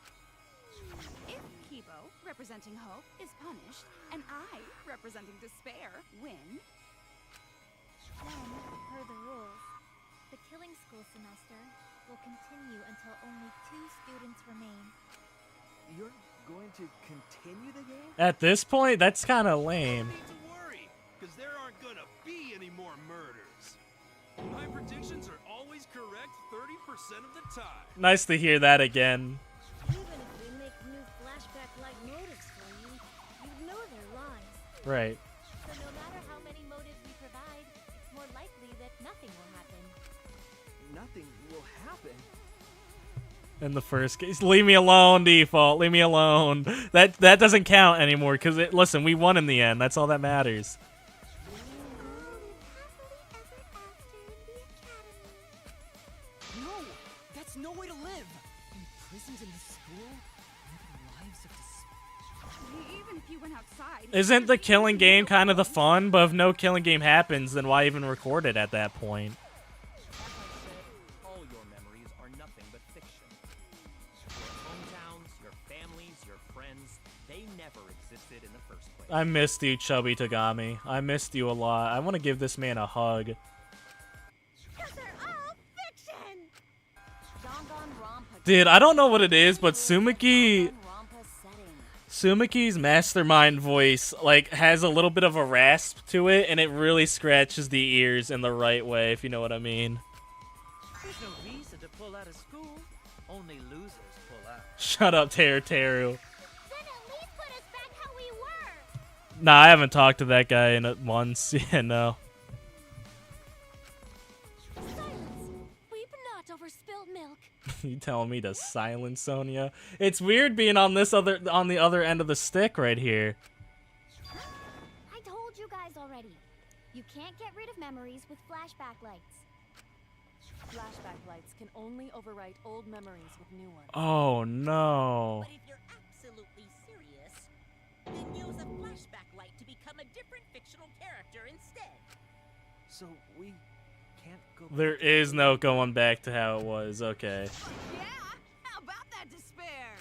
Speaker 10: If Kibo, representing hope, is punished, and I, representing despair, win,
Speaker 8: Then, per the rules, the killing school semester will continue until only 2 students remain.
Speaker 6: You're going to continue the game?
Speaker 1: At this point, that's kind of lame.
Speaker 11: No need to worry, because there aren't gonna be any more murders. My predictions are always correct 30% of the time.
Speaker 1: Nice to hear that again.
Speaker 8: Even if we make new flashback-like motives for you, you'd know they're lies.
Speaker 1: Right.
Speaker 8: So no matter how many motives we provide, it's more likely that nothing will happen.
Speaker 6: Nothing will happen.
Speaker 1: in the first case. Leave me alone, Default. Leave me alone. That doesn't count anymore because listen, we won in the end. That's all that matters.
Speaker 2: No, that's no way to live. Imprisoned in the school, living lives of despair.
Speaker 10: Even if you went outside.
Speaker 1: Isn't the killing game kind of the fun? But if no killing game happens, then why even record it at that point?
Speaker 5: All your memories are nothing but fiction. Your hometowns, your families, your friends, they never existed in the first place.
Speaker 1: I missed you, Chubby Tagami. I missed you a lot. I want to give this man a hug. Dude, I don't know what it is, but Sumiki's mastermind voice like has a little bit of a rasp to it, and it really scratches the ears in the right way, if you know what I mean.
Speaker 9: There's no reason to pull out of school. Only losers pull out.
Speaker 1: Shut up, Teru Teru.
Speaker 3: Then at least put us back how we were.
Speaker 1: Nah, I haven't talked to that guy in months. Yeah, no.
Speaker 7: Weep not over spilled milk.
Speaker 1: You telling me to silence Sonia? It's weird being on the other end of the stick right here.
Speaker 3: I told you guys already. You can't get rid of memories with flashback lights.
Speaker 15: Flashback lights can only overwrite old memories with new ones.
Speaker 1: Oh no.
Speaker 4: But if you're absolutely serious, then use a flashback light to become a different fictional character instead.
Speaker 6: So we can't go.
Speaker 1: There is no going back to how it was. Okay.
Speaker 10: Yeah, how about that despair?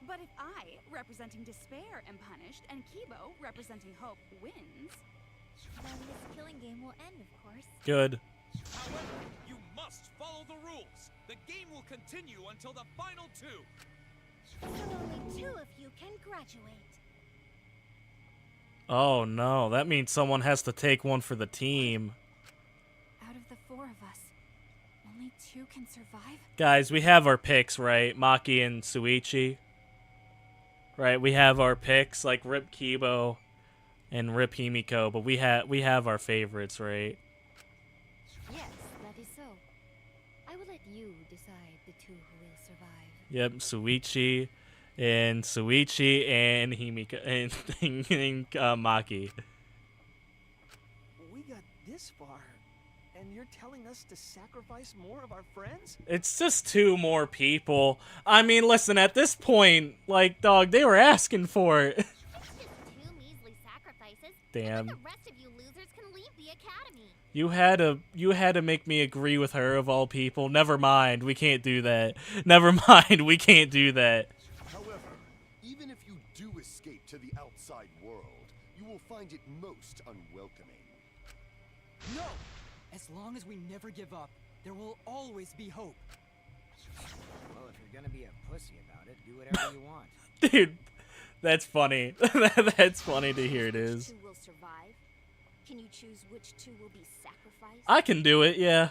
Speaker 10: But if I, representing despair, am punished, and Kibo, representing hope, wins,
Speaker 3: Then this killing game will end, of course.
Speaker 1: Good.
Speaker 11: However, you must follow the rules. The game will continue until the final two.
Speaker 8: So only 2 of you can graduate.
Speaker 1: Oh no, that means someone has to take one for the team.
Speaker 7: Out of the 4 of us, only 2 can survive?
Speaker 1: Guys, we have our picks, right? Maki and Suichi. Right, we have our picks, like Rip Kibo and Rip Himiko, but we have our favorites, right?
Speaker 15: Yes, that is so. I will let you decide the 2 who will survive.
Speaker 1: Yep, Suichi and Himiko and Maki.
Speaker 14: We got this far, and you're telling us to sacrifice more of our friends?
Speaker 1: It's just 2 more people. I mean, listen, at this point, like, dog, they were asking for it.
Speaker 3: It's just 2 measly sacrifices.
Speaker 1: Damn.
Speaker 3: And then the rest of you losers can leave the academy.
Speaker 1: You had to make me agree with her of all people. Never mind, we can't do that. Never mind, we can't do that.
Speaker 12: However, even if you do escape to the outside world, you will find it most unwelcoming.
Speaker 2: No! As long as we never give up, there will always be hope.
Speaker 6: Well, if you're gonna be a pussy about it, do whatever you want.
Speaker 1: Dude, that's funny. That's funny to hear it is.
Speaker 7: Which 2 will survive? Can you choose which 2 will be sacrificed?
Speaker 1: I can do it, yeah.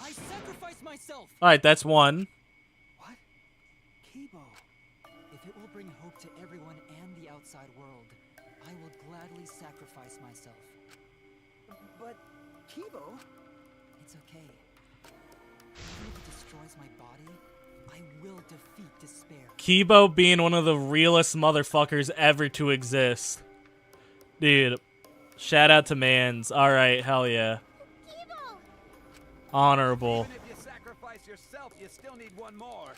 Speaker 2: I sacrifice myself!
Speaker 1: Alright, that's 1.
Speaker 2: What? Kibo. If it will bring hope to everyone and the outside world, I will gladly sacrifice myself.
Speaker 14: But, Kibo...
Speaker 2: It's okay. Even if it destroys my body, I will defeat despair.
Speaker 1: Kibo being one of the realest motherfuckers ever to exist. Dude, shout out to Mans. Alright, hell yeah.
Speaker 3: Kibo!
Speaker 1: Honorable.
Speaker 13: Even if you sacrifice yourself, you still need one more.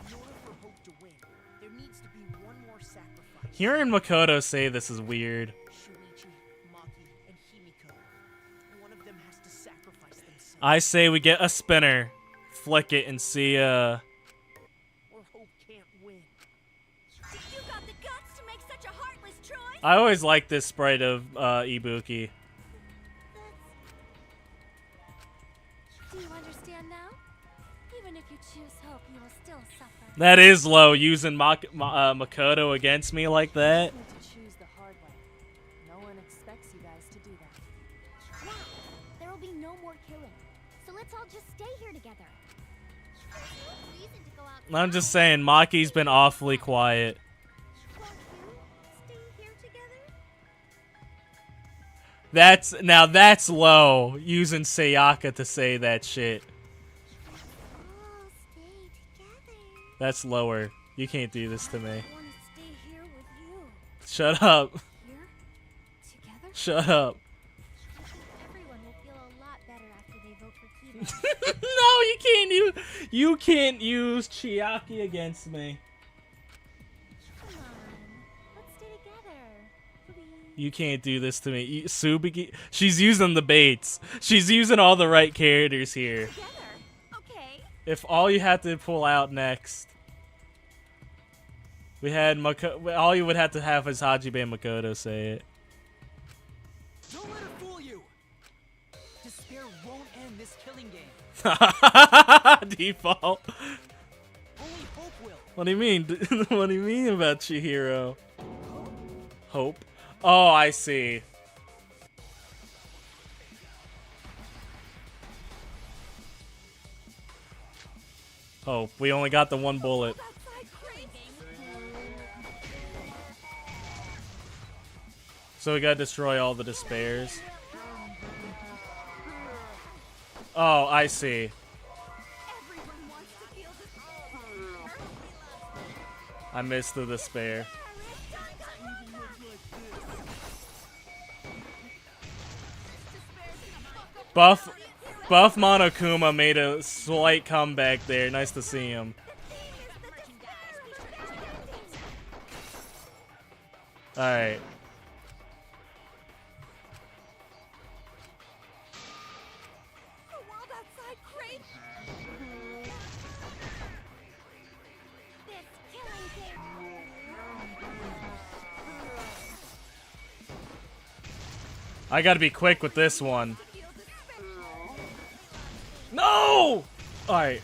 Speaker 14: In order for hope to win, there needs to be one more sacrifice.
Speaker 1: Hearing Makoto say this is weird.
Speaker 14: Shuichi, Maki, and Himiko. One of them has to sacrifice themselves.
Speaker 1: I say we get a spinner, flick it, and see,
Speaker 14: Or hope can't win.
Speaker 10: You got the guts to make such a heartless choice?
Speaker 1: I always like this sprite of, Ibuki.
Speaker 7: Do you understand now? Even if you choose hope, you will still suffer.
Speaker 1: That is low, using Makoto against me like that.
Speaker 15: You need to choose the hard way. No one expects you guys to do that.
Speaker 3: Now, there will be no more killing. So let's all just stay here together. There's no reason to go outside.
Speaker 1: I'm just saying, Maki's been awfully quiet.
Speaker 8: Won't you stay here together?
Speaker 1: That's low, using Sayaka to say that shit.
Speaker 3: All stay
Speaker 1: That's lower. You can't do this to me.
Speaker 8: I want to stay here with you.
Speaker 1: Shut up.
Speaker 7: Here? Together?
Speaker 1: Shut up.
Speaker 8: I think everyone will feel a lot better after they vote for Kiba.
Speaker 1: No, you can't use Chiaki against me.
Speaker 8: Come on, let's stay together, please.
Speaker 1: You can't do this to me. Tsubaki, she's using the baits. She's using all the right characters here.
Speaker 8: Together, okay.
Speaker 1: If all you had to pull out next, we had all you would have to have is Hajime and Makoto say it.
Speaker 2: Don't let her fool you. Despair won't end this killing game.
Speaker 1: Default.
Speaker 2: Only hope will.
Speaker 1: What do you mean? What do you mean about Chihiro? Hope? Oh, I see. Hope. We only got the one bullet. So we gotta destroy all the despairs. Oh, I see. I missed the despair. Buff Monokuma made a slight comeback there. Nice to see him. Alright. I gotta be quick with this one. No! Alright.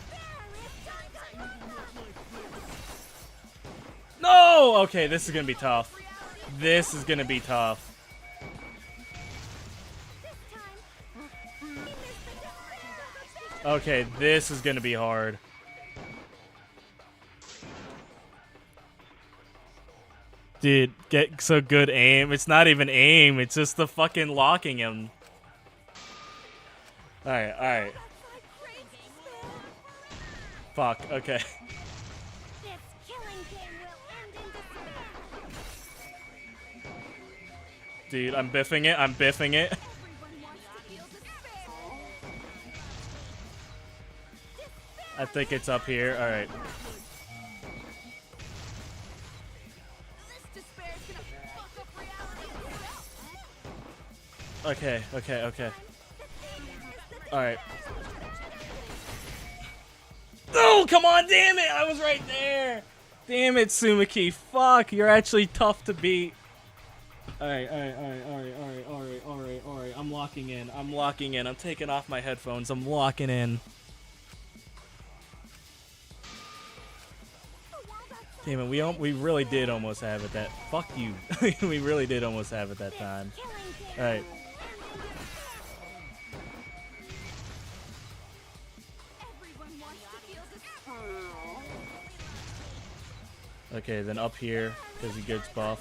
Speaker 1: No! Okay, this is gonna be tough. This is gonna be tough. Okay, this is gonna be hard. Dude, get so good aim. It's not even aim, it's just the fucking locking him. Alright, alright. Fuck, okay. Dude, I'm biffing it, I'm biffing it. I think it's up here, alright. Okay, okay, okay. Alright. Oh, come on, damn it! I was right there! Damn it, Sumaki. Fuck, you're actually tough to beat. Alright, alright, alright, alright, alright, alright, alright, alright. I'm locking in. I'm locking in. I'm taking off my headphones. I'm locking in. Damn it, we really did almost have it that. Fuck you. We really did almost have it that time. Alright. Okay, then up here, because he gets buff.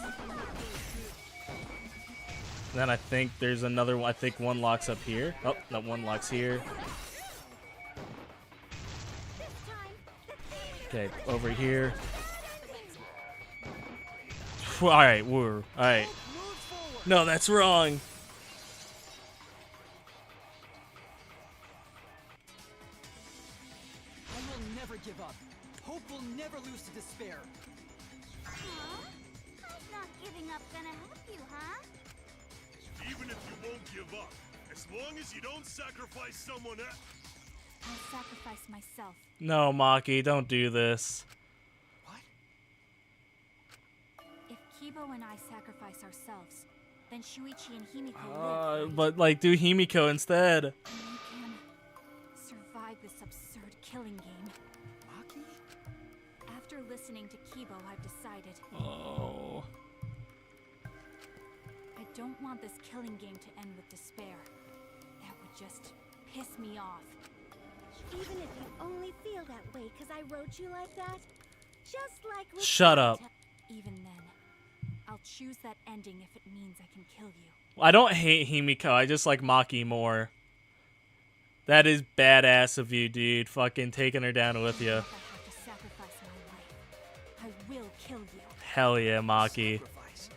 Speaker 1: Then I think there's another one. I think one locks up here. Oh, that one locks here. Okay, over here. Alright, we're. Alright. No, that's wrong.
Speaker 2: I will never give up. Hope will never lose to despair.
Speaker 3: Huh? How's not giving up gonna help you, huh?
Speaker 12: Even if you won't give up, as long as you don't sacrifice someone else.
Speaker 7: I'll sacrifice myself.
Speaker 1: No, Maki, don't do this.
Speaker 7: If Kibo and I sacrifice ourselves, then Shuichi and Himiko live, right?
Speaker 1: But like, do Himiko instead.
Speaker 7: And we can survive this absurd killing game.
Speaker 2: Maki?
Speaker 7: After listening to Kibo, I've decided.
Speaker 1: Oh.
Speaker 7: I don't want this killing game to end with despair. That would just piss me off.
Speaker 8: Even if you only feel that way because I wrote you like that, just like with
Speaker 1: Shut up.
Speaker 7: Even then, I'll choose that ending if it means I can kill you.
Speaker 1: I don't hate Himiko, I just like Maki more. That is badass of you, dude. Fucking taking her down with you.
Speaker 7: I have to sacrifice my will kill you.
Speaker 1: Hell yeah, Maki.
Speaker 6: Sacrifice.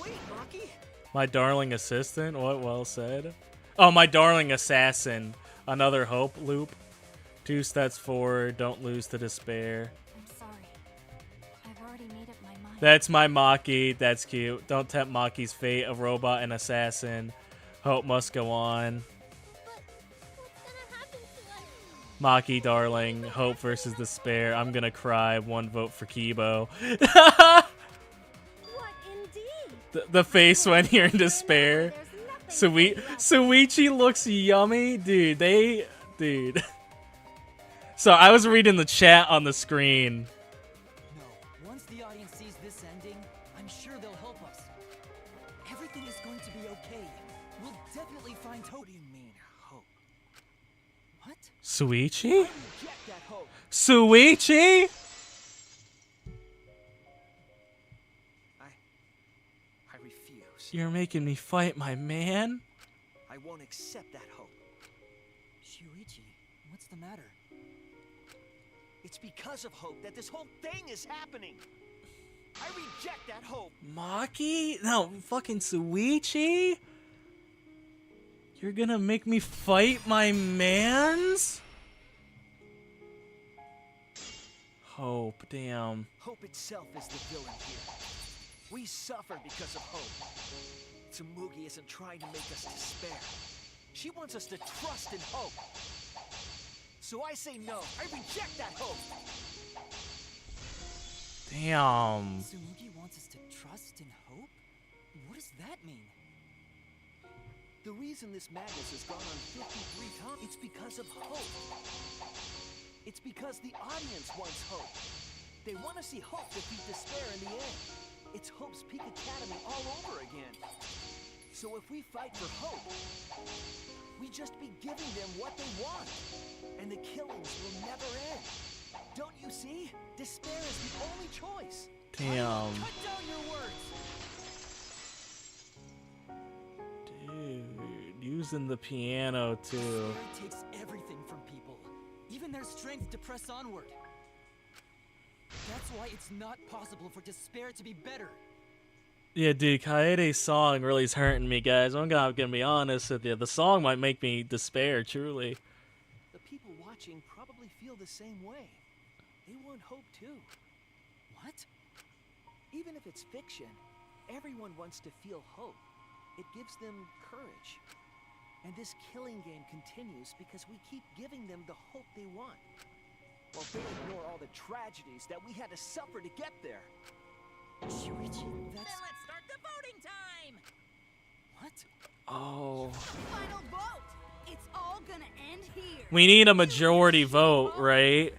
Speaker 6: Wait, Maki.
Speaker 1: My darling assistant? What well said? Oh, my darling assassin. Another hope loop. 2 steps forward, don't lose to despair.
Speaker 7: I'm sorry. I've already made up my mind.
Speaker 1: That's my Maki. That's cute. Don't tempt Maki's fate. A robot and assassin. Hope must go on. Maki, darling. Hope versus despair. I'm gonna cry. 1 vote for Kibo.
Speaker 8: What indeed?
Speaker 1: The face when you're in despair. Suichi looks yummy. Dude. So I was reading the chat on the screen.
Speaker 2: No, once the audience sees this ending, I'm sure they'll help us. Everything is going to be okay. We'll definitely find hope.
Speaker 6: What do you mean, hope?
Speaker 2: What?
Speaker 1: Suichi?
Speaker 6: I reject that hope.
Speaker 1: Suichi?
Speaker 6: I refuse.
Speaker 1: You're making me fight my man?
Speaker 6: I won't accept that hope.
Speaker 2: Shuichi, what's the matter?
Speaker 6: It's because of hope that this whole thing is happening. I reject that hope.
Speaker 1: Maki? No, fucking Suichi? You're gonna make me fight my mans? Hope, damn.
Speaker 6: Hope itself is the villain here. We suffer because of hope. Tsumugi isn't trying to make us despair. She wants us to trust in hope. So I say no. I reject that hope.
Speaker 1: Damn.
Speaker 2: Tsumugi wants us to trust in hope? What does that mean?
Speaker 6: The reason this madness has gone on 53 times, it's because of hope. It's because the audience wants hope. They want to see hope defeat despair in the end. It's Hope's Peak Academy all over again. So if we fight for hope, we just be giving them what they want. And the killings will never end. Don't you see? Despair is the only choice.
Speaker 1: Damn.
Speaker 2: Cut down your words!
Speaker 1: Dude, using the piano too.
Speaker 2: Despair takes everything from people, even their strength to press onward. That's why it's not possible for despair to be better.
Speaker 1: Yeah, dude, Kaede's song really is hurting me, guys. I'm gonna be honest with you. The song might make me despair, truly.
Speaker 6: The people watching probably feel the same way. They want hope too.
Speaker 2: What?
Speaker 6: Even if it's fiction, everyone wants to feel hope. It gives them courage. And this killing game continues because we keep giving them the hope they want. While they ignore all the tragedies that we had to suffer to get there.
Speaker 2: Shuichi, that's...
Speaker 4: Then let's start the voting time!
Speaker 2: What?
Speaker 1: Oh.
Speaker 10: Final vote! It's all gonna end here!
Speaker 1: We need a majority vote, right?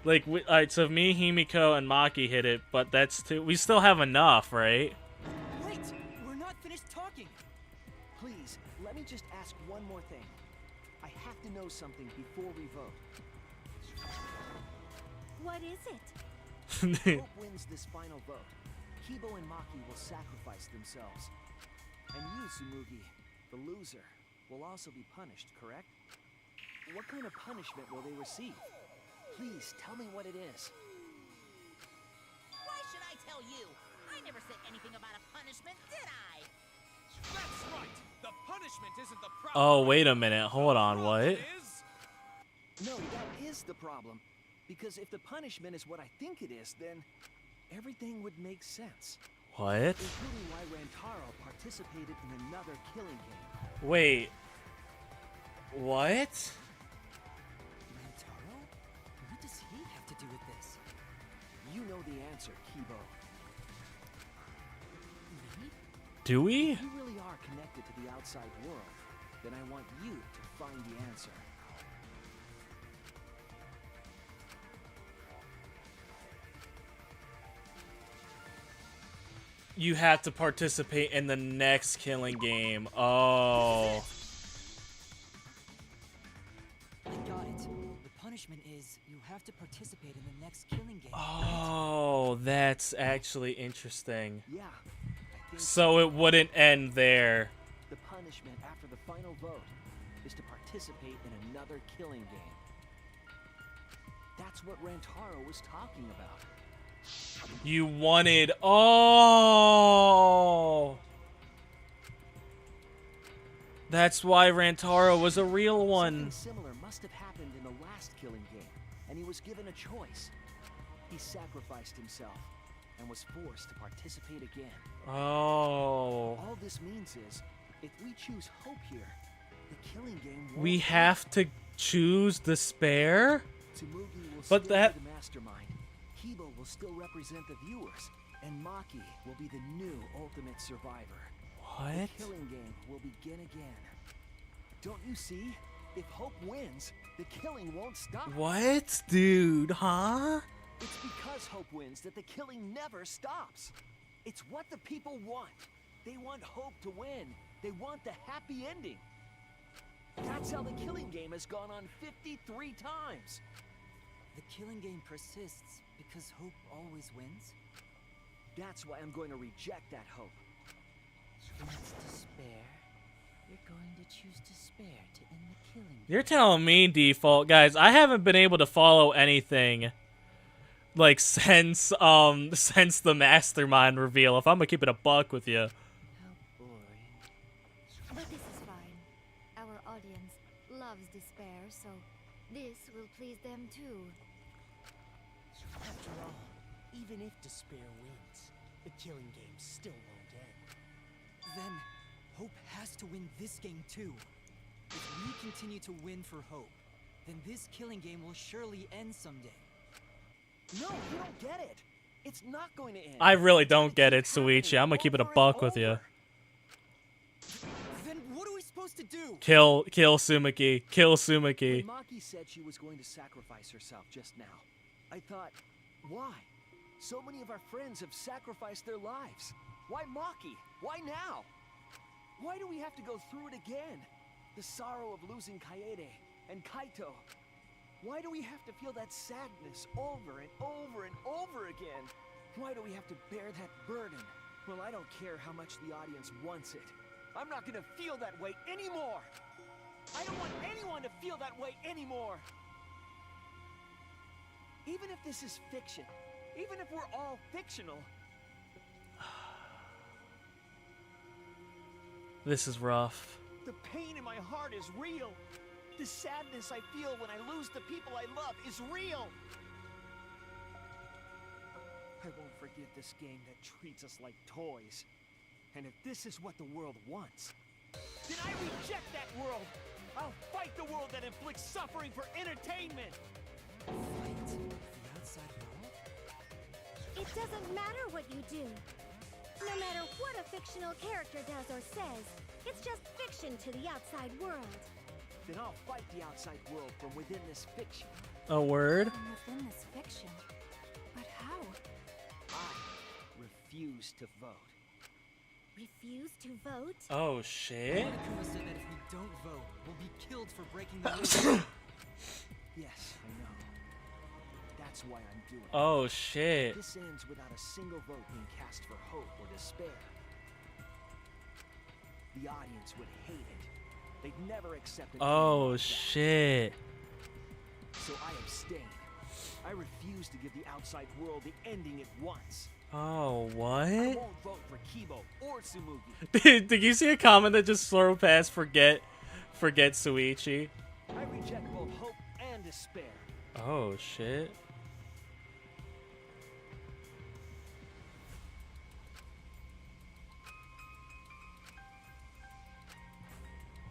Speaker 1: Like, alright, so if me, Himiko, and Maki hit it, but that's too... We still have enough, right?
Speaker 2: Wait! We're not finished talking!
Speaker 6: Please, let me just ask one more thing. I have to know something before we vote.
Speaker 8: What is it?
Speaker 6: Hope wins this final vote. Kibo and Maki will sacrifice themselves. And you, Tsumugi, the loser, will also be punished, correct? What kind of punishment will they receive? Please, tell me what it is.
Speaker 4: Why should I tell you? I never said anything about a punishment, did I?
Speaker 5: That's right. The punishment isn't the problem.
Speaker 1: Oh, wait a minute. Hold on, what?
Speaker 6: No, that is the problem. Because if the punishment is what I think it is, then everything would make sense.
Speaker 1: What?
Speaker 6: Including why Rantaro participated in another killing game.
Speaker 1: Wait. What?
Speaker 2: Rantaro? What does he have to do with this?
Speaker 6: You know the answer, Kibo.
Speaker 2: Me?
Speaker 1: Do we?
Speaker 6: If you really are connected to the outside world, then I want you to find the answer.
Speaker 1: You have to participate in the next killing game. Oh.
Speaker 2: I got it. The punishment is you have to participate in the next killing game.
Speaker 1: Oh, that's actually interesting.
Speaker 6: Yeah.
Speaker 1: So it wouldn't end there.
Speaker 6: The punishment after the final vote is to participate in another killing game. That's what Rantaro was talking about.
Speaker 1: You wanted. Oh! That's why Rantaro was a real one.
Speaker 6: Something similar must have happened in the last Killing game, and he was given a choice. He sacrificed himself and was forced to participate again.
Speaker 1: Oh.
Speaker 6: All this means is, if we choose hope here, the Killing game won't
Speaker 1: We
Speaker 6: end.
Speaker 1: have to choose despair?
Speaker 6: Tsumugi will
Speaker 1: But
Speaker 6: still
Speaker 1: that.
Speaker 6: be the mastermind. Kibo will still represent the viewers, and Maki will be the new ultimate survivor.
Speaker 1: What?
Speaker 6: The Killing game will begin again. Don't you see? If hope wins, the killing won't stop.
Speaker 1: What? Dude, huh?
Speaker 6: It's because hope wins that the killing never stops. It's what the people want. They want hope to win. They want the happy ending. That's how the Killing game has gone on 53 times.
Speaker 2: The Killing game persists because hope always wins?
Speaker 6: That's why I'm going to reject that hope.
Speaker 2: When it's despair, you're going to choose despair to end the Killing game.
Speaker 1: You're telling me, Default. Guys, I haven't been able to follow anything like since the Mastermind reveal, if I'm gonna keep it a buck with you.
Speaker 2: How boring.
Speaker 15: But this is fine. Our audience loves despair, so this will please them too.
Speaker 16: After all, even if despair wins, the Killing game still won't end.
Speaker 2: Then, hope has to win this game too. If we continue to win for hope, then this Killing game will surely end someday.
Speaker 6: No, you don't get it. It's not going to end.
Speaker 1: I really don't get it, Suichi. I'm gonna keep it a buck with you.
Speaker 2: Then what are we supposed to do?
Speaker 1: Kill Sumiki. Kill Sumiki.
Speaker 6: When Maki said she was going to sacrifice herself just now, I thought, why? So many of our friends have sacrificed their lives. Why Maki? Why now? Why do we have to go through it again? The sorrow of losing Kaede and Kaito. Why do we have to feel that sadness over and over and over again? Why do we have to bear that burden? Well, I don't care how much the audience wants it. I'm not gonna feel that way anymore! I don't want anyone to feel that way anymore! Even if this is fiction, even if we're all fictional.
Speaker 1: This is rough.
Speaker 6: The pain in my heart is real. The sadness I feel when I lose the people I love is real. I won't forget this game that treats us like toys. And if this is what the world wants, then I reject that world. I'll fight the world that inflicts suffering for entertainment.
Speaker 2: Fight the outside world?
Speaker 8: It doesn't matter what you do. No matter what a fictional character does or says, it's just fiction to the outside world.
Speaker 6: Then I'll fight the outside world from within this fiction.
Speaker 1: A word?
Speaker 7: From within this fiction. But how?
Speaker 6: I refuse to vote.
Speaker 8: Refuse to vote?
Speaker 1: Oh shit.
Speaker 2: Monokuma said that if we don't vote, we'll be killed for breaking the rules.
Speaker 6: Yes, I know. That's why I'm doing it.
Speaker 1: Oh shit.
Speaker 6: This ends without a single vote being cast for hope or despair. The audience would hate it. They'd never accept it.
Speaker 1: Oh shit.
Speaker 6: So I abstain. I refuse to give the outside world the ending it wants.
Speaker 1: Oh,
Speaker 6: I
Speaker 1: what?
Speaker 6: won't vote for Kibo or Tsumugi.
Speaker 1: Did you see a comment that just slurred past forget Suichi?
Speaker 6: I reject both hope and despair.
Speaker 1: Oh shit.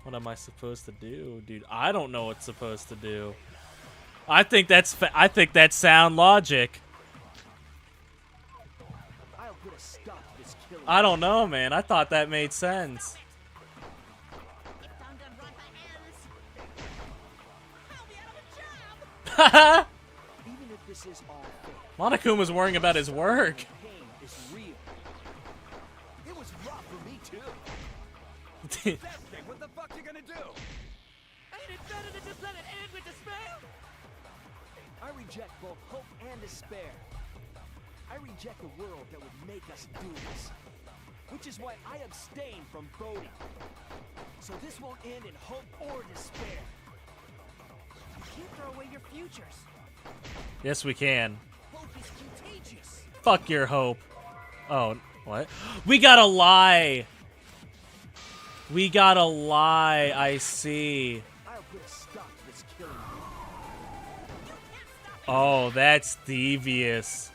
Speaker 1: What am I supposed to do, dude? I don't know what's supposed to do. I think that's sound logic.
Speaker 6: I'll put a stop to this killing.
Speaker 1: I don't know, man. I thought that made sense.
Speaker 4: If Danganronpa ends, I'll be out of a job.
Speaker 6: Even if this is all fake,
Speaker 1: Monokuma's worrying about his work.
Speaker 6: pain is real. It was rough for me too.
Speaker 11: What the fuck you gonna do?
Speaker 9: Ain't it better to just let it end with despair?
Speaker 6: I reject both hope and despair. I reject a world that would make us do this. Which is why I abstain from voting. So this won't end in hope or despair.
Speaker 16: You can't throw away your futures.
Speaker 1: Yes, we can.
Speaker 6: Hope is contagious.
Speaker 1: Fuck your hope. Oh, what? We gotta lie. We gotta lie. I see.
Speaker 6: I'll put a stop to this killing.
Speaker 1: Oh, that's devious.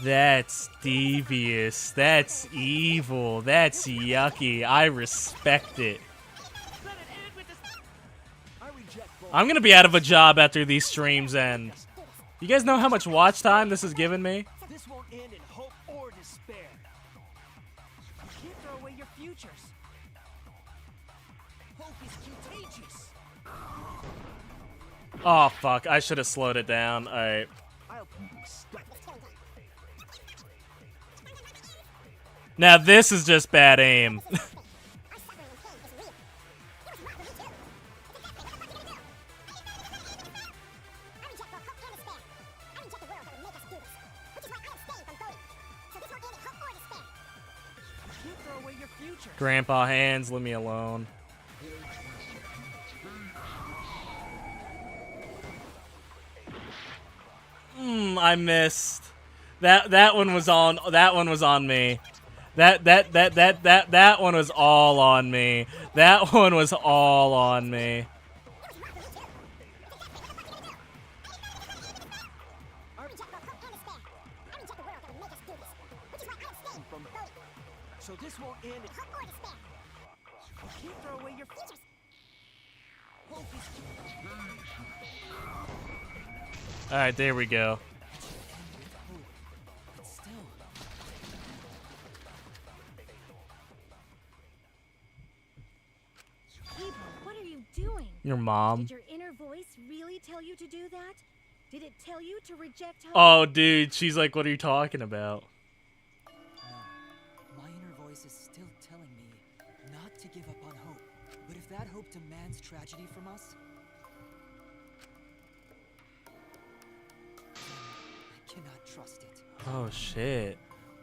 Speaker 1: That's devious. That's evil. That's yucky. I respect it. I'm gonna be out of a job after these streams end. You guys know how much watch time this has given me?
Speaker 6: This won't end in hope or despair. You can't throw away your futures. Hope is contagious.
Speaker 1: Oh, fuck. I should have slowed it down. Alright.
Speaker 6: I'll put a stop.
Speaker 1: Now this is just bad aim. Grandpa hands, leave me alone. I missed. That one was on. That one was on me. That one was all on me. That one was all on me.
Speaker 6: So this won't end in hope or despair. You can't throw away your futures. Hope is
Speaker 1: All right, there we go.
Speaker 8: Gabriel, what are you doing?
Speaker 1: Your mom.
Speaker 8: Did your inner voice really tell you to do that? Did it tell you to reject hope?
Speaker 1: Oh, dude, she's like, what are you talking about?
Speaker 2: No. My inner voice is still telling me not to give up on hope. But if that hope demands tragedy from us, then I cannot trust it.
Speaker 1: Oh, shit.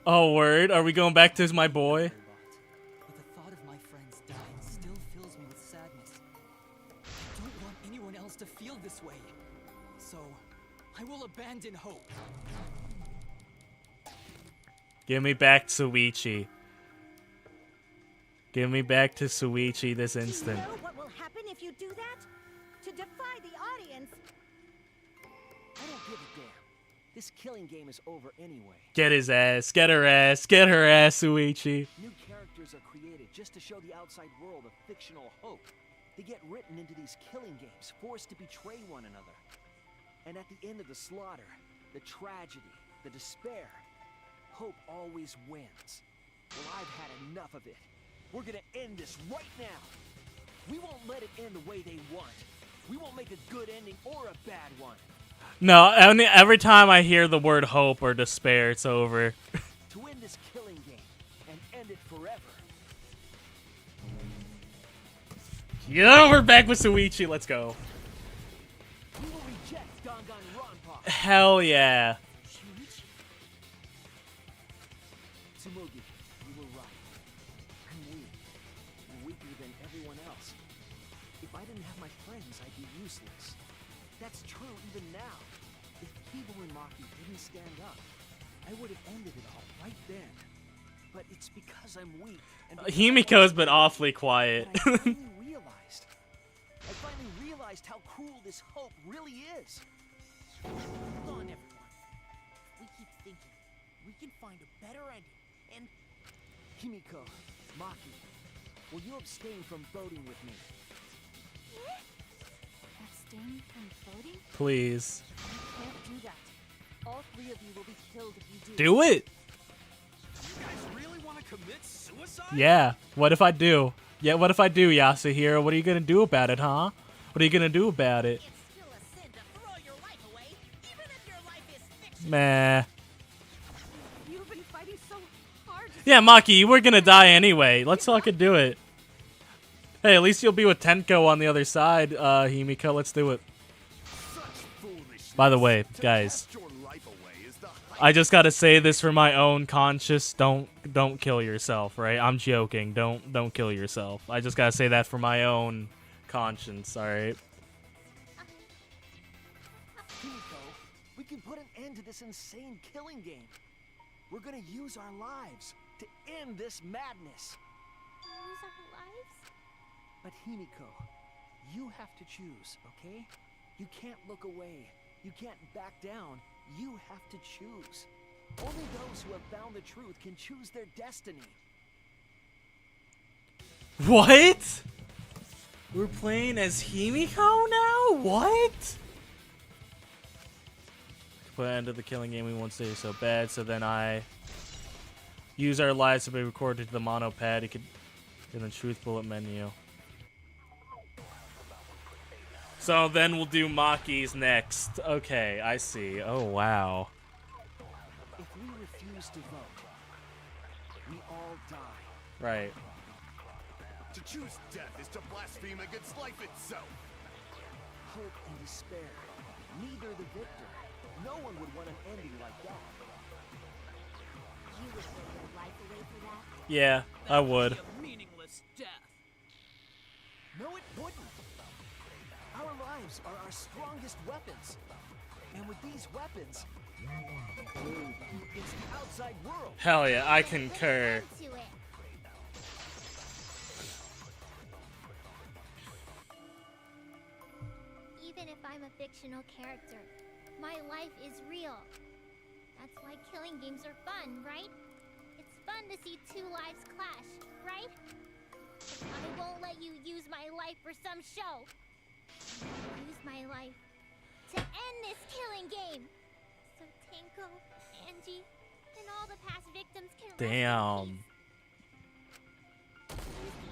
Speaker 1: Oh, word. Are we going back to my boy?
Speaker 2: But the thought of my friends dying still fills me with sadness. I don't want anyone else to feel this way. So, I will abandon hope.
Speaker 1: Give me back Suichi. Give me back to Suichi this instant.
Speaker 8: Do you know what will happen if you do that? To defy the audience.
Speaker 6: I don't give a damn. This killing game is over anyway.
Speaker 1: Get his ass. Get her ass. Get her ass, Suichi.
Speaker 6: New characters are created just to show the outside world a fictional hope. They get written into these killing games, forced to betray one another. And at the end of the slaughter, the tragedy, the despair, hope always wins. Well, I've had enough of it. We're gonna end this right now. We won't let it end the way they want. We won't make a good ending or a bad one.
Speaker 1: No, every time I hear the word hope or despair, it's over.
Speaker 6: To end this killing game and end it forever.
Speaker 1: Yeah, we're back with Suichi. Let's go.
Speaker 6: We will reject Danganronpa.
Speaker 1: Hell yeah.
Speaker 6: Tsumugi, you were right. I'm weak. I'm weaker than everyone else. If I didn't have my friends, I'd be useless. That's true even now. If Kibo and Maki didn't stand up, I would have ended it all right then. But it's because I'm weak. And
Speaker 1: Himiko's been awfully quiet.
Speaker 6: I finally realized how cruel this hope really is.
Speaker 16: Hold on, everyone. We keep thinking. We can find a better ending. And
Speaker 6: Himiko, Maki, will you abstain from voting with me?
Speaker 7: Abstain from voting?
Speaker 1: Please.
Speaker 7: You can't do that. All three of you will be killed if you do.
Speaker 1: Do it.
Speaker 11: You guys really want to commit suicide?
Speaker 1: Yeah. What if I do? Yeah, what if I do, Yasuhiro? What are you gonna do about it, huh? What are you gonna do about it? Meh.
Speaker 10: You've been fighting so hard.
Speaker 1: Yeah, Maki, you were gonna die anyway. Let's fucking do it. Hey, at least you'll be with Tenko on the other side, Himiko. Let's do it. By the way, guys, I just gotta say this for my own conscience. Don't kill yourself, right? I'm joking. Don't kill yourself. I just gotta say that for my own conscience, all right?
Speaker 6: put an end to this insane killing game. We're gonna use our lives to end this madness.
Speaker 3: Use our lives?
Speaker 6: But Himiko, you have to choose, okay? You can't look away. You can't back down. You have to choose. Only those who have found the truth can choose their destiny.
Speaker 1: What? We're playing as Himiko now? What? Put an end to the killing game, we won't stay so bad. So then I use our lives to be recorded to the monopad. You could, and then truth bullet menu. So then we'll do Maki's next. Okay, I see. Oh wow.
Speaker 6: If we refuse to vote, we all die.
Speaker 1: Right.
Speaker 12: To choose death is to blaspheme against life itself.
Speaker 6: Hope and despair. Neither the victor. No one would want an ending like that.
Speaker 3: You would throw your life away for that?
Speaker 1: Yeah, I would.
Speaker 9: A meaningless death.
Speaker 6: No, it wouldn't. Our lives are our strongest weapons. And with these weapons, it's the outside world.
Speaker 1: Hell yeah, I concur.
Speaker 3: To it. Even if I'm a fictional character, my life is real. That's why killing games are fun, right? It's fun to see two lives clash, right? I won't let you use my life for some show. Use my life to end this killing game. So Tenko, Angie, and all the past victims can rest in
Speaker 1: Damn.
Speaker 3: peace. It's the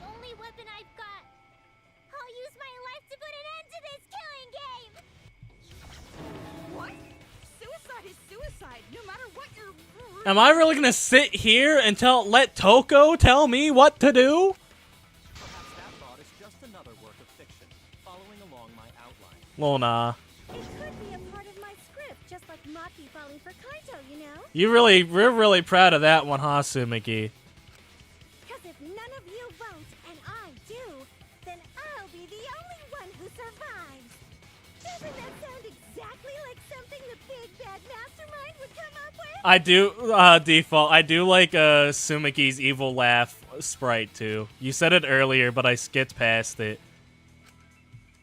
Speaker 3: only weapon I've got. I'll use my life to put an end to this killing game.
Speaker 10: What? Suicide is suicide, no matter what your...
Speaker 1: Am I really gonna sit here and let Toko tell me what to do?
Speaker 5: Perhaps that thought is just another work of fiction, following along my outline.
Speaker 1: Lona.
Speaker 8: It could be a part of my script, just like Maki falling for Kaito, you know?
Speaker 1: We're really proud of that one, huh, Sumiki?
Speaker 8: Because if none of you vote and I do, then I'll be the only one who survives. Doesn't that sound exactly like something the big bad mastermind would come up with?
Speaker 1: I do, default, I do like Sumiki's evil laugh sprite too. You said it earlier, but I skipped past it.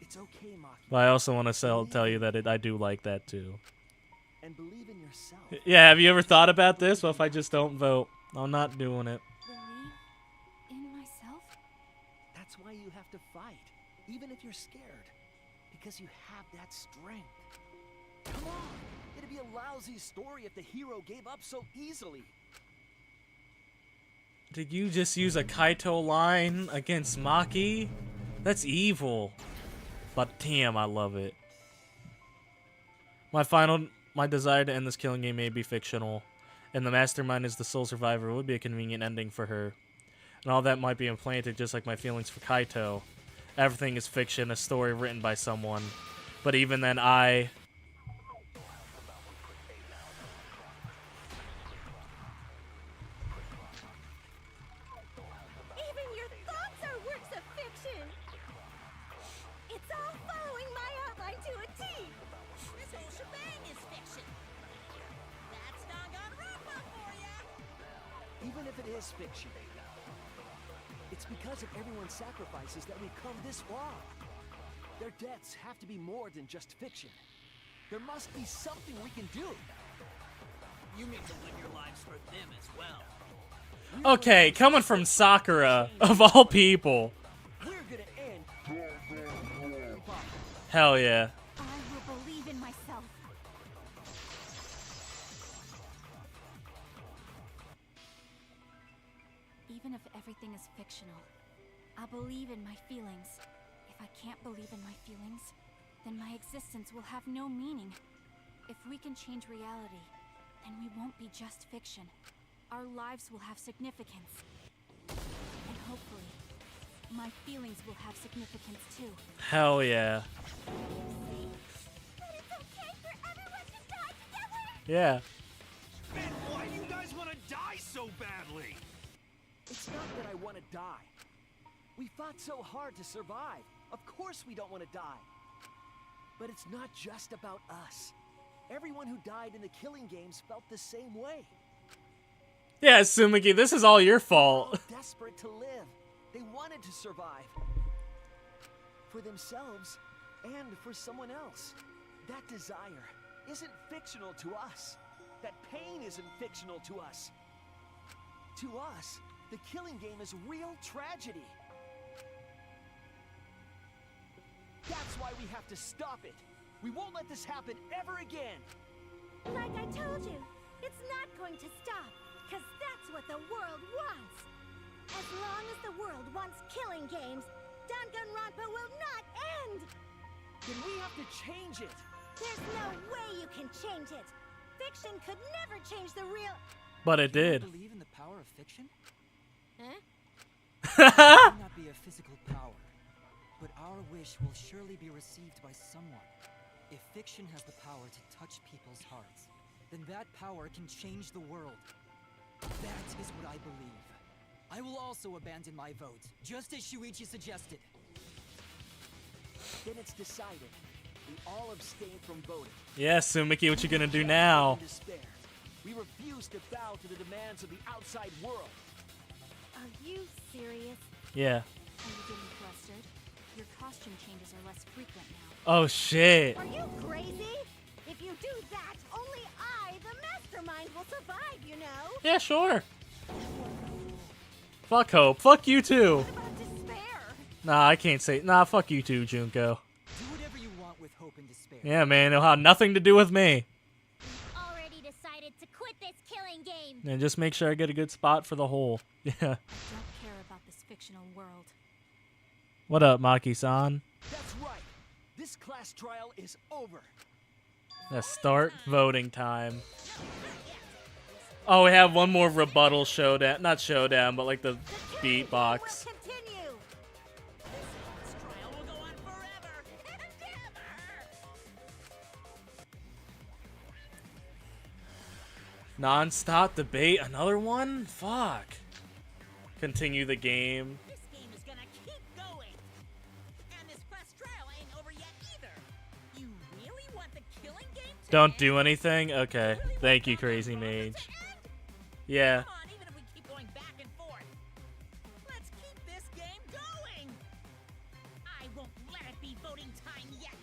Speaker 6: It's okay, Maki.
Speaker 1: But I also want to tell you that I do like that too.
Speaker 6: And believe in yourself.
Speaker 1: Yeah, have you ever thought about this? What if I just don't vote? I'm not doing it.
Speaker 7: Believe in myself?
Speaker 6: That's why you have to fight, even if you're scared. Because you have that strength. Come on! It'd be a lousy story if the hero gave up so easily.
Speaker 1: Did you just use a Kaito line against Maki? That's evil. But damn, I love it. My desire to end this killing game may be fictional, and the mastermind is the sole survivor would be a convenient ending for her. And all that might be implanted just like my feelings for Kaito. Everything is fiction, a story written by someone. But even then
Speaker 8: Even your thoughts are works of fiction. It's all following my outline to a T.
Speaker 4: This whole shebang is fiction. That's Danganronpa for ya!
Speaker 6: Even if it is fiction, it's because of everyone's sacrifices that we've come this far. Their deaths have to be more than just fiction. There must be something we can do.
Speaker 9: You mean to live your lives for them as well.
Speaker 1: Okay, coming from Sakura, of all people.
Speaker 6: We're gonna end.
Speaker 1: Hell yeah.
Speaker 7: I will believe in myself. Even if everything is fictional, I believe in my feelings. If I can't believe in my feelings, then my existence will have no meaning. If we can change reality, then we won't be just fiction. Our lives will have significance. And hopefully, my feelings will have significance too.
Speaker 1: Hell yeah.
Speaker 3: But it's okay for everyone to die together.
Speaker 1: Yeah.
Speaker 11: Man, why do you guys want to die so badly?
Speaker 6: It's not that I want to die. We fought so hard to survive. Of course we don't want to die. But it's not just about us. Everyone who died in the Killing games felt the same way.
Speaker 1: Yeah, Sumiki, this is all your fault.
Speaker 6: Desperate to live. They wanted to survive. For themselves and for someone else. That desire isn't fictional to us. That pain isn't fictional to us. To us, the Killing game is real tragedy. That's why we have to stop it. We won't let this happen ever again.
Speaker 8: Like I told you, it's not going to stop, because that's what the world wants. As long as the world wants Killing games, Danganronpa will not end!
Speaker 6: Then we have to change it.
Speaker 8: There's no way you can change it. Fiction could never change the real...
Speaker 1: But it did.
Speaker 2: Do you believe in the power of fiction?
Speaker 8: Huh?
Speaker 2: It may not be a physical power, but our wish will surely be received by someone. If fiction has the power to touch people's hearts, then that power can change the world. That is what I believe. I will also abandon my vote, just as Shuichi suggested.
Speaker 6: Then it's decided. We all abstain from voting.
Speaker 1: Yeah, Sumiki, what you gonna do now?
Speaker 6: We refuse to bow to the demands of the outside world.
Speaker 8: Are you serious?
Speaker 1: Yeah.
Speaker 7: Are you getting flustered? Your costume changes are less frequent now.
Speaker 1: Oh shit.
Speaker 8: Are you crazy? If you do that, only I, the mastermind, will survive, you know?
Speaker 1: Yeah, sure. Fuck Hope. Fuck you too.
Speaker 8: What about despair?
Speaker 1: Nah, I can't say. Nah, fuck you too, Junko.
Speaker 2: Do whatever you want with hope and despair.
Speaker 1: Yeah, man, it'll have nothing to do with me.
Speaker 3: Already decided to quit this Killing game.
Speaker 1: And just make sure I get a good spot for the hole. Yeah.
Speaker 7: I don't care about this fictional world.
Speaker 1: What up, Maki-san?
Speaker 6: That's right. This class trial is over.
Speaker 1: Let's start voting time. Oh, we have one more rebuttal showdown. Not showdown, but like the beatbox.
Speaker 8: Continue.
Speaker 4: This trial will go on forever and ever.
Speaker 1: Non-stop debate. Another one? Fuck. Continue the game.
Speaker 4: This game is gonna keep going. And this class trial ain't over yet either. You really want the Killing game to
Speaker 1: Don't
Speaker 4: end?
Speaker 1: do anything? Okay. Thank you, Crazy Mage. Yeah.
Speaker 4: Come on, even if we keep going back and forth. Let's keep this game going. I won't let it be voting time yet.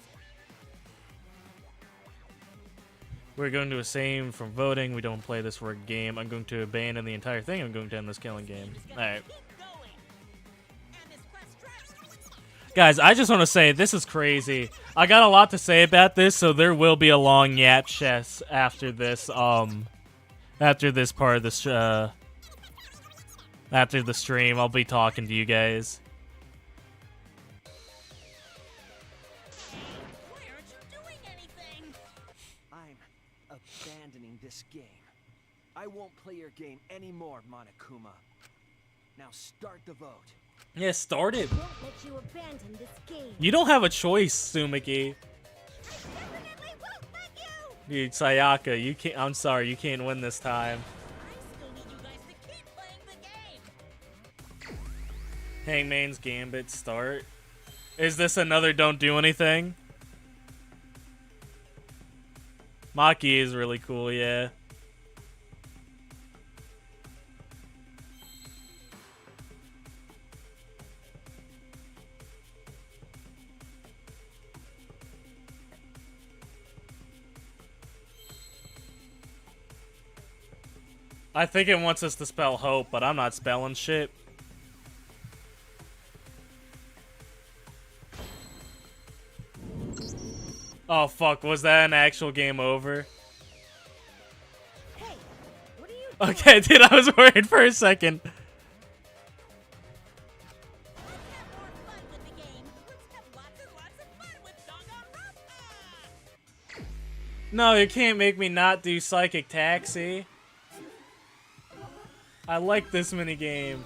Speaker 1: We're going to abstain from voting. We don't play this for a game. I'm going to abandon the entire thing. I'm going to end this Killing game. Alright. Guys, I just want to say, this is crazy. I got a lot to say about this, so there will be a long yap chest after this, after this part of the, after the stream. I'll be talking to you guys.
Speaker 4: Why aren't you doing anything?
Speaker 6: I'm abandoning this game. I won't play your game anymore, Monokuma. Now start the vote.
Speaker 1: Yeah, start it.
Speaker 8: I won't let you abandon this game.
Speaker 1: You don't have a choice, Sumiki.
Speaker 8: Definitely won't let you.
Speaker 1: Dude, Sayaka, you can't. I'm sorry, you can't win this time.
Speaker 4: I still need you guys to keep playing the game.
Speaker 1: Hangman's Gambit start. Is this another don't do anything? Maki is really cool, yeah. I think it wants us to spell hope, but I'm not spelling shit. Oh fuck, was that an actual game over?
Speaker 8: Hey, what are you doing?
Speaker 1: Okay, dude, I was worried for a second.
Speaker 4: Let's have more fun with the game. Let's have lots and lots of fun with Danganronpa.
Speaker 1: No, you can't make me not do Psychic Taxi. I like this minigame.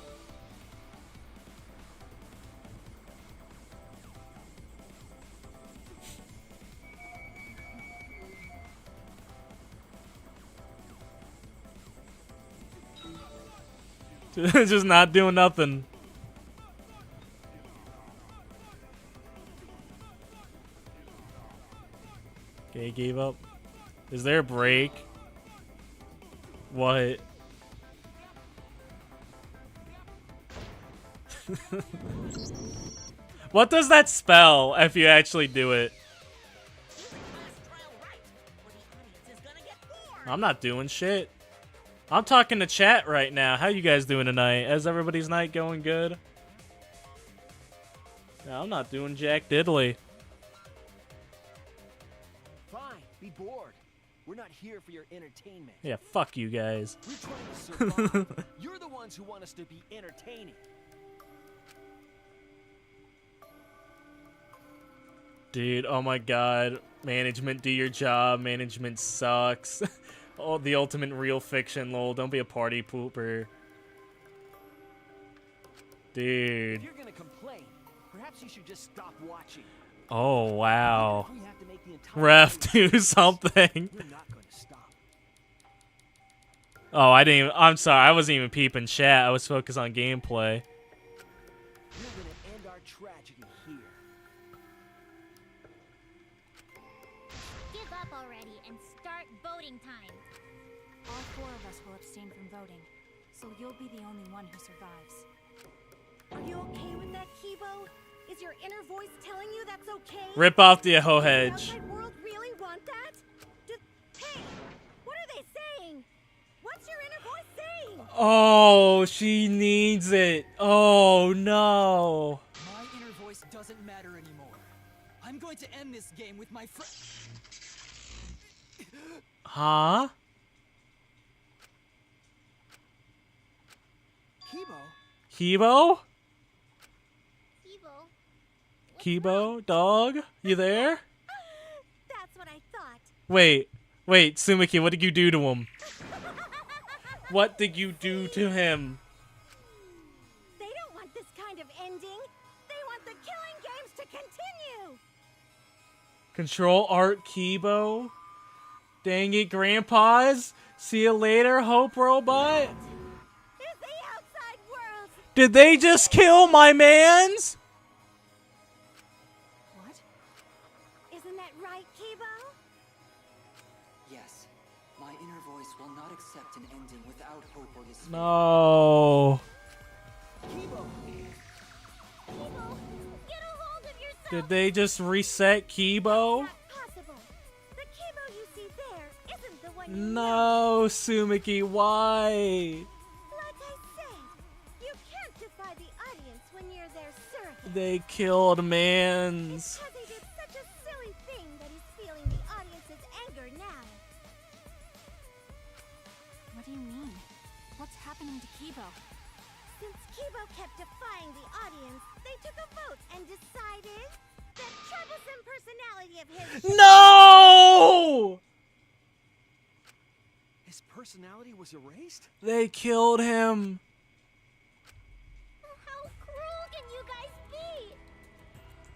Speaker 1: Just not doing nothing. Okay, gave up. Is there a break? What? What does that spell if you actually do it? I'm not doing shit. I'm talking to chat right now. How you guys doing tonight? Is everybody's night going good? No, I'm not doing jack diddly.
Speaker 6: Fine, be bored. We're not here for your entertainment.
Speaker 1: Yeah, fuck you guys.
Speaker 6: We're trying to survive. You're the ones who want us to be entertaining.
Speaker 1: Dude, oh my god. Management, do your job. Management sucks. Oh, the ultimate real fiction, lol. Don't be a party pooper. Dude.
Speaker 6: If you're gonna complain, perhaps you should just stop watching.
Speaker 1: Oh, wow.
Speaker 6: We have to make the entire
Speaker 1: Ref, do something.
Speaker 6: We're not gonna stop.
Speaker 1: Oh, I didn't even, I'm sorry. I wasn't even peeping chat. I was focused on gameplay.
Speaker 6: We're gonna end our tragedy here.
Speaker 3: Give up already and start voting time.
Speaker 7: All 4 of us will abstain from voting, so you'll be the only one who survives.
Speaker 8: Are you okay with that, Kibo? Is your inner voice telling you that's okay?
Speaker 1: Rip off the Aho
Speaker 8: Does the
Speaker 1: hedge.
Speaker 8: outside world really want that? Hey, what are they saying? What's your inner voice saying?
Speaker 1: Oh, she needs it. Oh, no.
Speaker 2: My inner voice doesn't matter anymore. I'm going to end this game with my friend.
Speaker 1: Huh?
Speaker 6: Kibo?
Speaker 1: Kibo?
Speaker 3: Evo.
Speaker 1: Kibo? Dog? You there?
Speaker 8: That's what I thought.
Speaker 1: Wait, Sumiki, what did you do to him? What did you do to him?
Speaker 8: They don't want this kind of ending. They want the killing games to continue.
Speaker 1: Control Art Kibo? Dang it, grandpas. See you later, Hope Robot.
Speaker 8: Is the outside world.
Speaker 1: Did they just kill my mans?
Speaker 8: What? Isn't that right, Kibo?
Speaker 2: Yes, my inner voice will not accept an ending without hope or despair.
Speaker 1: No.
Speaker 8: Kibo.
Speaker 3: Evo, get a hold of yourself.
Speaker 1: Did they just reset Kibo?
Speaker 8: Not possible. The Kibo you see there isn't the one you know.
Speaker 1: No, Sumiki, why?
Speaker 8: Like I said, you can't defy the audience when you're their surrogate.
Speaker 1: They killed mans.
Speaker 8: Because he did such a silly thing that he's feeling the audience's anger now.
Speaker 7: What do you mean? What's happening to Kibo?
Speaker 8: Since Kibo kept defying the audience, they took a vote and decided that troublesome personality of his.
Speaker 1: No!
Speaker 6: His personality was erased?
Speaker 1: They killed him.
Speaker 3: How cruel can you guys be?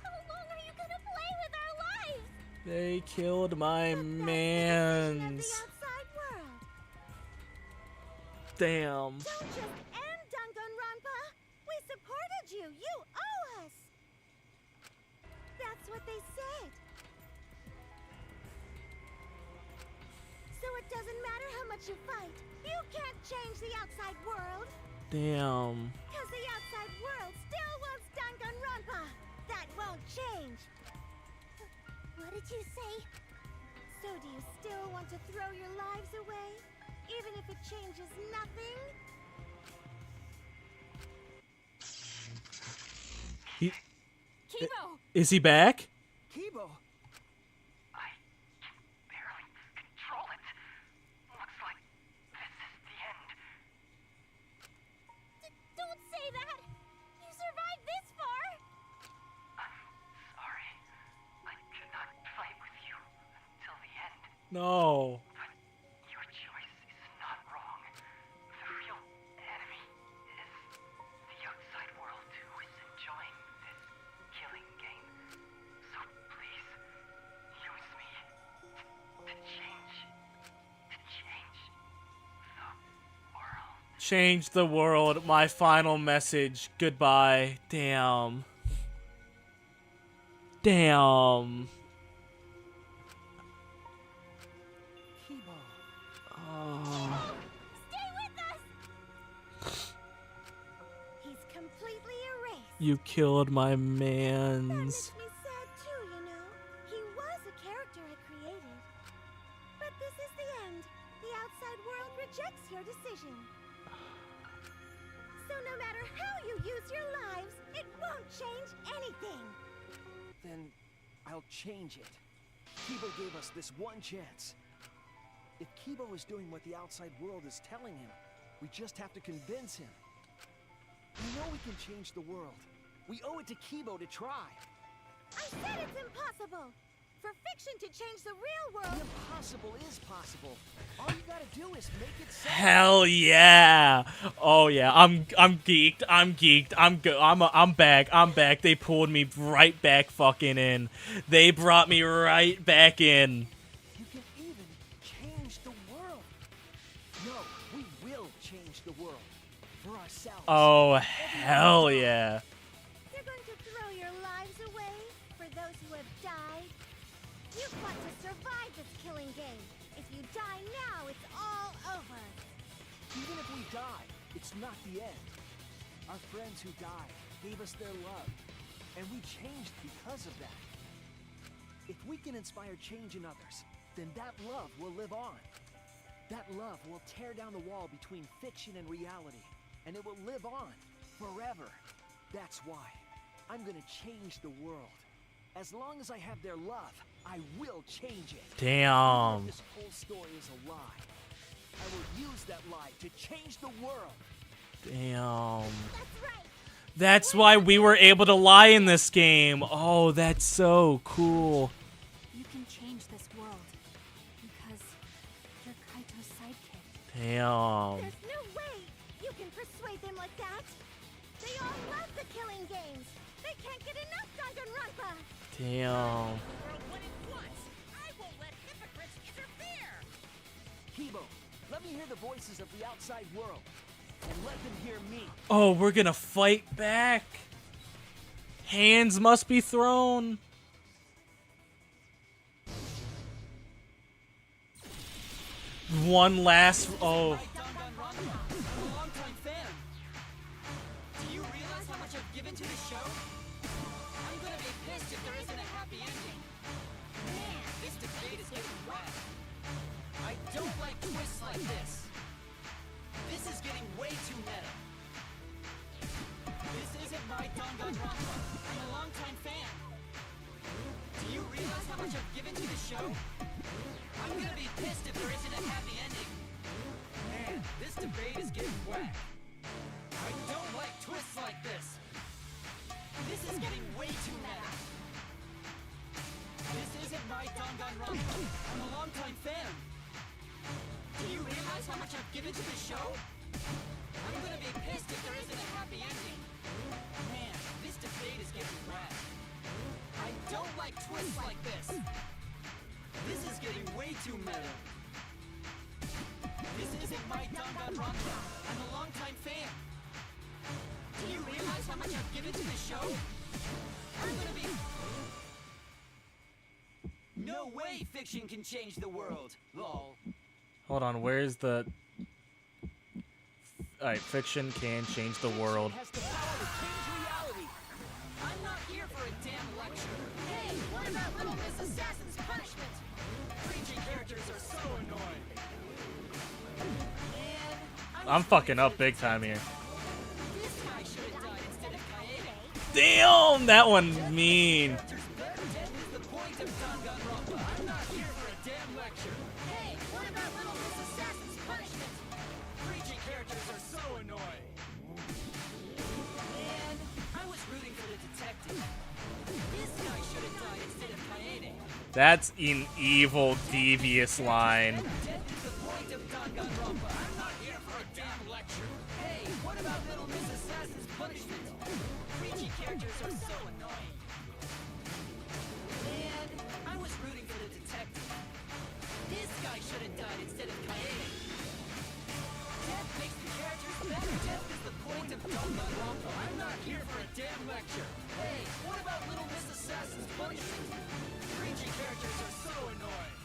Speaker 3: How long are you gonna play with our lives?
Speaker 1: They killed my
Speaker 8: Of
Speaker 1: mans.
Speaker 8: the outside world.
Speaker 1: Damn.
Speaker 8: Don't just end Danganronpa. We supported you. You owe us. That's what they said. So it doesn't matter how much you fight. You can't change the outside world.
Speaker 1: Damn.
Speaker 8: Because the outside world still wants Danganronpa. That won't change.
Speaker 3: What did you say?
Speaker 8: So do you still want to throw your lives away? Even if it changes nothing?
Speaker 7: Kibo!
Speaker 1: Is he back?
Speaker 6: Kibo?
Speaker 17: I can barely control it. Looks like this is the end.
Speaker 3: Don't say that! You survived this far!
Speaker 17: I'm sorry. I could not fight with you until the end.
Speaker 1: No.
Speaker 17: But your choice is not wrong. The real enemy is the outside world who is enjoying this killing game. So please, use me to change the world.
Speaker 1: Change the world. My final message. Goodbye. Damn. Damn. You killed my
Speaker 8: That
Speaker 1: mans.
Speaker 8: makes me sad too, you know. He was a character I created. But this is the end. The outside world rejects your decision. So no matter how you use your lives, it won't change anything.
Speaker 6: Then I'll change it. Kibo gave us this one chance. If Kibo is doing what the outside world is telling him, we just have to convince him. We know we can change the world. We owe it to Kibo to try.
Speaker 8: I said it's impossible. For fiction to change the real world.
Speaker 6: The impossible is possible. All you gotta do is make it so.
Speaker 1: Hell yeah! Oh yeah, I'm geeked. I'm back. I'm back. They pulled me right back fucking in. They brought me right back in.
Speaker 6: You can even change the world. No, we will change the world for ourselves.
Speaker 1: Oh hell yeah!
Speaker 8: You're going to throw your lives away for those who have died. You've got to survive this killing game. If you die now, it's all over.
Speaker 6: Even if we die, it's not the end. Our friends who died gave us their love, and we changed because of that. If we can inspire change in others, then that love will live on. That love will tear down the wall between fiction and reality, and it will live on forever. That's why I'm gonna change the world. As long as I have their love, I will change it.
Speaker 1: Damn.
Speaker 6: Even if this whole story is a lie, I will use that lie to change the world.
Speaker 1: Damn.
Speaker 8: That's right.
Speaker 1: That's why we were able to lie in this game. Oh, that's so cool.
Speaker 7: You can change this world because you're Kaito's sidekick.
Speaker 1: Damn.
Speaker 8: There's no way you can persuade them like that. They all love the killing games. They can't get enough Danganronpa.
Speaker 1: Damn.
Speaker 4: When it wants, I won't let hypocrites interfere.
Speaker 6: Kibo, let me hear the voices of the outside world, and let them hear me.
Speaker 1: Oh, we're gonna fight back. Hands must be thrown. One last. Oh.
Speaker 9: I'm a longtime fan. Do you realize how much I've given to the show? I'm gonna be pissed if there isn't a happy ending. Man, this debate is getting wet. I don't like twists like this. This is getting way too meta. This isn't my Danganronpa. I'm a longtime fan. Do you realize how much I've given to the show? I'm gonna be pissed if there isn't a happy ending. Man, this debate is getting wet. I don't like twists like this. This is getting way too meta. This isn't my Danganronpa. I'm a longtime fan. Do you realize how much I've given to the show? I'm gonna be pissed if there isn't a happy ending. Man, this debate is getting wet. I don't like twists like this. This is getting way too meta. This isn't my Danganronpa. I'm a longtime fan. Do you realize how much I've given to the show? I'm gonna be... No way fiction can change the world, lol.
Speaker 1: Hold on, where's the... Alright, fiction can change the world.
Speaker 6: Has the power to change reality.
Speaker 9: I'm not here for a damn lecture. Hey, what about Little Miss Assassin's punishment? Preaching characters are so annoying. Man,
Speaker 1: I'm fucking up big time here.
Speaker 9: this guy should have died instead of Kaede.
Speaker 1: Damn, that one mean.
Speaker 9: Death is the point of Danganronpa. I'm not here for a damn lecture. Hey, what about Little Miss Assassin's punishment? Preaching characters are so annoying. Man, I was rooting for the detective. This guy should have died instead of Kaede.
Speaker 1: That's an evil, devious line.
Speaker 9: Death is the point of Danganronpa. I'm not here for a damn lecture. Hey, what about Little Miss Assassin's punishment? Preachy characters are so annoying. Man, I was rooting for the detective. This guy should have died instead of Kaede. Death makes the characters better. Death is the point of Danganronpa. I'm not here for a damn lecture. Hey, what about Little Miss Assassin's punishment? Preachy characters are so annoying.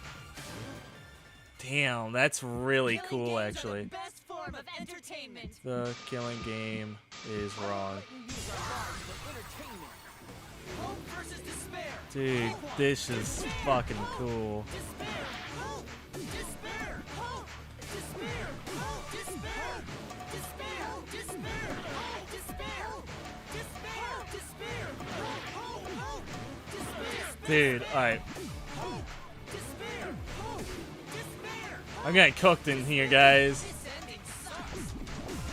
Speaker 1: Damn, that's really
Speaker 9: Killing
Speaker 1: cool,
Speaker 9: games are
Speaker 1: actually.
Speaker 9: the best form form of entertainment.
Speaker 1: The killing game is wrong.
Speaker 9: Hope versus despair.
Speaker 1: Dude, this is fucking cool.
Speaker 9: Despair. Hope. Despair. Hope. Despair. Hope. Despair. Despair. Despair. Hope. Despair. Despair. Despair. Hope. Hope. Despair.
Speaker 1: Dude, alright.
Speaker 9: Hope. Despair. Hope. Despair.
Speaker 1: I'm getting cooked in here, guys.
Speaker 9: This ending sucks.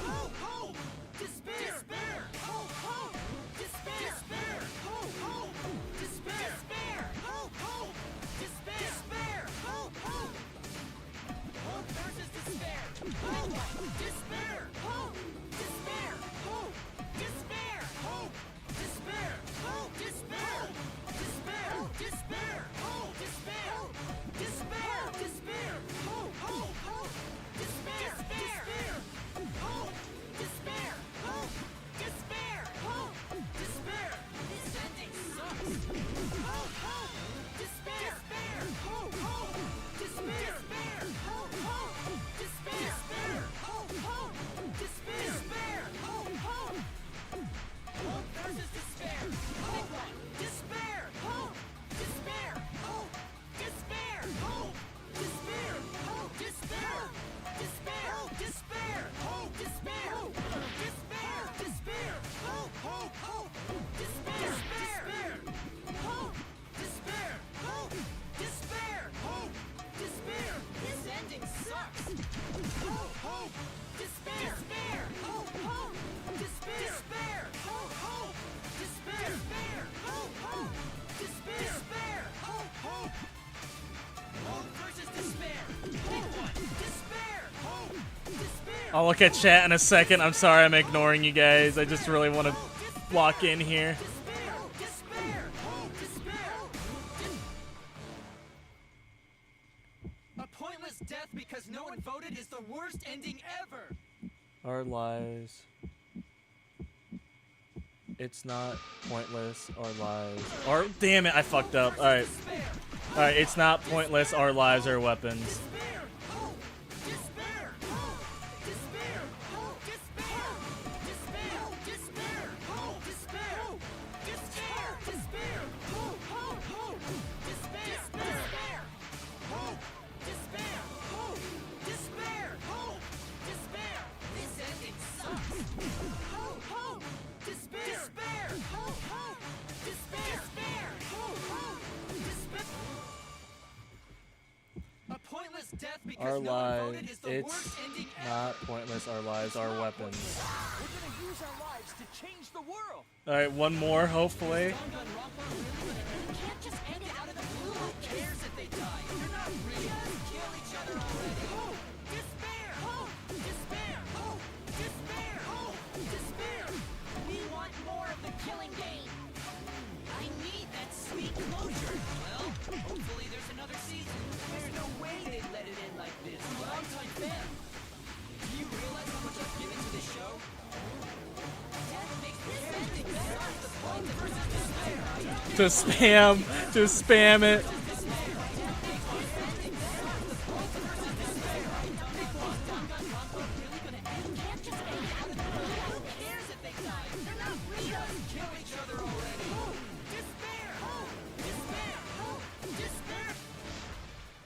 Speaker 9: Hope. Hope. Despair. Despair. Hope. Hope. Despair. Despair. Hope. Hope. Despair. Despair. Hope. Hope. Despair. Despair. Hope. Hope. Hope versus despair. Hope. Despair. Hope. Despair. Hope. Despair. Hope. Despair. Hope. Despair. Despair. Despair. Hope. Despair. Despair. Despair. Hope. Hope. Hope. Despair. Despair. Hope. Despair. Hope. Despair. Hope. Despair. This ending sucks. Hope. Hope. Despair. Despair. Hope. Hope. Despair. Despair. Hope. Hope. Despair. Despair. Hope. Hope. Despair. Despair. Hope. Hope. Hope versus despair. Pick one. Despair. Hope. Despair. Hope. Despair. Hope. Despair. Hope. Despair. Despair. Despair. Hope. Despair. Despair. Despair. Hope. Hope. Hope. Despair. Despair. Hope. Despair. Hope. Despair. Hope. Despair. This ending sucks. Hope. Hope. Despair. Despair. Hope. Hope. Despair. Despair. Hope. Hope. Despair. Despair. Hope. Hope. Despair. Despair. Hope. Hope. Hope versus despair. Pick one. Despair. Hope. Despair.
Speaker 1: I'll look at chat in a second. I'm sorry I'm ignoring you guys. I just really want to walk in here.
Speaker 9: Despair. Despair. Hope. Despair. A pointless death because no one voted is the worst ending ever.
Speaker 1: Our lives. It's not pointless. Our lives. Our damn it! I fucked up. All right. All right. It's not pointless. Our lives are weapons.
Speaker 9: Despair. Hope. Despair. Hope. Despair. Hope. Despair. Despair. Despair. Hope. Despair. Despair. Despair. Hope. Hope. Hope. Despair. Despair. Hope. Despair. Hope. Despair. Hope. Despair. This ending sucks. Hope. Hope. Despair. Despair. Hope. Hope. Despair. Despair. Hope. Hope. Despair. A pointless death because
Speaker 1: Our
Speaker 9: no one voted
Speaker 1: lives.
Speaker 9: is the
Speaker 1: It's
Speaker 9: worst ending ever.
Speaker 1: not pointless. Our lives are weapons.
Speaker 6: We're gonna use our lives to change the world.
Speaker 1: All right. One more, hopefully.
Speaker 9: Danganronpa really? You can't just end it out of the blue. Who cares if they die? They're not real. Just kill each other already. Hope. Despair. Hope. Despair. Hope. Despair. Hope. Despair. We want more of the killing game. I need that sweet closure. Well, hopefully there's another season. There's no way they'd let it end like this. Longtime fan. Do you realize how much I've given to this show? Death makes this ending better. The point versus despair.
Speaker 1: To spam it.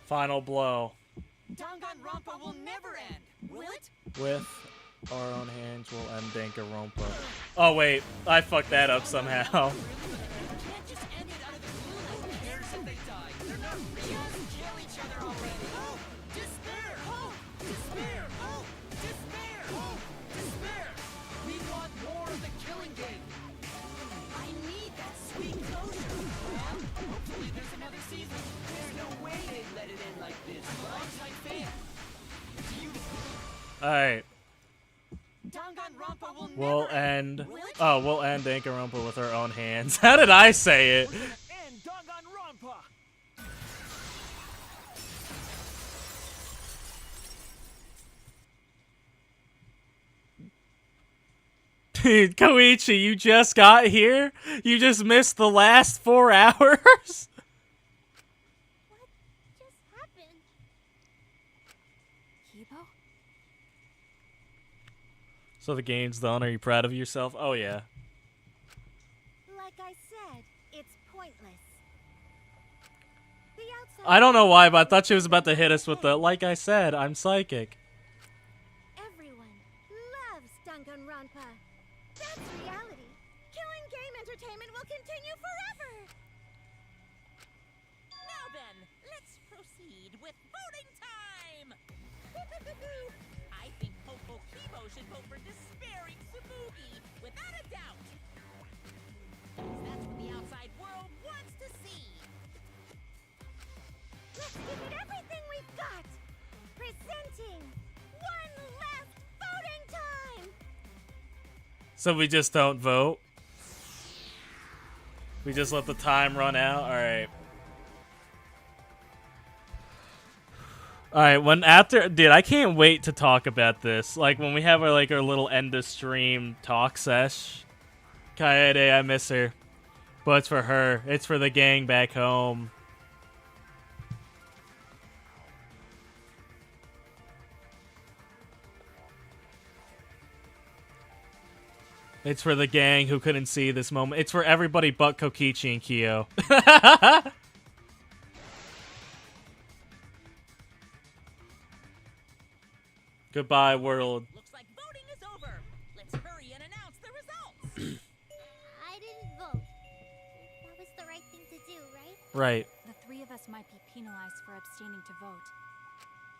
Speaker 1: Final blow.
Speaker 9: Danganronpa will never end, will it?
Speaker 1: With our own hands, we'll end Danganronpa. Oh wait, I fucked that up somehow.
Speaker 9: You can't just end it out of the blue. Who cares if they die? They're not real. Just kill each other already. Hope. Despair. Hope. Despair. Hope. Despair. Hope. Despair. We want more of the killing game. I need that sweet closure. Well, hopefully there's another season. There's no way they'd let it end like this. Longtime fan. Do you?
Speaker 1: All right.
Speaker 9: Danganronpa will
Speaker 1: We'll
Speaker 9: never
Speaker 1: end.
Speaker 9: Will it?
Speaker 1: Oh, we'll end Danganronpa with our own hands. How did I say it?
Speaker 6: And Danganronpa.
Speaker 1: Dude, Koichi, you just got here? You just missed the last 4 hours?
Speaker 3: What just happened?
Speaker 7: Kibo?
Speaker 1: So the game's done. Are you proud of yourself? Oh yeah.
Speaker 8: Like I said, it's pointless. The outside
Speaker 1: I don't know why, but I thought she was about to hit us with the, like I said, I'm psychic.
Speaker 8: Everyone loves Danganronpa. That's reality. Killing game entertainment will continue forever.
Speaker 4: Now then, let's proceed with voting time! I think hopeful Kibo should vote for despairing Tsumugi, without a doubt! That's what the outside world wants to see!
Speaker 8: Let's give it everything we've got. Presenting one last voting time.
Speaker 1: So we just don't vote? We just let the time run out? Alright. Alright, when after... Dude, I can't wait to talk about this. Like, when we have our, like, our little end-of-stream talk sesh. Kaede, I miss her. But it's for her. It's for the gang back home. It's for the gang who couldn't see this moment. It's for everybody but Kokichi and Kyo. Goodbye, world.
Speaker 4: Looks like voting is over. Let's hurry and announce the results.
Speaker 3: I didn't vote. That was the right thing to do, right?
Speaker 1: Right.
Speaker 7: The three of us might be penalized for abstaining to vote.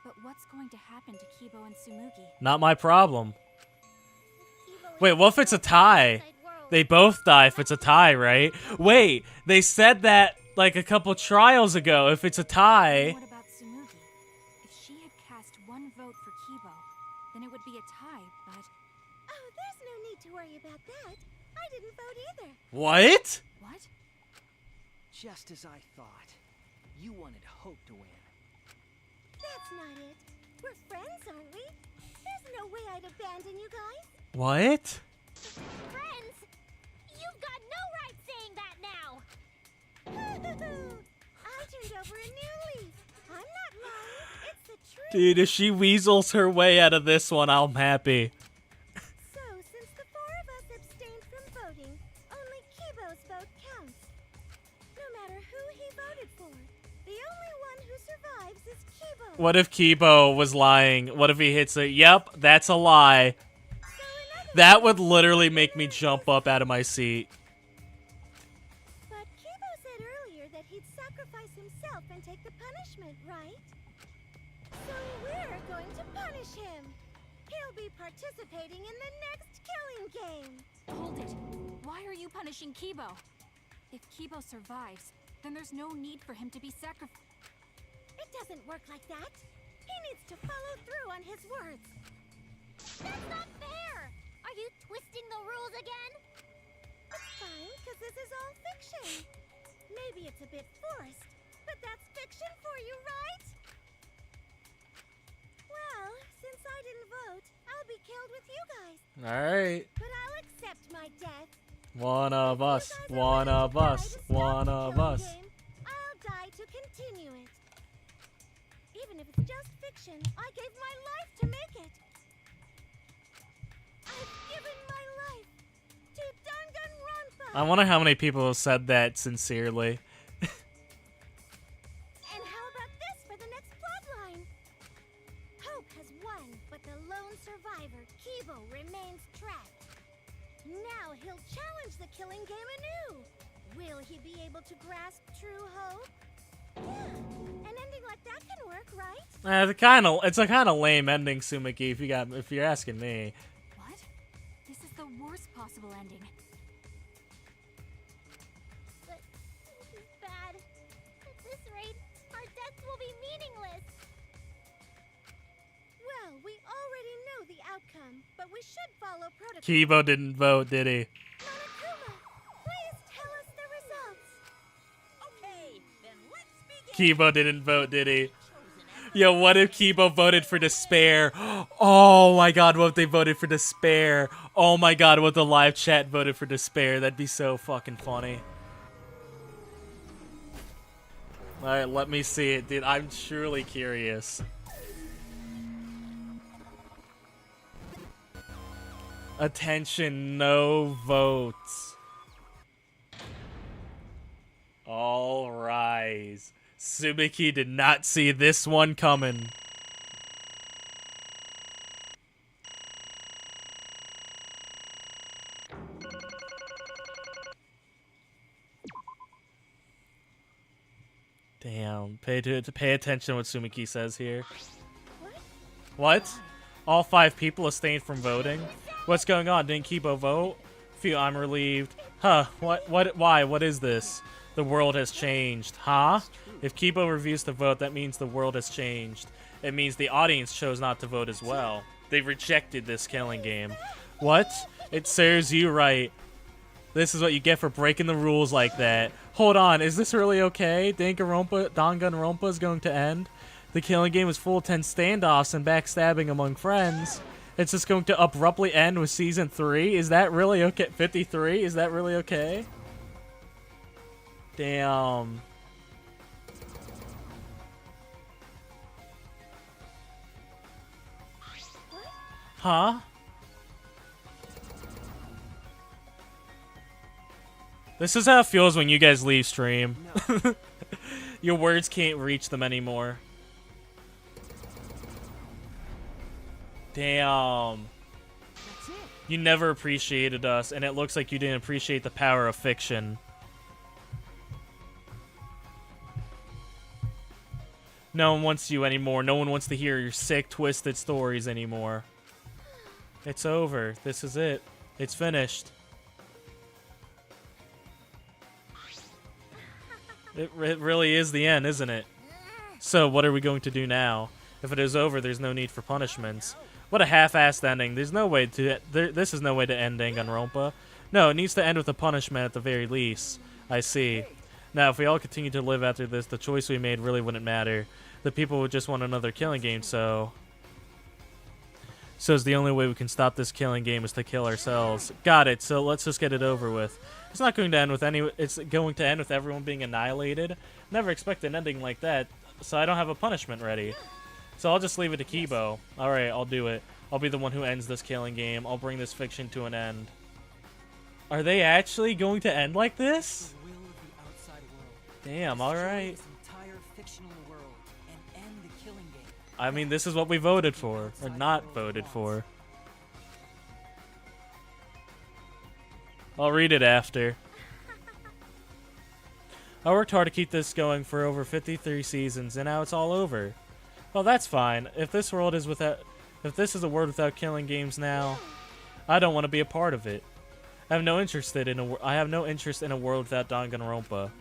Speaker 7: But what's going to happen to Kibo and Tsumugi?
Speaker 1: Not my problem. Wait, what if it's a tie? They both die if it's a tie, right? Wait, they said that like a couple trials ago. If it's a tie...
Speaker 7: What about Tsumugi? If she had cast one vote for Kibo, then it would be a tie, but...
Speaker 8: Oh, there's no need to worry about that. I didn't vote either.
Speaker 1: What?
Speaker 7: What?
Speaker 6: Just as I thought. You wanted Hope to win.
Speaker 8: That's not it. We're friends, aren't we? There's no way I'd abandon you guys.
Speaker 1: What?
Speaker 3: Friends? You've got no right saying that now!
Speaker 8: I turned over a new leaf. I'm not lying. It's the truth.
Speaker 1: Dude, if she weasels her way out of this one, I'm happy.
Speaker 8: So, since the four of us abstained from voting, only Kibo's vote counts. No matter who he voted for, the only one who survives is Kibo.
Speaker 1: What if Kibo was lying? What if he hits it? Yep, that's a lie. That would literally make me jump up out of my seat.
Speaker 8: But Kibo said earlier that he'd sacrifice himself and take the punishment, right? So we're going to punish him. He'll be participating in the next killing game.
Speaker 7: Hold it. Why are you punishing Kibo? If Kibo survives, then there's no need for him to be sacrificed.
Speaker 8: It doesn't work like that. He needs to follow through on his words.
Speaker 3: That's not fair! Are you twisting the rules again?
Speaker 8: It's fine, because this is all fiction. Maybe it's a bit forced, but that's fiction for you, right? Well, since I didn't vote, I'll be killed with you guys.
Speaker 1: Alright.
Speaker 8: But I'll accept my death.
Speaker 1: One of us. One of us. One of us.
Speaker 8: I'll die to continue it. Even if it's just fiction, I gave my life to make it. I've given my life to Danganronpa.
Speaker 1: I wonder how many people have said that sincerely.
Speaker 8: And how about this for the next plotline? Hope has won, but the lone survivor, Kibo, remains trapped. Now he'll challenge the killing game anew. Will he be able to grasp true hope? Yeah, an ending like that can work, right?
Speaker 1: It's a kind of lame ending, Tsumugi, if you're asking me.
Speaker 7: What? This is the worst possible ending.
Speaker 3: But this is bad. At this rate, our deaths will be meaningless.
Speaker 8: Well, we already know the outcome, but we should follow protocol.
Speaker 1: Kibo didn't vote, did he?
Speaker 8: Monokuma, please tell us the results.
Speaker 4: Okay, then let's begin.
Speaker 1: Kibo didn't vote, did he? Yo, what if Kibo voted for despair? Oh my god, what if they voted for despair? Oh my god, what if the live chat voted for despair? That'd be so fucking funny. Alright, let me see it, dude. I'm truly curious. Attention, no votes. All rise. Tsubaki did not see this one coming. Damn. Pay attention to what Tsumaki says here. What? All 5 people abstained from voting? What's going on? Didn't Kibo vote? Phew, I'm relieved. Huh, why? What is this? The world has changed. Huh? If Kibo refused to vote, that means the world has changed. It means the audience chose not to vote as well. They rejected this killing game. What? It serves you right. This is what you get for breaking the rules like that. Hold on, is this really okay? Danganronpa is going to end? The killing game is full of tense standoffs and backstabbing among friends. It's just going to abruptly end with Season 3? Is that really okay? 53? Is that really okay? Damn. Huh? This is how it feels when you guys leave stream. No. Your words can't reach them anymore. Damn. You never appreciated us, and it looks like you didn't appreciate the power of fiction. No one wants you anymore. No one wants to hear your sick, twisted stories anymore. It's over. This is it. It's finished. It really is the end, isn't it? So, what are we going to do now? If it is over, there's no need for punishments. What a half-assed ending. There's no way to... this is no way to end Danganronpa. No, it needs to end with a punishment at the very least. I see. Now, if we all continue to live after this, the choice we made really wouldn't matter. The people would just want another killing game, so... So the only way we can stop this killing game is to kill ourselves. Got it, so let's just get it over with. It's not going to end with it's going to end with everyone being annihilated. Never expect an ending like that, so I don't have a punishment ready. So I'll just leave it to Kibo. Alright, I'll do it. I'll be the one who ends this killing game. I'll bring this fiction to an end. Are they actually going to end like this?
Speaker 2: The will of the outside world.
Speaker 1: Damn, alright.
Speaker 2: This entire fictional world and end the killing game.
Speaker 1: I mean, this is what we voted for. Or not voted for. I'll read it after. I worked hard to keep this going for over 53 seasons, and now it's all over. Well, that's fine. If this is a world without killing games now, I don't want to be a part of it. I have no interest in a world without Danganronpa.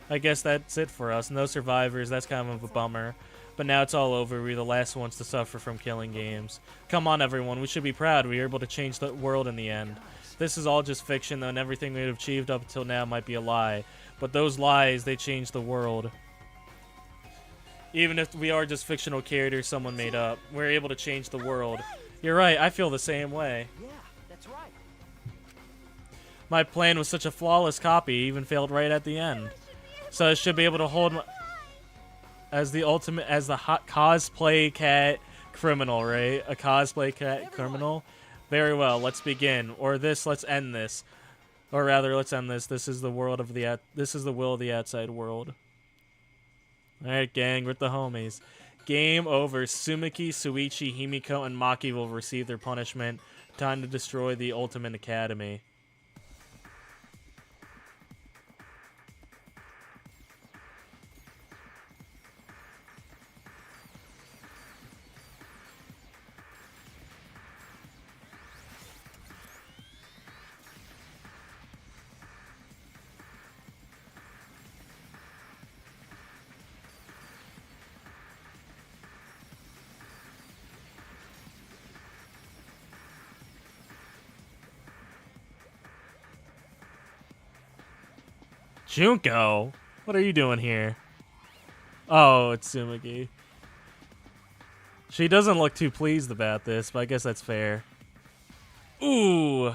Speaker 1: I guess that's it for us. No survivors. That's kind of a bummer. But now it's all over. We're the last ones to suffer from killing games. Come on, everyone. We should be proud. We were able to change the world in the end. This is all just fiction, though, and everything we've achieved up until now might be a lie. But those lies, they changed the world. Even if we are just fictional characters someone made up, we're able to change the world. You're right, I feel the same way.
Speaker 6: Yeah, that's right.
Speaker 1: My plan was such a flawless copy, even failed right at the end. So I should be able to hold my... as the hot cosplay cat criminal, right? A cosplay cat criminal? Very well, let's begin. Or let's end this. Or rather, let's end this. This is the will of the outside world. Alright, gang, with the homies. Game over. Tsumaki, Suichi, Himiko, and Maki will receive their punishment. Time to destroy the Ultimate Academy. Junko? What are you doing here? Oh, it's Tsumaki. She doesn't look too pleased about this, but I guess that's fair. Ooh!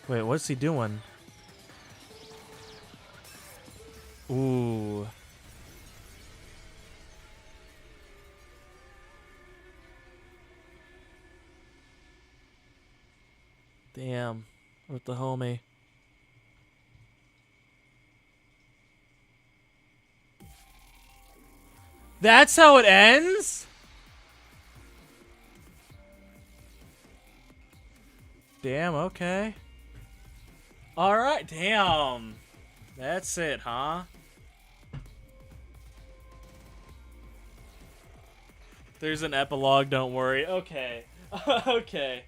Speaker 1: Wait, what's he doing? Ooh. Damn. With the homie. That's how it ends? Damn, okay. Alright, damn. That's it, huh? There's an epilogue, don't worry. Okay. Okay.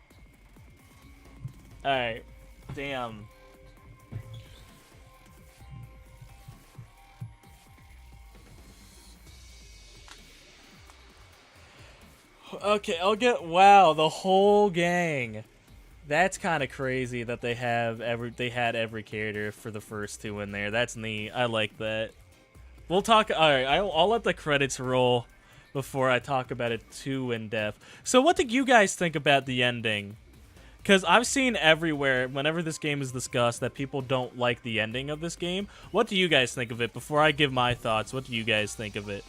Speaker 1: Alright. Damn. Okay, I'll get... Wow, the whole gang. That's kind of crazy that they had every character for the first two in there. That's neat. I like that. We'll talk... Alright, I'll let the credits roll before I talk about it too in depth. So what did you guys think about the ending? Because I've seen everywhere, whenever this game is discussed, that people don't like the ending of this game. What do you guys think of it? Before I give my thoughts, what do you guys think of it?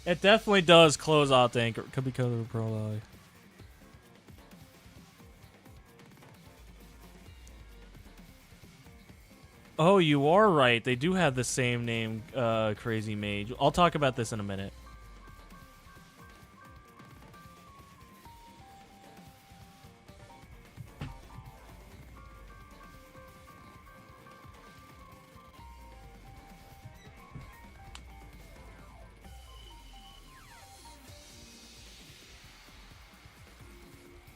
Speaker 1: It definitely does close out the anchor. Could be because of the prologue. Oh, you are right. They do have the same name, Crazy Mage. I'll talk about this in a minute.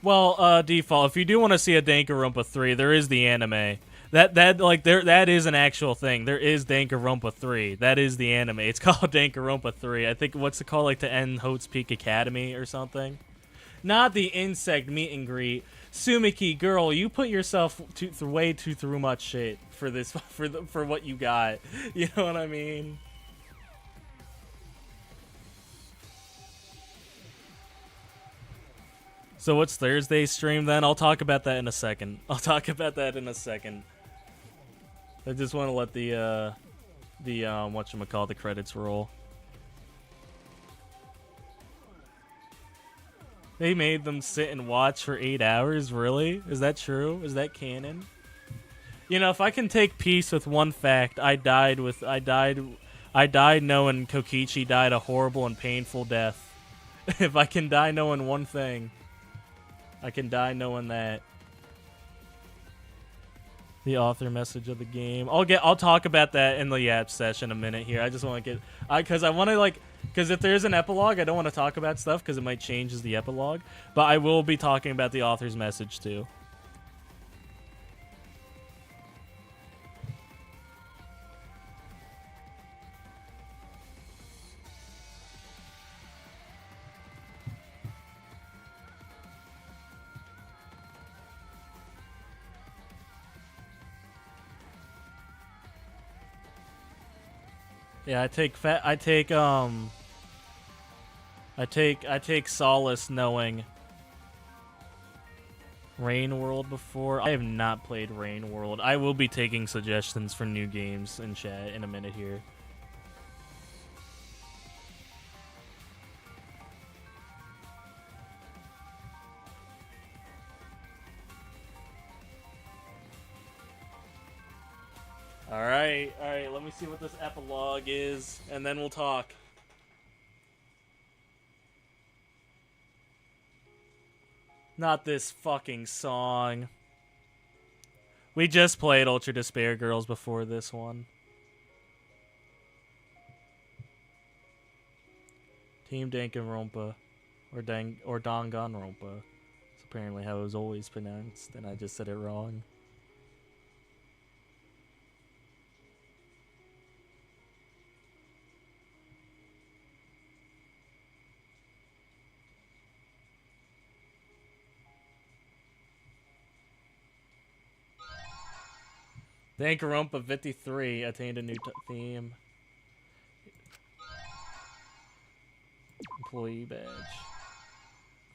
Speaker 1: Well, default, if you do want to see a Danganronpa 3, there is the anime. That is an actual thing. There is Danganronpa 3. That is the anime. It's called Danganronpa 3. I think, what's it called? Like the N Hote's Peak Academy or something? Not the insect meet and greet. Sumiki, girl, you put yourself way too through much shit for this, for what you got. You know what I mean? So what's Thursday's stream then? I'll talk about that in a second. I just want to let the whatchamacallit, the credits roll. They made them sit and watch for 8 hours? Really? Is that true? Is that canon? You know, if I can take peace with one fact, I died knowing Kokichi died a horrible and painful death. If I can die knowing one thing, I can die knowing that. The author message of the game. I'll talk about that in the Yap session in a minute here. I just want to get, because if there's an epilogue, I don't want to talk about stuff because it might change as the epilogue. But I will be talking about the author's message too. Yeah, I take solace knowing Rain World before. I have not played Rain World. I will be taking suggestions for new games in chat in a minute here. Alright, let me see what this epilogue is, and then we'll talk. Not this fucking song. We just played Ultra Despair Girls before this one. Team Danganronpa. Or Danganronpa. That's apparently how it was always pronounced, and I just said it wrong. Danganronpa V3 attained a new theme. Employee badge.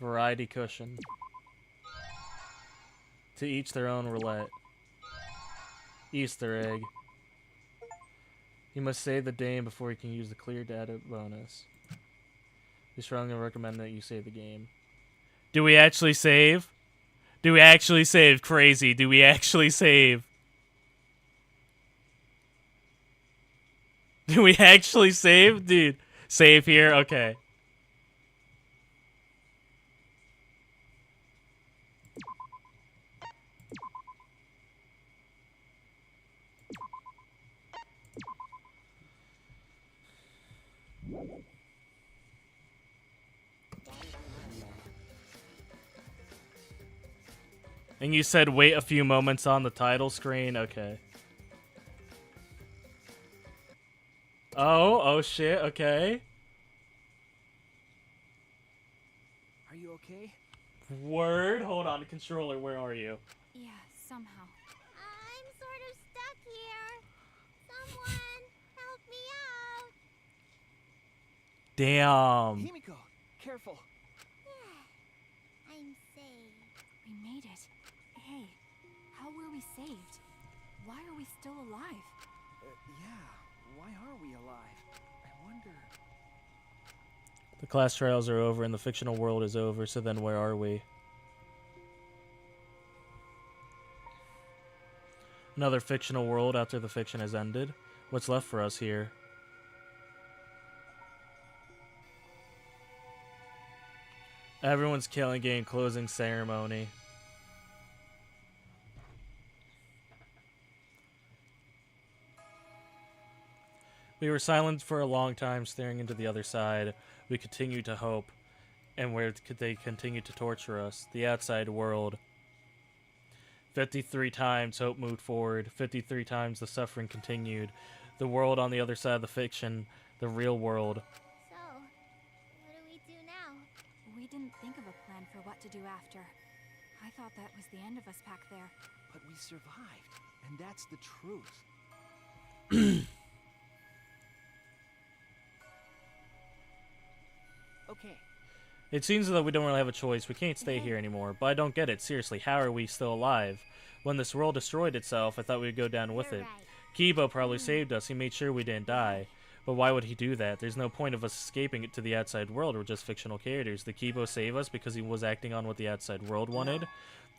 Speaker 1: Variety cushion. To each their own roulette. Easter egg. You must save the game before you can use the clear data bonus. We strongly recommend that you save the game. Do we actually save? Do we actually save? Crazy. Do we actually save? Do we actually save? Dude, save here? Okay. And you said wait a few moments on the title screen? Okay. Oh shit, okay.
Speaker 6: Are you okay?
Speaker 1: Word? Hold on, controller, where are you?
Speaker 7: Yeah, somehow.
Speaker 3: I'm sort of stuck here. Someone help me out.
Speaker 1: Damn.
Speaker 6: Himiko, careful.
Speaker 3: I'm safe.
Speaker 7: We made it. Hey, how were we saved? Why are we still alive?
Speaker 6: Yeah, why are we alive? I wonder...
Speaker 1: The class trials are over and the fictional world is over, so then where are we? Another fictional world after the fiction has ended? What's left for us here? Everyone's Killing Game closing ceremony. We were silent for a long time, staring into the other side. We continued to hope. And where could they continue to torture us? The outside world. 53 times hope moved forward. 53 times the suffering continued. The world on the other side of the fiction. The real world.
Speaker 3: So, what do we do now?
Speaker 7: We didn't think of a plan for what to do after. I thought that was the end of us back there.
Speaker 6: But we survived, and that's the truth. Okay.
Speaker 1: It seems as though we don't really have a choice. We can't stay here anymore. But I don't get it. Seriously, how are we still alive? When this world destroyed itself, I thought we'd go down with it. Kibo probably saved us. He made sure we didn't die. But why would he do that? There's no point of us escaping it to the outside world. We're just fictional characters. Did Kibo save us because he was acting on what the outside world wanted?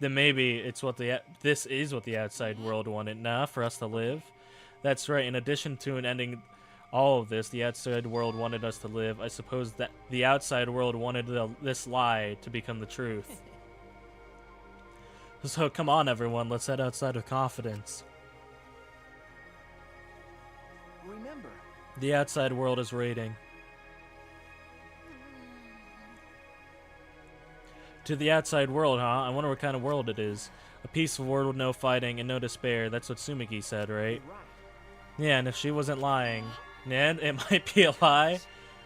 Speaker 1: Then maybe it's what this is what the outside world wanted. Nah, for us to live. That's right. In addition to an ending all of this, the outside world wanted us to live. I suppose that the outside world wanted this lie to become the truth. So come on, everyone. Let's head outside with confidence.
Speaker 6: Remember,
Speaker 1: the outside world is raiding. To the outside world, huh? I wonder what kind of world it is. A peaceful world with no fighting and no despair. That's what Sumiki said, right? Yeah, and if she wasn't lying... Ned, it might be a lie.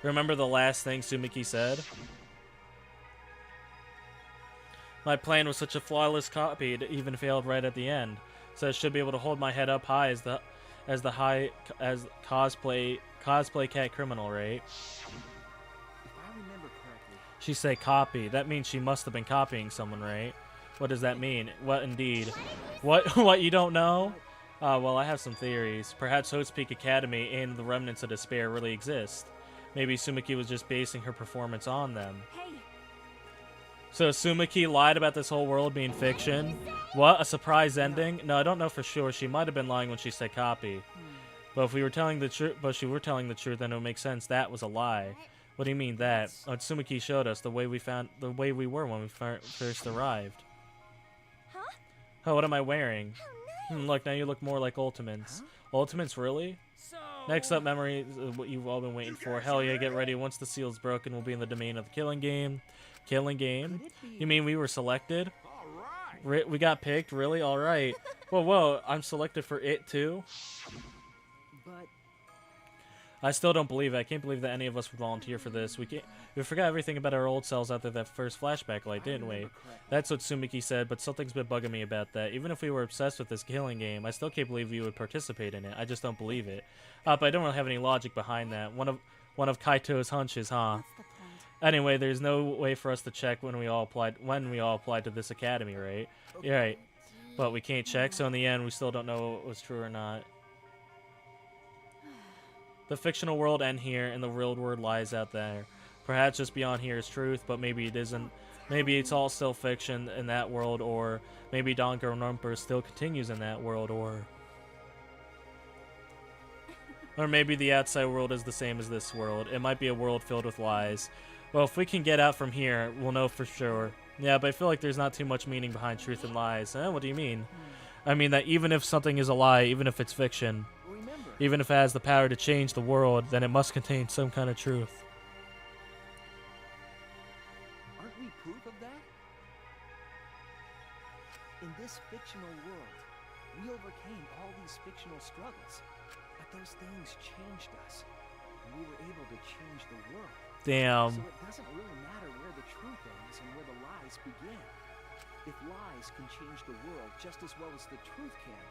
Speaker 1: Remember the last thing Sumiki said? My plan was such a flawless copy, it even failed right at the end. So I should be able to hold my head up high as cosplay cat criminal, right?
Speaker 6: if I remember correctly,
Speaker 1: She said copy. That means she must have been copying someone, right? What does that mean? What indeed? What you don't know? Well, I have some theories. Perhaps Hope's Peak Academy and the remnants of despair really exist. Maybe Sumiki was just basing her performance on them.
Speaker 7: Hey.
Speaker 1: So Sumiki lied about this whole world being fiction? What? A surprise ending? No, I don't know for sure. She might have been lying when she said copy. But if we were telling the truth, she were telling the truth, then it would make sense that was a lie. What do you mean that? Sumiki showed us the way we were when we first arrived.
Speaker 7: Huh?
Speaker 1: Oh, what am I wearing? Look, now you look more like Ultimates. Ultimates, really? Next up, memory is what you've all been waiting for. Hell yeah, get ready. Once the seal's broken, we'll be in the domain of the Killing Game. Killing Game? You mean we were selected? We got picked? Really? Alright. Whoa, I'm selected for it too?
Speaker 6: but...
Speaker 1: I still don't believe it. I can't believe that any of us would volunteer for this. We forgot everything about our old selves after that first flashback light, didn't we? That's what Sumiki said, but something's been bugging me about that. Even if we were obsessed with this killing game, I still can't believe you would participate in it. I just don't believe it. But I don't really have any logic behind that. One of Kaito's hunches, huh? Anyway, there's no way for us to check when we all applied to this academy, right? You're right. But we can't check, so in the end, we still don't know what was true or not. The fictional world ends here, and the real world lies out there. Perhaps just beyond here is truth, but maybe it isn't. Maybe it's all still fiction in that world, or maybe Danganronpa still continues in that world, or maybe the outside world is the same as this world. It might be a world filled with lies. Well, if we can get out from here, we'll know for sure. Yeah, but I feel like there's not too much meaning behind truth and lies. What do you mean? I mean that even if something is a lie, even if it's fiction, even if it has the power to change the world, then it must contain some kind of truth.
Speaker 6: Aren't we proof of that? In this fictional world, we overcame all these fictional struggles. But those things changed us. And we were able to change the world.
Speaker 1: Damn.
Speaker 6: So it doesn't really matter where the truth ends and where the lies begin. If lies can change the world just as well as the truth can,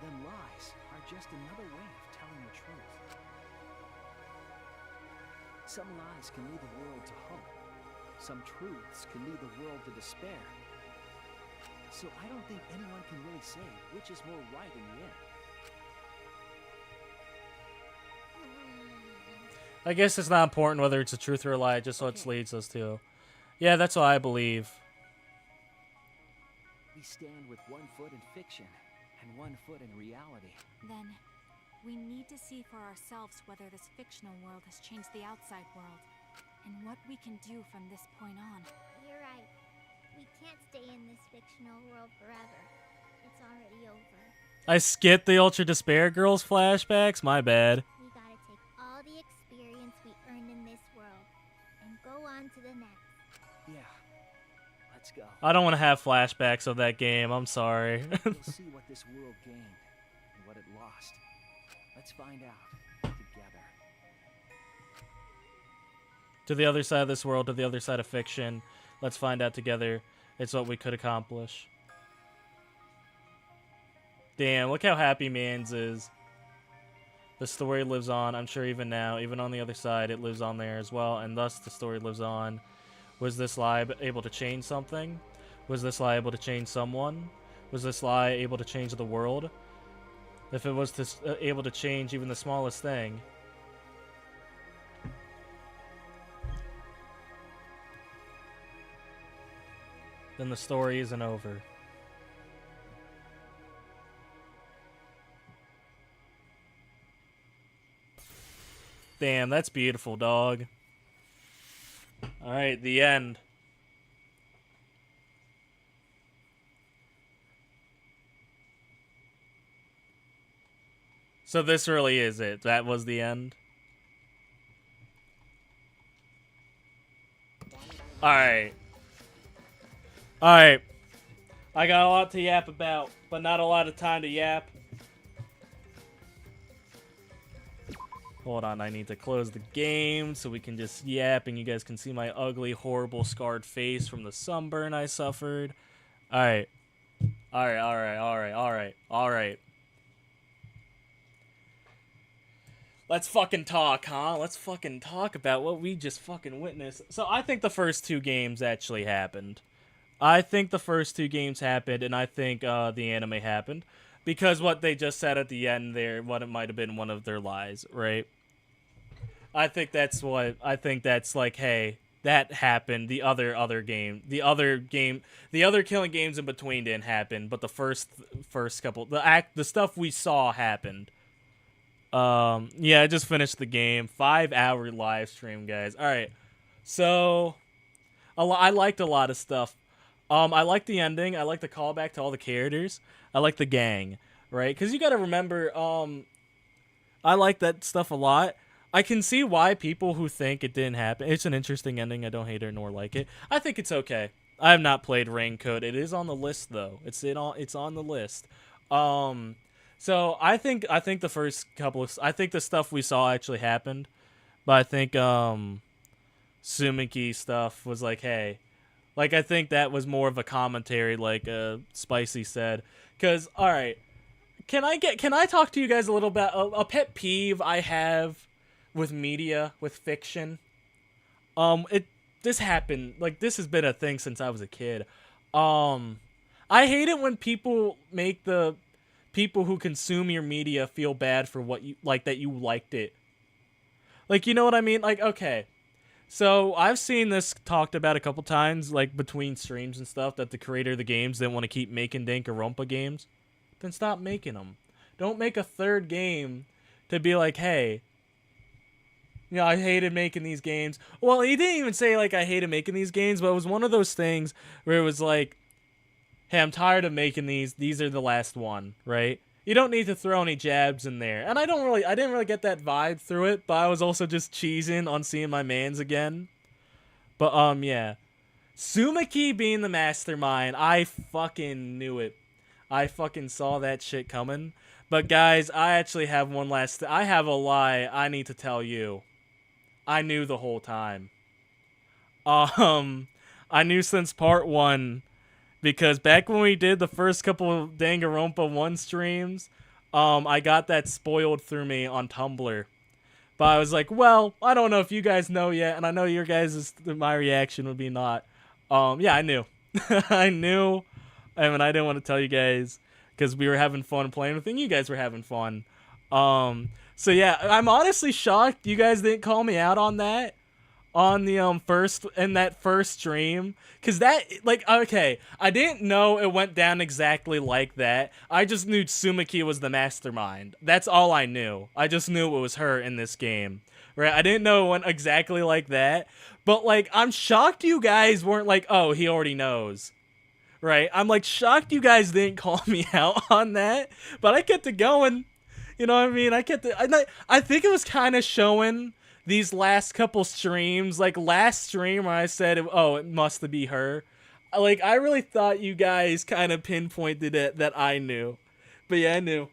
Speaker 6: then lies are just another way of telling the truth. Some lies can lead the world to hope. Some truths can lead the world to despair. So I don't think anyone can really say which is more right in the end.
Speaker 1: I guess it's not important whether it's a truth or a lie, just what it leads us to. Yeah, that's what I believe.
Speaker 6: We stand with one foot in fiction and one foot in reality.
Speaker 7: Then, we need to see for ourselves whether this fictional world has changed the outside world, and what we can do from this point on.
Speaker 3: You're right. We can't stay in this fictional world forever. It's already over.
Speaker 1: I skipped the Ultra Despair Girls flashbacks? My bad.
Speaker 3: We gotta take all the experience we earned in this world and go on to the next.
Speaker 6: Yeah. Let's go.
Speaker 1: I don't want to have flashbacks of that game. I'm sorry.
Speaker 6: We'll see what this world gained and what it lost. Let's find out together.
Speaker 1: To the other side of this world, to the other side of fiction. Let's find out together. It's what we could accomplish. Damn, look how happy Mans is. The story lives on. I'm sure even now, even on the other side, it lives on there as well. And thus, the story lives on. Was this lie able to change something? Was this lie able to change someone? Was this lie able to change the world? If it was able to change even the smallest thing. Then the story isn't over. Damn, that's beautiful, dog. Alright, the end. So this really is it. That was the end. Alright. Alright. I got a lot to yap about, but not a lot of time to yap. Hold on, I need to close the game so we can just yap and you guys can see my ugly, horrible, scarred face from the sunburn I suffered. Alright. Alright. Let's fucking talk, huh? Let's fucking talk about what we just fucking witnessed. So I think the first two games actually happened. I think the first two games happened, and I think the anime happened. Because what they just said at the end there, what it might have been one of their lies, right? I think that's like, hey, that happened. The other killing games in between didn't happen, but the first couple, the stuff we saw happened. Yeah, I just finished the game. 5-hour live stream, guys. All right, so I liked a lot of stuff. I like the ending. I like the callback to all the characters. I like the gang, right? Because you got to remember, I like that stuff a lot. I can see why people who think it didn't happen. It's an interesting ending. I don't hate it nor like it. I think it's okay. I have not played Raincoat. It is on the list though. It's on the list. So I think the first couple of I think the stuff we saw actually happened, but I think Sumiki stuff was like, hey, like I think that was more of a commentary, like Spicy said. Cause all right, can I talk to you guys a little bit a pet peeve I have with media, with fiction? This happened, like this has been a thing since I was a kid. I hate it when people make the people who consume your media feel bad for what you like, that you liked it. Like, you know what I mean? Like, okay. So I've seen this talked about a couple times, like between streams and stuff, that the creator of the games didn't want to keep making Danganronpa games. Then stop making them. Don't make a third game to be like, hey, you know, I hated making these games. Well, he didn't even say like I hated making these games, but it was one of those things where it was like, hey, I'm tired of making these. These are the last one, right? You don't need to throw any jabs in there. And I didn't really get that vibe through it, but I was also just cheesing on seeing my mans again. But, yeah. Sumiki being the mastermind, I fucking knew it. I fucking saw that shit coming. But guys, I actually have one last, I have a lie I need to tell you. I knew the whole time. I knew since part 1. Because back when we did the first couple of Danganronpa 1 streams, I got that spoiled through me on Tumblr. But I was like, well, I don't know if you guys know yet, and I know your guys' my reaction would be not. Yeah, I knew. I knew, and I didn't want to tell you guys because we were having fun playing with it, and you guys were having fun. So yeah, I'm honestly shocked you guys didn't call me out on that. On the first stream, because that, like, okay, I didn't know it went down exactly like that. I just knew Sumiki was the mastermind. That's all I knew. I just knew it was her in this game, right? I didn't know it went exactly like that, but like, I'm shocked you guys weren't like, oh, he already knows, right? I'm like shocked you guys didn't call me out on that, but I kept it going. You know what I mean? I think it was kind of showing these last couple streams, like last stream where I said, oh, it must be her. Like, I really thought you guys kind of pinpointed it that I knew. But yeah, I knew.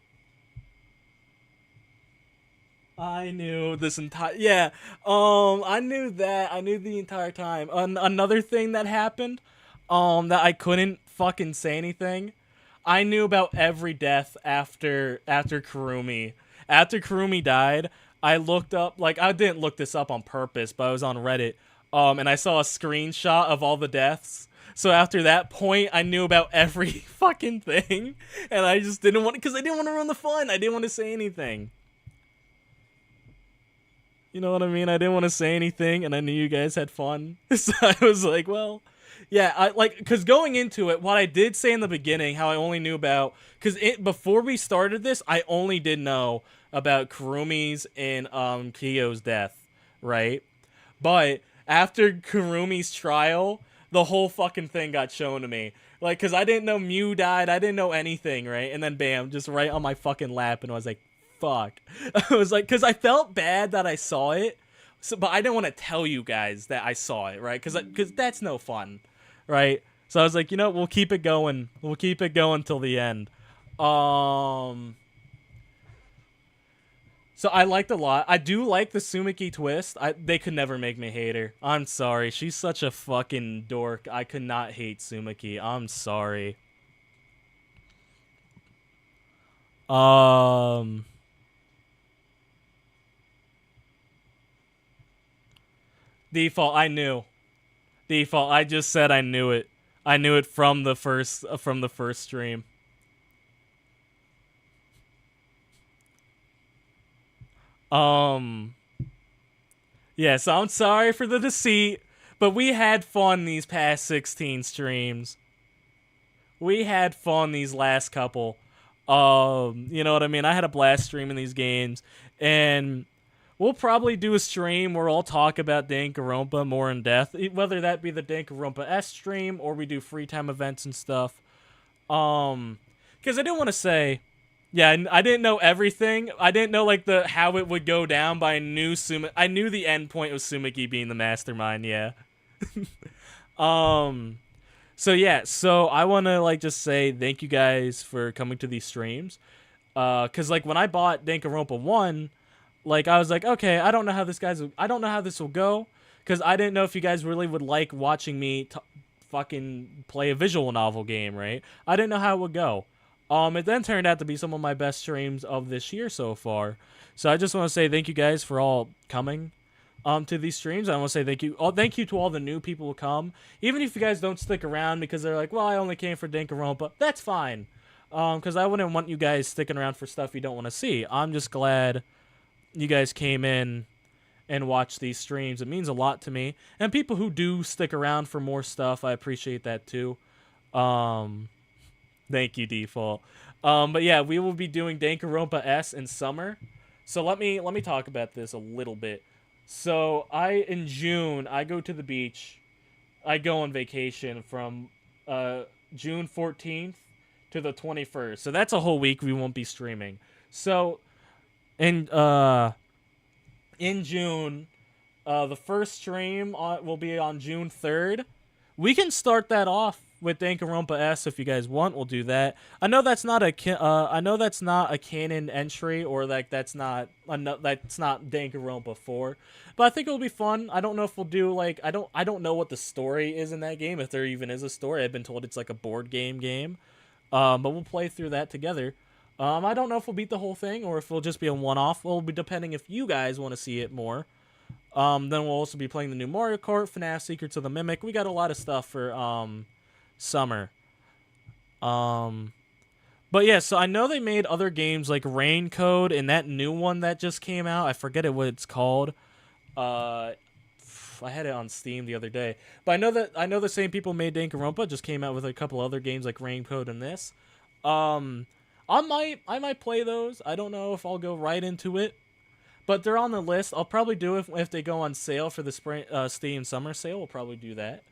Speaker 1: I knew this entire, yeah. I knew that. I knew the entire time. Another thing that happened, that I couldn't fucking say anything. I knew about every death after Kurumi. After Kurumi died, I looked up, like, I didn't look this up on purpose, but I was on Reddit, and I saw a screenshot of all the deaths. So after that point, I knew about every fucking thing, and I just didn't want to, because I didn't want to ruin the fun. I didn't want to say anything. You know what I mean? I didn't want to say anything, and I knew you guys had fun. So I was like, well, yeah, because going into it, what I did say in the beginning, how I only knew about, because before we started this, I only did know about Kurumi's and Kyo's death, right? But after Kurumi's trial, the whole fucking thing got shown to me. Like, because I didn't know Mew died, I didn't know anything, right? And then bam, just right on my fucking lap, and I was like, fuck. I was like, because I felt bad that I saw it, so, but I didn't want to tell you guys that I saw it, right? Because that's no fun, right? So I was like, you know, we'll keep it going. We'll keep it going till the end. So I liked a lot. I do like the Sumiki twist. They could never make me hate her. I'm sorry. She's such a fucking dork. I could not hate Sumiki. I'm sorry. Default, I knew. Default, I just said I knew it. I knew it from the first stream. Yeah, so I'm sorry for the deceit, but we had fun these past 16 streams. We had fun these last couple. You know what I mean? I had a blast streaming these games, and we'll probably do a stream where I'll talk about Danganronpa more in depth, whether that be the Danganronpa S stream or we do free time events and stuff. Because I didn't want to say, yeah, I didn't know everything. I didn't know like how it would go down, but I knew I knew the end point was Sumiki being the mastermind. Yeah. So yeah, so I want to like just say thank you guys for coming to these streams. Cause like when I bought Danganronpa 1, like I was like, okay, I don't know how this will go, cause I didn't know if you guys really would like watching me fucking play a visual novel game, right? I didn't know how it would go. It then turned out to be some of my best streams of this year so far. So I just want to say thank you guys for all coming to these streams. I want to say thank you. Thank you to all the new people who come. Even if you guys don't stick around because they're like, well, I only came for Danganronpa. That's fine. Because I wouldn't want you guys sticking around for stuff you don't want to see. I'm just glad you guys came in and watched these streams. It means a lot to me. And people who do stick around for more stuff, I appreciate that too. Thank you, Default. But yeah, we will be doing Danganronpa S in summer. So let me talk about this a little bit. So in June, I go to the beach. I go on vacation from June 14th to the 21st. So that's a whole week we won't be streaming. So in June, the first stream will be on June 3rd. We can start that off with Danganronpa S if you guys want. We'll do that. I know that's not a canon entry, or like that's not Danganronpa 4, but I think it'll be fun. I don't know if we'll do like I don't know what the story is in that game, if there even is a story. I've been told it's like a board game. But we'll play through that together. I don't know if we'll beat the whole thing or if it'll just be a one-off. Well, it'll be depending if you guys want to see it more. Then we'll also be playing the new Mario Kart, FNAF Secrets of the Mimic. We got a lot of stuff for summer. But yeah, so I know they made other games like Rain Code and that new one that just came out. I forget what it's called. I had it on Steam the other day. But I know the same people made Danganronpa just came out with a couple other games like Rain Code and this. I might play those. I don't know if I'll go right into it, but they're on the list. I'll probably do it if they go on sale for the spring Steam summer sale. We'll probably do that.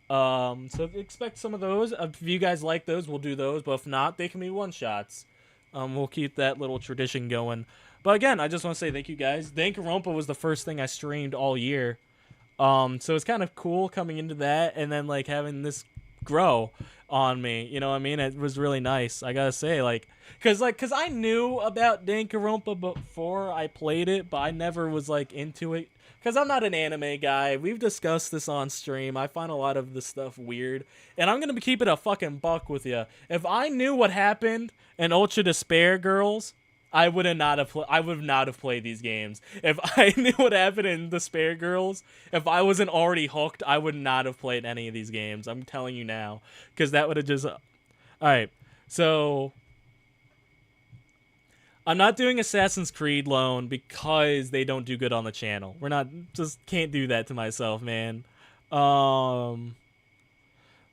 Speaker 1: So expect some of those. If you guys like those, we'll do those. But if not, they can be one-shots. We'll keep that little tradition going. But again, I just want to say thank you guys. Danganronpa was the first thing I streamed all year. So it's kind of cool coming into that and then like having this grow on me. You know what I mean? It was really nice. I gotta say, cause I knew about Danganronpa before I played it, but I never was like into it. Cause I'm not an anime guy. We've discussed this on stream. I find a lot of this stuff weird, and I'm gonna keep it a fucking buck with you. If I knew what happened in Ultra Despair Girls, I would not have played these games. If I knew what happened in Despair Girls, if I wasn't already hooked, I would not have played any of these games. I'm telling you now, because that would have just. All right, so I'm not doing Assassin's Creed Loan because they don't do good on the channel. Can't do that to myself, man.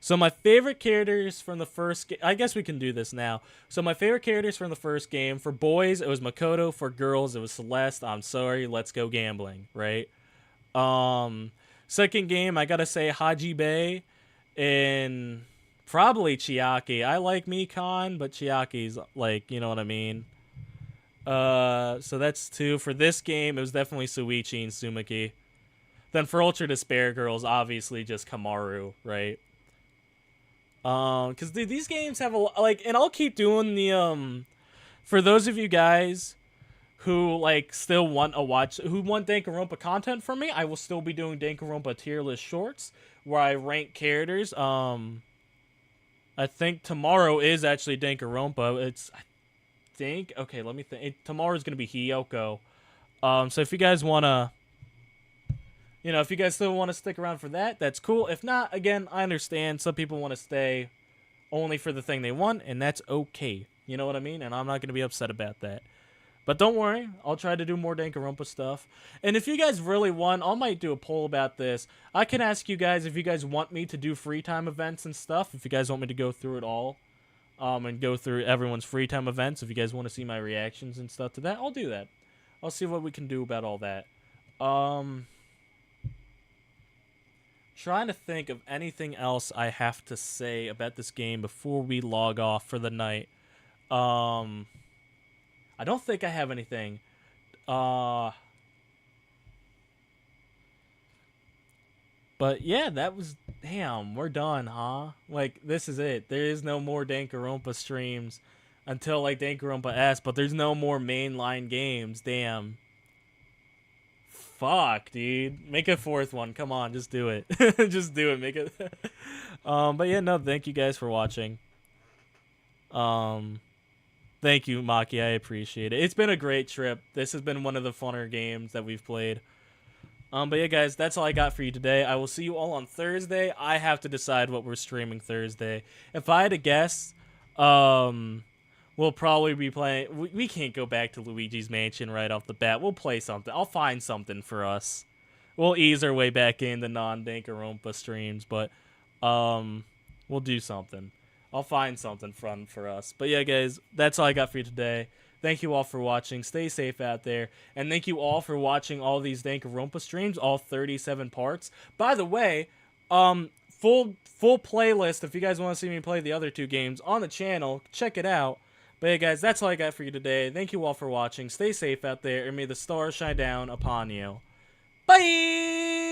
Speaker 1: So my favorite characters from the first game, I guess we can do this now. So my favorite characters from the first game, for boys, it was Makoto. For girls, it was Celeste. I'm sorry, let's go gambling, right? Second game, I gotta say Hajime and probably Chiaki. I like Mikan, but Chiaki's like, you know what I mean? So that's 2. For this game, it was definitely Suichi and Sumiki. Then for Ultra Despair Girls, obviously just Kamaru, right? Because these games have and I'll keep doing the, for those of you guys who, still want who want Danganronpa content from me, I will still be doing Danganronpa tier list shorts, where I rank characters. I think tomorrow is actually Danganronpa. Okay, let me think. Tomorrow's gonna be Hiyoko. So if you guys wanna, if you guys still want to stick around for that, that's cool. If not, again, I understand. Some people want to stay only for the thing they want, and that's okay. You know what I mean? And I'm not going to be upset about that. But don't worry. I'll try to do more Danganronpa stuff. And if you guys really want, I might do a poll about this. I can ask you guys if you guys want me to do free time events and stuff. If you guys want me to go through it all. And go through everyone's free time events. If you guys want to see my reactions and stuff to that, I'll do that. I'll see what we can do about all that. Trying to think of anything else I have to say about this game before we log off for the night. I don't think I have anything. But yeah, that was... Damn, we're done, huh? This is it. There is no more Danganronpa streams until like Danganronpa S, but there's no more mainline games. Damn. Fuck, dude. Make a fourth one. Come on, just do it. Just do it. Make it. But yeah, no, thank you guys for watching. Thank you, Maki. I appreciate it. It's been a great trip. This has been one of the funner games that we've played. But yeah, guys, that's all I got for you today. I will see you all on Thursday. I have to decide what we're streaming Thursday. If I had to guess, we'll probably be playing... We can't go back to Luigi's Mansion right off the bat. We'll play something. I'll find something for us. We'll ease our way back into non-Danganronpa streams, but we'll do something. I'll find something fun for us. But yeah, guys, that's all I got for you today. Thank you all for watching. Stay safe out there. And thank you all for watching all these Danganronpa streams, all 37 parts. By the way, full playlist, if you guys want to see me play the other two games on the channel, check it out. But yeah, guys, that's all I got for you today. Thank you all for watching. Stay safe out there, and may the stars shine down upon you. Bye!